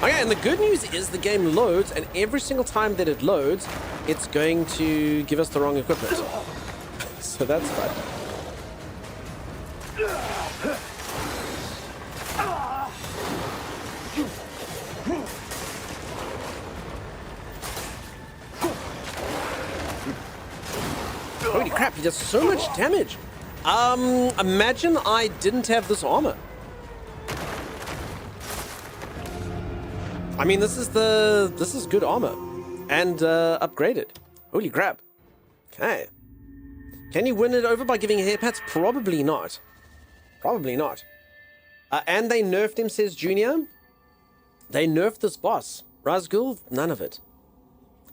Okay, and the good news is the game loads, and every single time that it loads, it's going to give us the wrong equipment. So that's fun. Holy crap, he does so much damage. Imagine I didn't have this armor. I mean, this is good armor. And upgraded. Holy crap. Okay. Can you win it over by giving hair pats? Probably not. Probably not. And they nerfed him, says Junior. They nerfed this boss. Razgul, none of it.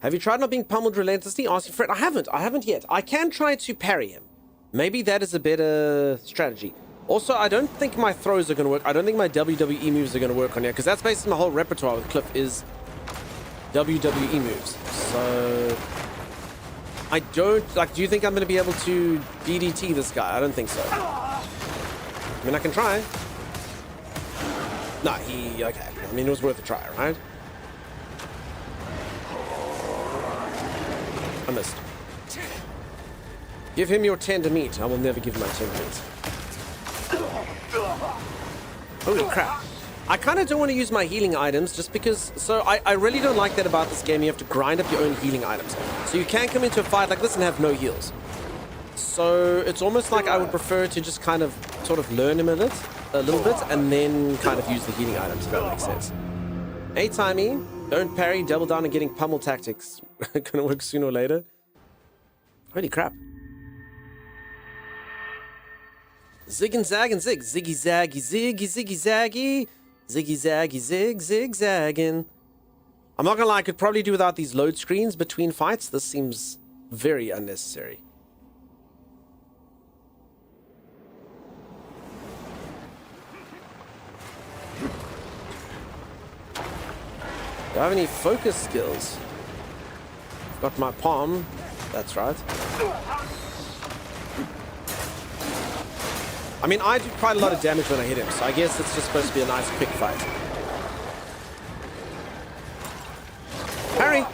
Have you tried not being pummeled relentlessly? Asking Fred. I haven't yet. I can try to parry him. Maybe that is a better strategy. Also, I don't think my throws are going to work. I don't think my WWE moves are going to work on here, because that's basically my whole repertoire with Cliff is WWE moves. So I don't, like, do you think I'm going to be able to DDT this guy? I don't think so. I mean, I can try. No, okay. I mean, it was worth a try, right? I missed. Give him your tender meat. I will never give him my tender meat. Holy crap. I kind of don't want to use my healing items just because... So I really don't like that about this game. You have to grind up your own healing items. So you can't come into a fight like this and have no heals. So it's almost like I would prefer to just kind of sort of learn him a little bit and then kind of use the healing items, if that makes sense. Hey, Timey. Don't parry, double down on getting pummel tactics. Gonna work sooner or later. Holy crap. Zig and zag and zig. Ziggy zaggy ziggy ziggy zaggy. Ziggy zaggy zig zig zagging. I'm not gonna lie, I could probably do without these load screens between fights. This seems very unnecessary. Do I have any focus skills? I've got my palm. That's right. I mean, I do quite a lot of damage when I hit him, so I guess it's just supposed to be a nice quick fight. Parry!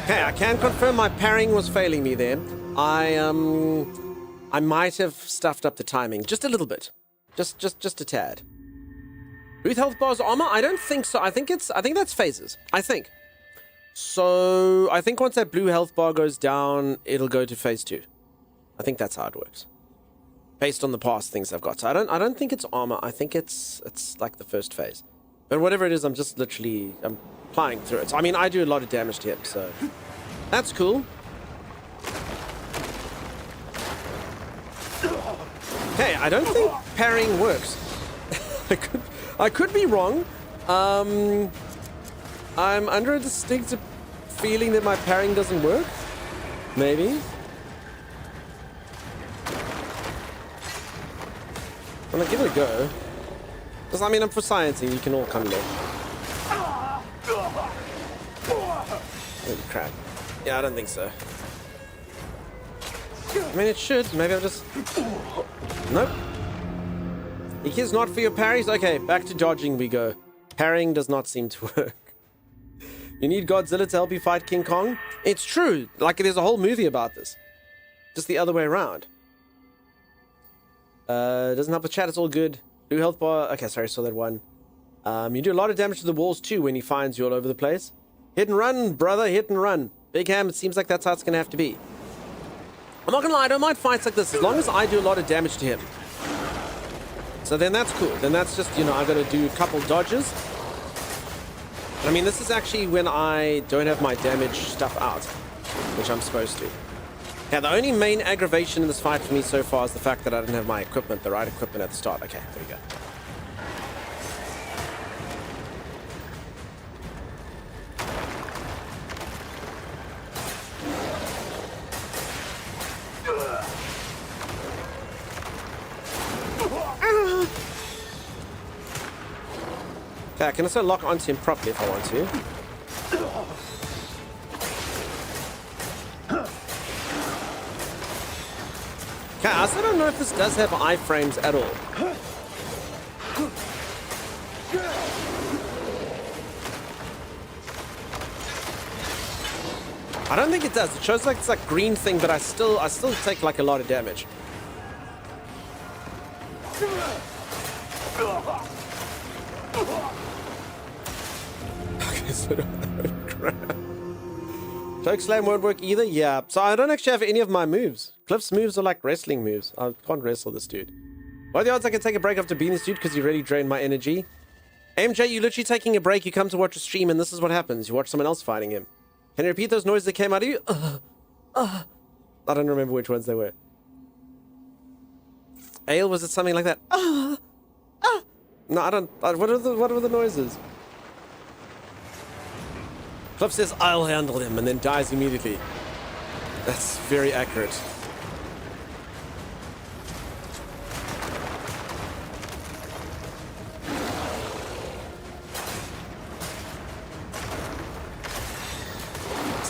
Okay, I can confirm my parrying was failing me there. I might have stuffed up the timing just a little bit. Just a tad. Booth health bars armor? I don't think so. I think that's phases. I think. So I think once that blue health bar goes down, it'll go to phase 2. I think that's how it works. Based on the past things I've got. So I don't think it's armor. I think it's like the first phase. But whatever it is, I'm plying through it. So, I mean, I do a lot of damage to him, so that's cool. Okay, I don't think parrying works. I could be wrong. I'm under a distinct feeling that my parrying doesn't work. Maybe. I'm gonna give it a go. Because, I mean, I'm for science and you can all come in. Holy crap. Yeah, I don't think so. I mean, it should. Maybe I'll just... Nope. It is not for your parries? Okay, back to dodging we go. Parrying does not seem to work. You need Godzilla to help you fight King Kong? It's true. Like, there's a whole movie about this. Just the other way around. Doesn't help the chat. It's all good. Blue health bar. Okay, sorry, saw that one. You do a lot of damage to the walls, too, when he finds you all over the place. Hit and run, brother. Hit and run. Big Ham, it seems like that's how it's going to have to be. I'm not going to lie. I don't mind fights like this as long as I do a lot of damage to him. So then that's cool. Then that's just, you know, I got to do a couple dodges. I mean, this is actually when I don't have my damage stuff out, which I'm supposed to. Yeah, the only main aggravation in this fight for me so far is the fact that I didn't have my equipment, the right equipment at the start. Okay, there we go. Okay, I can also lock onto him properly if I want to. Okay, I also don't know if this does have iframes at all. I don't think it does. It shows like it's like green thing, but I still take like a lot of damage. Okay, so crap. Choke slam won't work either? Yeah. So I don't actually have any of my moves. Cliff's moves are like wrestling moves. I can't wrestle this dude. What are the odds I can take a break after beating this dude because he really drained my energy? MJ, you're literally taking a break. You come to watch a stream and this is what happens. You watch someone else fighting him. Can you repeat those noises that came out of you? I don't remember which ones they were. Ale, was it something like that? No, I don't. What are the noises? Cliff says, I'll handle him, and then dies immediately. That's very accurate.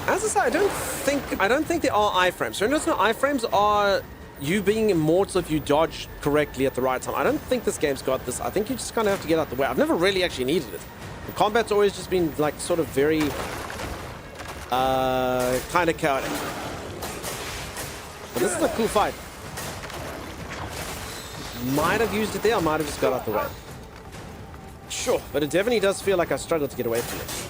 As I say, I don't think there are iframes. So no iframes are you being immortal if you dodge correctly at the right time. I don't think this game's got this. I think you just kind of have to get out the way. I've never really actually needed it. The combat's always just been like sort of very kind of chaotic. But this is a cool fight. Might have used it there, I might have just got out the way. Sure, but it definitely does feel like I struggled to get away from it.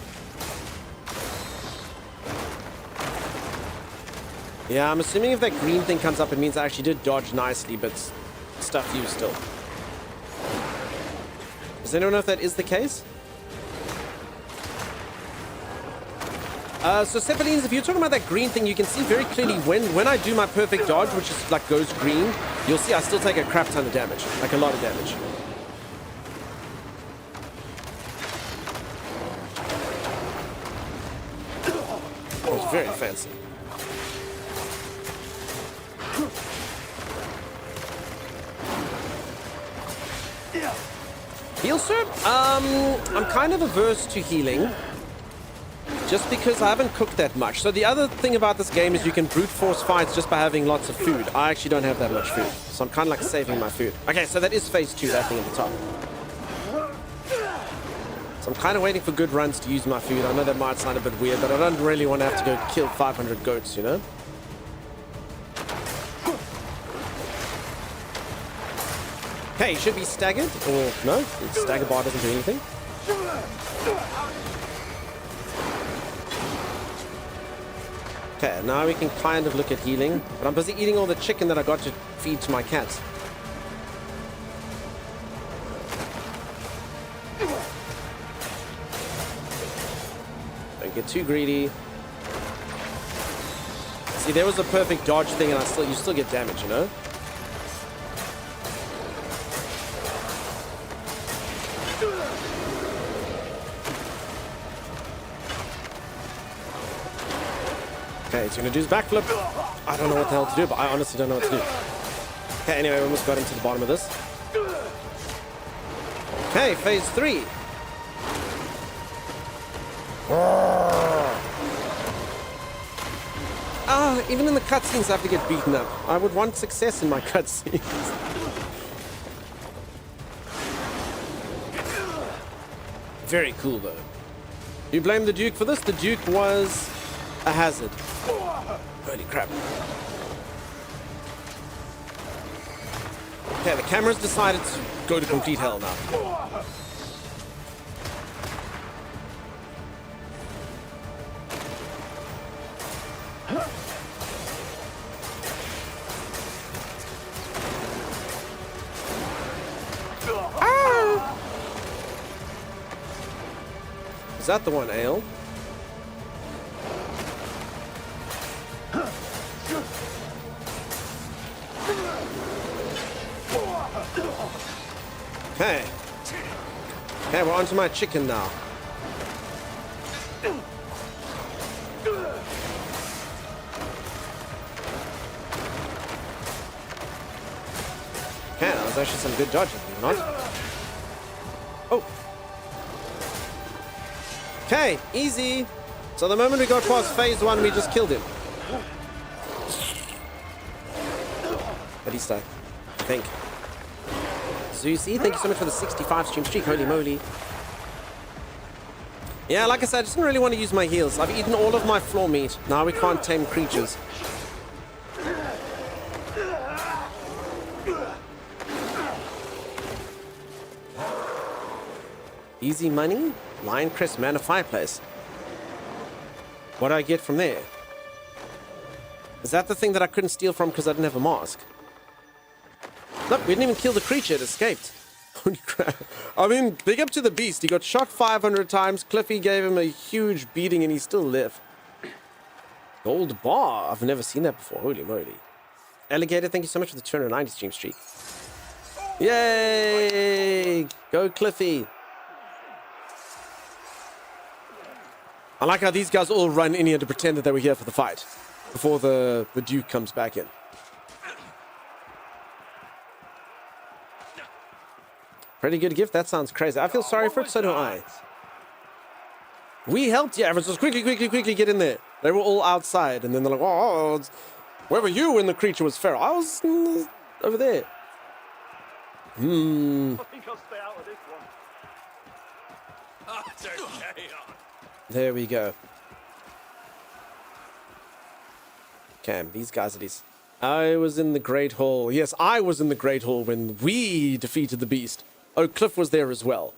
Yeah, I'm assuming if that green thing comes up, it means I actually did dodge nicely, but stuff you still. Does anyone know if that is the case? So Cephalines, if you're talking about that green thing, you can see very clearly when I do my perfect dodge, which is like goes green, you'll see I still take a crap ton of damage, like a lot of damage. Oh, it's very fancy. Heal, sir? I'm kind of averse to healing. Just because I haven't cooked that much. So the other thing about this game is you can brute force fights just by having lots of food. I actually don't have that much food. So I'm kind of like saving my food. Okay, so that is phase 2, that thing at the top. So I'm kind of waiting for good runs to use my food. I know that might sound a bit weird, but I don't really want to have to go kill 500 goats, you know? Okay, he should be staggered, or no, stagger bar doesn't do anything. Okay, now we can kind of look at healing, but I'm busy eating all the chicken that I got to feed to my cats. Don't get too greedy. See, there was a perfect dodge thing, and you still get damage, you know? Okay, he's gonna do his backflip. I don't know what the hell to do, but I honestly don't know what to do. Okay, anyway, we almost got him to the bottom of this. Okay, phase 3. Even in the cutscenes I have to get beaten up. I would want success in my cutscenes. Very cool, though. You blame the Duke for this? The Duke was a hazard. Holy crap. Okay, the camera's decided to go to complete hell now. Is that the one, Ale? Okay. Okay, we're onto my chicken now. Okay, that was actually some good dodging, not? Oh. Okay, easy. So the moment we got past phase 1, we just killed him. At least I think. Zeusy, thank you so much for the 65 stream streak. Holy moly. Yeah, like I said, I just didn't really want to use my heals. I've eaten all of my floor meat. Now we can't tame creatures. Easy money? Lioncrest Manor Fireplace. What do I get from there? Is that the thing that I couldn't steal from because I didn't have a mask? Look, we didn't even kill the creature. It escaped. Holy crap. I mean, big up to the beast. He got shot 500 times. Cliffy gave him a huge beating and he still lived. Gold bar. I've never seen that before. Holy moly. Alligator, thank you so much for the 290 stream streak. Yay! Go Cliffy. I like how these guys all run in here to pretend that they were here for the fight before the Duke comes back in. Pretty good gift. That sounds crazy. I feel sorry for it, so do I. We helped you. Everyone just quickly get in there. They were all outside, and then they're like, oh, where were you when the creature was feral? I was over there. I think I'll stay out of this one. Oh, it's okay. There we go. Okay, these guys are these. I was in the Great Hall. Yes, I was in the Great Hall when we defeated the beast. Oh, Cliff was there as well.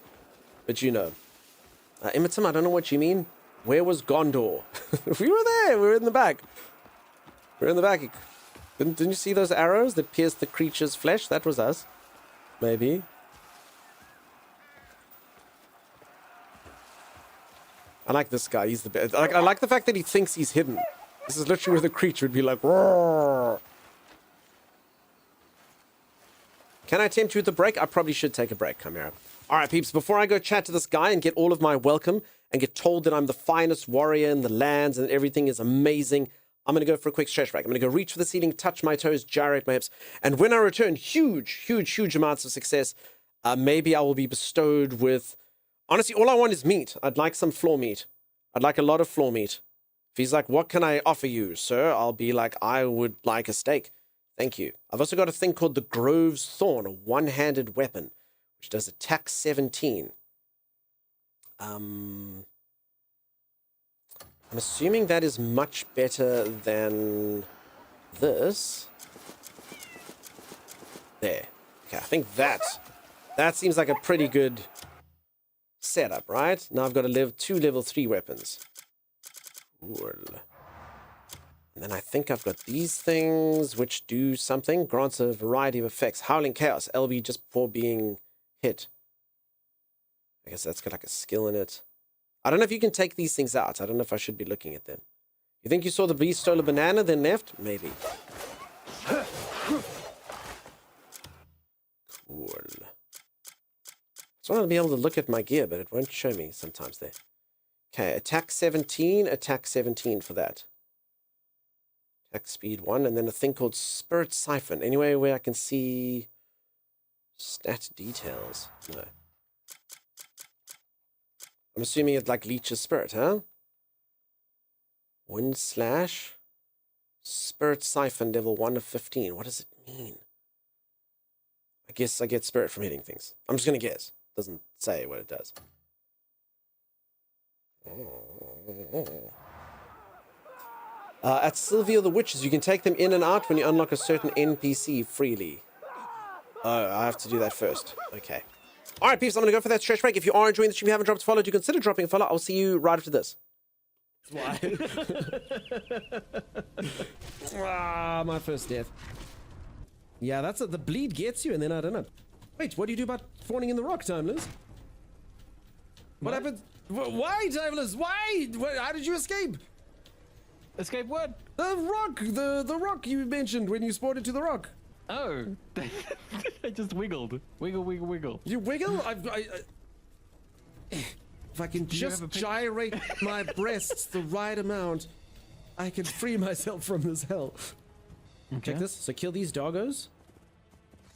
But you know. Imitum, I don't know what you mean. Where was Gondor? We were there. We were in the back. We were in the back. Didn't you see those arrows that pierced the creature's flesh? That was us. Maybe. I like this guy. He's the best. I like the fact that he thinks he's hidden. This is literally where the creature would be like, roar. Can I tempt you with a break? I probably should take a break, Chimera. All right, peeps, before I go chat to this guy and get all of my welcome and get told that I'm the finest warrior in the lands and everything is amazing, I'm going to go for a quick stretch break. I'm going to go reach for the ceiling, touch my toes, gyrate my hips, and when I return, huge amounts of success. Maybe I will be bestowed with... Honestly, all I want is meat. I'd like some floor meat. I'd like a lot of floor meat. If he's like, what can I offer you, sir? I'll be like, I would like a steak. Thank you. I've also got a thing called the Grove's Thorn, a one-handed weapon, which does attack 17. I'm assuming that is much better than this. There. Okay, I think that seems like a pretty good setup, right? Now I've got to two level 3 weapons. Cool. And then I think I've got these things which do something. Grants a variety of effects. Howling Chaos, LB just before being hit. I guess that's got like a skill in it. I don't know if you can take these things out. I don't know if I should be looking at them. You think you saw the beast stole a banana, then left? Maybe. Cool. So I want to be able to look at my gear, but it won't show me sometimes there. Okay, attack 17 for that. Attack speed 1, and then a thing called Spirit Siphon. Anywhere where I can see stat details. No. I'm assuming it like leeches spirit, huh? 1 slash Spirit Siphon, level 1 of 15. What does it mean? I guess I get spirit from hitting things. I'm just gonna guess. Doesn't say what it does. At Sylvia the Witches, you can take them in and out when you unlock a certain NPC freely. Oh, I have to do that first. Okay. Alright, peeps, I'm going to go for that stretch break. If you are enjoying the stream, you haven't dropped a follow, do consider dropping a follow. I'll see you right after this. Why? My first death. Yeah, that's it. The bleed gets you, and then I don't know. Wait, what do you do about fawning in the rock, Timeless? What happened? Why, Timeless? Why? How did you escape? Escape what? The rock! The rock you mentioned when you spawned into the rock. Oh. I just wiggled. Wiggle. You wiggle? If I can just gyrate my breasts the right amount, I can free myself from this hell. Okay. Check this. So kill these doggos.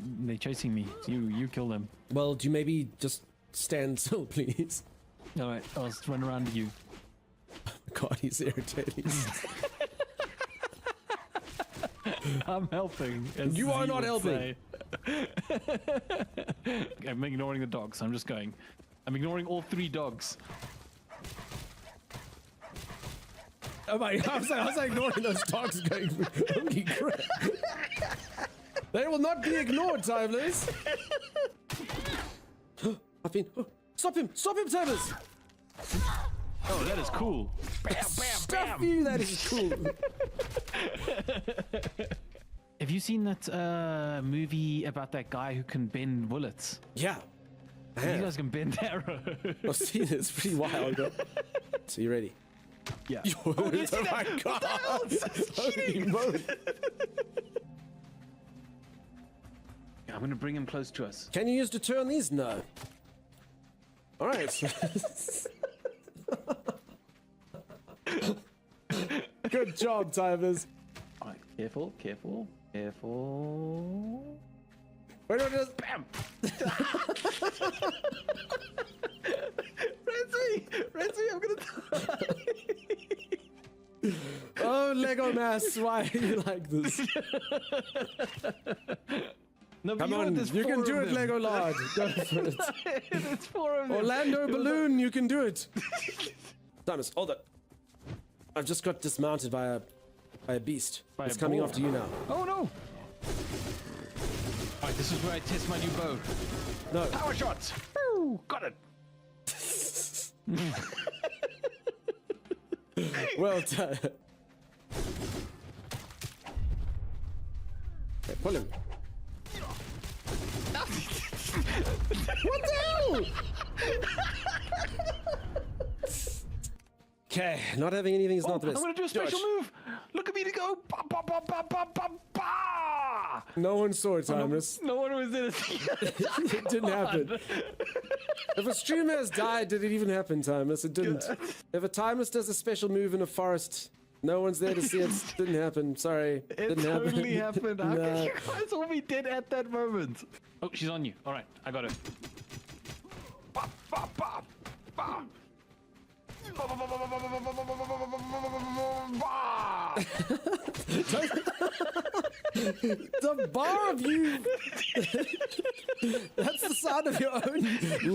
They're chasing me. You kill them. Well, do you maybe just stand still, please? Alright, I'll just run around you. God, he's irritating. I'm helping. You are not helping. I'm ignoring the dogs. I'm just going. I'm ignoring all 3 dogs. Oh my! I was ignoring those dogs going. Holy crap! They will not be ignored, Timeless. I've been. Oh, stop him! Stop him, Timeless! Oh, that is cool. Bam, bam, Stuff you! That is cool. Have you seen that movie about that guy who can bend bullets? Yeah. You guys can bend arrows. I've seen it. It's pretty wild. Bro. So you ready? Yeah. Oh my god! Holy moly. I'm gonna bring him close to us. Can you use deter on these? No. All right. Good job, Timers. All right, careful, careful, careful. Wait, just bam. Renzi, I'm gonna die. Oh, Lego Mass, why are you like this? No, come on, you can do it, Lego Lord. Go for it. It's 4 of them. Orlando Balloon, you can do it. Thomas, hold it. I've just got dismounted by a beast. It's coming after you now. Oh no! Alright, this is where I test my new bow. No. Power shots! Woo! Got it! Well done. Okay, pull him. What the hell? Okay, not having anything is not the best. I'm gonna do a special move! Look at me to go! Ba, ba, ba, ba, ba, ba, ba. No one saw it, Timeless. No one was in it. It didn't happen. If a streamer has died, did it even happen, Timeless? It didn't. If a Timeless does a special move in a forest, no one's there to see it. Didn't happen. Sorry. It didn't happen. totally happened. How No. can you guys all be dead at that moment? Oh, she's on you. Alright, I got her. Ba, ba, ba, ba. The bar of you. That's the sound of your own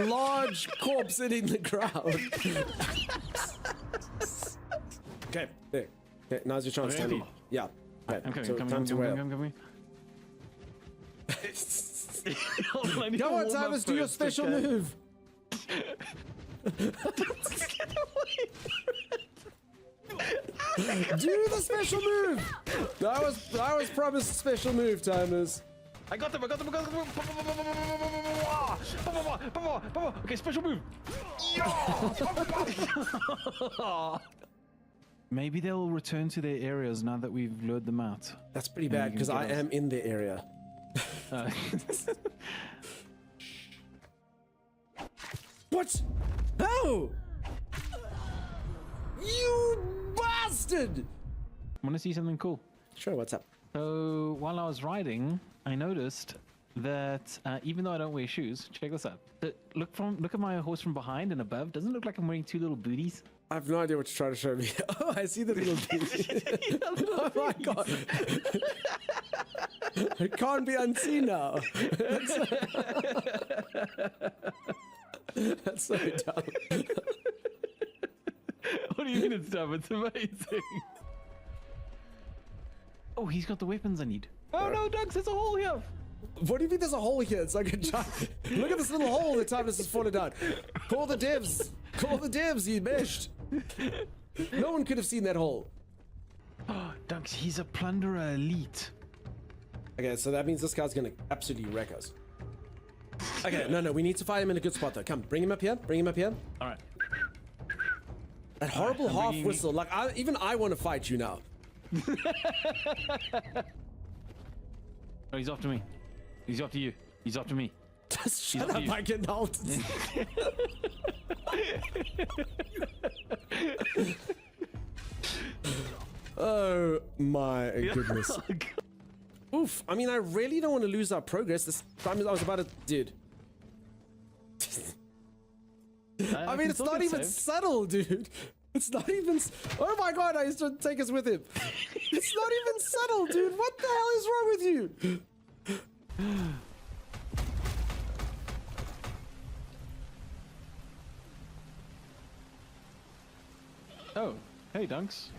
large corpse hitting the ground. Okay, there. Okay, now's your chance, Tony. Yeah. Okay, I'm coming, so I'm time to wail. coming. Come on, Timeless, do your special move. Do the special move! I was promised a special move, Timers. I got them. Okay, special move. Maybe they'll return to their areas now that we've lured them out. That's pretty bad because I am in the area. What? How? You bastard! Want to see something cool? Sure, what's up? So while I was riding, I noticed that even though I don't wear shoes, check this out. Look at my horse from behind and above. Doesn't it look like I'm wearing 2 little booties? I have no idea what you're trying to show me. Oh, I see the little booties. Oh my god. It can't be unseen now. That's so dumb. What do you mean it's dumb? It's amazing. Oh, he's got the weapons I need. Oh no, Doug, there's a hole here. What do you mean there's a hole here? It's like a giant... Look at this little hole the Timeless has fallen down. Call the devs. Call the devs, you meshed. No one could have seen that hole. Oh, Doug, he's a plunderer elite. Okay, so that means this guy's gonna absolutely wreck us. Okay, no, we need to find him in a good spot though. Come, bring him up here. Bring him up here. All right. That horrible half whistle. Like, even I want to fight you now. Oh, he's after me. He's after you. He's after me. Just shut up, I can hold. Oh my goodness. Oof. I mean, I really don't want to lose our progress. This time I was about to... Dude. I mean, it's not even subtle, dude. It's not even... Oh my god, I used to take us with him. It's not even subtle, dude. What the hell is wrong with you? Oh, Hey, Dunks.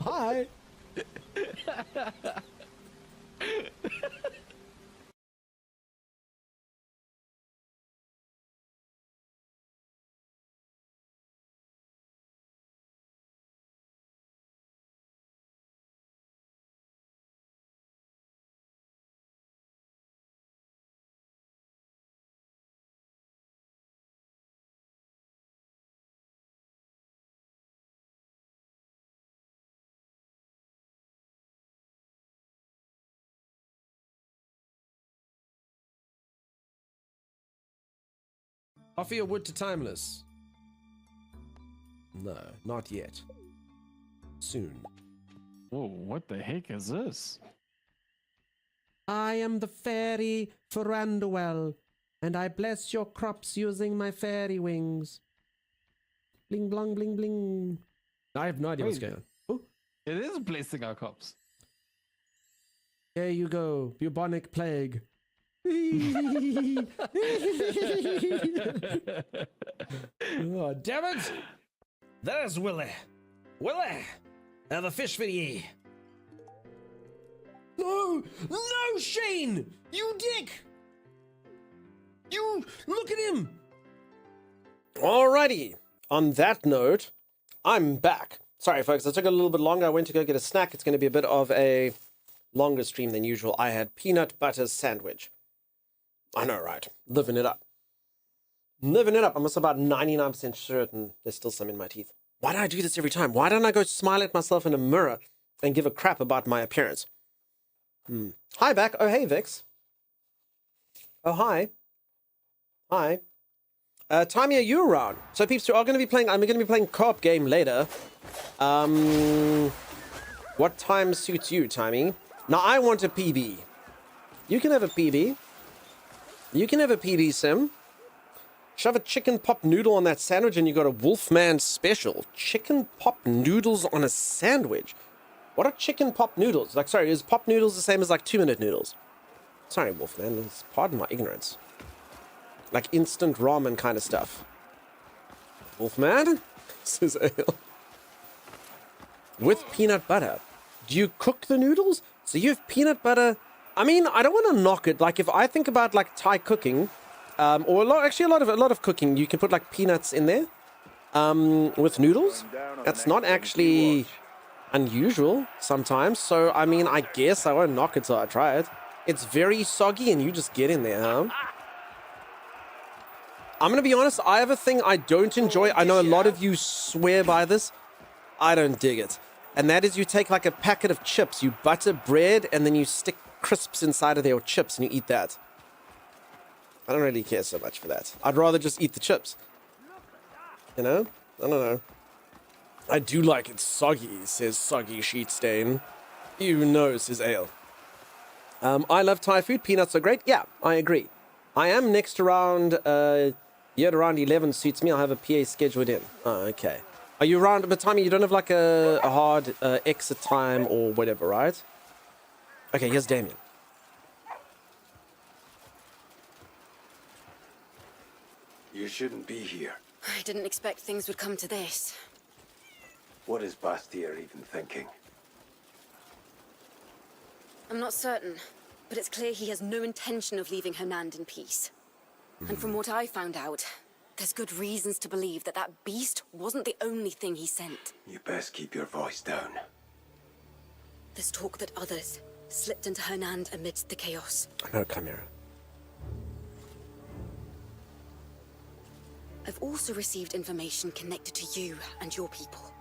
Hi. Offer your wood to Timeless. No, not yet. Soon. Whoa, what the heck is this? I am the fairy Ferranduel, and I bless your crops using my fairy wings. Bling, blong, bling, bling. I have no idea what's going on. Oh. It is blessing our crops. There you go, bubonic plague. Oh, damn it! There's Willie. Willie! The fish for ye. No! No, Shane! You dick! You... Look at him! Alrighty. On that note, I'm back. Sorry, folks, I took a little bit longer. I went to go get a snack. It's going to be a bit of a longer stream than usual. I had peanut butter sandwich. I know, right? Living it up. Living it up. I'm also about 99% certain there's still some in my teeth. Why do I do this every time? Why don't I go smile at myself in a mirror and give a crap about my appearance? Hi, back. Oh, hey, Vix. Oh, hi. Hi. Timey, are you around? So, peeps, I'm going to be playing co-op game later. What time suits you, Timey? Now, I want a PB. You can have a PB. You can have a PB, Sim. Shove a chicken pop noodle on that sandwich and you got a Wolfman special. Chicken pop noodles on a sandwich? What are chicken pop noodles? Like, sorry, is pop noodles the same as like 2-minute noodles? Sorry, Wolfman, pardon my ignorance. Like instant ramen kind of stuff. Wolfman? This is ale. With peanut butter. Do you cook the noodles? So you have peanut butter... I mean, I don't want to knock it. Like, if I think about like Thai cooking, or a lot of cooking, you can put like peanuts in there, with noodles. That's not actually unusual sometimes. So, I mean, I guess I won't knock it till I try it. It's very soggy, and you just get in there, huh? I'm gonna be honest. I have a thing I don't enjoy. I know a lot of you swear by this. I don't dig it, and that is you take like a packet of chips, you butter bread, and then you stick crisps inside of their chips and you eat that. I don't really care so much for that. I'd rather just eat the chips. You know? I don't know. I do like it soggy, says Soggy Sheetstain. You know, says Ale. I love Thai food. Peanuts are great. Yeah, I agree. I am next around, yeah, around 11 suits me. I'll have a PA scheduled in. Oh, okay. Are you around, but Timey, you don't have like a hard exit time or whatever, right? Okay, here's Damien. You shouldn't be here. I didn't expect things would come to this. What is Bastia even thinking? I'm not certain, but it's clear he has no intention of leaving Hernand in peace. And from what I found out, there's good reasons to believe that that beast wasn't the only thing he sent. You best keep your voice down. There's talk that others slipped into Hernand amidst the chaos. No, Chimera. I've also received information connected to you and your people.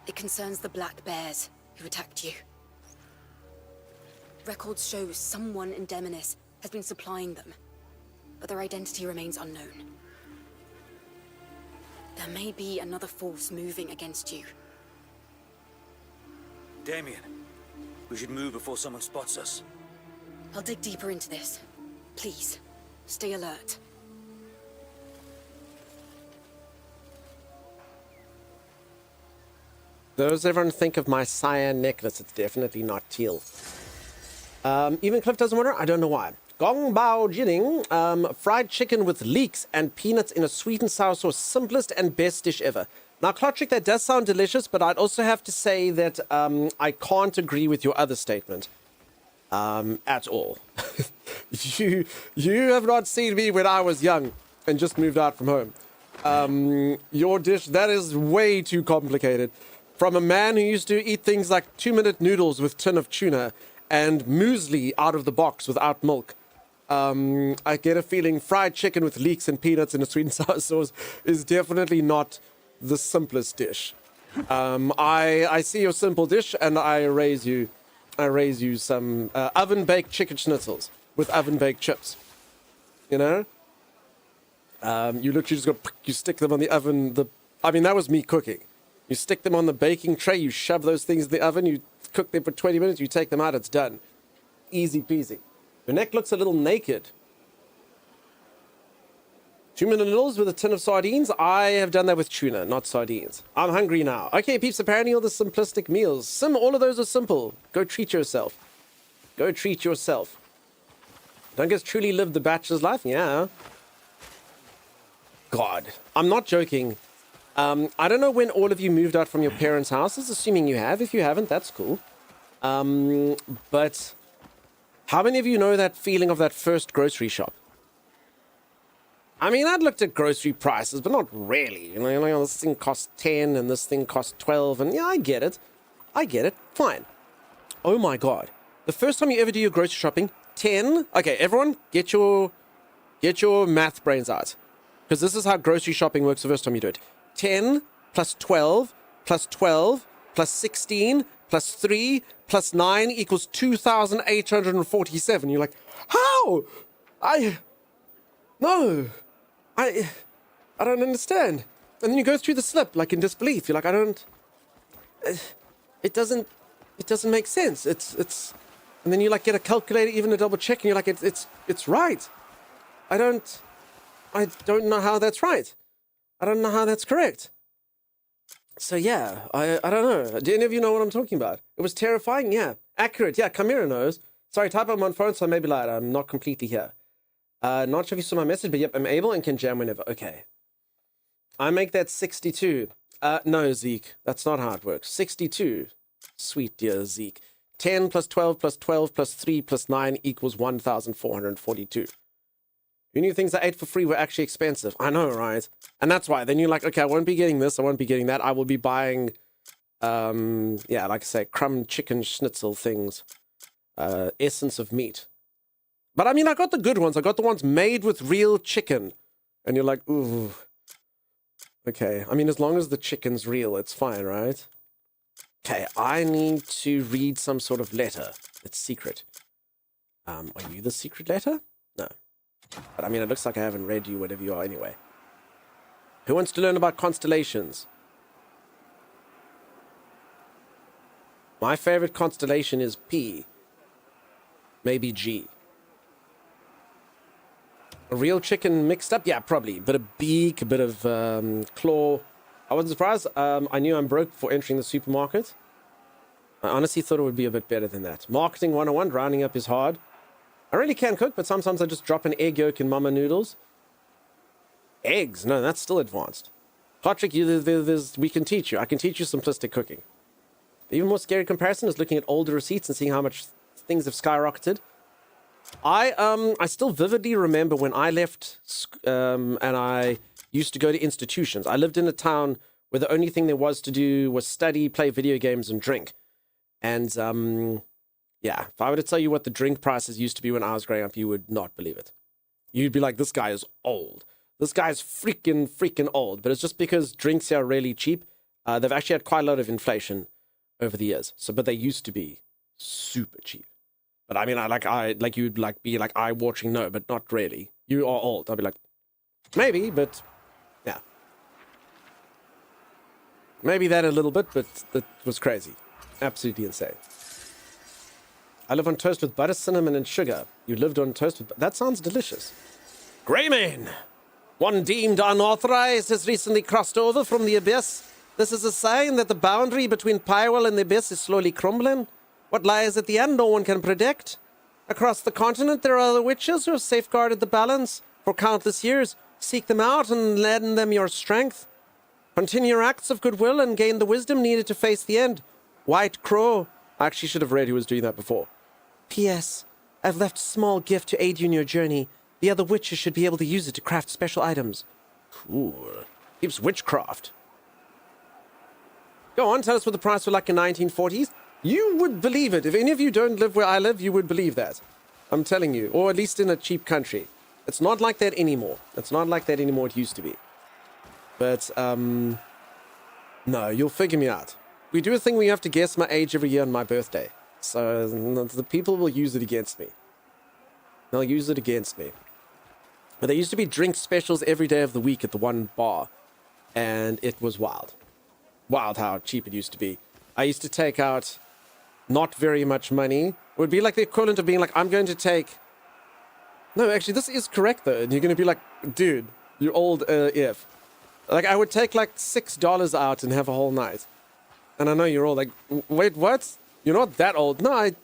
It concerns the Black Bears who attacked you. Records show someone in Demonis has been supplying them, but their identity remains unknown. There may be another force moving against you. Damien, we should move before someone spots us. I'll dig deeper into this. Please, stay alert. Does everyone think of my cyan necklace? It's definitely not teal. Even Cliff doesn't wonder. I don't know why. Gong Bao Jining, fried chicken with leeks and peanuts in a sweet and sour sauce. Simplest and best dish ever. Now, Clotrick, that does sound delicious, but I'd also have to say that I can't agree with your other statement at all. You have not seen me when I was young and just moved out from home. Your dish, that is way too complicated. From a man who used to eat things like 2-minute noodles with tin of tuna and muesli out of the box without milk. I get a feeling fried chicken with leeks and peanuts in a sweet and sour sauce is definitely not the simplest dish. I see your simple dish and I raise you some oven-baked chicken schnitzels with oven-baked chips. You know? You literally just go, you stick them on the oven. I mean, that was me cooking. You stick them on the baking tray, you shove those things in the oven, you cook them for 20 minutes, you take them out, it's done. Easy peasy. Your neck looks a little naked. 2-minute noodles with a tin of sardines. I have done that with tuna, not sardines. I'm hungry now. Okay, peeps, apparently all the simplistic meals. All of those are simple. Go treat yourself. Go treat yourself. Don't get truly live the bachelor's life? Yeah. God, I'm not joking. I don't know when all of you moved out from your parents' houses, assuming you have. If you haven't, that's cool. But how many of you know that feeling of that first grocery shop? I mean, I'd looked at grocery prices, but not really. You know, this thing costs 10 and this thing costs 12, and yeah, I get it. Fine. Oh my God. The first time you ever do your grocery shopping, 10. Okay, everyone, get your math brains out. Because this is how grocery shopping works the first time you do it. 10 plus 12 plus 12 plus 16 plus 3 plus 9 equals 2,847. You're like, how? I don't understand. And then you go through the slip like in disbelief. You're like, it doesn't make sense. It's and then you like get a calculator, even a double check, and you're like, it's right. I don't know how that's right. I don't know how that's correct. So yeah, I don't know. Do any of you know what I'm talking about? It was terrifying, yeah. Accurate, yeah, Chimera knows. Sorry, type I'm on phone, so I may be loud. I'm not completely here. Not sure if you saw my message, but yep, I'm able and can jam whenever. Okay. I make that 62. No, Zeke, that's not how it works. 62. Sweet dear Zeke. 10 plus 12 plus 12 plus 3 plus 9 equals 1,442. Who knew things I ate for free were actually expensive? I know, right? And that's why. Then you're like, okay, I won't be getting this. I won't be getting that. I will be buying, yeah, like I say, crumb chicken schnitzel things. Essence of meat. But I mean, I got the good ones. I got the ones made with real chicken. And you're like, ooh. Okay. I mean, as long as the chicken's real, it's fine, right? Okay, I need to read some sort of letter. It's secret. Are you the secret letter? No. But I mean, it looks like I haven't read you, whatever you are anyway. Who wants to learn about constellations? My favorite constellation is P. Maybe G. A real chicken mixed up? Yeah, probably. Bit of beak, a bit of claw. I wasn't surprised. I knew I'm broke before entering the supermarket. I honestly thought it would be a bit better than that. Marketing 101, rounding up is hard. I really can cook, but sometimes I just drop an egg yolk in mama noodles. Eggs? No, that's still advanced. Patrick, we can teach you. I can teach you simplistic cooking. The even more scary comparison is looking at older receipts and seeing how much things have skyrocketed. I still vividly remember when I left and I used to go to institutions. I lived in a town where the only thing there was to do was study, play video games, and drink. And yeah, if I were to tell you what the drink prices used to be when I was growing up, you would not believe it. You'd be like, this guy is old. This guy's freaking old. But it's just because drinks here are really cheap. They've actually had quite a lot of inflation over the years. But they used to be super cheap. But I mean, you'd be like eye watching. No, but not really. You are old. I'd be like, maybe, but yeah. Maybe that a little bit, but that was crazy. Absolutely insane. I live on toast with butter, cinnamon, and sugar. You lived on toast with... That sounds delicious. Greymane! One deemed unauthorized has recently crossed over from the abyss. This is a sign that the boundary between Pyrewell and the abyss is slowly crumbling. What lies at the end, no one can predict. Across the continent, there are other witches who have safeguarded the balance for countless years. Seek them out and lend them your strength. Continue your acts of goodwill and gain the wisdom needed to face the end. White Crow. I actually should have read who was doing that before. P.S. I've left a small gift to aid you in your journey. The other witches should be able to use it to craft special items. Cool. Keeps witchcraft. Go on, tell us what the price was like in 1940s. You would believe it. If any of you don't live where I live, you would believe that. I'm telling you. Or at least in a cheap country. It's not like that anymore. It's not like that anymore. It used to be. But, no, you'll figure me out. We do a thing where you have to guess my age every year on my birthday. So the people will use it against me. They'll use it against me. But there used to be drink specials every day of the week at the one bar. And it was wild. Wild how cheap it used to be. I used to take out not very much money. It would be like the equivalent of being like, I'm going to take... No, actually, this is correct, though. And you're going to be like, dude, you're old if. Like, I would take like $6 out and have a whole night. And I know you're all like, wait, what? You're not that old. No, I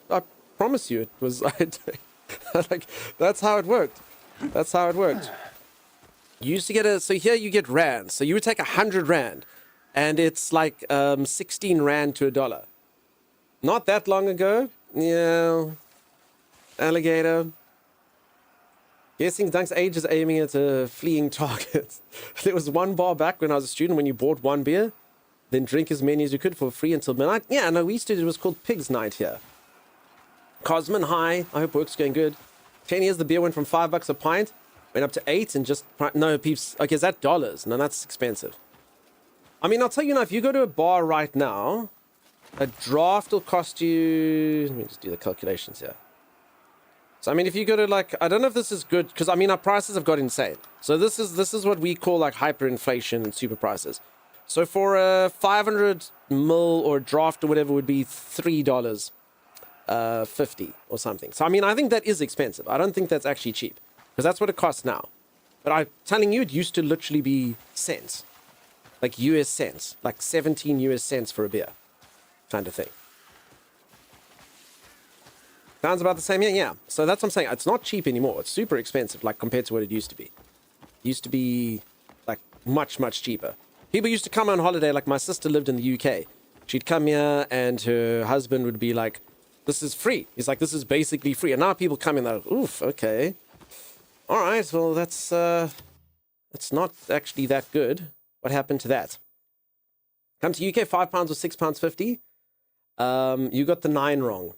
promise you it was... like, that's how it worked. That's how it worked. You used to get so here you get rand. So you would take 100 rand. And it's like 16 rand to $1. Not that long ago. Yeah. Alligator. Guessing Dunk's age is aiming at a fleeing target. There was one bar back when I was a student when you bought one beer, then drink as many as you could for free until midnight. Yeah, no, we used to do it. It was called Pig's Night here. Cosman, hi. I hope work's going good. 10 years, the beer went from $5 a pint, went up to 8 and just... No, peeps. Okay, is that dollars? No, that's expensive. I mean, I'll tell you now, if you go to a bar right now, a draft will cost you... Let me just do the calculations here. So, I mean, if you go to, like... I don't know if this is good, because, I mean, our prices have got insane. So this is what we call, like, hyperinflation and super prices. So for a 500 mil or draft or whatever would be $3.50 or something. So, I mean, I think that is expensive. I don't think that's actually cheap, because that's what it costs now. But I'm telling you, it used to literally be cents. Like US cents, like 17 US cents for a beer, kind of thing. Sounds about the same, yeah. So that's what I'm saying. It's not cheap anymore. It's super expensive, like compared to what it used to be. It used to be like much, much cheaper. People used to come on holiday. Like my sister lived in the UK. She'd come here, and her husband would be like, "This is free." He's like, "This is basically free." And now people come in, they're like, "Oof, okay, all right. Well, that's not actually that good." What happened to that? Come to UK, £5 or £6.50. You got the 9 wrong.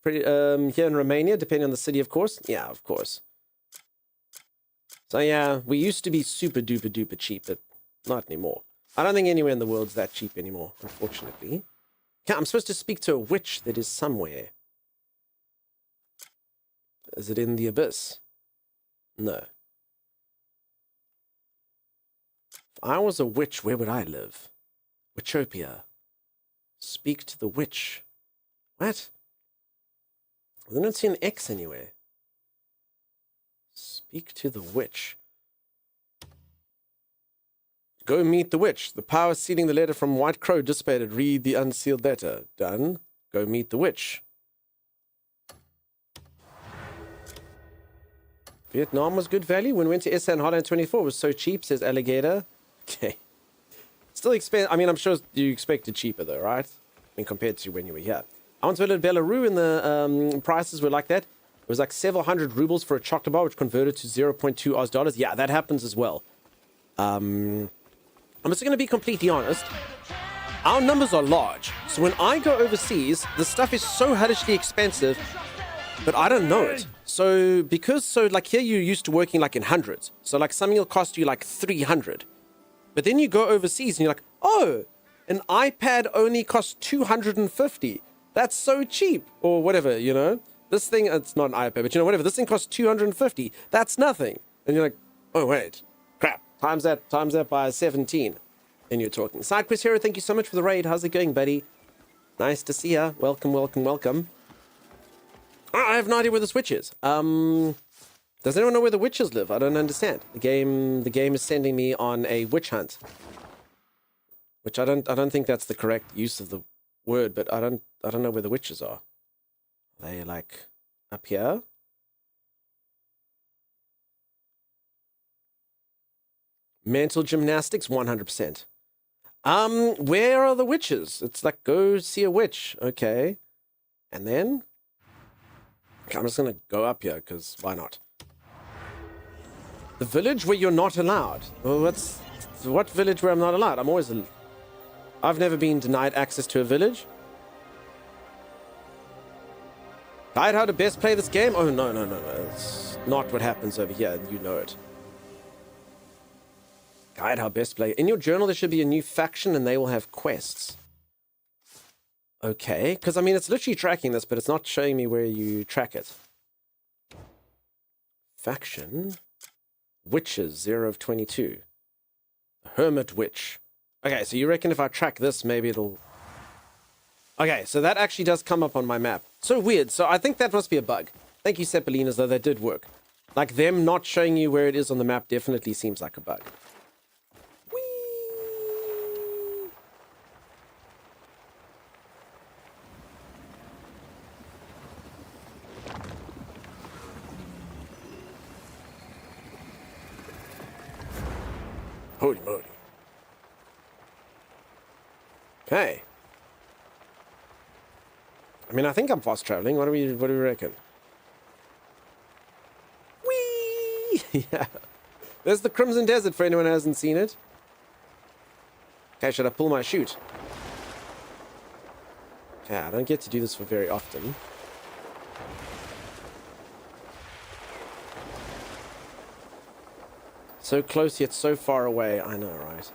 Here in Romania, depending on the city, of course. Yeah, of course. So yeah, we used to be super duper duper cheap, but not anymore. I don't think anywhere in the world's that cheap anymore, unfortunately. Okay, I'm supposed to speak to a witch that is somewhere. Is it in the abyss? No. If I was a witch, where would I live? Witchopia. Speak to the witch. What? I don't see an X anywhere. Speak to the witch. Go meet the witch. The power sealing the letter from White Crow dissipated. Read the unsealed letter. Done. Go meet the witch. Vietnam was good value. When we went to SA and Holland 24 was so cheap, says Alligator. Okay. Still expensive. I mean, I'm sure you expected cheaper though, right? I mean, compared to when you were here. I went to Belarus and the prices were like that. It was like several hundred rubles for a chocolate bar, which converted to 0.2 Oz dollars. Yeah, that happens as well. I'm just going to be completely honest. Our numbers are large. So when I go overseas, the stuff is so hellishly expensive, but I don't know it. So like here you're used to working like in hundreds. So like something will cost you like 300. But then you go overseas and you're like, oh, an iPad only costs 250. That's so cheap. Or whatever, you know. This thing, it's not an iPad, but you know, whatever. This thing costs 250. That's nothing. And you're like, oh, wait. Crap. Times that by 17. And you're talking. SideQuest Hero, thank you so much for the raid. How's it going, buddy? Nice to see ya. Welcome, welcome, welcome. I have no idea where the switch is. Does anyone know where the witches live? I don't understand. The game is sending me on a witch hunt. Which I don't think that's the correct use of the word, but I don't know where the witches are. Are they like Up here. Mental gymnastics, 100%. Where are the witches? It's like, go see a witch. Okay. And then? Okay, I'm just going to go up here, because why not? The village where you're not allowed. Well, what village where I'm not allowed? I've never been denied access to a village. Guide how to best play this game? Oh, no. It's not what happens over here. You know it. Guide how best play. In your journal, there should be a new faction and they will have quests. Okay, because I mean, it's literally tracking this, but it's not showing me where you track it. Faction. Witches, 0 of 22. Hermit Witch. Okay, so you reckon if I track this, maybe it'll... Okay, so that actually does come up on my map. So weird. So I think that must be a bug. Thank you, Cepelinas, though. That did work. Like, them not showing you where it is on the map definitely seems like a bug. Holy moly. Okay. I mean, I think I'm fast traveling. What do we reckon? Whee! Yeah. There's the Crimson Desert for anyone who hasn't seen it. Okay, should I pull my chute? Okay, I don't get to do this for very often. So close yet so far away. I know, right?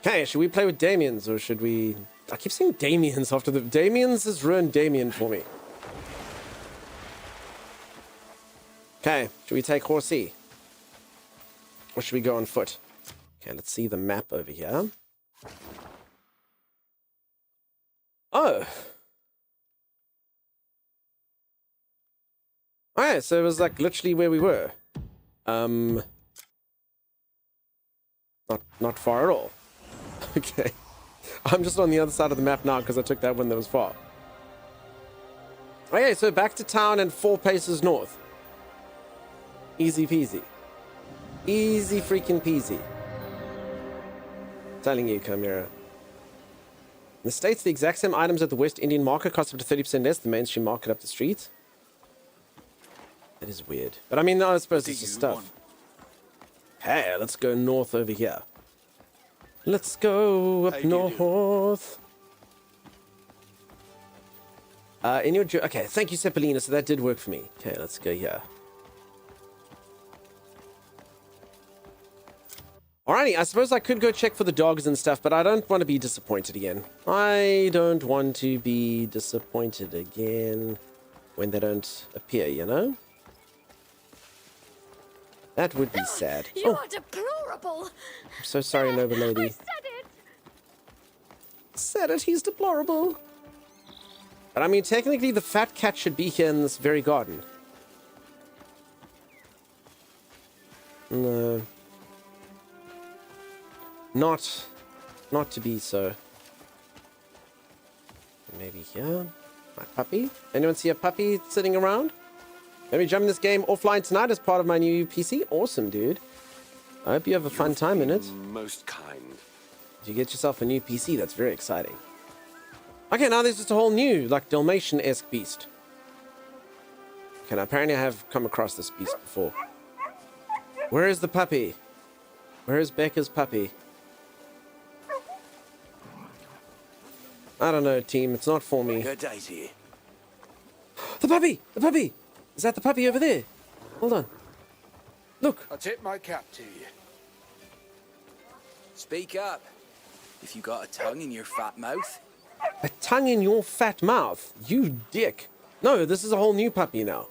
Okay, should we play with Damien's or should we... I keep saying Damien's after the... Damien's has ruined Damien for me. Okay, should we take Horsey? Or should we go on foot? Okay, let's see the map over here. Oh! Alright, so it was like literally where we were. Not far at all. Okay. I'm just on the other side of the map now because I took that one that was far. Okay, so back to town and 4 paces north. Easy peasy. Easy freaking peasy. Telling you, Chimera. In the States, the exact same items at the West Indian market cost up to 30% less than the mainstream market up the street. That is weird. But I mean, I suppose it's just stuff. Hey, let's go north over here. Let's go up north. In your... Okay, thank you, Cepelina. So that did work for me. Okay, let's go here. Alrighty, I suppose I could go check for the dogs and stuff, but I don't want to be disappointed again. I don't want to be disappointed again when they don't appear, you know? That would be sad. You are deplorable. I'm so sorry, noble lady. I said it. Said it, he's deplorable. But I mean, technically, the fat cat should be here in this very garden. No. Not to be so. Maybe here. My puppy. Anyone see a puppy sitting around? Maybe jumping this game offline tonight as part of my new PC. Awesome, dude. I hope you have a fun time in it. Most kind. You get yourself a new PC. That's very exciting. Okay, now there's just a whole new, like, Dalmatian-esque beast. Okay, now apparently I have come across this beast before. Where is the puppy? Where is Becca's puppy? I don't know, team. It's not for me. Good day to you. The puppy! The puppy! Is that the puppy over there? Hold on. Look. I tip my cap to you. Speak up. If you got a tongue in your fat mouth. A tongue in your fat mouth? You dick. No, this is a whole new puppy now.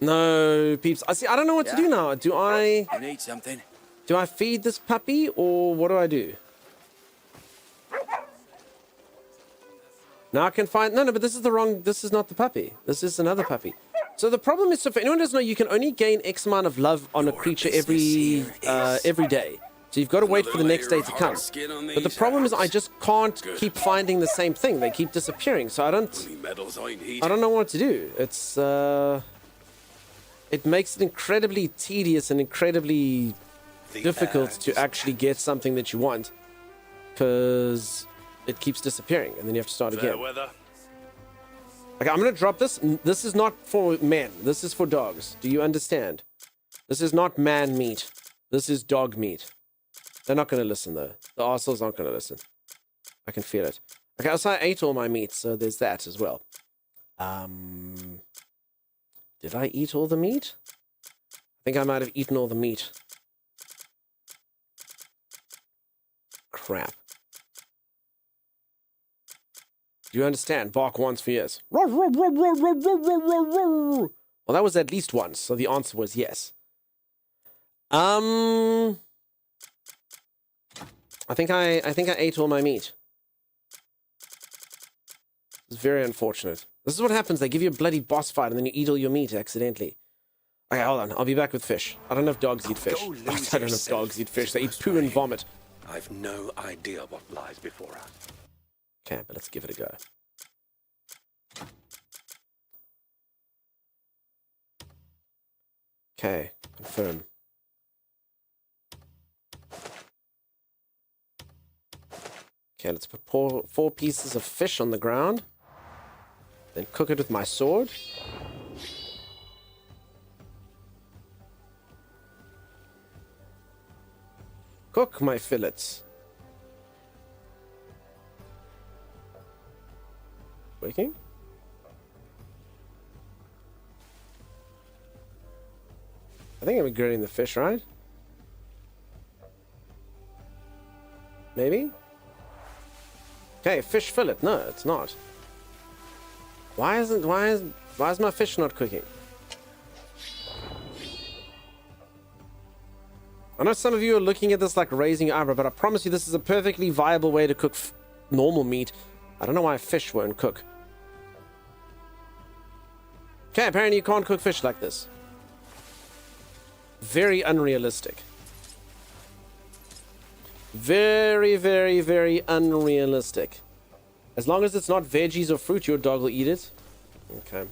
No, peeps. I don't know what to do now. Do I... You need something. Do I feed this puppy or what do I do? Now I can find... No, but this is the wrong... This is not the puppy. This is another puppy. So the problem is, so for anyone who doesn't know, you can only gain X amount of love on a creature every day. So you've got to wait for the next day to come. But the problem is I just can't keep finding the same thing. They keep disappearing. So I don't know what to do. It's it makes it incredibly tedious and incredibly difficult to actually get something that you want, because it keeps disappearing and then you have to start again. Okay, I'm gonna drop this. This is not for men. This is for dogs. Do you understand? This is not man meat. This is dog meat. They're not gonna listen though. The arseholes aren't gonna listen. I can feel it. Okay, also I ate all my meat, so there's that as well. Did I eat all the meat? I think I might have eaten all the meat. Crap. Do you understand? Bark once for yes. Well, that was at least once, so the answer was yes. I think I ate all my meat. It's very unfortunate. This is what happens. They give you a bloody boss fight and then you eat all your meat accidentally. Okay, hold on. I'll be back with fish. I don't know if dogs eat fish. I don't know if dogs eat fish. They eat poo and vomit. I've no idea what lies before us. Okay, but let's give it a go. Okay, confirm. Okay, let's put four pieces of fish on the ground. Then cook it with my sword. Cook my fillets. Waking? I think I'm grilling the fish, right? Maybe? Okay, fish fillet. No, it's not. Why is my fish not cooking? I know some of you are looking at this like raising your eyebrow, but I promise you this is a perfectly viable way to cook normal meat. I don't know why fish won't cook. Okay, apparently you can't cook fish like this. Very unrealistic. Very, very, very unrealistic. As long as it's not veggies or fruit, your dog will eat it. Okay.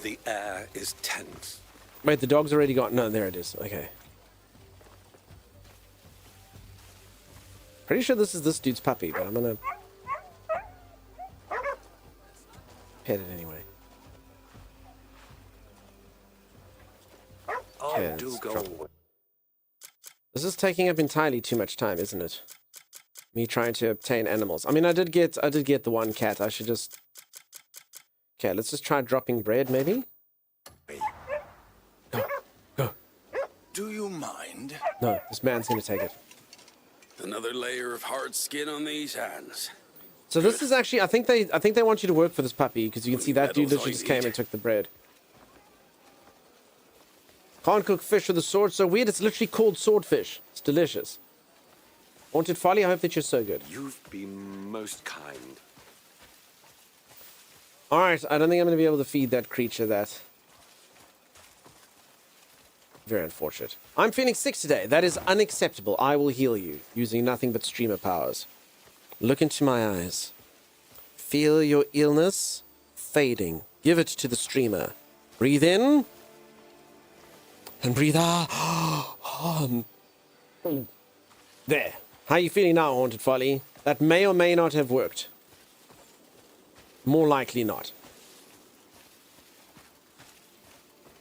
The air is tense. Wait, the dog's already gone. No, there it is. Okay. Pretty sure this is this dude's puppy, but I'm gonna pet it anyway. Okay, let's drop it. This is taking up entirely too much time, isn't it? Me trying to obtain animals. I mean, I did get the one cat. I should just... Okay, let's just try dropping bread, maybe? Go. Go. Do you mind? No, this man's gonna take it. Another layer of hard skin on these hands. So this is actually... I think they want you to work for this puppy, because you can see that dude literally just came and took the bread. Can't cook fish with a sword, so weird. It's literally called swordfish. It's delicious. Haunted Folly, I hope that you're so good. You've been most kind. Alright, I don't think I'm going to be able to feed that creature that. Very unfortunate. I'm feeling sick today. That is unacceptable. I will heal you, using nothing but streamer powers. Look into my eyes. Feel your illness fading. Give it to the streamer. Breathe in. And breathe out. There. How are you feeling now, Haunted Folly? That may or may not have worked. More likely not.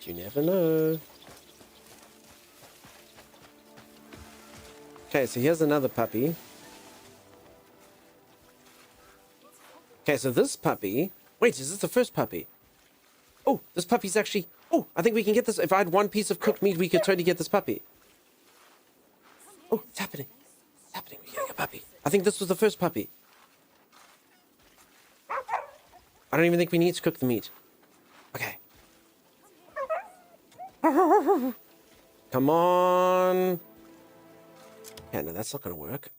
You never know. Okay, so here's another puppy. Okay, so this puppy... Wait, is this the first puppy? Oh, this puppy's actually... Oh, I think we can get this. If I had one piece of cooked meat, we could totally get this puppy. Oh, it's happening. It's happening. We're getting a puppy. I think this was the first puppy. I don't even think we need to cook the meat. Okay. Come on. Yeah, no, that's not going to work.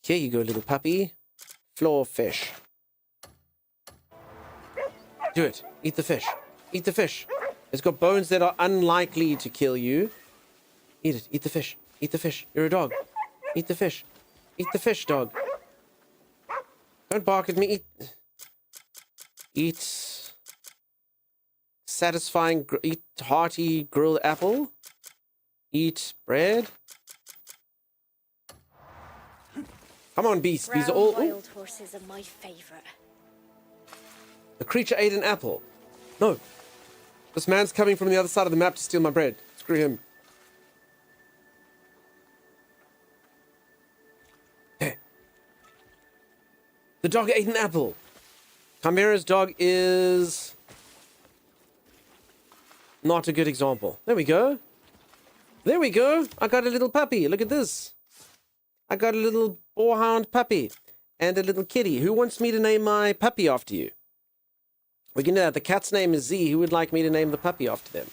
Here you go, little puppy. Floor fish. Do it. Eat the fish. Eat the fish. It's got bones that are unlikely to kill you. Eat it. Eat the fish. Eat the fish. You're a dog. Eat the fish. Eat the fish, dog. Don't bark at me. Eat satisfying, eat hearty grilled apple. Eat bread. Come on, beast. These are all... wild horses are my favorite. The creature ate an apple. No. This man's coming from the other side of the map to steal my bread. Screw him. Hey. The dog ate an apple. Chimera's dog is... not a good example. There we go. There we go. I got a little puppy. Look at this. I got a little boarhound puppy. And a little kitty. Who wants me to name my puppy after you? We can do that. The cat's name is Z. Who would like me to name the puppy after them?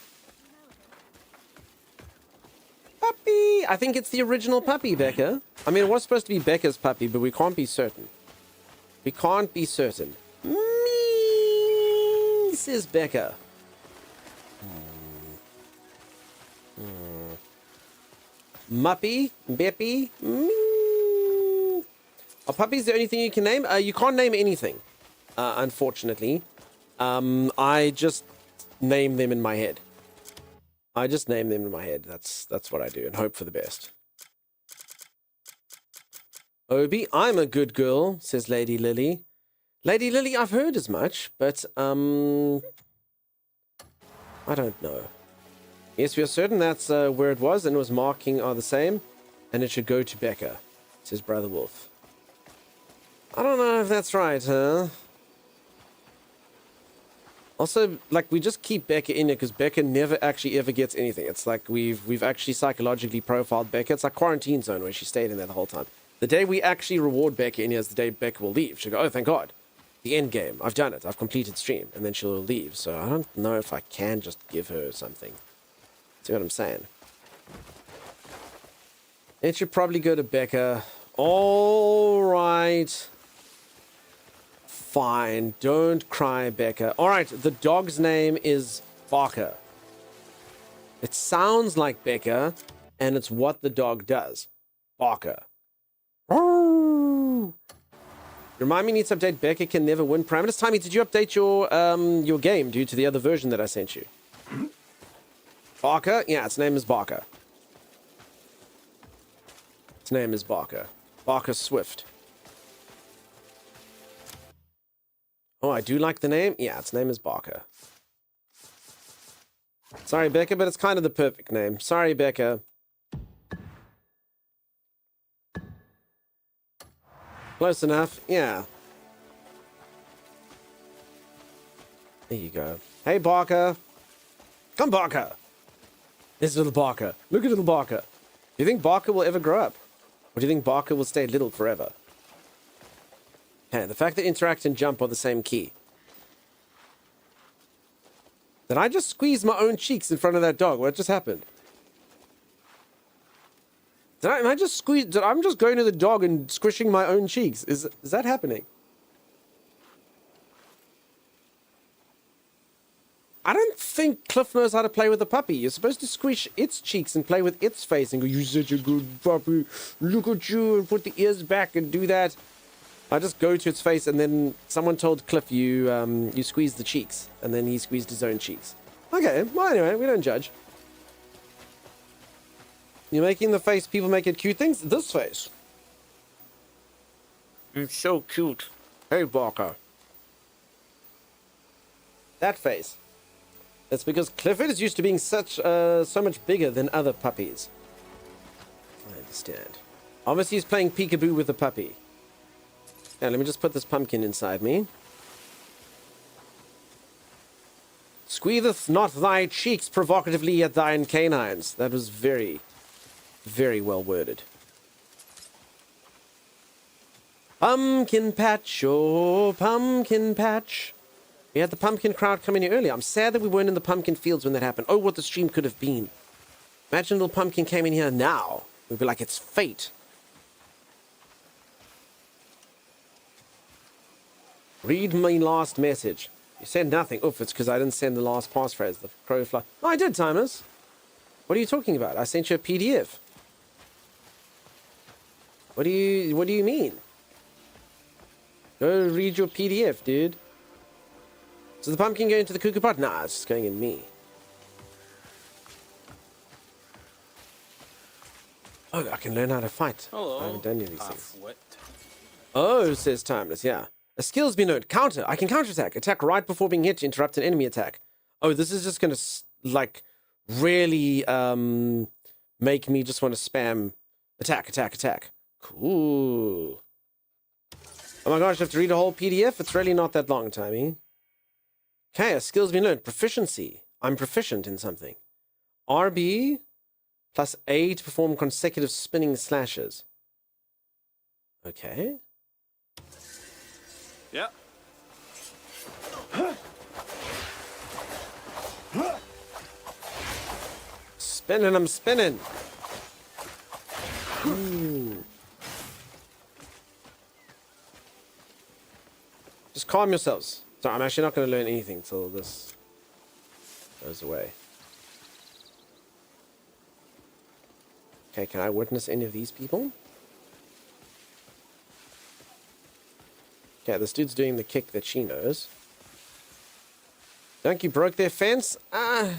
Puppy! I think it's the original puppy, Becca. I mean, it was supposed to be Becca's puppy, but we can't be certain. We can't be certain. Me, says Becca. Muppy, Beppy. Are puppies the only thing you can name? You can't name anything, unfortunately. I just name them in my head. I just name them in my head. That's what I do and hope for the best. Obi, I'm a good girl, says Lady Lily. Lady Lily, I've heard as much, but I don't know. Yes, we are certain that's where it was, and it was marking are the same, and it should go to Becca, says Brother Wolf. I don't know if that's right, huh? Also, like, we just keep Becca in here because Becca never actually ever gets anything. It's like we've actually psychologically profiled Becca. It's like quarantine zone where she stayed in there the whole time. The day we actually reward Becca in here is the day Becca will leave. She'll go, oh, thank God. The end game. I've done it. I've completed stream. And then she'll leave. So I don't know if I can just give her something. See what I'm saying? It should probably go to Becca. All right. Fine. Don't cry, Becca. All right. The dog's name is Barker. It sounds like Becca, and it's what the dog does. Barker. Remind me, need to update. Becca can never win parameters. Timmy, did you update your game due to the other version that I sent you? Barker? Yeah, its name is Barker. Its name is Barker. Barker Swift. Oh, I do like the name? Yeah, its name is Barker. Sorry, Becca, but it's kind of the perfect name. Sorry, Becca. Close enough. Yeah. There you go. Hey, Barker. Come, Barker. There's little Barker. Look at little Barker. Do you think Barker will ever grow up? Or do you think Barker will stay little forever? Okay, the fact that interact and jump are the same key. Did I just squeeze my own cheeks in front of that dog? What just happened? I'm just going to the dog and squishing my own cheeks. Is that happening? I don't think Cliff knows how to play with a puppy. You're supposed to squish its cheeks and play with its face and go, you're such a good puppy. Look at you, and put the ears back and do that. I just go to its face, and then someone told Cliff you squeeze the cheeks, and then he squeezed his own cheeks. Okay, well anyway, we don't judge. You're making the face people make it cute things? This face. It's so cute. Hey, Barker. That face. It's because Clifford is used to being so much bigger than other puppies. I understand. Obviously, he's playing peekaboo with the puppy. Now, let me just put this pumpkin inside me. Squeezeth not thy cheeks provocatively at thine canines. That was very, very well worded. Pumpkin patch, oh, pumpkin patch. We had the pumpkin crowd come in here earlier. I'm sad that we weren't in the pumpkin fields when that happened. Oh, what the stream could have been. Imagine little pumpkin came in here now. We'd be like, it's fate. Read my last message. You said nothing. Oof, it's because I didn't send the last passphrase. The crow fly. Oh, I did, Timeless. What are you talking about? I sent you a PDF. What do you mean? Go read your PDF, dude. So the pumpkin going into the cuckoo pot? Nah, it's just going in me. Oh, I can learn how to fight. Hello. I haven't done any of these things. Oh, says Timeless, yeah. A skill's been learned. Counter. I can counterattack. Attack right before being hit to interrupt an enemy attack. Oh, this is just going to, like, really make me just want to spam attack, attack, attack. Cool. Oh my gosh, I have to read a whole PDF? It's really not that long, Timey. Okay, a skill's been learned. Proficiency. I'm proficient in something. RB plus A to perform consecutive spinning slashes. Okay. Yeah. Spinning, I'm spinning. Ooh. Just calm yourselves. So I'm actually not going to learn anything till this goes away. Okay, can I witness any of these people? Okay, this dude's doing the kick that she knows. Donkey broke their fence. Okay,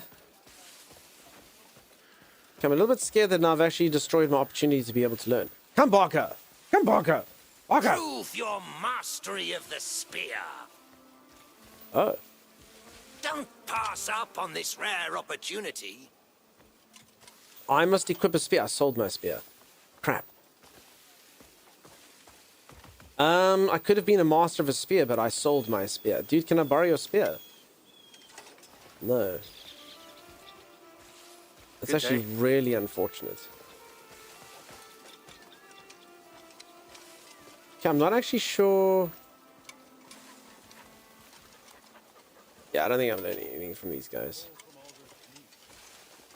I'm a little bit scared that now I've actually destroyed my opportunity to be able to learn. Come, Barker! Come, Barker! Barker! Prove your mastery of the spear. Oh. Don't pass up on this rare opportunity. I must equip a spear. I sold my spear. Crap. I could have been a master of a spear, but I sold my spear. Dude, can I borrow your spear? No. That's actually really unfortunate. Okay, I'm not actually sure. Yeah, I don't think I'm learning anything from these guys.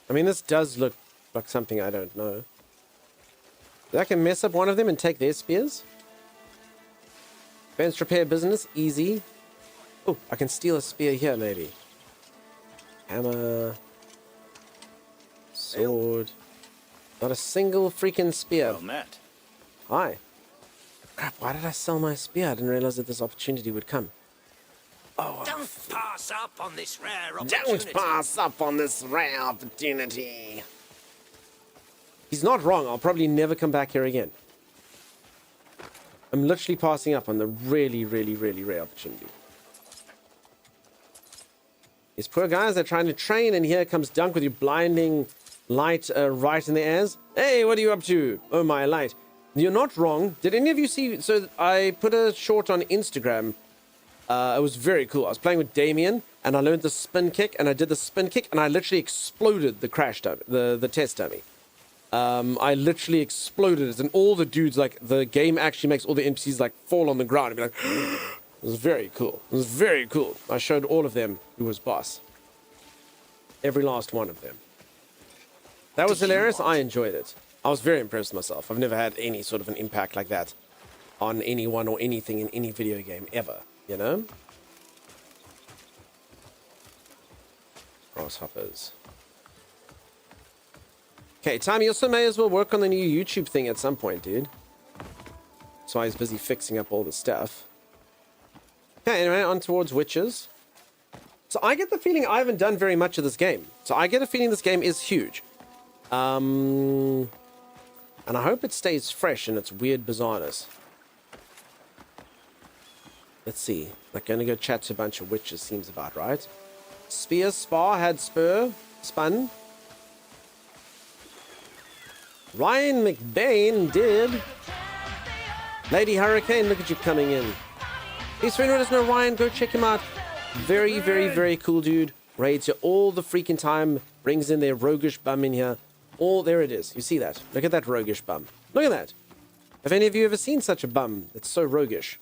I mean, this does look like something I don't know. I can mess up one of them and take their spears. Advanced repair business, easy. Oh, I can steal a spear here, maybe. Hammer. Sword. Not a single freaking spear. Well met. Hi. Crap, why did I sell my spear? I didn't realize that this opportunity would come. Oh, don't pass up on this rare opportunity. Don't pass up on this rare opportunity. He's not wrong. I'll probably never come back here again. I'm literally passing up on the really, really, really rare opportunity. These poor guys are trying to train, and here comes Dunk with your blinding light right in the ears. Hey, what are you up to? Oh, my light. You're not wrong. Did any of you see? So I put a short on Instagram. It was very cool. I was playing with Damien, and I learned the spin kick, and I did the spin kick, and I literally exploded the crash dummy, the test dummy. I literally exploded it, and all the dudes, like, the game actually makes all the NPCs, like, fall on the ground and be like, it was very cool. It was very cool. I showed all of them who was boss. Every last one of them. That was hilarious. I enjoyed it. I was very impressed with myself. I've never had any sort of an impact like that on anyone or anything in any video game ever, you know? Grasshoppers. Okay, Tom, you also may as well work on the new YouTube thing at some point, dude. That's why he's busy fixing up all the stuff. Okay, anyway, on towards witches. So I get the feeling I haven't done very much of this game. So I get a feeling this game is huge. And I hope it stays fresh in its weird bizarreness. Let's see. Like, gonna go chat to a bunch of witches, seems about right. Spear, spar, had spur, spun. Ryan McBain did. Lady Hurricane, look at you coming in. Please, for anyone who doesn't know Ryan, go check him out. Very, very, very cool dude. Raids you all the freaking time. Brings in their roguish bum in here. Oh, there it is. You see that? Look at that roguish bum. Look at that. Have any of you ever seen such a bum that's so roguish?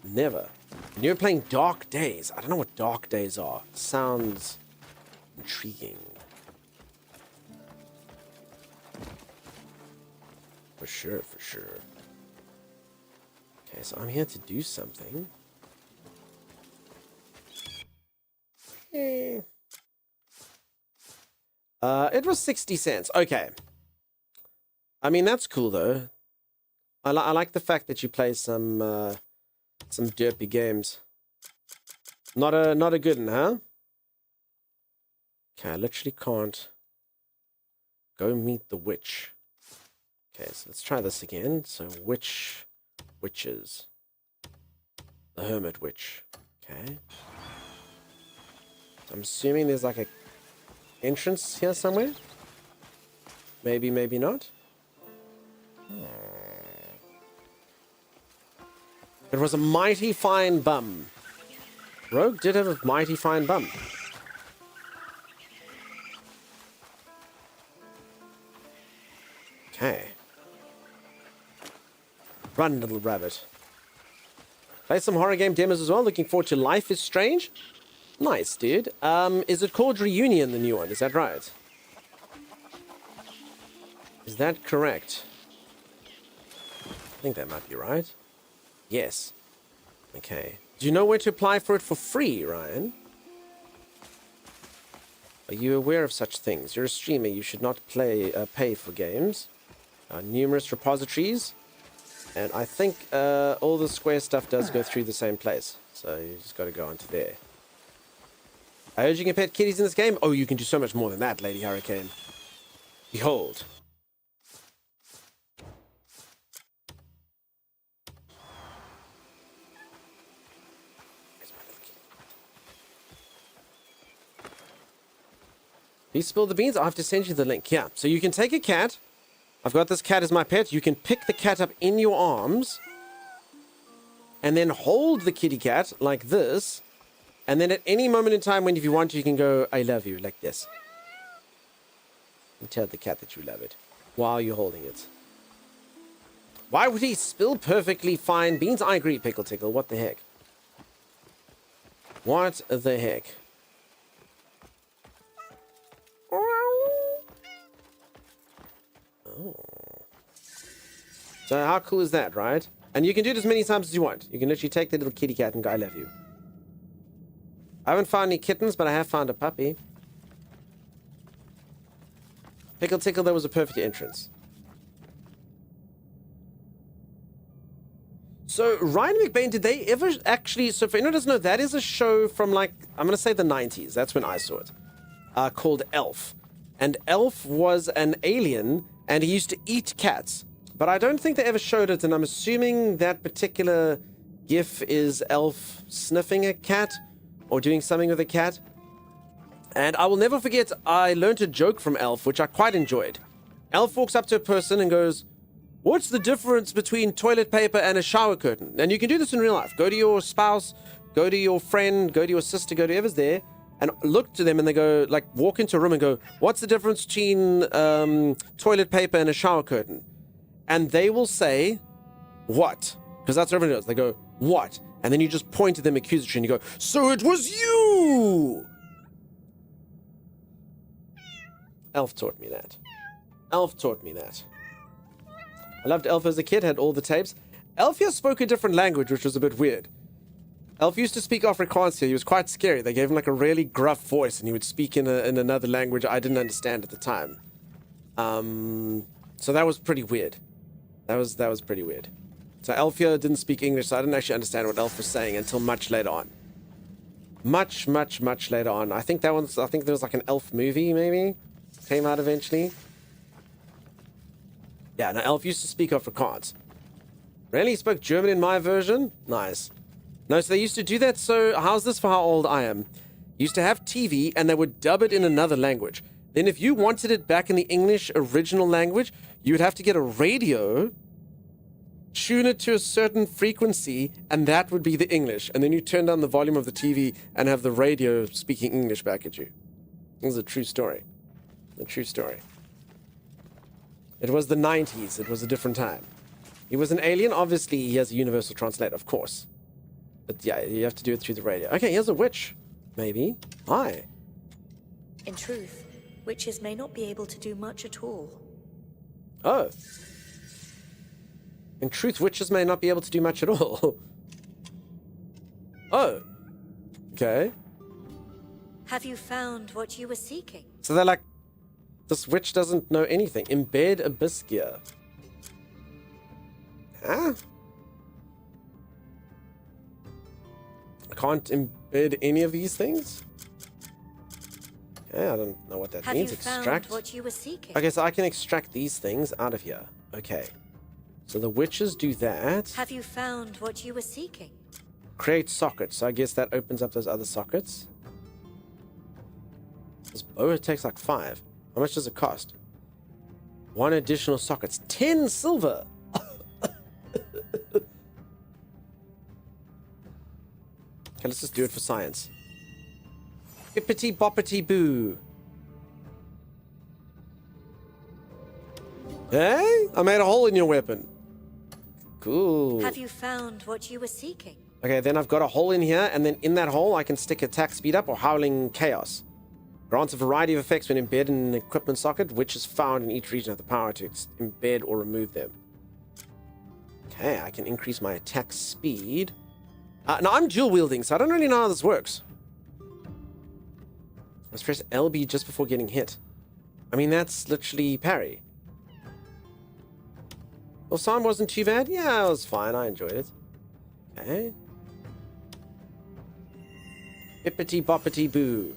Never. And you're playing Dark Days. I don't know what Dark Days are. Sounds intriguing. For sure, for sure. Okay, so I'm here to do something. It was 60 cents. Okay. I mean, that's cool, though. I like the fact that you play some derpy games. Not a good one, huh? Okay, I literally can't go meet the witch. Okay, so let's try this again. So, witches. The hermit witch. Okay. So I'm assuming there's like a entrance here somewhere. Maybe, maybe not. It was a mighty fine bum. Rogue did have a mighty fine bum. Okay. Run, little rabbit. Play some horror game demos as well. Looking forward to Life is Strange. Nice, dude. Is it called Reunion, the new one? Is that right? Is that correct? I think that might be right. Yes. Okay. Do you know where to apply for it for free, Ryan? Are you aware of such things? You're a streamer. You should not pay for games. Numerous repositories. And I think all the Square stuff does go through the same place. So you just got to go onto there. I urge you can pet kitties in this game. Oh, you can do so much more than that, Lady Hurricane. Behold. You spill the beans? I'll have to send you the link. Yeah, so you can take a cat. I've got this cat as my pet. You can pick the cat up in your arms and then hold the kitty cat like this. And then at any moment in time, when if you want, you can go, I love you, like this. And tell the cat that you love it while you're holding it. Why would he spill perfectly fine beans? I agree, Pickle Tickle. What the heck? What the heck? Oh. So how cool is that, right? And you can do it as many times as you want. You can literally take the little kitty cat and go, I love you. I haven't found any kittens, but I have found a puppy. Pickle Tickle, that was a perfect entrance. So, Ryan McBain, did they ever actually... So, for anyone who doesn't know, that is a show from, like, I'm going to say the 90s. That's when I saw it. Called Elf. And Elf was an alien, and he used to eat cats. But I don't think they ever showed it, and I'm assuming that particular gif is Elf sniffing a cat, or doing something with a cat. And I will never forget, I learned a joke from Elf, which I quite enjoyed. Elf walks up to a person and goes, what's the difference between toilet paper and a shower curtain? And you can do this in real life. Go to your spouse, go to your friend, go to your sister, go to whoever's there, and look to them and they go, like, walk into a room and go, what's the difference between toilet paper and a shower curtain? And they will say, what? Because that's what everyone does. They go, what? And then you just point at them accusatory and you go, so it was you! Elf taught me that. Elf taught me that. I loved Elf as a kid, had all the tapes. Elf here spoke a different language, which was a bit weird. Elf used to speak Afrikaans here. He was quite scary. They gave him like a really gruff voice, and he would speak in another language I didn't understand at the time. So that was pretty weird. That was pretty weird. So Elf here didn't speak English, so I didn't actually understand what Elf was saying until much later on. Much later on. I think there was like an Elf movie, maybe? Came out eventually. Yeah, no, Elf used to speak Afrikaans. Really? He spoke German in my version? Nice. No, so they used to do that, so how's this for how old I am? Used to have TV, and they would dub it in another language. Then if you wanted it back in the English original language, you would have to get a radio, tune it to a certain frequency, and that would be the English. And then you turn down the volume of the TV and have the radio speaking English back at you. This is a true story. A true story. It was the 90s. It was a different time. He was an alien. Obviously, he has a universal translator, of course. But yeah, you have to do it through the radio. Okay, here's a witch. Maybe. Hi. In truth, witches may not be able to do much at all. Oh. In truth, witches may not be able to do much at all. Oh. Okay. Have you found what you were seeking? So they're like, this witch doesn't know anything. Embed abyss gear. Huh? I can't embed any of these things? Okay, I don't know what that Have means. you Extract. found what you were seeking? Okay, so I can extract these things out of here. Okay. So the witches do that. Have you found what you were seeking? Create sockets. So I guess that opens up those other sockets. This bow takes like 5. How much does it cost? 1 additional sockets. 10 silver! Okay, let's just do it for science. Bippity boppity boo. Hey, I made a hole in your weapon. Cool. Have you found what you were seeking? Okay, then I've got a hole in here, and then in that hole I can stick attack speed up or howling chaos. Grants a variety of effects when embedded in an equipment socket, which is found in each region of the power to embed or remove them. Okay, I can increase my attack speed. Now I'm dual wielding, so I don't really know how this works. Let's press LB just before getting hit. I mean, that's literally parry. Well, Psalm wasn't too bad. Yeah, it was fine. I enjoyed it. Okay. Bippity boppity boo.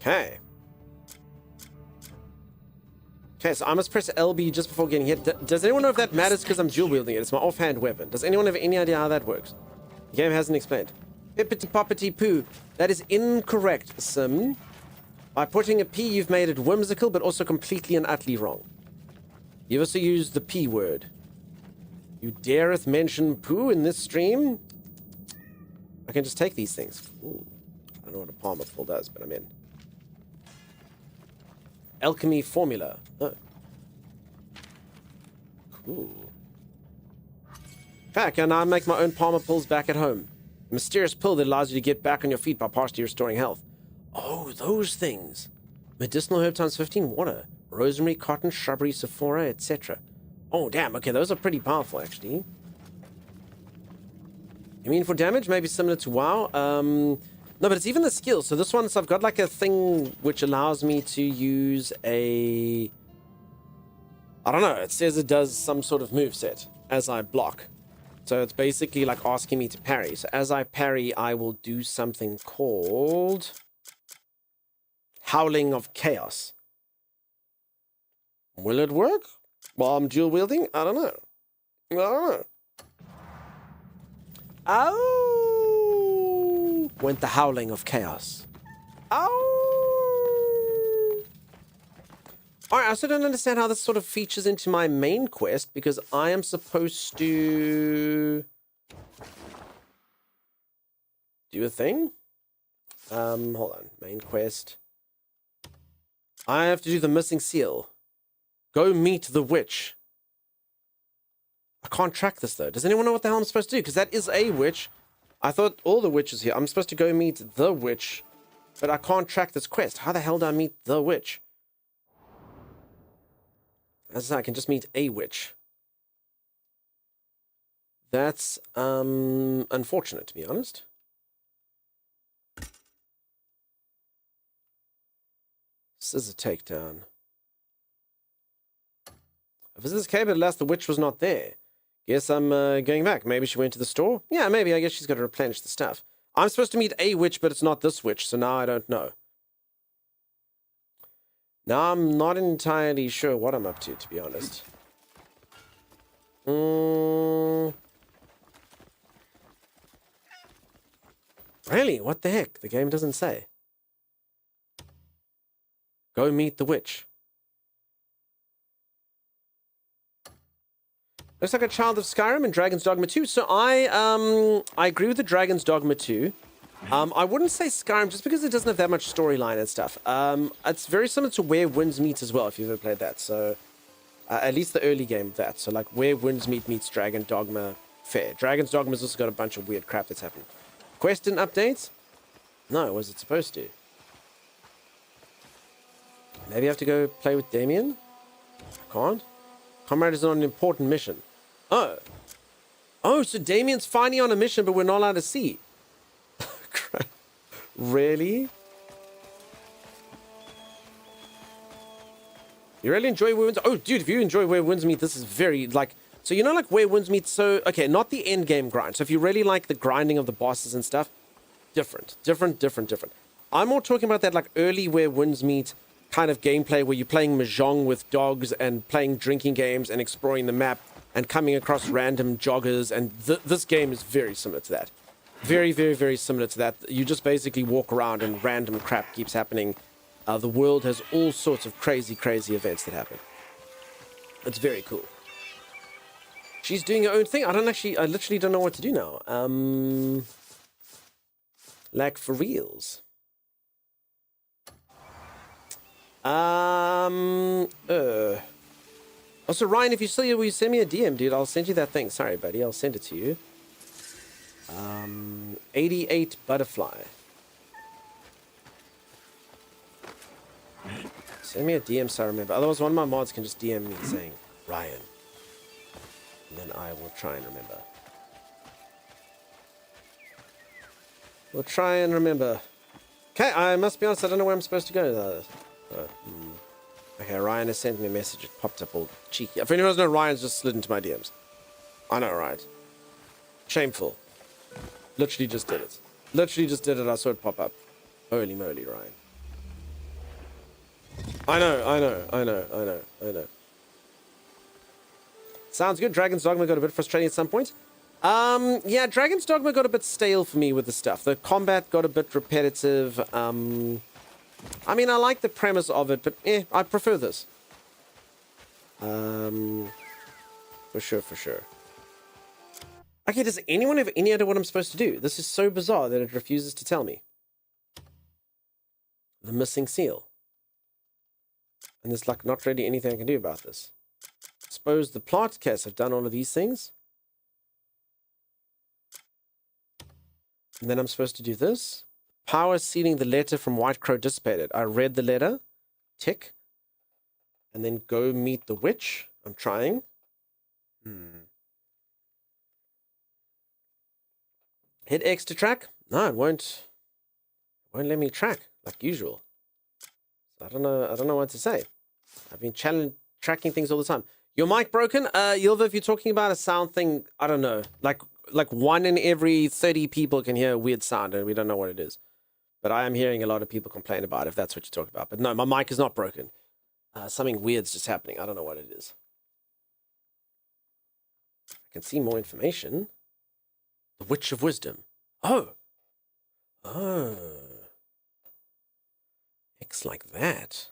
Okay. Okay, so I must press LB just before getting hit. Does anyone know if that matters because I'm dual wielding it? It's my offhand weapon. Does anyone have any idea how that works? The game hasn't explained. Bippity poppity poo. That is incorrect, Sim. By putting a P, you've made it whimsical, but also completely and utterly wrong. You've also used the P word. You dareth mention poo in this stream? I can just take these things. Ooh. I don't know what a palmer pull does, but I'm in. Alchemy formula. Oh. Cool. Back, and I make my own palmer pulls back at home. A mysterious pill that allows you to get back on your feet by partially restoring health. Oh, those things. Medicinal herb times 15, water. Rosemary, cotton, shrubbery, sephora, etc. Oh, damn. Okay, those are pretty powerful, actually. You mean for damage? Maybe similar to WoW? No, but it's even the skill. So this one, so I've got like a thing which allows me to use a... I don't know. It says it does some sort of moveset as I block. So it's basically like asking me to parry. So as I parry, I will do something called... Howling of Chaos. Will it work while I'm dual wielding? I don't know. I don't know. Oh! Went the Howling of Chaos. Oh! Alright, I also don't understand how this sort of features into my main quest because I am supposed to do a thing. Hold on. Main quest. I have to do the missing seal. Go meet the witch. I can't track this, though. Does anyone know what the hell I'm supposed to do? Because that is a witch. I thought all the witches here. I'm supposed to go meet the witch. But I can't track this quest. How the hell do I meet the witch? As I can just meet a witch. That's, unfortunate, to be honest. Scissor takedown. I visited this cave, but alas, the witch was not there. Guess I'm going back. Maybe she went to the store? Yeah, maybe. I guess she's got to replenish the stuff. I'm supposed to meet a witch, but it's not this witch, so now I don't know. Now I'm not entirely sure what I'm up to be honest. Really? What the heck? The game doesn't say. Go meet the witch. Looks like a child of Skyrim and Dragon's Dogma 2. So I agree with the Dragon's Dogma 2. I wouldn't say Skyrim just because it doesn't have that much storyline and stuff. It's very similar to Where Winds Meet as well, if you've ever played that. So at least the early game of that. So like Where Winds Meet meets Dragon Dogma fair. Dragon's Dogma's also got a bunch of weird crap that's happened. Quest and updates? No, was it supposed to? Maybe I have to go play with Damien? Can't. Comrade is on an important mission. Oh. Oh, so Damien's finally on a mission, but we're not allowed to see. Really? You really enjoy Where Winds... Oh, dude, if you enjoy Where Winds Meet, this is very, like... So, you know, like, Where Winds Meet, so... Okay, not the end game grind. So, if you really like the grinding of the bosses and stuff, different. I'm more talking about that, like, early Where Winds Meet kind of gameplay where you're playing Mahjong with dogs and playing drinking games and exploring the map and coming across random joggers, and this game is very similar to that. Very, very, very similar to that. You just basically walk around and random crap keeps happening. The world has all sorts of crazy, crazy events that happen. It's very cool. She's doing her own thing. I literally don't know what to do now. Like, for reals. Also, Ryan, if you're still here, will you send me a DM, dude? I'll send you that thing. Sorry, buddy. I'll send it to you. 88 Butterfly. Send me a DM so I remember. Otherwise, one of my mods can just DM me saying, Ryan. And then I will try and remember. We'll try and remember. Okay, I must be honest, I don't know where I'm supposed to go. Okay, Ryan has sent me a message. It popped up all cheeky. If anyone doesn't know, Ryan's just slid into my DMs. I know, right? Shameful. Literally just did it. I saw it pop up. Holy moly, Ryan. I know. Sounds good. Dragon's Dogma got a bit frustrating at some point. Yeah, Dragon's Dogma got a bit stale for me with the stuff. The combat got a bit repetitive. I mean, I like the premise of it, but I prefer this. For sure. Okay, does anyone have any idea what I'm supposed to do? This is so bizarre that it refuses to tell me. The missing seal. And there's like not really anything I can do about this. I suppose the plot case have done all of these things. And then I'm supposed to do this. Power sealing the letter from White Crow dissipated. I read the letter. Tick. And then go meet the witch. I'm trying. Hit X to track. No, it won't let me track like usual. I don't know what to say. I've been tracking things all the time. Your mic broken? Ylva, if you're talking about a sound thing, I don't know. Like 1 in every 30 people can hear a weird sound and we don't know what it is. But I am hearing a lot of people complain about it, if that's what you're talking about. But no, my mic is not broken. Something weird's just happening. I don't know what it is. I can see more information. The Witch of Wisdom. Oh. X like that.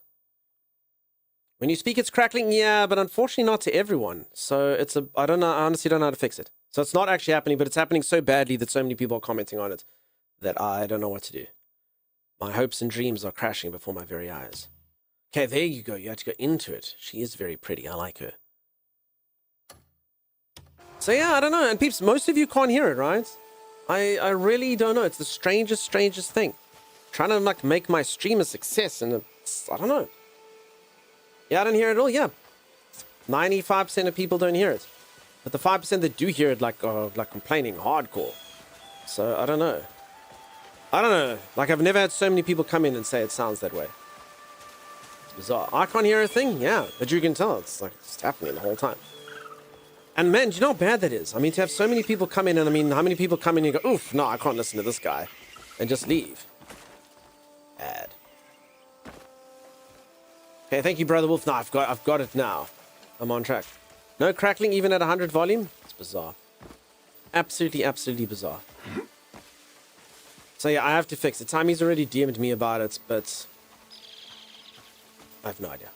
When you speak, it's crackling. Yeah, but unfortunately not to everyone. So I don't know. I honestly don't know how to fix it. So it's not actually happening, but it's happening so badly that so many people are commenting on it that I don't know what to do. My hopes and dreams are crashing before my very eyes. Okay, there you go. You have to go into it. She is very pretty. I like her. So yeah, I don't know. And peeps, most of you can't hear it, right? I really don't know. It's the strangest thing. Trying to like make my stream a success, and I don't know. Yeah, I don't hear it at all. Yeah, 95% of people don't hear it, but the 5% that do hear it are complaining hardcore. So I don't know. Like I've never had so many people come in and say it sounds that way. It's bizarre. I can't hear a thing. Yeah, but you can tell it's happening the whole time. And man, do you know how bad that is? I mean, to have so many people come in, and I mean, how many people come in and you go, oof, no, I can't listen to this guy, and just leave. Bad. Okay, thank you, Brother Wolf. No, I've got it now. I'm on track. No crackling even at 100 volume? It's bizarre. Absolutely bizarre. So yeah, I have to fix it. Tammy's already DM'd me about it, but I have no idea.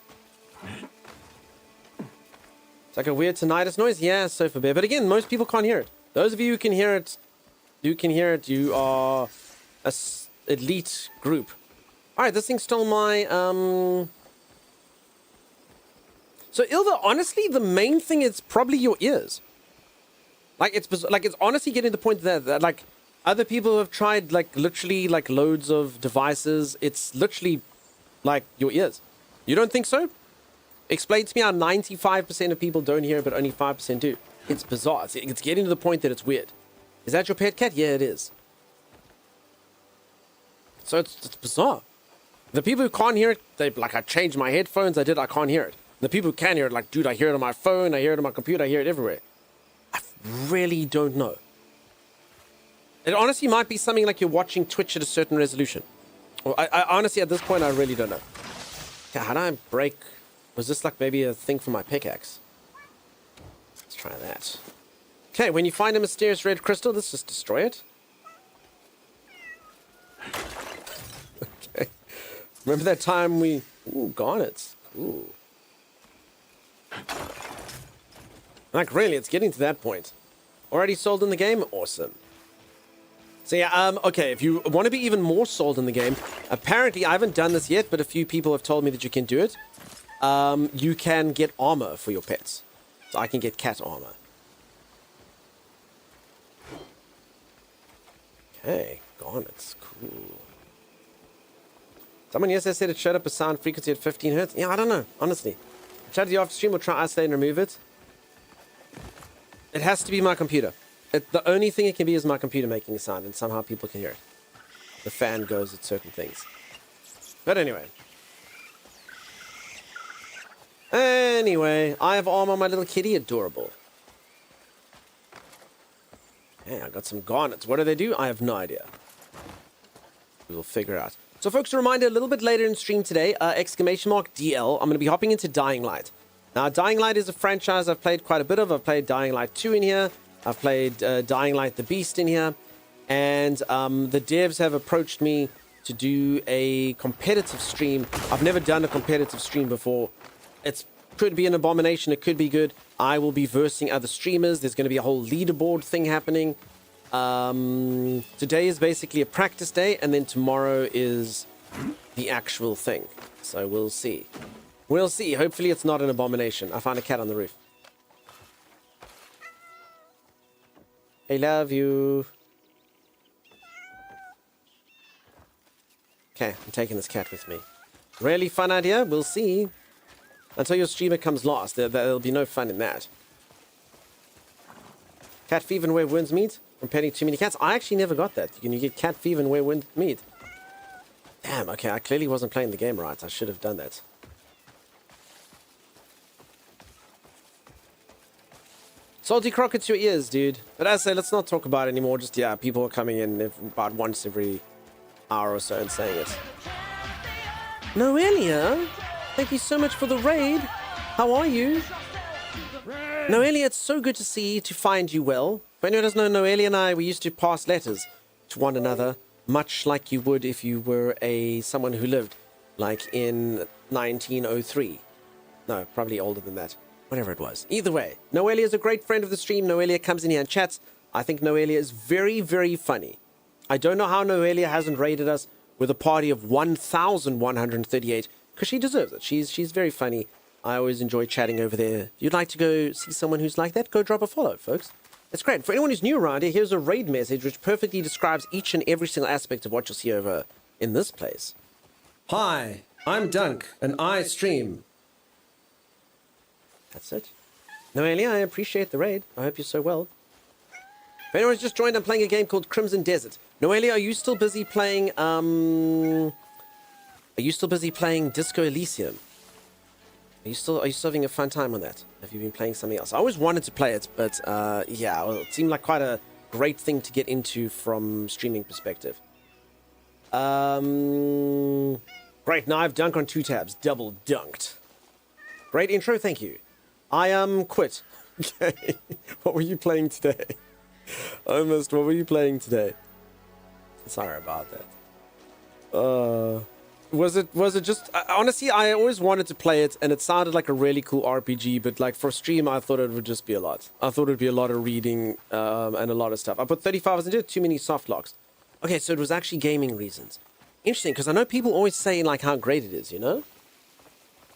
It's like a weird tinnitus noise. Yeah, Sofa Bear. But again, most people can't hear it. Those of you who can hear it, you are a elite group. All right, this thing stole my So Ylva, honestly, the main thing is probably your ears. It's honestly getting to the point that like other people have tried literally loads of devices. It's literally like your ears. You don't think so? Explain to me how 95% of people don't hear it, but only 5% do. It's bizarre. It's getting to the point that it's weird. Is that your pet cat? Yeah, it is. So it's bizarre. The people who can't hear it, they like, I changed my headphones, I can't hear it. The people who can hear it, like, dude, I hear it on my phone, I hear it on my computer, I hear it everywhere. I really don't know. It honestly might be something like you're watching Twitch at a certain resolution. Well, I honestly, at this point, I really don't know. Okay, how do I break? Was this like maybe a thing for my pickaxe? Let's try that. Okay, when you find a mysterious red crystal, let's just destroy it. Okay. Remember that time we... Ooh, garnets. Ooh. Like, really, it's getting to that point. Already sold in the game? Awesome. So yeah, okay, if you want to be even more sold in the game, apparently, I haven't done this yet, but a few people have told me that you can do it. You can get armor for your pets. So I can get cat armor. Okay, garnets, cool. Someone yesterday said it showed up a sound frequency at 15 hertz. Yeah, I don't know, honestly. Chat to you after stream, we'll try isolate and remove it. It has to be my computer. The only thing it can be is my computer making a sound, and somehow people can hear it. The fan goes at certain things. But anyway. Anyway, I have armor on my little kitty. Adorable. Hey, I got some garnets. What do they do? I have no idea. We'll figure out. So, folks, a reminder, a little bit later in stream today, !DL, I'm going to be hopping into Dying Light. Now, Dying Light is a franchise I've played quite a bit of. I've played Dying Light 2 in here. I've played Dying Light the Beast in here. And the devs have approached me to do a competitive stream. I've never done a competitive stream before. It could be an abomination. It could be good. I will be versing other streamers. There's going to be a whole leaderboard thing happening. Today is basically a practice day, and then tomorrow is the actual thing. So we'll see. We'll see. Hopefully it's not an abomination. I found a cat on the roof. I love you. Okay, I'm taking this cat with me. Really fun idea? We'll see. Until your streamer comes last, there'll be no fun in that. Cat fever and where wounds meet? From petting too many cats? I actually never got that. You get cat fever and where wounds meet. Damn, okay, I clearly wasn't playing the game right. I should have done that. Salty Crockett to your ears, dude. But as I say, let's not talk about it anymore. Just, yeah, people are coming in about once every hour or so and saying it. Noelia, thank you so much for the raid. How are you? Noelia, it's so good to find you well. For anyone who doesn't know, Noelia and I, we used to pass letters to one another, much like you would if you were someone who lived, like, in 1903. No, probably older than that. Whatever it was. Either way, Noelia is a great friend of the stream. Noelia comes in here and chats. I think Noelia is very, very funny. I don't know how Noelia hasn't raided us with a party of 1,138, because she deserves it. She's very funny. I always enjoy chatting over there. If you'd like to go see someone who's like that, go drop a follow, folks. It's great. For anyone who's new around here, here's a raid message which perfectly describes each and every single aspect of what you'll see over in this place. Hi, I'm Dunk, and I stream. That's it. Noelia, I appreciate the raid. I hope you're so well. If anyone's just joined, I'm playing a game called Crimson Desert. Noelia, are you still busy playing, Disco Elysium? Are you still having a fun time on that? Have you been playing something else? I always wanted to play it, but, yeah, well, it seemed like quite a great thing to get into from streaming perspective. Great, now I've dunked on 2 tabs. Double dunked. Great intro, thank you. I quit. Okay. What were you playing today? Almost, what were you playing today? Sorry about that. Was it just... honestly, I always wanted to play it, and it sounded like a really cool RPG, but like for stream, I thought it would just be a lot. I thought it would be a lot of reading and a lot of stuff. I put 35 hours into it, too many soft locks. Okay, so it was actually gaming reasons. Interesting, because I know people always say like how great it is, you know?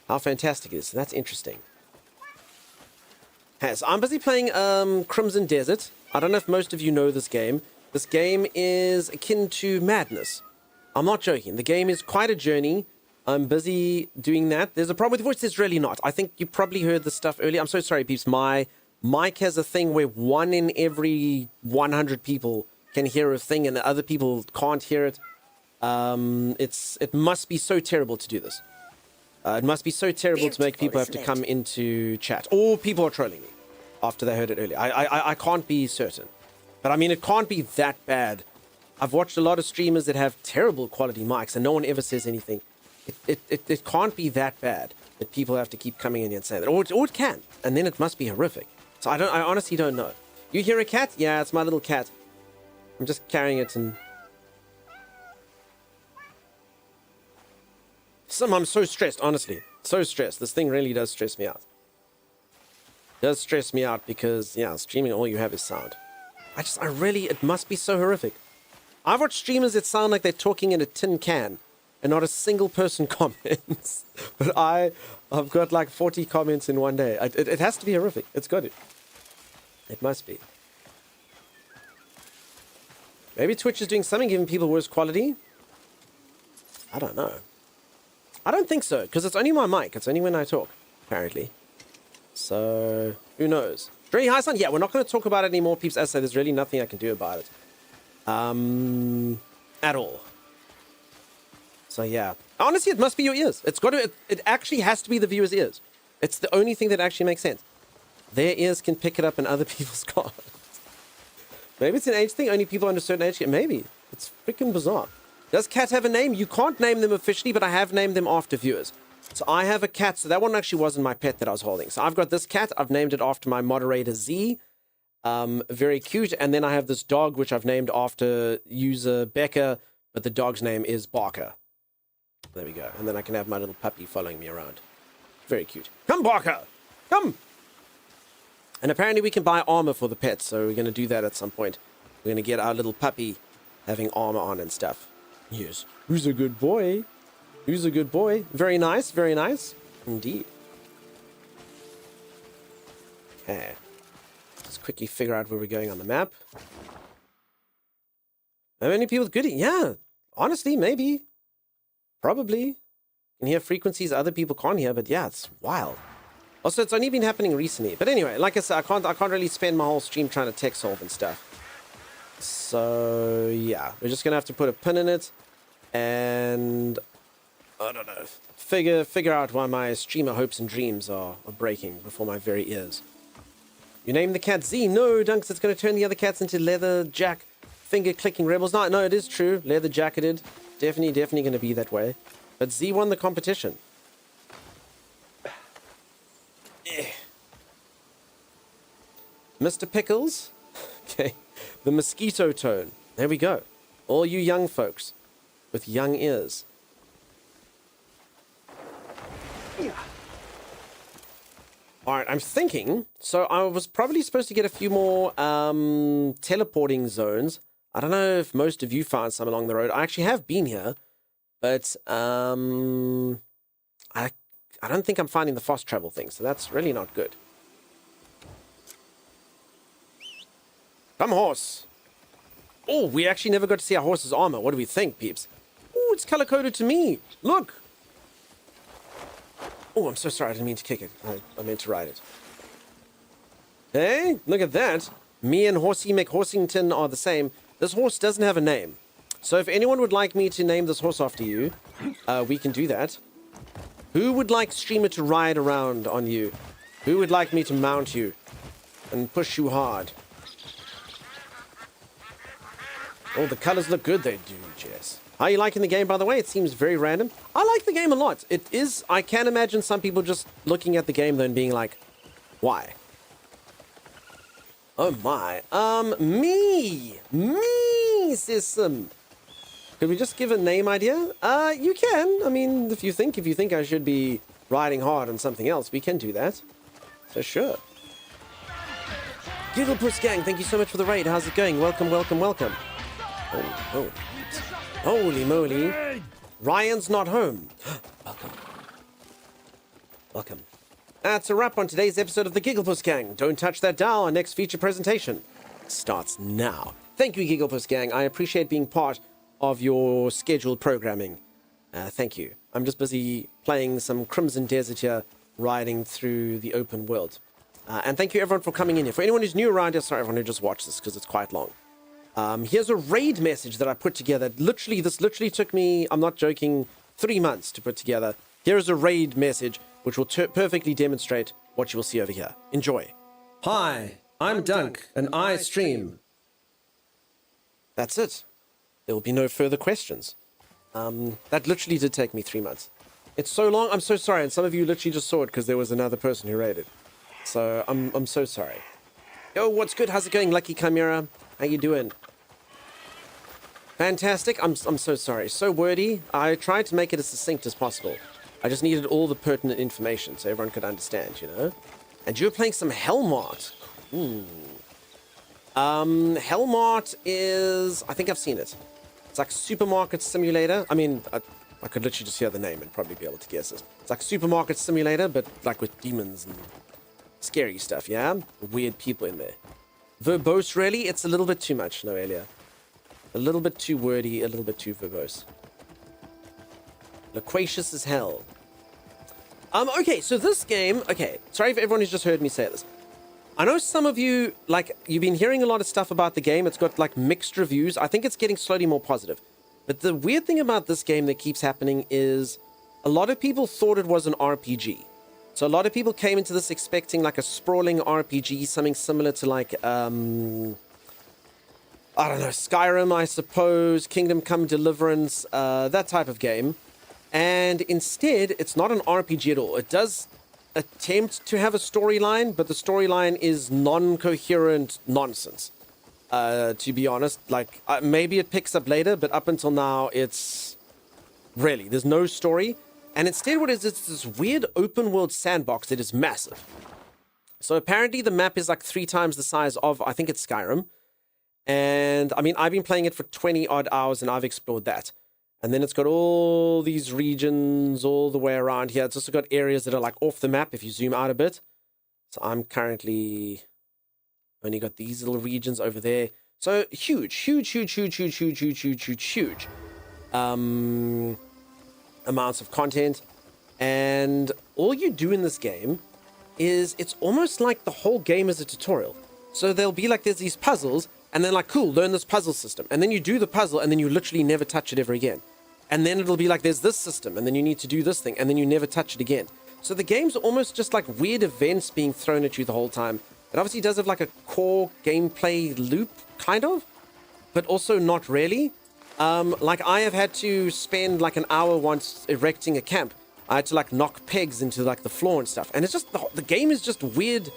How fantastic it is. That's interesting. Okay, so I'm busy playing Crimson Desert. I don't know if most of you know this game. This game is akin to Madness. I'm not joking. The game is quite a journey. I'm busy doing that. There's a problem with the voice. There's really not. I think you probably heard the stuff earlier. I'm so sorry, peeps. My Mike has a thing where 1 in every 100 people can hear a thing and the other people can't hear it. It must be so terrible to do this. It must be so terrible to make people have to come into chat. Or people are trolling me after they heard it earlier. I can't be certain. But I mean, it can't be that bad. I've watched a lot of streamers that have terrible quality mics and no one ever says anything. It can't be that bad that people have to keep coming in and saying that. Or it can. And then it must be horrific. So I honestly don't know. You hear a cat? Yeah, it's my little cat. I'm just carrying it and... I'm so stressed, honestly. So stressed. This thing really does stress me out. It does stress me out because, yeah, streaming, all you have is sound. It must be so horrific. I've watched streamers that sound like they're talking in a tin can and not a single person comments. But I've got like 40 comments in one day. It has to be horrific. It's got it. It must be. Maybe Twitch is doing something, giving people worse quality. I don't know. I don't think so, because it's only my mic. It's only when I talk, apparently. So, who knows? Very high sun? Yeah, we're not going to talk about it anymore, peeps. As I say, there's really nothing I can do about it. At all. So, yeah. Honestly, it must be your ears. It actually has to be the viewer's ears. It's the only thing that actually makes sense. Their ears can pick it up and other people's can't. Maybe it's an age thing. Only people under a certain age get. Maybe. It's freaking bizarre. Does cat have a name? You can't name them officially, but I have named them after viewers. So I have a cat. So that one actually wasn't my pet that I was holding. So I've got this cat. I've named it after my moderator, Z. Very cute. And then I have this dog, which I've named after user Becca, but the dog's name is Barker. There we go. And then I can have my little puppy following me around. Very cute. Come, Barker! Come! And apparently we can buy armor for the pets, so we're going to do that at some point. We're going to get our little puppy having armor on and stuff. Yes. Who's a good boy? Who's a good boy? Very nice, very nice. Indeed. Okay. Let's quickly figure out where we're going on the map. How many people with goodie? Yeah. Honestly, maybe. Probably. You can hear frequencies other people can't hear, but yeah, it's wild. Also, it's only been happening recently. But anyway, like I said, I can't really spend my whole stream trying to tech solve and stuff. So, yeah. We're just going to have to put a pin in it. And, I don't know, figure out why my streamer hopes and dreams are breaking before my very ears. You named the cat Z. No, Dunks, it's going to turn the other cats into leather jack finger-clicking rebels. No, it is true. Leather jacketed. Definitely going to be that way. But Z won the competition. Mr. Pickles. Okay. The mosquito tone. There we go. All you young folks with young ears. Alright, I'm thinking. So I was probably supposed to get a few more teleporting zones. I don't know if most of you found some along the road. I actually have been here. But I don't think I'm finding the fast travel thing. So that's really not good. Come, horse. Oh, we actually never got to see our horse's armor. What do we think, peeps? Oh, it's color-coded to me. Look. Oh, I'm so sorry. I didn't mean to kick it. I meant to ride it. Hey, look at that. Me and Horsey McHorsington are the same. This horse doesn't have a name. So if anyone would like me to name this horse after you, we can do that. Who would like streamer to ride around on you? Who would like me to mount you and push you hard? Oh, the colors look good, they do, Jess. How are you liking the game, by the way? It seems very random. I like the game a lot. It is, I can imagine some people just looking at the game though and being like, why? Oh my. Me, system. Could we just give a name idea? You can. I mean, if you think I should be riding hard on something else, we can do that. So sure. Gigglepuss Gang, thank you so much for the raid. How's it going? Welcome. Oh, holy moly. Ryan's not home. Welcome. That's a wrap on today's episode of the Gigglepuss Gang. Don't touch that dial. Our next feature presentation starts now. Thank you, Gigglepuss Gang. I appreciate being part of your scheduled programming. Thank you. I'm just busy playing some Crimson Desert here, riding through the open world. And thank you everyone for coming in here. For anyone who's new around here, sorry everyone who just watched this because it's quite long. Here's a raid message that I put together. This literally took me, I'm not joking, 3 months to put together. Here is a raid message which will perfectly demonstrate what you will see over here. Enjoy. Hi, I'm Dunk, and I stream. That's it. There will be no further questions. That literally did take me 3 months. It's so long, I'm so sorry, and some of you literally just saw it because there was another person who raided. So, I'm so sorry. Yo, what's good? How's it going, Lucky Chimera? How you doing? Fantastic. I'm so sorry. So wordy. I tried to make it as succinct as possible. I just needed all the pertinent information so everyone could understand, you know? And you were playing some Hellmart. Ooh. Hellmart is... I think I've seen it. It's like Supermarket Simulator. I mean, I could literally just hear the name and probably be able to guess it. It's like Supermarket Simulator, but like with demons and scary stuff, yeah? Weird people in there. Verbose, really? It's a little bit too much, Noelia. A little bit too wordy, a little bit too verbose. Loquacious as hell. Okay, so this game... Okay, sorry if everyone who's just heard me say this. I know some of you, like, you've been hearing a lot of stuff about the game. It's got, like, mixed reviews. I think it's getting slowly more positive. But the weird thing about this game that keeps happening is a lot of people thought it was an RPG. So a lot of people came into this expecting, like, a sprawling RPG, something similar to, like, I don't know, Skyrim, I suppose, Kingdom Come Deliverance, that type of game. And instead, it's not an RPG at all. It does attempt to have a storyline, but the storyline is non-coherent nonsense. To be honest, like, maybe it picks up later, but up until now, it's... Really, there's no story. And instead, what is it's this weird open-world sandbox that is massive. So apparently, the map is like 3 times the size of, I think it's Skyrim. And, I mean, I've been playing it for 20-odd hours, and I've explored that. And then it's got all these regions all the way around here. It's also got areas that are like off the map if you zoom out a bit. So I'm currently only got these little regions over there. So huge amounts of content. And all you do in this game is it's almost like the whole game is a tutorial. So there'll be like, there's these puzzles, and then like, cool, learn this puzzle system. And then you do the puzzle, and then you literally never touch it ever again. And then it'll be like, there's this system, and then you need to do this thing, and then you never touch it again. So the game's almost just like weird events being thrown at you the whole time. It obviously does have like a core gameplay loop, kind of, but also not really. Like I have had to spend like an hour once erecting a camp. I had to like knock pegs into like the floor and stuff. And it's just, the game is just weird,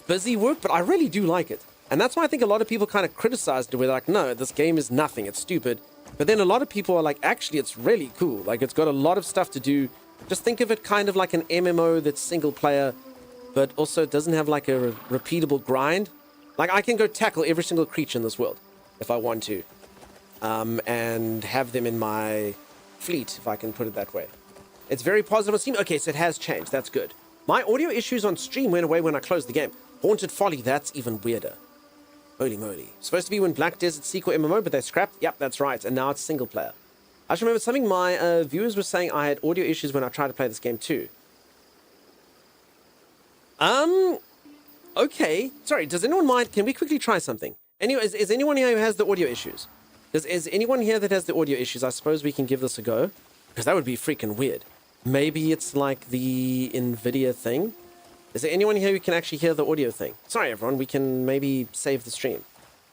busy work, but I really do like it. And that's why I think a lot of people kind of criticized it. We're like, no, this game is nothing. It's stupid. But then a lot of people are like, actually, it's really cool. Like, it's got a lot of stuff to do. Just think of it kind of like an MMO that's single player, but also it doesn't have like a repeatable grind. Like, I can go tackle every single creature in this world if I want to, and have them in my fleet, if I can put it that way. It's very positive on Steam. Okay, so it has changed. That's good. My audio issues on stream went away when I closed the game. Haunted Folly, that's even weirder. Holy moly. Supposed to be when Black Desert sequel MMO, but they scrapped? Yep, that's right. And now it's single player. I just remember something my viewers were saying I had audio issues when I tried to play this game too. Okay. Sorry, does anyone mind? Can we quickly try something? Anyway, is anyone here who has the audio issues? Is anyone here that has the audio issues? I suppose we can give this a go. Because that would be freaking weird. Maybe it's like the NVIDIA thing. Is there anyone here who can actually hear the audio thing? Sorry, everyone. We can maybe save the stream.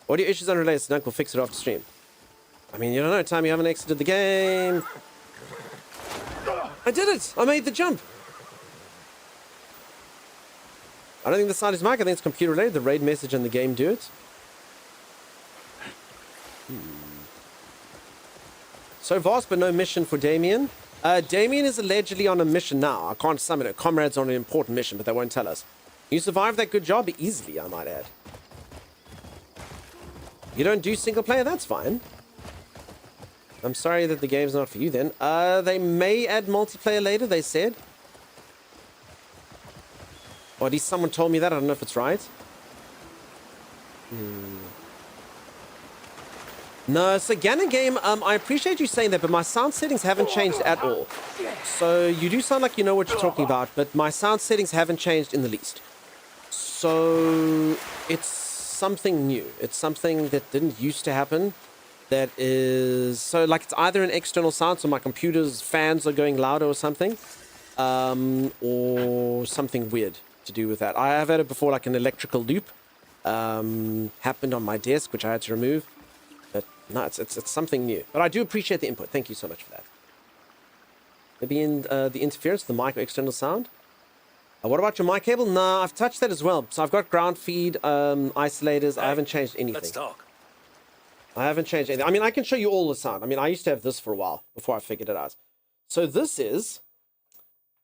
Audio issues unrelated. Snug will fix it after stream. I mean, you don't know. Time you haven't exited the game. I did it. I made the jump. I don't think the sound is mic. I think it's computer related. The raid message and the game do it. So vast, but no mission for Damien. Damien is allegedly on a mission now. I can't summon it. Comrade's on an important mission, but they won't tell us. You survived that good job easily, I might add. You don't do single player? That's fine. I'm sorry that the game's not for you then. They may add multiplayer later, they said. Or at least someone told me that. I don't know if it's right. No, so Ganon game, I appreciate you saying that, but my sound settings haven't changed at all. So you do sound like you know what you're talking about, but my sound settings haven't changed in the least. So it's something new. It's something that didn't used to happen. That is, so like it's either an external sound, so my computer's fans are going louder or something, or something weird to do with that. I have had it before, like an electrical loop happened on my desk, which I had to remove. But no, it's something new. But I do appreciate the input. Thank you so much for that. Maybe in the interference, the mic or external sound. What about your mic cable? Nah, I've touched that as well. So I've got ground feed, isolators. I haven't changed anything. Let's talk. I haven't changed anything. I mean, I can show you all the sound. I mean, I used to have this for a while before I figured it out. So this is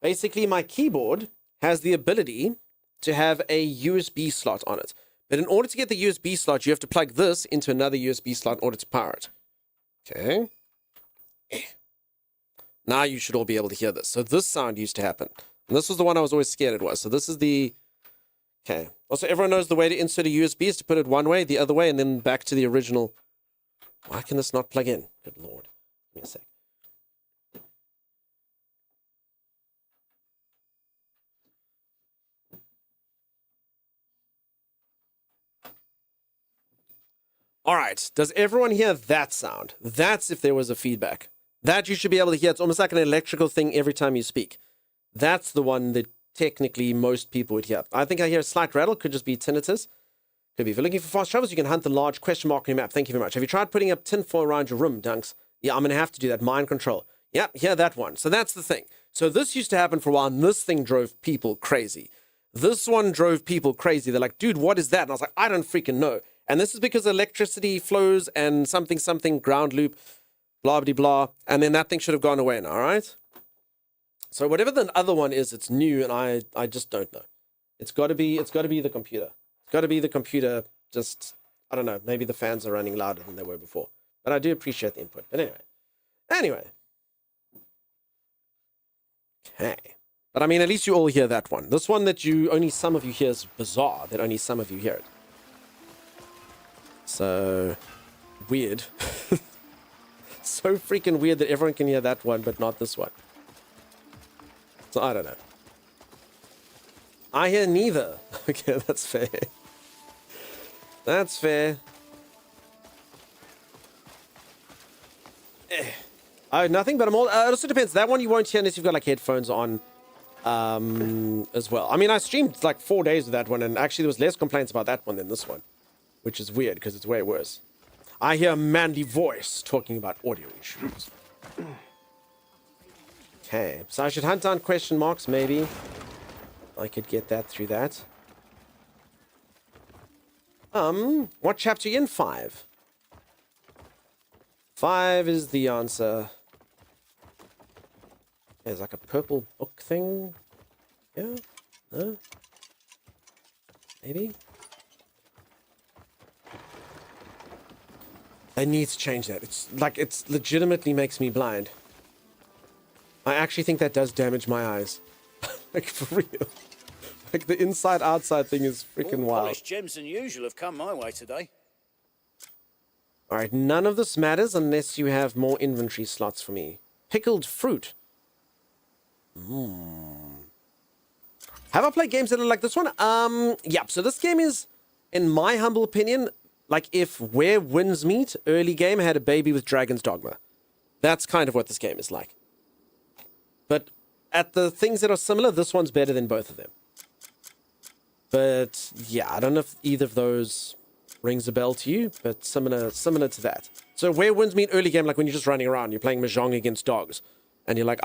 basically my keyboard has the ability to have a USB slot on it. But in order to get the USB slot, you have to plug this into another USB slot in order to power it. Okay. Now you should all be able to hear this. So this sound used to happen. And this was the one I was always scared it was. So this is the... Okay. Also, everyone knows the way to insert a USB is to put it one way, the other way, and then back to the original... Why can this not plug in? Good lord. Give me a sec. All right. Does everyone hear that sound? That's if there was a feedback. That you should be able to hear. It's almost like an electrical thing every time you speak. That's the one that technically most people would hear. I think I hear a slight rattle. Could just be tinnitus. Could be. If you're looking for fast travels, you can hunt the large question mark on your map. Thank you very much. Have you tried putting up tinfoil around your room, Dunks? Yeah, I'm going to have to do that. Mind control. Yeah, hear that one. So that's the thing. So this used to happen for a while, and this thing drove people crazy. This one drove people crazy. They're like, dude, what is that? And I was like, I don't freaking know. And this is because electricity flows and something, ground loop, blah, blah, blah. And then that thing should have gone away now, all right? So whatever the other one is, it's new, and I just don't know. It's got to be the computer. It's got to be the computer. Just, I don't know, maybe the fans are running louder than they were before. But I do appreciate the input. But anyway. Okay. But I mean, at least you all hear that one. This one that only some of you hear is bizarre, that only some of you hear it. So, weird. So freaking weird that everyone can hear that one, but not this one. So, I don't know. I hear neither. Okay, that's fair. That's fair. Nothing, but I'm all... it also depends. That one you won't hear unless you've got, like, headphones on as well. I mean, I streamed, like, 4 days with that one, and actually there was less complaints about that one than this one. Which is weird, because it's way worse. I hear a manly voice talking about audio issues. Okay, so I should hunt down question marks, maybe. I could get that through that. What chapter are you in? 5. 5 is the answer. There's like a purple book thing. Yeah? No? Maybe? I need to change that. It's like, it's legitimately makes me blind. I actually think that does damage my eyes. Like, for real. Like, the inside-outside thing is freaking More wild. polished gems than usual have come my way today. Alright, none of this matters unless you have more inventory slots for me. Pickled fruit. Have I played games that are like this one? Yeah, so this game is, in my humble opinion, like if Where Winds Meet, early game, had a baby with Dragon's Dogma. That's kind of what this game is like. But at the things that are similar, this one's better than both of them. But yeah, I don't know if either of those rings a bell to you, but similar to that. So Where Winds Meet, early game, like when you're just running around, you're playing Mahjong against dogs. And you're like,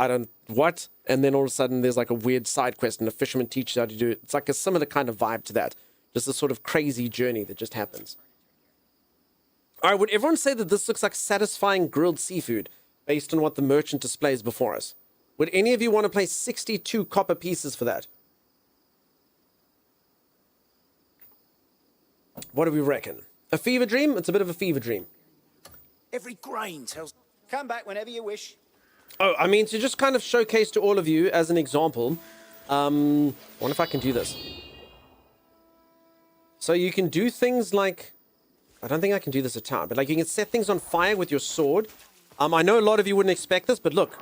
what? And then all of a sudden there's like a weird side quest and a fisherman teaches you how to do it. It's like a similar kind of vibe to that. Just a sort of crazy journey that just happens. All right, would everyone say that this looks like satisfying grilled seafood based on what the merchant displays before us? Would any of you want to play 62 copper pieces for that? What do we reckon? A fever dream? It's a bit of a fever dream. Every grain tells... Come back whenever you wish. Oh, I mean, to just kind of showcase to all of you as an example, I wonder if I can do this. So you can do things like I don't think I can do this at town, but like you can set things on fire with your sword. I know a lot of you wouldn't expect this, but look.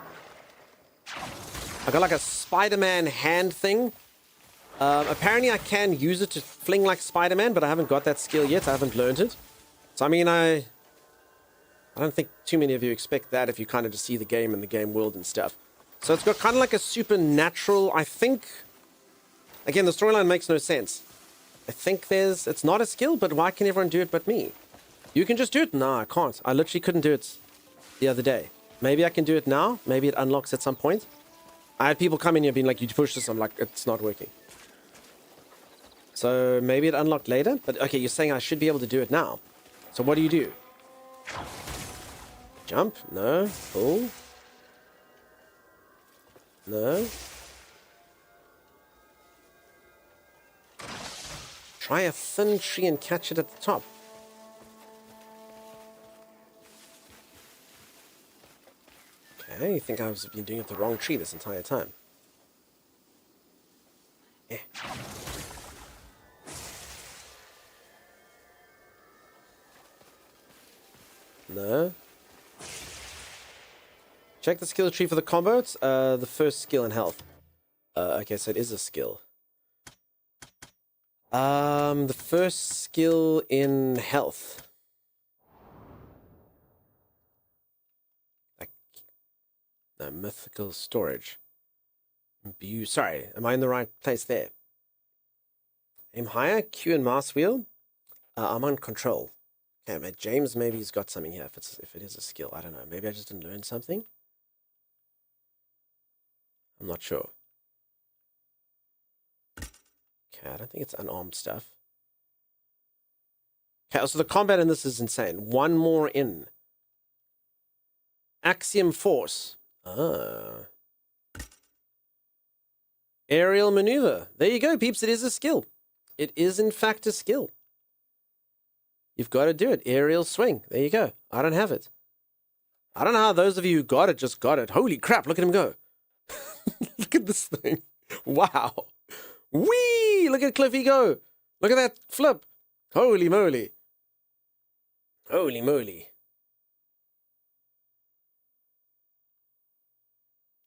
I got like a Spider-Man hand thing. Apparently I can use it to fling like Spider-Man, but I haven't got that skill yet. I haven't learned it. So I mean, I don't think too many of you expect that if you kind of just see the game and the game world and stuff. So it's got kind of like a supernatural, I think. Again, the storyline makes no sense. I think it's not a skill, but why can everyone do it but me? You can just do it? No, I can't. I literally couldn't do it the other day. Maybe I can do it now. Maybe it unlocks at some point. I had people come in here being like, you push this. I'm like, it's not working. So maybe it unlocked later. But okay, you're saying I should be able to do it now. So what do? Jump? No. Pull? No. Try a thin tree and catch it at the top. Okay, you think I've been doing it the wrong tree this entire time. Yeah. No. Check the skill tree for the combos. The first skill in health. Okay, so it is a skill. The first skill in health. Like, no, mythical storage. Sorry, am I in the right place there? Aim higher, Q and mouse wheel. I'm on control. Okay, but James maybe he's got something here. If it is a skill, I don't know. Maybe I just didn't learn something. I'm not sure. Okay, I don't think it's unarmed stuff. Okay, so the combat in this is insane. One more in. Axiom force. Ah. Aerial maneuver. There you go, peeps. It is a skill. It is, in fact, a skill. You've got to do it. Aerial swing. There you go. I don't have it. I don't know how those of you who got it just got it. Holy crap, look at him go. Look at this thing. Wow. Whee! Look at Cliffy go. Look at that flip. Holy moly. Holy moly.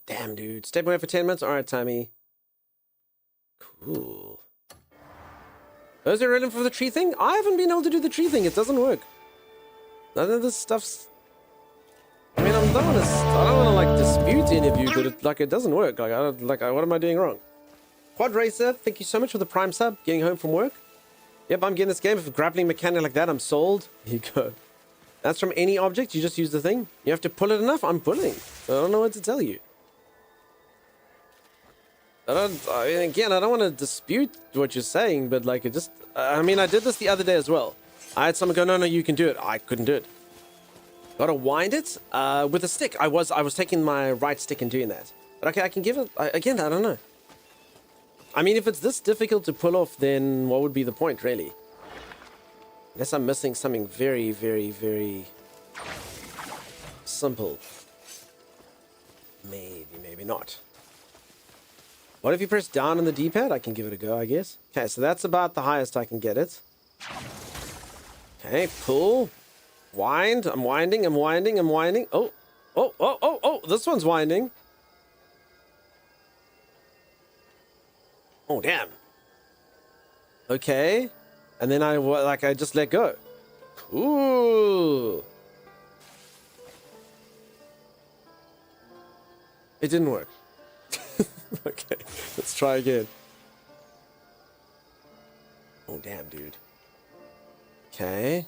Damn, dude. Step away for 10 minutes. All right, Tommy. Cool. Those are relevant for the tree thing? I haven't been able to do the tree thing. It doesn't work. None of this stuff's... I mean, I don't want to like dispute any of you, but it doesn't work. What am I doing wrong? Quad Racer, thank you so much for the Prime sub. Getting home from work. Yep, I'm getting this game. If a grappling mechanic like that, I'm sold. Here you go. That's from any object. You just use the thing. You have to pull it enough. I'm pulling. I don't know what to tell you. Again, I don't want to dispute what you're saying, but like it just... I mean, I did this the other day as well. I had someone go, no, you can do it. I couldn't do it. Gotta wind it with a stick. I was taking my right stick and doing that. But okay, I can give it... Again, I don't know. I mean, if it's this difficult to pull off, then what would be the point, really? Unless I'm missing something very, very, very simple. Maybe not. What if you press down on the D-pad? I can give it a go, I guess. Okay, so that's about the highest I can get it. Okay, pull. Wind. I'm winding. Oh, this one's winding. Oh, damn. Okay. And then I just let go. Cool. It didn't work. Okay, let's try again. Oh, damn, dude. Okay.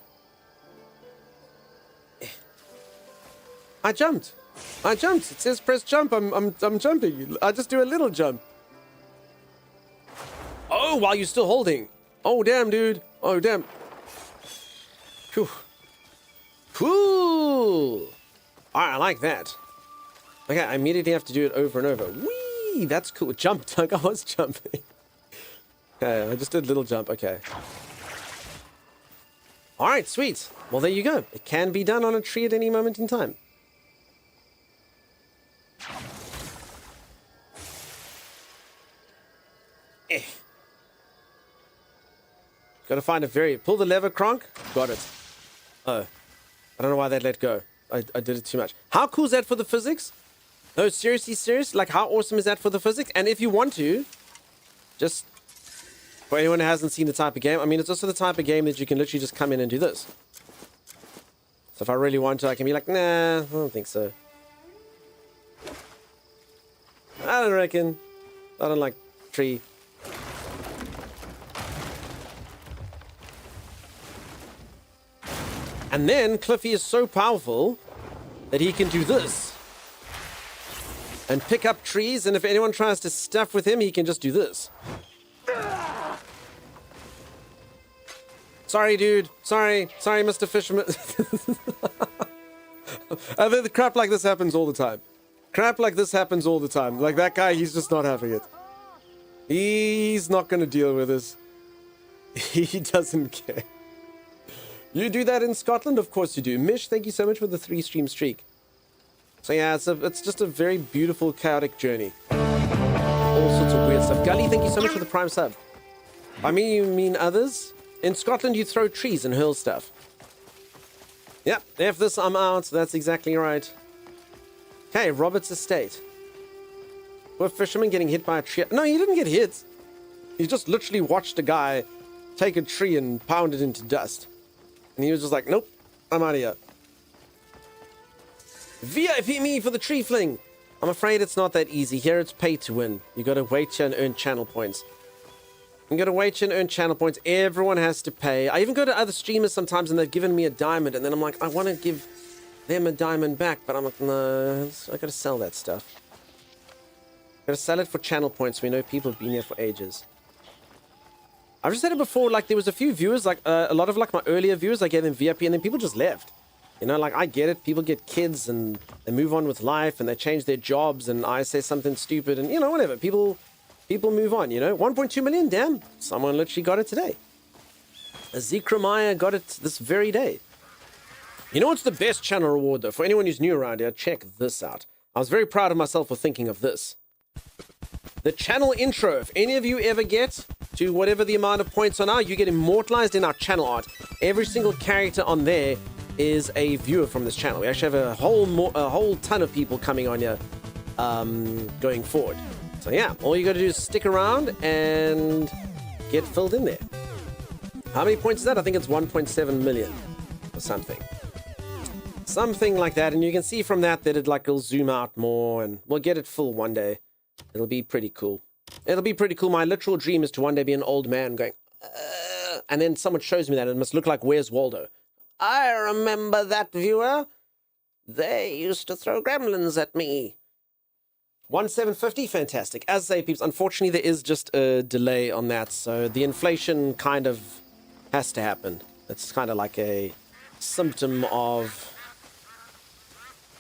I jumped. It says press jump. I'm jumping. I just do a little jump. Oh, while you're still holding. Oh, damn, dude. Oh, damn. Phew. Cool. All right, I like that. Okay, I immediately have to do it over and over. Whee! That's cool. Jumped. Like I was jumping. Okay, I just did a little jump. Okay. All right, sweet. Well, there you go. It can be done on a tree at any moment in time. Gotta find a very... Pull the lever, Kronk. Got it. Oh. I don't know why they let go. I did it too much. How cool is that for the physics? No, seriously, serious? Like, how awesome is that for the physics? And if you want to, just... For anyone who hasn't seen the type of game, I mean, it's also the type of game that you can literally just come in and do this. So if I really want to, I can be like, nah, I don't think so. I don't reckon. I don't like tree. And then Cliffy is so powerful that he can do this. And pick up trees, and if anyone tries to stuff with him, he can just do this. Sorry, dude. Sorry, Mr. Fisherman. I think the crap like this happens all the time. Crap like this happens all the time. Like that guy, he's just not having it. He's not going to deal with this. He doesn't care. You do that in Scotland? Of course you do. Mish, thank you so much for the 3-stream streak. So yeah, it's just a very beautiful, chaotic journey. All sorts of weird stuff. Gully, thank you so much for the prime sub. I mean, you mean others? In Scotland, you throw trees and hurl stuff. Yep, F this, I'm out. That's exactly right. Okay, Robert's estate. Poor fisherman getting hit by a tree. No, he didn't get hit. He just literally watched a guy take a tree and pound it into dust. And he was just like, nope, I'm out of here. VIP me for the tree fling. I'm afraid it's not that easy. Here it's pay to win. You gotta wait here and earn channel points. You gotta wait here and earn channel points. Everyone has to pay. I even go to other streamers sometimes and they've given me a diamond. And then I'm like, I want to give them a diamond back. But I'm like, no, I gotta sell that stuff. Gotta sell it for channel points. We know people have been here for ages. I've just said it before, like there was a few viewers, like a lot of like my earlier viewers, I gave them VIP and then people just left. You know, like I get it, people get kids and they move on with life and they change their jobs and I say something stupid and you know, whatever. People move on, you know. 1.2 million, damn. Someone literally got it today. Zekramiah got it this very day. You know what's the best channel reward though? For anyone who's new around here, check this out. I was very proud of myself for thinking of this. The channel intro. If any of you ever get to whatever the amount of points are now, you get immortalized in our channel art. Every single character on there is a viewer from this channel. We actually have a whole ton of people coming on here going forward. So yeah, all you got to do is stick around and get filled in there. How many points is that? I think it's 1.7 million or something. Something like that. And you can see from that it will zoom out more and we'll get it full one day. It'll be pretty cool. It'll be pretty cool. My literal dream is to one day be an old man going, and then someone shows me that and it must look like Where's Waldo. I remember that viewer. They used to throw gremlins at me. 1750, fantastic. As I say, peeps, unfortunately there is just a delay on that, so the inflation kind of has to happen. It's kind of like a symptom of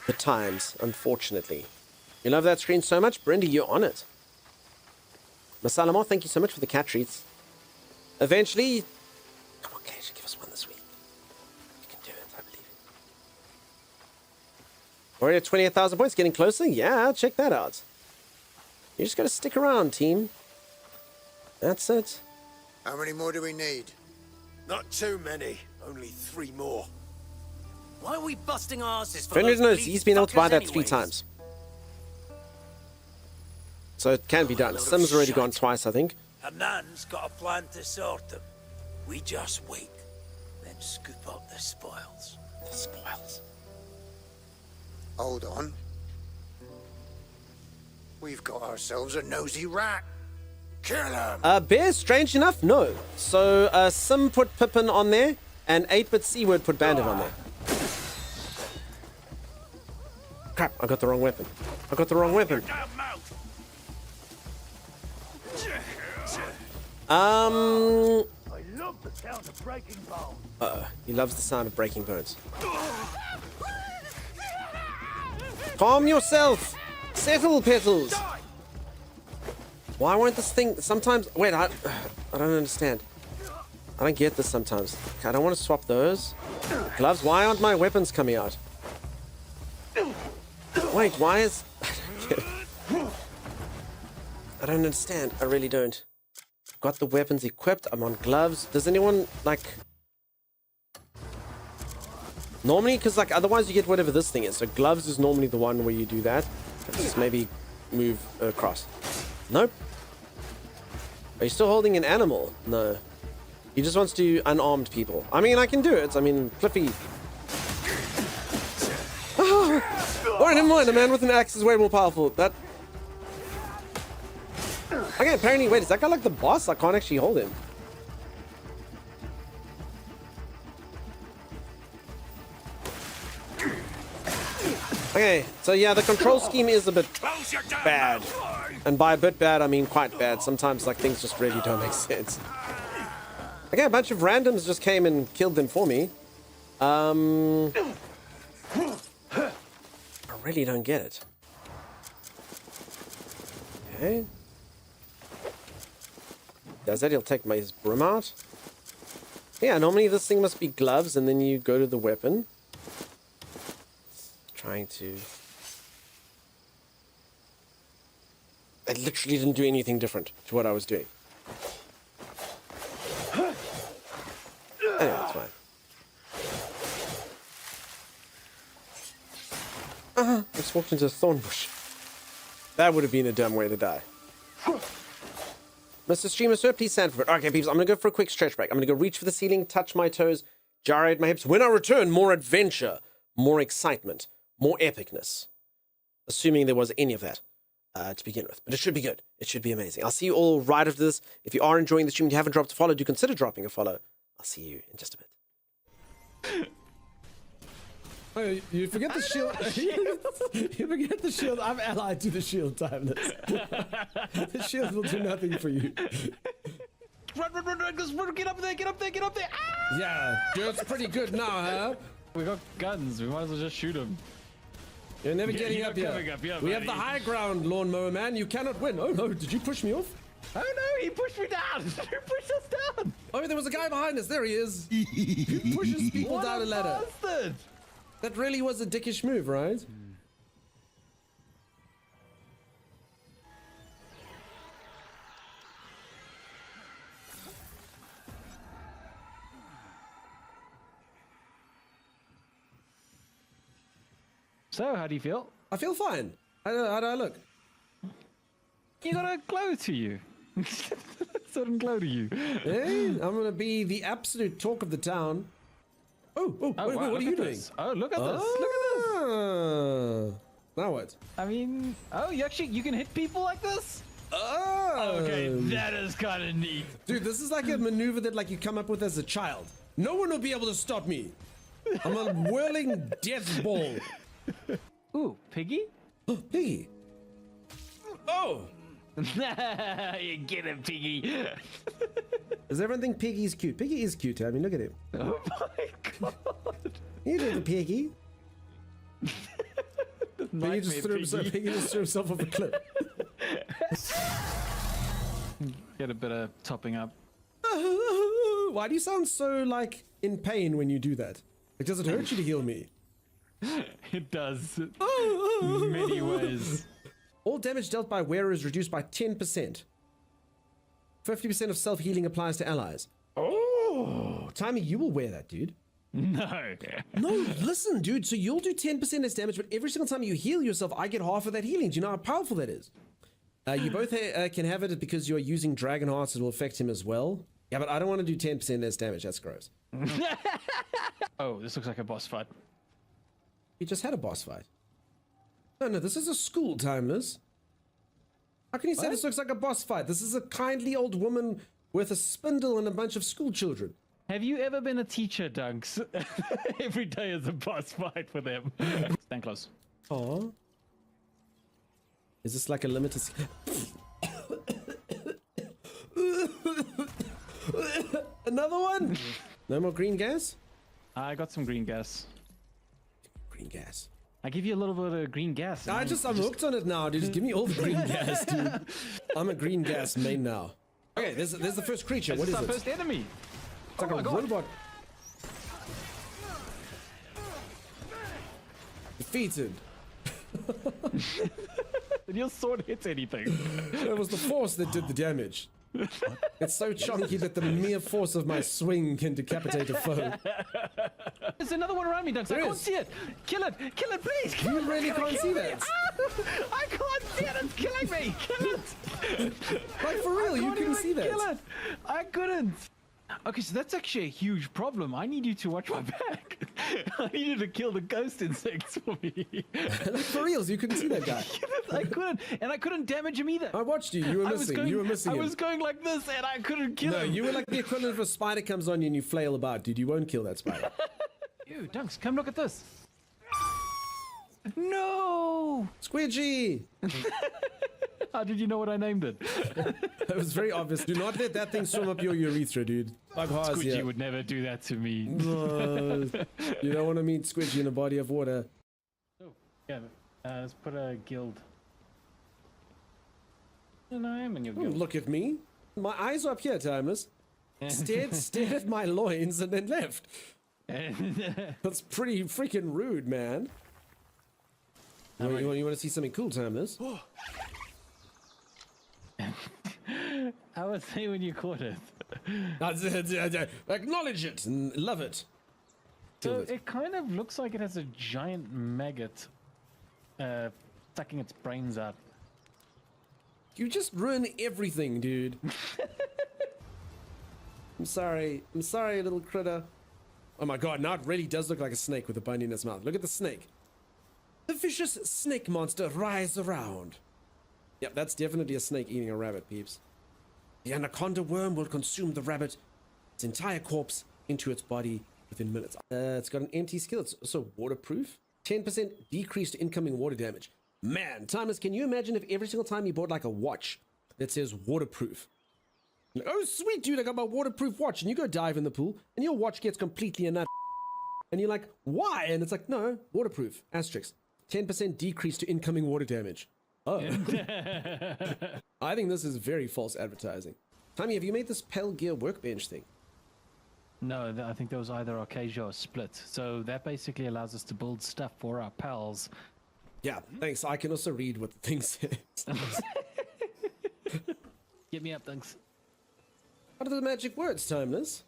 the times, unfortunately. You love that screen so much? Brindy, you're on it. Masalamo, thank you so much for the cat treats. Eventually... Come on, Cage, give us one this week. You can do it, I believe it. Already at 28,000 points, getting closer? Yeah, check that out. You just gotta stick around, team. That's it. How many more do we need? Not too many. Only 3 more. Why are we busting asses for Fenrir those knows bleeding he's been able to buy that fuckers 3 anyways? times. So it can be done. Sim's already gone twice, I think. Hanan's got a plan to sort them. We just wait, then scoop up the spoils. The spoils. Hold on. We've got ourselves a nosy rat. Kill him! Bear, strange enough, no. So Sim put Pippin on there, and 8-bit C-word put Bandit on there. Crap, I got the wrong weapon. I got the wrong weapon. I love the sound of breaking bones. He loves the sound of breaking bones. Calm yourself! Settle, Petals! Why won't this thing... Sometimes... Wait, I don't understand. I don't get this sometimes. Okay, I don't want to swap those. Gloves, why aren't my weapons coming out? Wait, why is... I don't understand. I really don't. Got the weapons equipped. I'm on gloves. Does anyone, like... Normally, because like otherwise you get whatever this thing is. So gloves is normally the one where you do that. Let's just maybe move across. Nope. Are you still holding an animal? No. He just wants to unarmed people. I mean, I can do it. I mean, Cliffy. Oh, never mind. A man with an axe is way more powerful. That. Okay, apparently, wait, is that guy like the boss? I can't actually hold him. Okay, so yeah, the control scheme is a bit bad. And by a bit bad, I mean quite bad. Sometimes, like, things just really don't make sense. Okay, a bunch of randoms just came and killed them for me. I really don't get it. Okay. Does that? He'll take my broom out. Yeah, normally this thing must be gloves, and then you go to the weapon. Trying to... I literally didn't do anything different to what I was doing. Anyway, that's fine. I just walked into a thorn bush. That would have been a dumb way to die. Mr. Streamer, sir, please stand for it. Okay, peeps, I'm going to go for a quick stretch break. I'm going to go reach for the ceiling, touch my toes, gyrate my hips. When I return, more adventure, more excitement, more epicness. Assuming there was any of that to begin with. But it should be good. It should be amazing. I'll see you all right after this. If you are enjoying the stream and you haven't dropped a follow, do consider dropping a follow. I'll see you in just a bit. Oh, you forget the shield. You forget the shield. I'm allied to the shield, Timeless. The shield will do nothing for you. Run, get up there, get up there, get up there. Ah! Yeah, it's pretty good now, huh? We got guns, we might as well just shoot them. You're never getting up here. We have the high ground, Lawnmower Man. You cannot win. Oh no, did you push me off? Oh no, he pushed me down. He pushed us down. Oh, there was a guy behind us. There he is. Who pushes people down a ladder? Bastard. That really was a dickish move, right? So, how do you feel? I feel fine. How do I look? You got a glow to you. Sudden glow to you. Hey, I'm gonna be the absolute talk of the town. Oh, wait, wow, what are you doing? Oh, look at this. Look at this. Now what? I mean, oh, you can hit people like this? Oh. Okay, that is kind of neat. Dude, this is like a maneuver that like you come up with as a child. No one will be able to stop me. I'm a whirling death ball. Ooh, Piggy? Piggy. Oh. You get him, Piggy. Does everyone think Piggy's cute? Piggy is cute, I mean, look at him. Oh my god. You little Piggy. Piggy just threw himself off a cliff. Get a bit of topping up. Why do you sound so, like, in pain when you do that? Like, does it hurt you to heal me? It does. In many ways. All damage dealt by wearer is reduced by 10%. 50% of self-healing applies to allies. Oh, Timey, you will wear that, dude. No. No, listen, dude. So you'll do 10% less damage, but every single time you heal yourself, I get half of that healing. Do you know how powerful that is? You both can have it because you're using Dragon Hearts. It will affect him as well. Yeah, but I don't want to do 10% less damage. That's gross. Oh, this looks like a boss fight. You just had a boss fight. No, this is a school, Timeless. How can you say this looks like a boss fight? This is a kindly old woman with a spindle and a bunch of school children. Have you ever been a teacher, Dunks? Every day is a boss fight for them. Stand close. Oh. Is this like a limited... Another one? No more green gas? I got some green gas. Green gas. I give you a little bit of green gas. I'm hooked on it now, dude. Just give me all the green gas, dude. I'm a green gas main now. Okay, there's the first creature. What is it? It's our first enemy. It's like a robot. Defeated. Did your sword hit anything? It was the force that did the damage. It's so chunky that the mere force of my swing can decapitate a foe. There's another one around me, Dunks. I can't see it. Kill it, please. You really can't see that. I can't see it. It's killing me. Kill it. Like for real, you couldn't see that. Kill it. I couldn't. Okay, so that's actually a huge problem. I need you to watch my back. I need you to kill the ghost insects for me. Like for reals, you couldn't see that guy. I couldn't, and I couldn't damage him either. I watched you. You were missing. You were missing I him. was going like this, and I couldn't kill him. No, you were like the equivalent of a spider comes on you and you flail about, dude. You won't kill that spider. Ew, Dunks, come look at this. No! Squidgy! How did you know what I named it? It was very obvious. Do not let that thing swim up your urethra, dude. Squidgy would never do that to me. You don't want to meet Squidgy in a body of water. Oh, yeah. Let's put a guild. And I am in your guild. Look at me. My eyes are up here, Timeless. Stared at my loins and then left. That's pretty freaking rude, man. You want to see something cool, Timeless? I would say when you caught it. Acknowledge it and love it. So it kind of looks like it has a giant maggot sucking its brains out. You just ruin everything, dude. I'm sorry, little critter. Oh my god, now it really does look like a snake with a bone in its mouth. Look at the snake. The vicious snake monster writhes around. Yep, that's definitely a snake eating a rabbit, peeps. The anaconda worm will consume the rabbit, its entire corpse, into its body within minutes. It's got an empty skill. It's also waterproof. 10% decreased incoming water damage. Man, Timeless, can you imagine if every single time you bought like a watch that says waterproof? Like, oh, sweet, dude, I got my waterproof watch. And you go dive in the pool, and your watch gets completely a nut. And you're like, why? And it's like, no, waterproof. Asterisk. 10% decrease to incoming water damage. Oh. I think this is very false advertising. Tommy, have you made this Pell Gear workbench thing? No, I think there was either Arcasia or Split. So that basically allows us to build stuff for our pals. Yeah, thanks. I can also read what the thing says. Get me up, Dunks. What are the magic words, Timeless?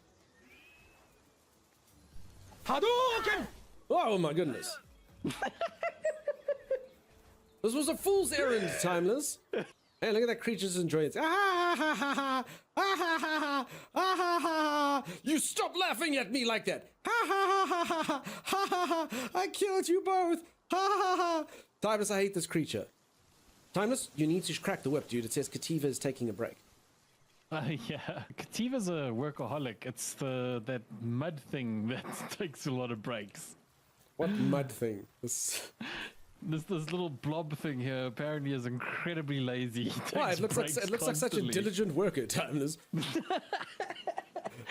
Hadouken! Oh my goodness. This was a fool's errand, Timeless. Hey, look at that creature's enjoying it. Ah, ha, ha, ha, ah, ha, ha, ha, ah, ha, ha. You stop laughing at me like that. Ha, ha, ha, ha, ha, ha, ha, ha. I killed you both. Ha, ha, ha. Timeless, I hate this creature. Timeless, you need to crack the whip, dude. It says Kativa is taking a break. Yeah, Kativa's a workaholic. It's that mud thing that takes a lot of breaks. What mud thing? This little blob thing here apparently is incredibly lazy. Why? It looks like such a diligent worker, Timeless.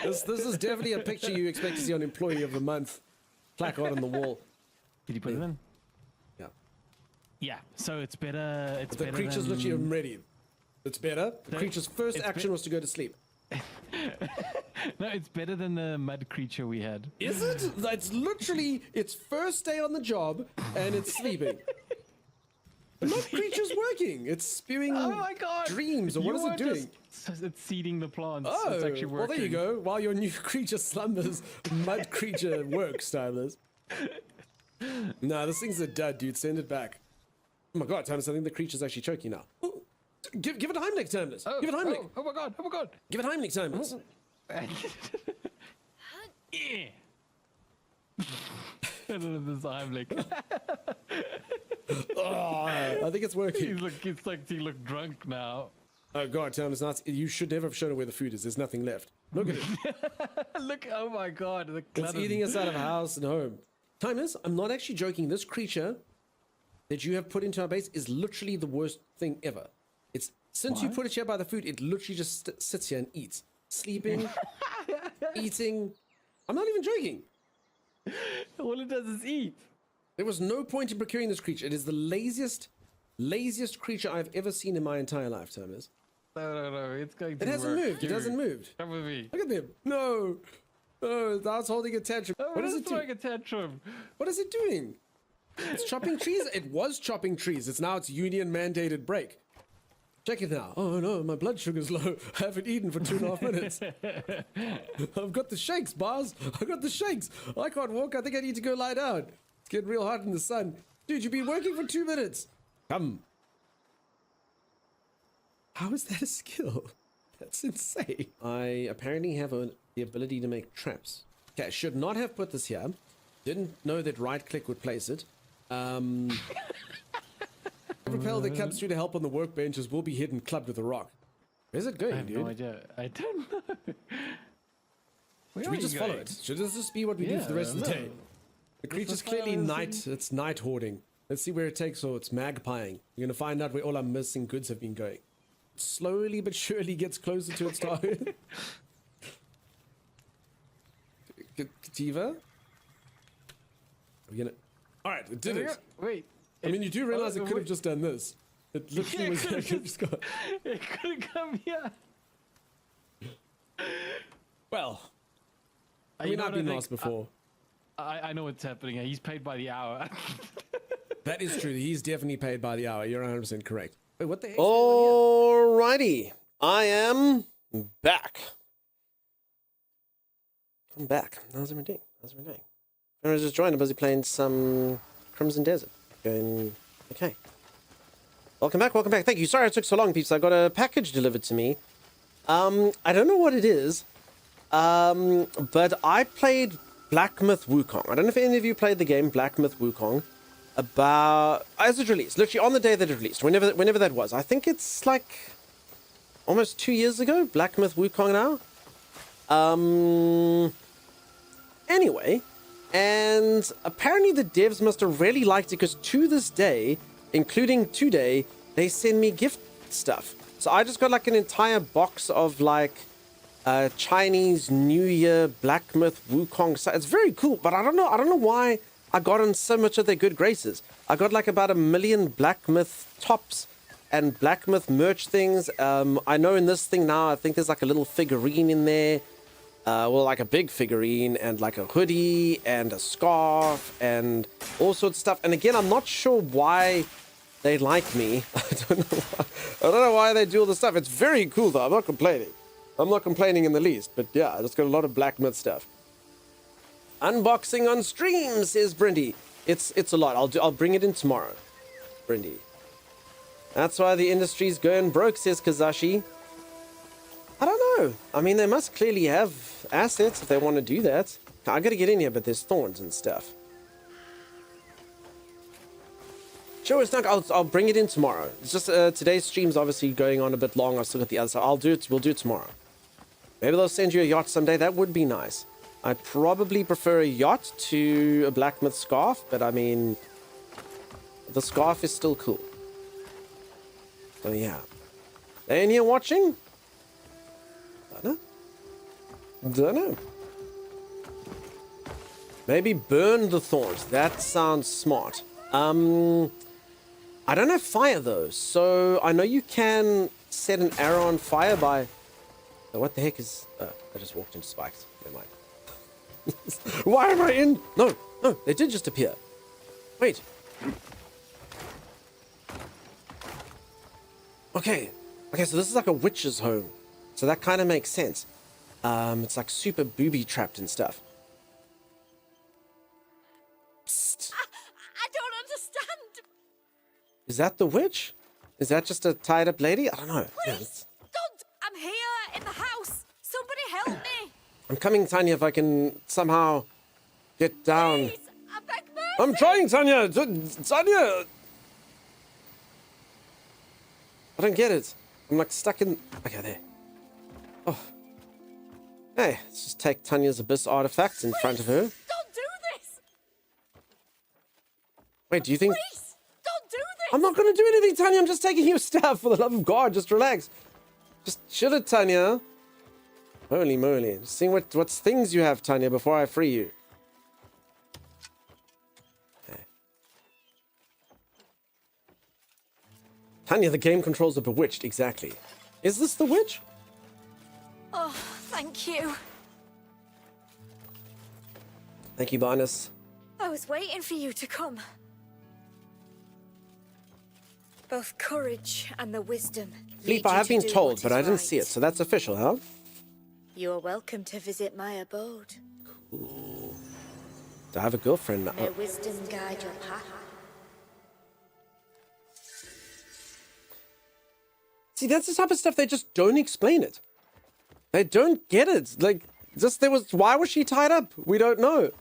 This is definitely a picture you expect to see on Employee of the Month placard on the wall. Did you put it in? Yeah. Yeah. So it's better. It's the better creature's than... literally ready. It's better. The creature's first action was to go to sleep. No, it's better than the mud creature we had. Is it? It's literally its first day on the job and it's sleeping. The mud creature's working. It's spewing dreams, or what is it doing? It's seeding the plants. Oh, it's actually working. Well, there you go. While your new creature slumbers, mud creature works, Timeless. Nah, this thing's a dud, dude. Send it back. Oh my god, Timeless, I think the creature's actually choking now. Ooh, give it a Heimlich, Timeless. Give it a Heimlich. Oh my god, oh my god. Give it a Heimlich, Timeless. Yeah. I don't know this Heimlich. Oh, I think it's working. It's like he looked drunk now. Oh god, Timeless, you should never have shown her where the food is. There's nothing left. Look at it. Look, oh my god. It's eating us out of house and home. Timeless, I'm not actually joking. This creature that you have put into our base is literally the worst thing ever. It's since you put it here by the food, it literally just sits here and eats. Sleeping, eating. I'm not even joking. All it does is eat. There was no point in procuring this creature. It is the laziest creature I've ever seen in my entire life, Timeless. No. It's going to It hasn't moved. It hasn't moved. Come with me. Look at them. No. Oh, that's holding a tantrum. Oh, what is it doing? A tantrum. What is it doing? It's chopping trees. It was chopping trees. It's now its union mandated break. Check it now. Oh no, my blood sugar's low. I haven't eaten for 2.5 minutes. I've got the shakes, Bars. I've got the shakes. I can't walk. I think I need to go lie down. It's getting real hot in the sun. Dude, you've been working for 2 minutes. Come. How is that a skill? That's insane. I apparently have the ability to make traps. Okay, I should not have put this here. Didn't know that right click would place it. Propel that comes through to help on the workbenches will be hit and clubbed with a rock. Where's it going, I have dude? no idea. I don't know. Should we just follow it? Should this just be what we do for the rest of the day? The creature's clearly night. It's night hoarding. Let's see where it takes or it's magpieing. You're gonna find out where all our missing goods have been going. Slowly but surely gets closer to its target. Kativa? Are we gonna... Alright, it did it. Wait. I mean, you do realize it could have just done this. It literally was like it just got... It could have come here. Well, I mean, I've been lost before. I know what's happening. He's paid by the hour. That is true. He's definitely paid by the hour. You're 100% correct. Wait, what the heck? Alrighty. I am back. I'm back. How's everyone doing? I was just joined. I'm busy playing some Crimson Desert. Going, okay. Welcome back. Thank you. Sorry it took so long, peeps. I got a package delivered to me. I don't know what it is. But I played Black Myth Wukong. I don't know if any of you played the game Black Myth Wukong. As it released, literally on the day that it released, whenever that was. I think it's like almost 2 years ago. Black Myth Wukong now. Anyway, and apparently the devs must have really liked it because to this day, including today, they send me gift stuff. So I just got like an entire box of like Chinese New Year Black Myth Wukong stuff. It's very cool, but I don't know why I got on so much of their good graces. I got like about 1 million Black Myth tops and Black Myth merch things. I know in this thing now, I think there's like a little figurine in there. Well, like a big figurine and like a hoodie and a scarf and all sorts of stuff. And again, I'm not sure why they like me. I don't know why they do all this stuff. It's very cool though. I'm not complaining in the least. But yeah, I just got a lot of Black Myth stuff. Unboxing on stream, says Brindy. It's a lot. I'll bring it in tomorrow, Brindy. That's why the industry's going broke, says Kazashi. I don't know. I mean, they must clearly have assets if they want to do that. I gotta get in here, but there's thorns and stuff. Sure, it's not. I'll bring it in tomorrow. It's just today's stream's obviously going on a bit long. I've still got the other side. I'll do it. We'll do it tomorrow. Maybe they'll send you a yacht someday. That would be nice. I probably prefer a yacht to a Black Myth scarf, but I mean, the scarf is still cool. So yeah. They in here watching? Don't know. Maybe burn the thorns. That sounds smart. I don't have fire though, so I know you can set an arrow on fire by... Oh, what the heck is... I just walked into spikes. Never mind. Why am I in... No, they did just appear. Wait. Okay, so this is like a witch's home. So that kind of makes sense. It's like super booby-trapped and stuff. Psst. I don't understand. Is that the witch? Is that just a tied-up lady? I don't know. Please, don't. I'm here in the house. Somebody help me. I'm coming, Tanya, if I can somehow get down. Please, I beg mercy. I'm trying, Tanya! Tanya! I don't get it. I'm like stuck in... Okay, there. Oh. Hey, let's just take Tanya's Abyss artifacts in front of her. Don't do this. Wait, do you think... Please, don't do this. I'm not going to do anything, Tanya. I'm just taking your stuff. For the love of God, just relax. Just chill it, Tanya. Holy moly. Just seeing what things you have, Tanya, before I free you. Okay. Tanya, the game controls are bewitched. Exactly. Is this the witch? Oh, thank you. Thank you, Barnes. I was waiting for you to come. Both courage and the wisdom. Sleep, I have been told, but I didn't see it, so that's official, huh? You are welcome to visit my abode. Cool. Do I have a girlfriend now? May wisdom guide your path. See, that's the type of stuff they just don't explain it. They don't get it. Like, why was she tied up? We don't know.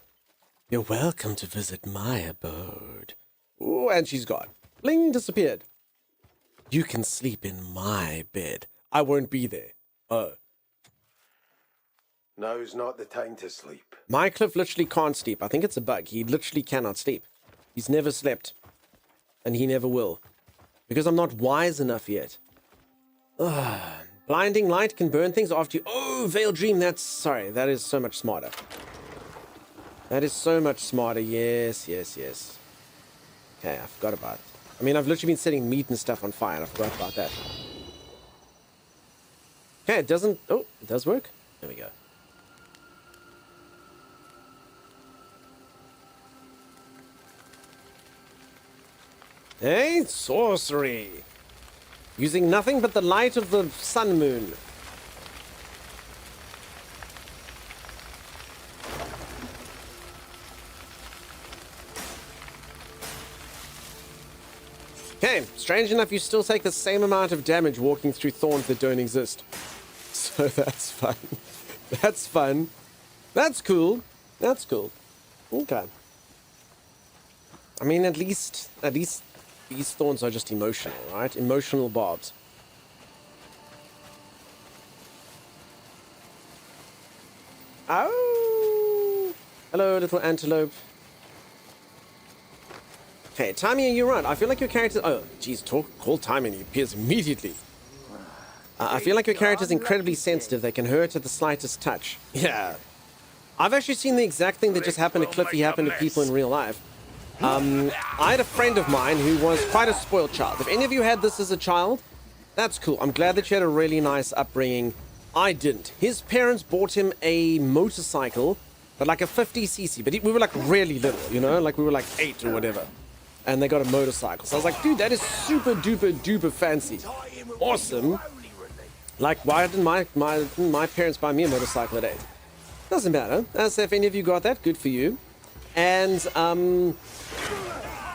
You're welcome to visit my abode. Ooh, and she's gone. Bling, disappeared. You can sleep in my bed. I won't be there. Oh. Now's not the time to sleep. My Cliff literally can't sleep. I think it's a bug. He literally cannot sleep. He's never slept. And he never will. Because I'm not wise enough yet. Ugh. Blinding light can burn things after you. Oh, Veiled Dream. Sorry, that is so much smarter. That is so much smarter. Yes, yes, yes. Okay, I forgot about it. I mean, I've literally been setting meat and stuff on fire, and I forgot about that. Okay, it doesn't... Oh, it does work. There we go. Hey, sorcery. Using nothing but the light of the sun moon. Okay, strange enough, you still take the same amount of damage walking through thorns that don't exist. So that's fun. That's fun. That's cool. That's cool. Okay. I mean, at least these thorns are just emotional, right? Emotional barbs. Oh! Hello, little antelope. Okay, Timmy, you're right. I feel like your character... Oh, jeez, call Timmy and he appears immediately. I feel like your character is incredibly sensitive. They can hurt at the slightest touch. Yeah. I've actually seen the exact thing that just happened to Cliffy happen to people in real life. I had a friend of mine who was quite a spoiled child. If any of you had this as a child, that's cool. I'm glad that you had a really nice upbringing. I didn't. His parents bought him a motorcycle, but like a 50cc. But we were like really little, you know? Like we were like 8 or whatever. And they got a motorcycle. So I was like, dude, that is super duper duper fancy. Awesome. Like, why didn't my parents buy me a motorcycle at 8? Doesn't matter. As if any of you got that, good for you. And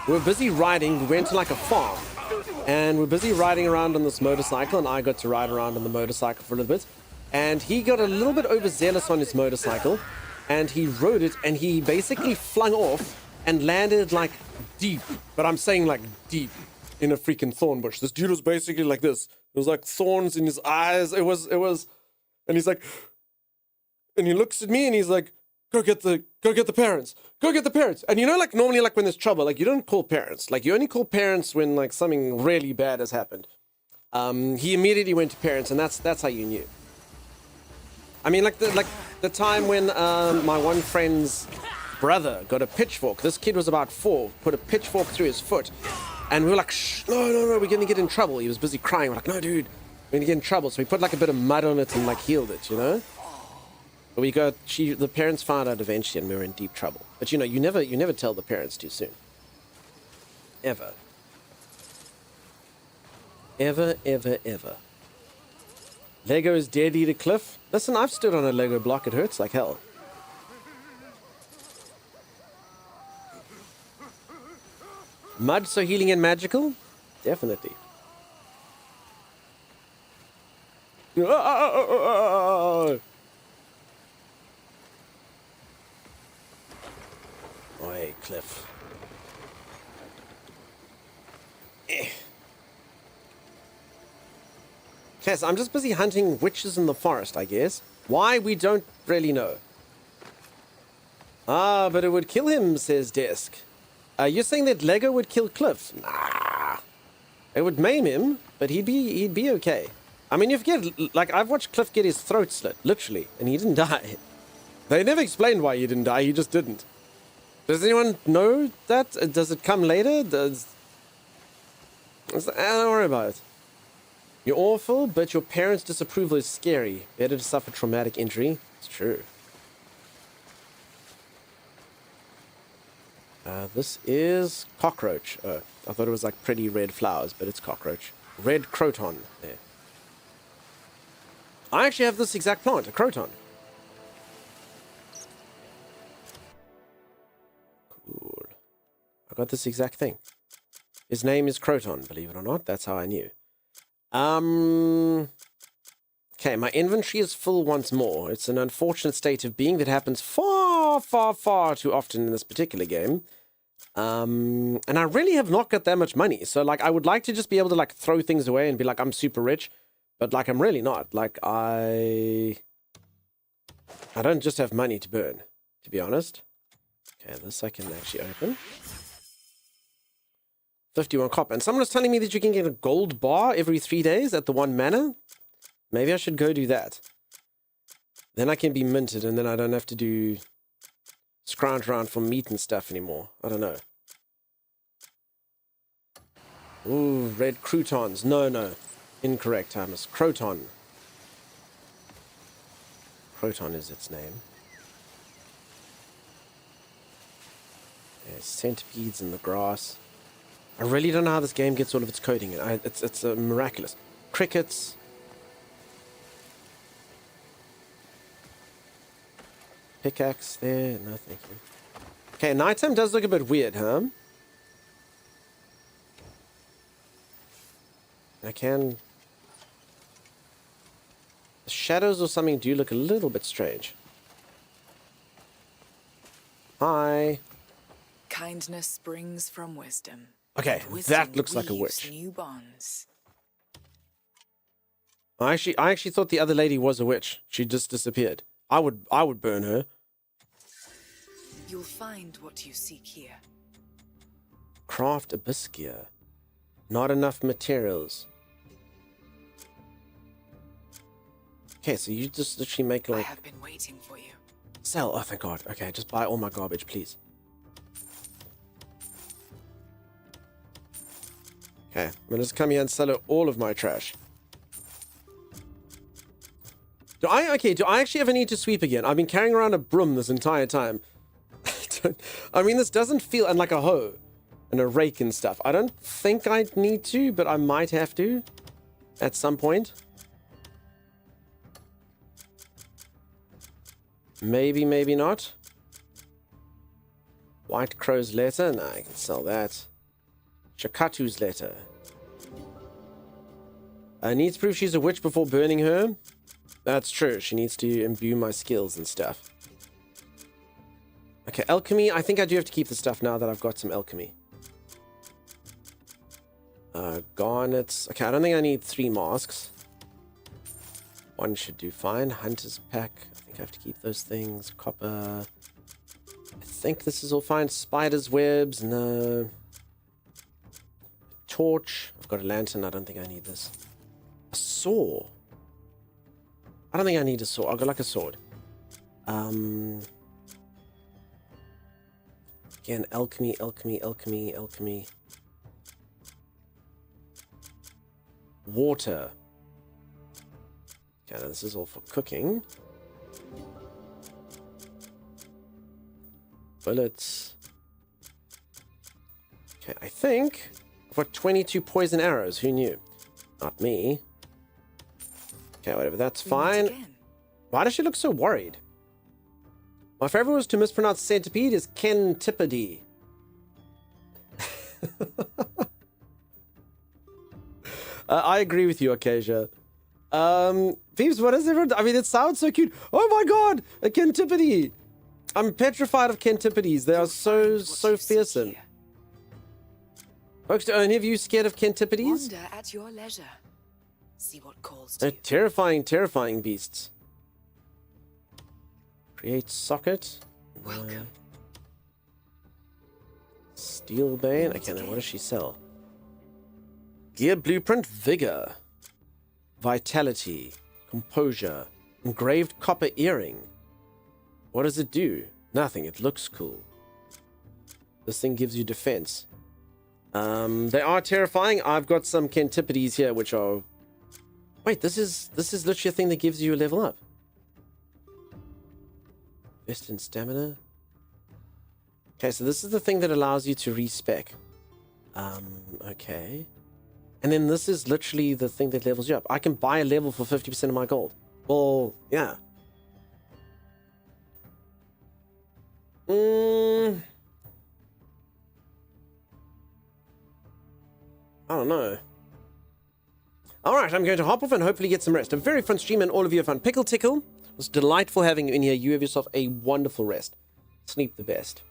we were busy riding. We went to like a farm. And we're busy riding around on this motorcycle. And I got to ride around on the motorcycle for a little bit. And he got a little bit overzealous on his motorcycle. And he rode it. And he basically flung off and landed like deep. But I'm saying like deep in a freaking thorn bush. This dude was basically like this. There was like thorns in his eyes. It was. And he's like. And he looks at me and he's like, Go get the parents. Go get the parents. And you know, like normally, like when there's trouble, like you don't call parents. Like you only call parents when like something really bad has happened. He immediately went to parents, and that's how you knew. I mean, like the time when my one friend's brother got a pitchfork. This kid was about 4, put a pitchfork through his foot, and we were like, shh, no, we're gonna get in trouble. He was busy crying. We're like, no, dude, we're gonna get in trouble. So we put like a bit of mud on it and like healed it, you know. But the parents found out eventually, and we were in deep trouble. But you know, you never tell the parents too soon. Ever. Ever, ever, ever. Lego is deadly to Cliff. Listen, I've stood on a Lego block. It hurts like hell. Mud so healing and magical? Definitely. Oi, Cliff. Yes, I'm just busy hunting witches in the forest, I guess. Why, we don't really know. Ah, but it would kill him, says Desk. You're saying that Lego would kill Cliff? Nah. It would maim him, but he'd be okay. I mean, you forget, like, I've watched Cliff get his throat slit, literally, and he didn't die. They never explained why he didn't die, he just didn't. Does anyone know that? Does it come later? Don't worry about it. You're awful, but your parents' disapproval is scary. Better to suffer traumatic injury. It's true. This is cockroach. Oh, I thought it was like pretty red flowers, but it's cockroach. Red croton. There. I actually have this exact plant, a croton. Cool. I got this exact thing. His name is Croton, believe it or not. That's how I knew. Okay, my inventory is full once more. It's an unfortunate state of being that happens far, far, far too often in this particular game. And I really have not got that much money. So, like, I would like to just be able to, like, throw things away and be like, I'm super rich. But, like, I'm really not. Like, I don't just have money to burn, to be honest. Okay, this I can actually open. 51 copper. And someone was telling me that you can get a gold bar every 3 days at the one manor. Maybe I should go do that. Then I can be minted and then I don't have to do scrounge around for meat and stuff anymore. I don't know. Ooh, red croutons. No. Incorrect, Thomas. Croton. Croton is its name. There's centipedes in the grass. I really don't know how this game gets all of its coding in. It's miraculous. Crickets. Pickaxe there. No, thank you. Okay, nighttime does look a bit weird, huh? I can... The shadows or something do look a little bit strange. Hi. Kindness springs from wisdom. Okay, that looks like a witch. New bonds. I actually thought the other lady was a witch. She just disappeared. I would burn her. You'll find what you seek here. Craft abyss gear. Not enough materials. Okay, so you just literally make like... I have been waiting for you. Sell. Oh, thank God. Okay, just buy all my garbage, please. Okay, I'm gonna just come here and sell all of my trash. Do I actually ever need to sweep again? I've been carrying around a broom this entire time. I mean, this doesn't feel... And like a hoe. And a rake and stuff. I don't think I'd need to, but I might have to. At some point. Maybe, maybe not. White Crow's letter? Nah, I can sell that. Shakatu's letter. I need to prove she's a witch before burning her. That's true. She needs to imbue my skills and stuff. Okay, alchemy. I think I do have to keep the stuff now that I've got some alchemy. Garnets. Okay, I don't think I need 3 masks. 1 should do fine. Hunter's pack. I think I have to keep those things. Copper. I think this is all fine. Spider's webs. No. Torch. I've got a lantern. I don't think I need this. A saw. I don't think I need a sword. I've got like a sword. Again, alchemy. Water. Okay, now this is all for cooking. Bullets. Okay, I think I've got 22 poison arrows. Who knew? Not me. Okay, whatever, that's fine. Why does she look so worried? My favorite was to mispronounce centipede is Kentipede. I agree with you, Acacia. Peeps, what is everyone? I mean, it sounds so cute. Oh my God, a Kentipede. I'm petrified of Kentipedes. They are so fearsome. Folks, are any of you scared of Kentipedes? Wander at your leisure. See what calls to They're terrifying, terrifying beasts. Create socket. Welcome. Steel bane. Okay, now what does she sell? Gear blueprint, vigor, vitality, composure, engraved copper earring. What does it do? Nothing. It looks cool. This thing gives you defense. They are terrifying. I've got some Kentipedes here, which are... Wait, this is literally a thing that gives you a level up. Invest in stamina. Okay, so this is the thing that allows you to respec. Okay. And then this is literally the thing that levels you up. I can buy a level for 50% of my gold. Well, yeah. I don't know. Alright, I'm going to hop off and hopefully get some rest. A very fun stream and all of you have fun. Pickle Tickle, it was delightful having you in here. You have yourself a wonderful rest. Sleep the best.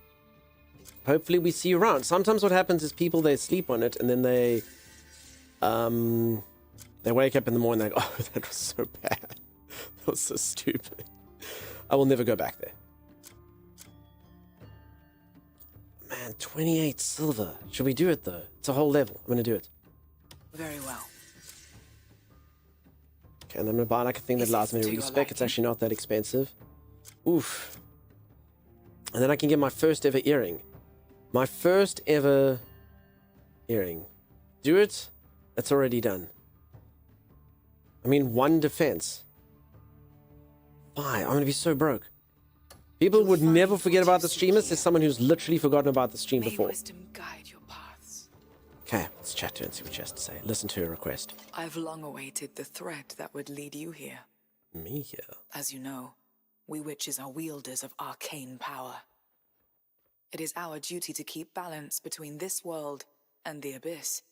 Hopefully we see you around. Sometimes what happens is people, they sleep on it and then they wake up in the morning and they go, oh, that was so bad. That was so stupid. I will never go back there. Man, 28 silver. Should we do it though? It's a whole level. I'm going to do it. Very well. Okay, and I'm going to buy like a thing that allows me to respec. It's actually not that expensive. Oof. And then I can get my first ever earring. My first ever earring. Do it. That's already done. I mean, 1 defense. Why? I'm going to be so broke. People would never forget about the streamers. There's someone who's literally forgotten about the stream before. Okay, let's chat to her and see what she has to say. Listen to her request. I've long awaited the thread that would lead you here. Me here? As you know, we witches are wielders of arcane power. It is our duty to keep balance between this world and the abyss.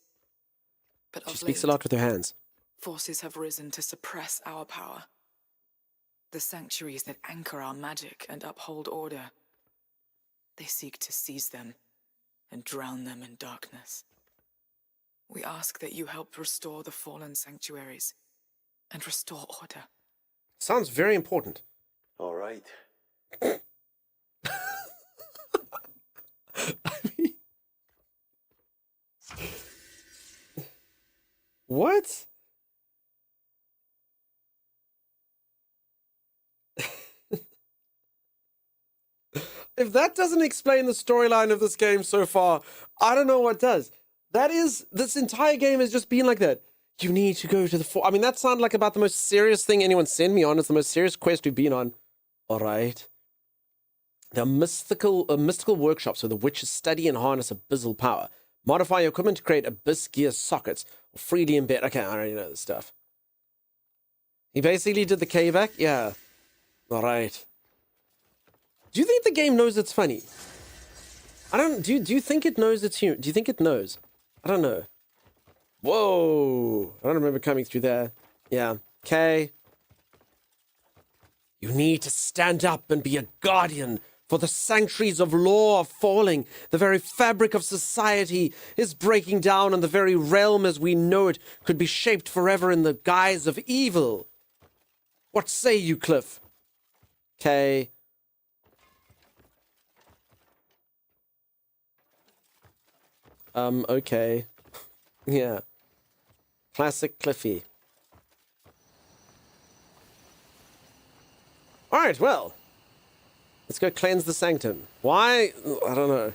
But She speaks a lot with her hands. Forces have risen to suppress our power. The sanctuaries that anchor our magic and uphold order. They seek to seize them and drown them in darkness. We ask that you help restore the fallen sanctuaries and restore order. Sounds very important. All right. What? If that doesn't explain the storyline of this game so far, I don't know what does. This entire game has just been like that. You need to go to the I mean, that sounded like about the most serious thing anyone sent me on. It's the most serious quest we've been on. All right. There are mystical workshops where the witches study and harness abyssal power. Modify your equipment to create abyss gear sockets. Or freely embed. Okay, I already know this stuff. He basically did the K-back? Yeah. All right. Do you think the game knows it's funny? I don't... Do you think it knows it's human? Do you think it knows? I don't know. Whoa. I don't remember coming through there. Yeah. Okay. You need to stand up and be a guardian, for the sanctuaries of law are falling. The very fabric of society is breaking down, and the very realm as we know it could be shaped forever in the guise of evil. What say you, Cliff? Okay. Okay. Yeah. Classic Cliffy. Alright, well. Let's go cleanse the sanctum. Why? I don't know.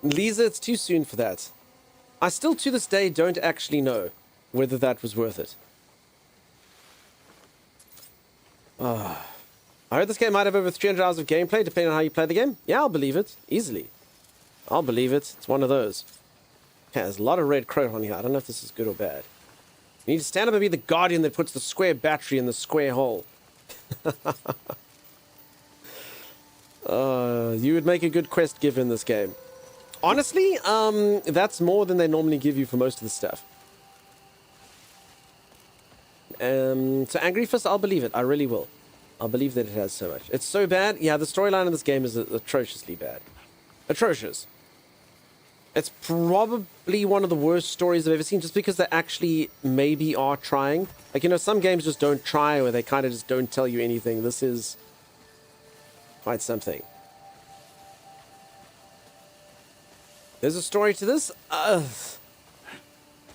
Lisa, it's too soon for that. I still, to this day, don't actually know whether that was worth it. I heard this game might have over 300 hours of gameplay, depending on how you play the game. Yeah, I'll believe it. Easily. I'll believe it. It's one of those. Okay, there's a lot of red crow on here. I don't know if this is good or bad. You need to stand up and be the guardian that puts the square battery in the square hole. You would make a good quest giver in this game. Honestly, that's more than they normally give you for most of the stuff. So Angry Fist, I'll believe it. I really will. I'll believe that it has so much. It's so bad. Yeah, the storyline of this game is atrociously bad. Atrocious. It's probably one of the worst stories I've ever seen, just because they actually maybe are trying. Like, you know, some games just don't try, or they kind of just don't tell you anything. This is quite something. There's a story to this? I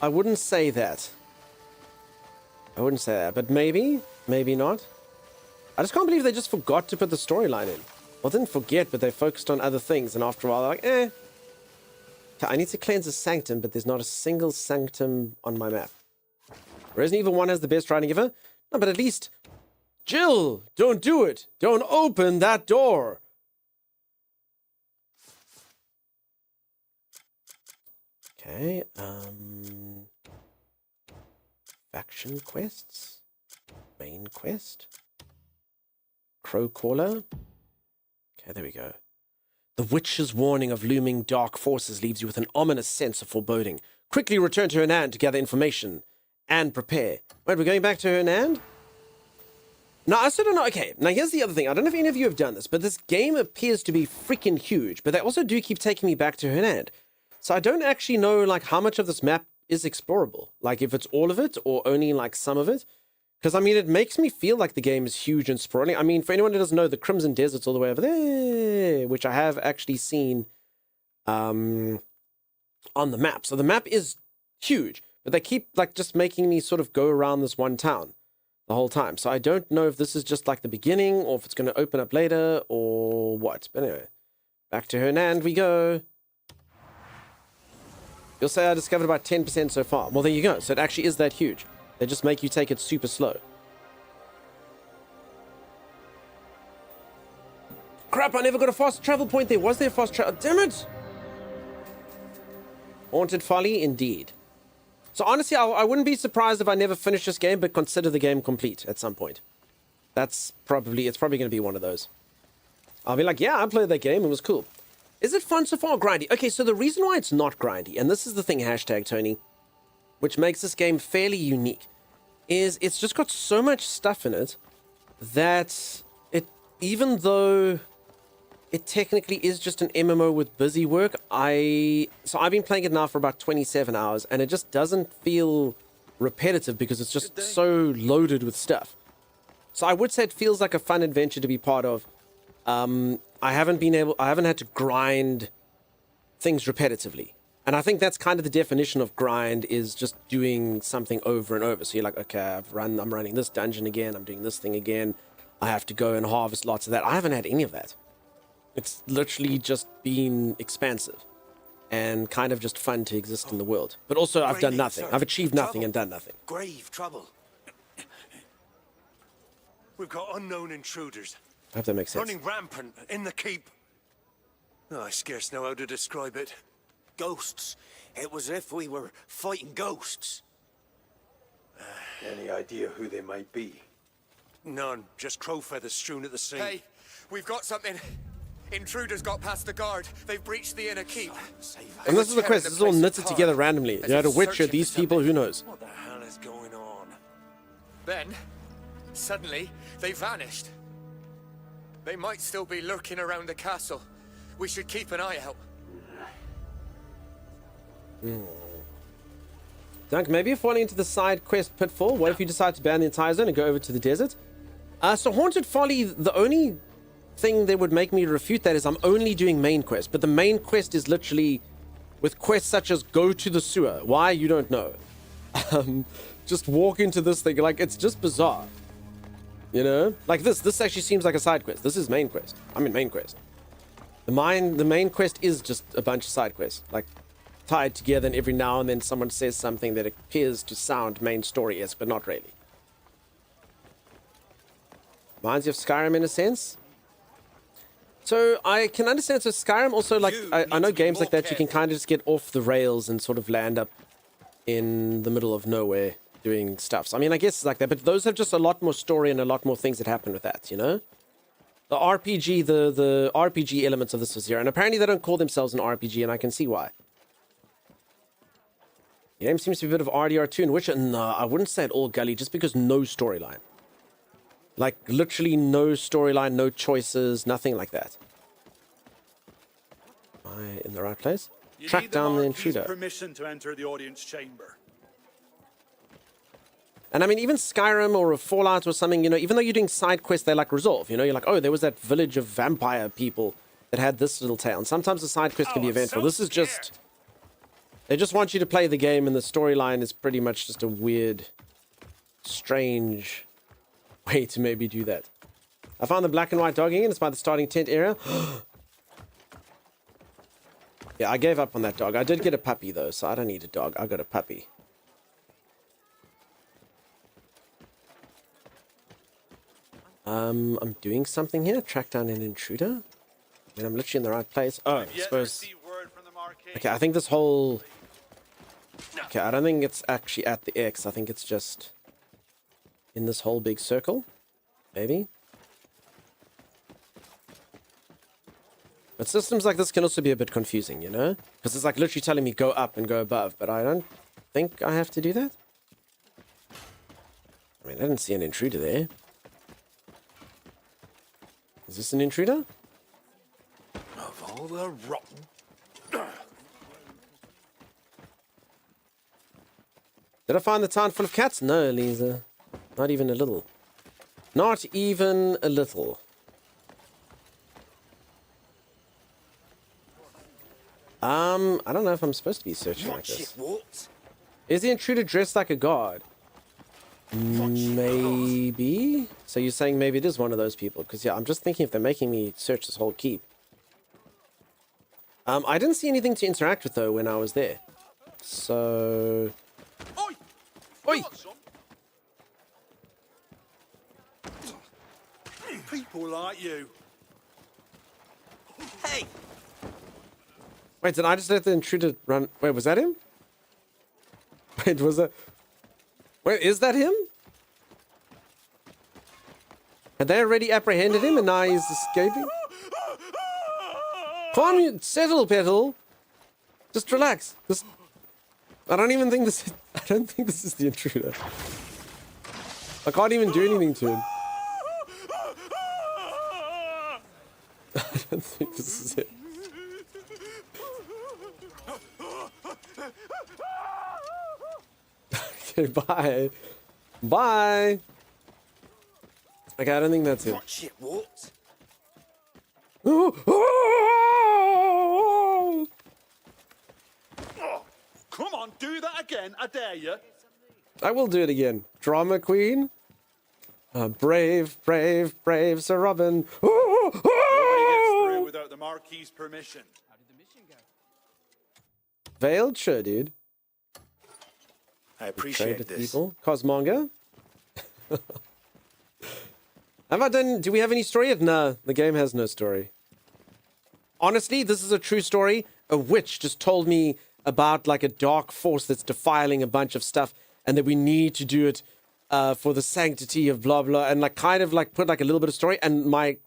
wouldn't say that. I wouldn't say that, but maybe, maybe not. I just can't believe they just forgot to put the storyline in. Well, didn't forget, but they focused on other things, and after a while, they're like, eh. I need to cleanse a sanctum, but there's not a single sanctum on my map. Resident Evil 1 has the best writing ever. No, but at least... Jill, don't do it. Don't open that door. Okay, faction quests, main quest, Crow Caller. Okay, there we go. The witch's warning of looming dark forces leaves you with an ominous sense of foreboding. Quickly return to Hernand to gather information and prepare. Wait, we're going back to Hernand? No, I still don't know. Okay, now here's the other thing. I don't know if any of you have done this, but this game appears to be freaking huge, but they also do keep taking me back to Hernand. So I don't actually know, like, how much of this map is explorable. Like, if it's all of it or only, like, some of it. Because, I mean, it makes me feel like the game is huge and sprawling. I mean, for anyone who doesn't know, the Crimson Desert's all the way over there, which I have actually seen on the map. So the map is huge, but they keep, like, just making me sort of go around this one town the whole time. So I don't know if this is just, like, the beginning or if it's going to open up later or what. But anyway, back to Hernand we go. You'll say I discovered about 10% so far. Well, there you go. So it actually is that huge. They just make you take it super slow. Crap, I never got a fast travel point there. Was there a fast travel? Damn it! Haunted Folly, indeed. So honestly, I wouldn't be surprised if I never finish this game, but consider the game complete at some point. It's probably going to be one of those. I'll be like, yeah, I played that game. It was cool. Is it fun so far? Grindy. Okay, so the reason why it's not grindy, and this is the thing, hashtag Tony, which makes this game fairly unique, is it's just got so much stuff in it that even though it technically is just an MMO with busy work, so I've been playing it now for about 27 hours, and it just doesn't feel repetitive because it's just so loaded with stuff. So I would say it feels like a fun adventure to be part of. I haven't had to grind things repetitively. And I think that's kind of the definition of grind, is just doing something over and over. So you're like, okay, I'm running this dungeon again, I'm doing this thing again, I have to go and harvest lots of that. I haven't had any of that. It's literally just been expansive and kind of just fun to exist in the world. But also I've done nothing. I've achieved nothing and done nothing. Grave trouble. We've got unknown intruders. I hope that makes sense. Running rampant in the keep. Oh, I scarce know how to describe it. Ghosts. It was as if we were fighting ghosts. Any idea who they might be? None. Just crow feathers strewn at the sea. Hey, we've got something. Intruders got past the guard. They've breached the inner keep. And this is the quest. This is all knitted together randomly. You had a witcher, these people, who knows? What the hell is going on? Then, suddenly, they vanished. They might still be lurking around the castle. We should keep an eye out. Dunk, maybe if falling into the side quest pitfall, what if you decide to ban the entire zone and go over to the desert? So Haunted Folly, the only thing that would make me refute that is I'm only doing main quest, but the main quest is literally with quests such as go to the sewer. Why? You don't know. Just walk into this thing, like, it's just bizarre. You know? Like this actually seems like a side quest. This is main quest. I mean main quest. The main quest is just a bunch of side quests, like tied together, and every now and then someone says something that appears to sound main story-esque, but not really. Reminds you of Skyrim in a sense. So I can understand. So Skyrim also, like, I know games like that, you can kind of just get off the rails and sort of land up in the middle of nowhere doing stuff. So I mean, I guess it's like that, but those have just a lot more story and a lot more things that happen with that, you know? The RPG, the RPG elements of this was here, and apparently they don't call themselves an RPG, and I can see why. The game seems to be a bit of RDR2 and Witcher. No, I wouldn't say at all gully, just because no storyline. Like, literally no storyline, no choices, nothing like that. Am I in the right place? Track down the intruder. Permission to enter the audience chamber. And I mean, even Skyrim or a Fallout or something, you know, even though you're doing side quests, they like resolve. You know, you're like, oh, there was that village of vampire people that had this little tale. And sometimes the side quest can be eventful. So this is just... They just want you to play the game, and the storyline is pretty much just a weird, strange way to maybe do that. I found the black and white dog again. It's by the starting tent area. Yeah, I gave up on that dog. I did get a puppy, though, so I don't need a dog. I got a puppy. I'm doing something here. Track down an intruder. I mean, I'm literally in the right place. Oh, I suppose... Okay, I think this whole Okay, I don't think it's actually at the X. I think it's just in this whole big circle. Maybe. But systems like this can also be a bit confusing, you know? Because it's like literally telling me go up and go above, but I don't think I have to do that. I mean, I didn't see an intruder there. Is this an intruder? Of all the rotten... Did I find the town full of cats? No, Lisa. Not even a little. Not even a little. I don't know if I'm supposed to be searching like this. Is the intruder dressed like a guard? Maybe. So you're saying maybe it is one of those people? Because yeah, I'm just thinking if they're making me search this whole keep. I didn't see anything to interact with though when I was there. So... Oi! People like you. Hey! Wait, did I just let the intruder run? Wait, was that him? Wait, was that... Wait, is that him? Had they already apprehended him and now he's escaping? Calm you, settle, Petal. Just relax. Just... I don't think this is the intruder. I can't even do anything to him. I don't think this is it. Okay, bye. Bye. Okay, I don't think that's it. Watch it, what? Come on, do that again, I dare you. I will do it again. Drama queen. Brave, brave, brave Sir Robin. Nobody gets through without the Marquis's permission. How did the mission go? Veiled? Sure, dude. I appreciate With this. people. Cosmonga. Have I done... Do we have any story yet? No, the game has no story. Honestly, this is a true story. A witch just told me about like a dark force that's defiling a bunch of stuff and that we need to do it for the sanctity of blah blah, and like kind of like put like a little bit of story, and my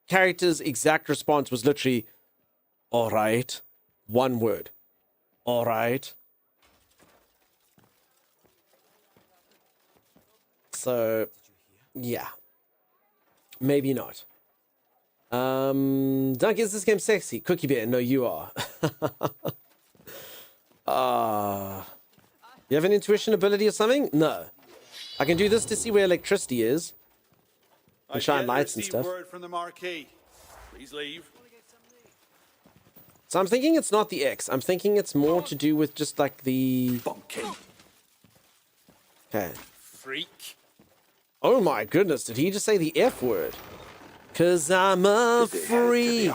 character's exact response was literally, all right. One word. All right. So yeah. Maybe not. Dunk, is this game sexy? Cookie Bear, no, you are. You have an intuition ability or something? No. I can do this to see where electricity is. And shine lights and stuff. Word from the Marquis. Please leave. So I'm thinking it's not the X. I'm thinking it's more to do with just like the... Okay. Freak. Oh my goodness, did he just say the F word? 'Cause I'm a freak.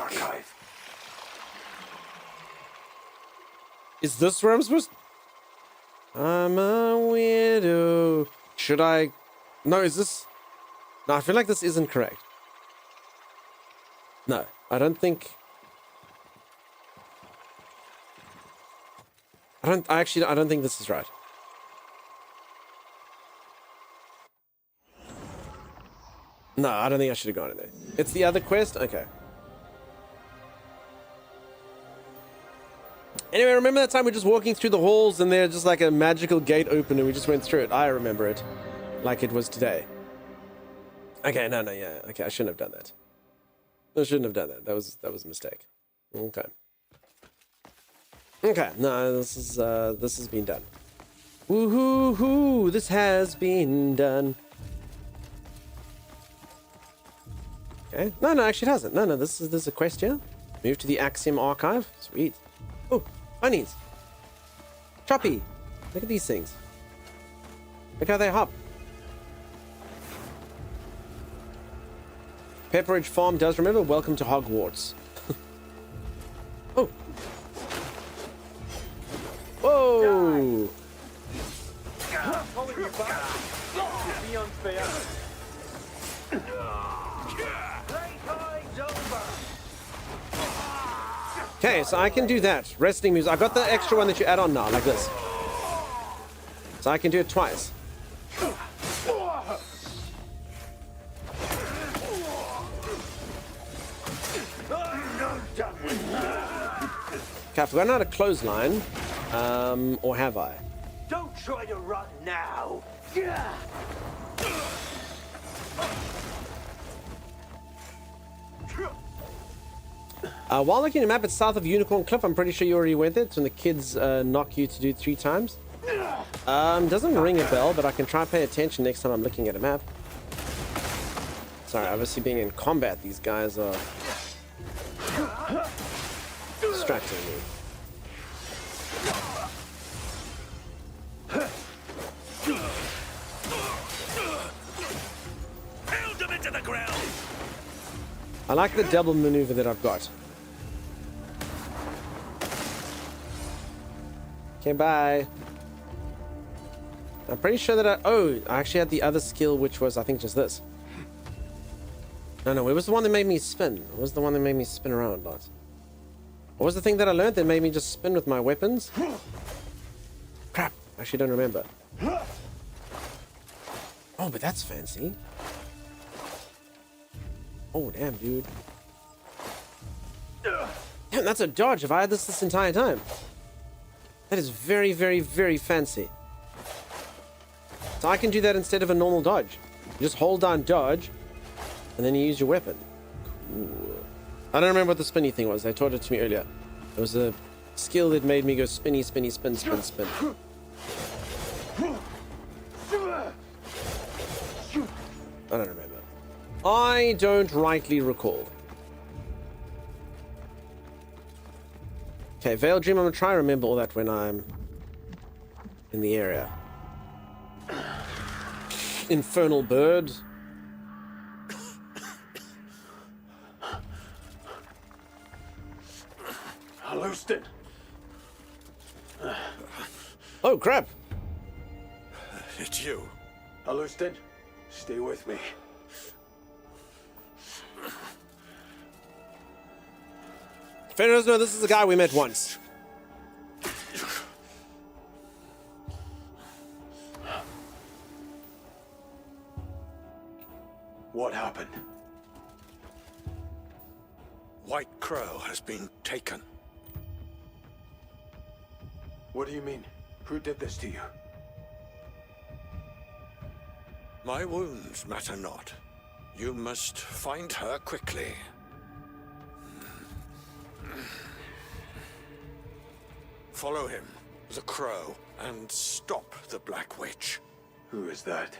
Is this where I'm supposed to... I'm a weirdo. Should I... No, is this... No, I feel like this isn't correct. No, I don't think... I don't think this is right. No, I don't think I should have gone in there. It's the other quest? Okay. Anyway, remember that time we were just walking through the halls and there's just like a magical gate open and we just went through it? I remember it. Like it was today. Okay, no, yeah. Okay, I shouldn't have done that. I shouldn't have done that. That was a mistake. Okay. Okay, no, this has been done. Woohoo! This has been done. Okay. No, actually it hasn't. No, this is a quest here. Move to the Axiom Archive. Sweet. Oh, bunnies. Choppy. Look at these things. Look how they hop. Pepperidge Farm does remember. Welcome to Hogwarts. Oh. Whoa. Okay, so I can do that. Resting music. I got the extra one that you add on now, like this. So I can do it twice. Okay, I've forgotten how to clothesline. Or have I? Don't try to run now. While looking at the map, it's south of Unicorn Cliff. I'm pretty sure you already went there. It's when the kids knock you to do 3 times. Doesn't ring a bell, but I can try and pay attention next time I'm looking at a map. Sorry, obviously being in combat, these guys are distracting me. Held him into the ground. I like the double maneuver that I've got. Okay, bye. I'm pretty sure that I actually had the other skill, which was, I think, just this. No, it was the one that made me spin. It was the one that made me spin around lots. What was the thing that I learned that made me just spin with my weapons? Crap, I actually don't remember. Oh, but that's fancy. Oh, damn, dude. Damn, that's a dodge. Have I had this entire time? That is very, very, very fancy. So I can do that instead of a normal dodge. You just hold down dodge, and then you use your weapon. Cool. I don't remember what the spinny thing was. They taught it to me earlier. It was a skill that made me go spinny, spinny, spin, spin, spin. I don't remember. I don't rightly recall. Okay, Veil Dream, I'm gonna try and remember all that when I'm in the area. Infernal Bird. Halluston. Oh, crap. It's you. Halluston, stay with me. Pharaohs, no, this is the guy we met once. What happened? White Crow has been taken. What do you mean? Who did this to you? My wounds matter not. You must find her quickly. Follow him, the Crow, and stop the Black Witch. Who is that?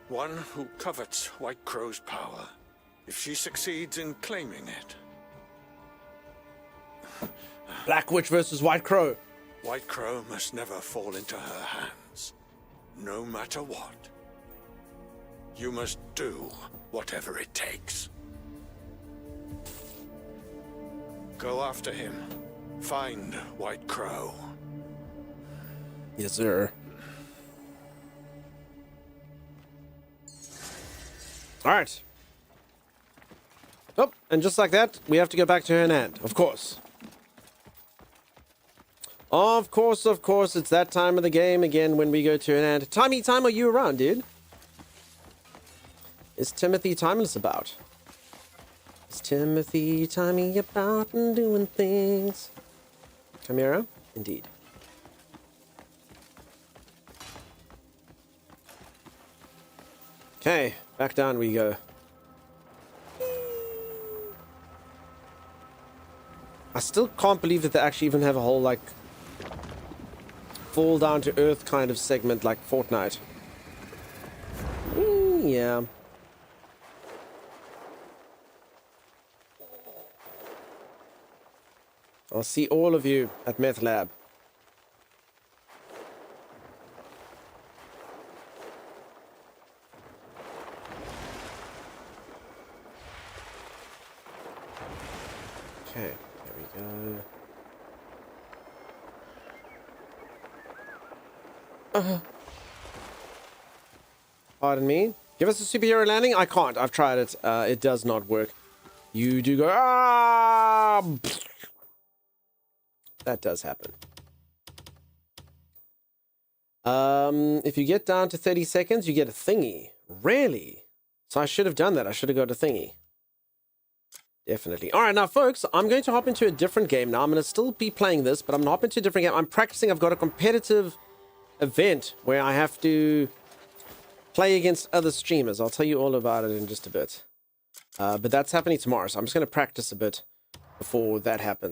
One who covets White Crow's power, if she succeeds in claiming it. Black Witch versus White Crow. White Crow must never fall into her hands, no matter what. You must do whatever it takes. Go after him. Find White Crow. Yes, sir. All right. Oh, and just like that, we have to go back to Hernand, of course. Of course, it's that time of the game again when we go to Hernand. Timey time, are you around, dude? Is Timothy timeless about? Is Timothy timey about and doing things? Chimera? Indeed. Okay, back down we go. I still can't believe that they actually even have a whole, like, fall down to earth kind of segment like Fortnite. Yeah. I'll see all of you at Meth Lab. Okay, there we go. Pardon me. Give us a superhero landing? I can't. I've tried it. It does not work. You do go. Ah! That does happen. If you get down to 30 seconds, you get a thingy. Really? So I should have done that. I should have got a thingy. Definitely. All right, now, folks, I'm going to hop into a different game now. I'm going to still be playing this, but I'm going to hop into a different game. I'm practicing. I've got a competitive event where I have to play against other streamers. I'll tell you all about it in just a bit. But that's happening tomorrow, so I'm just going to practice a bit before that happens.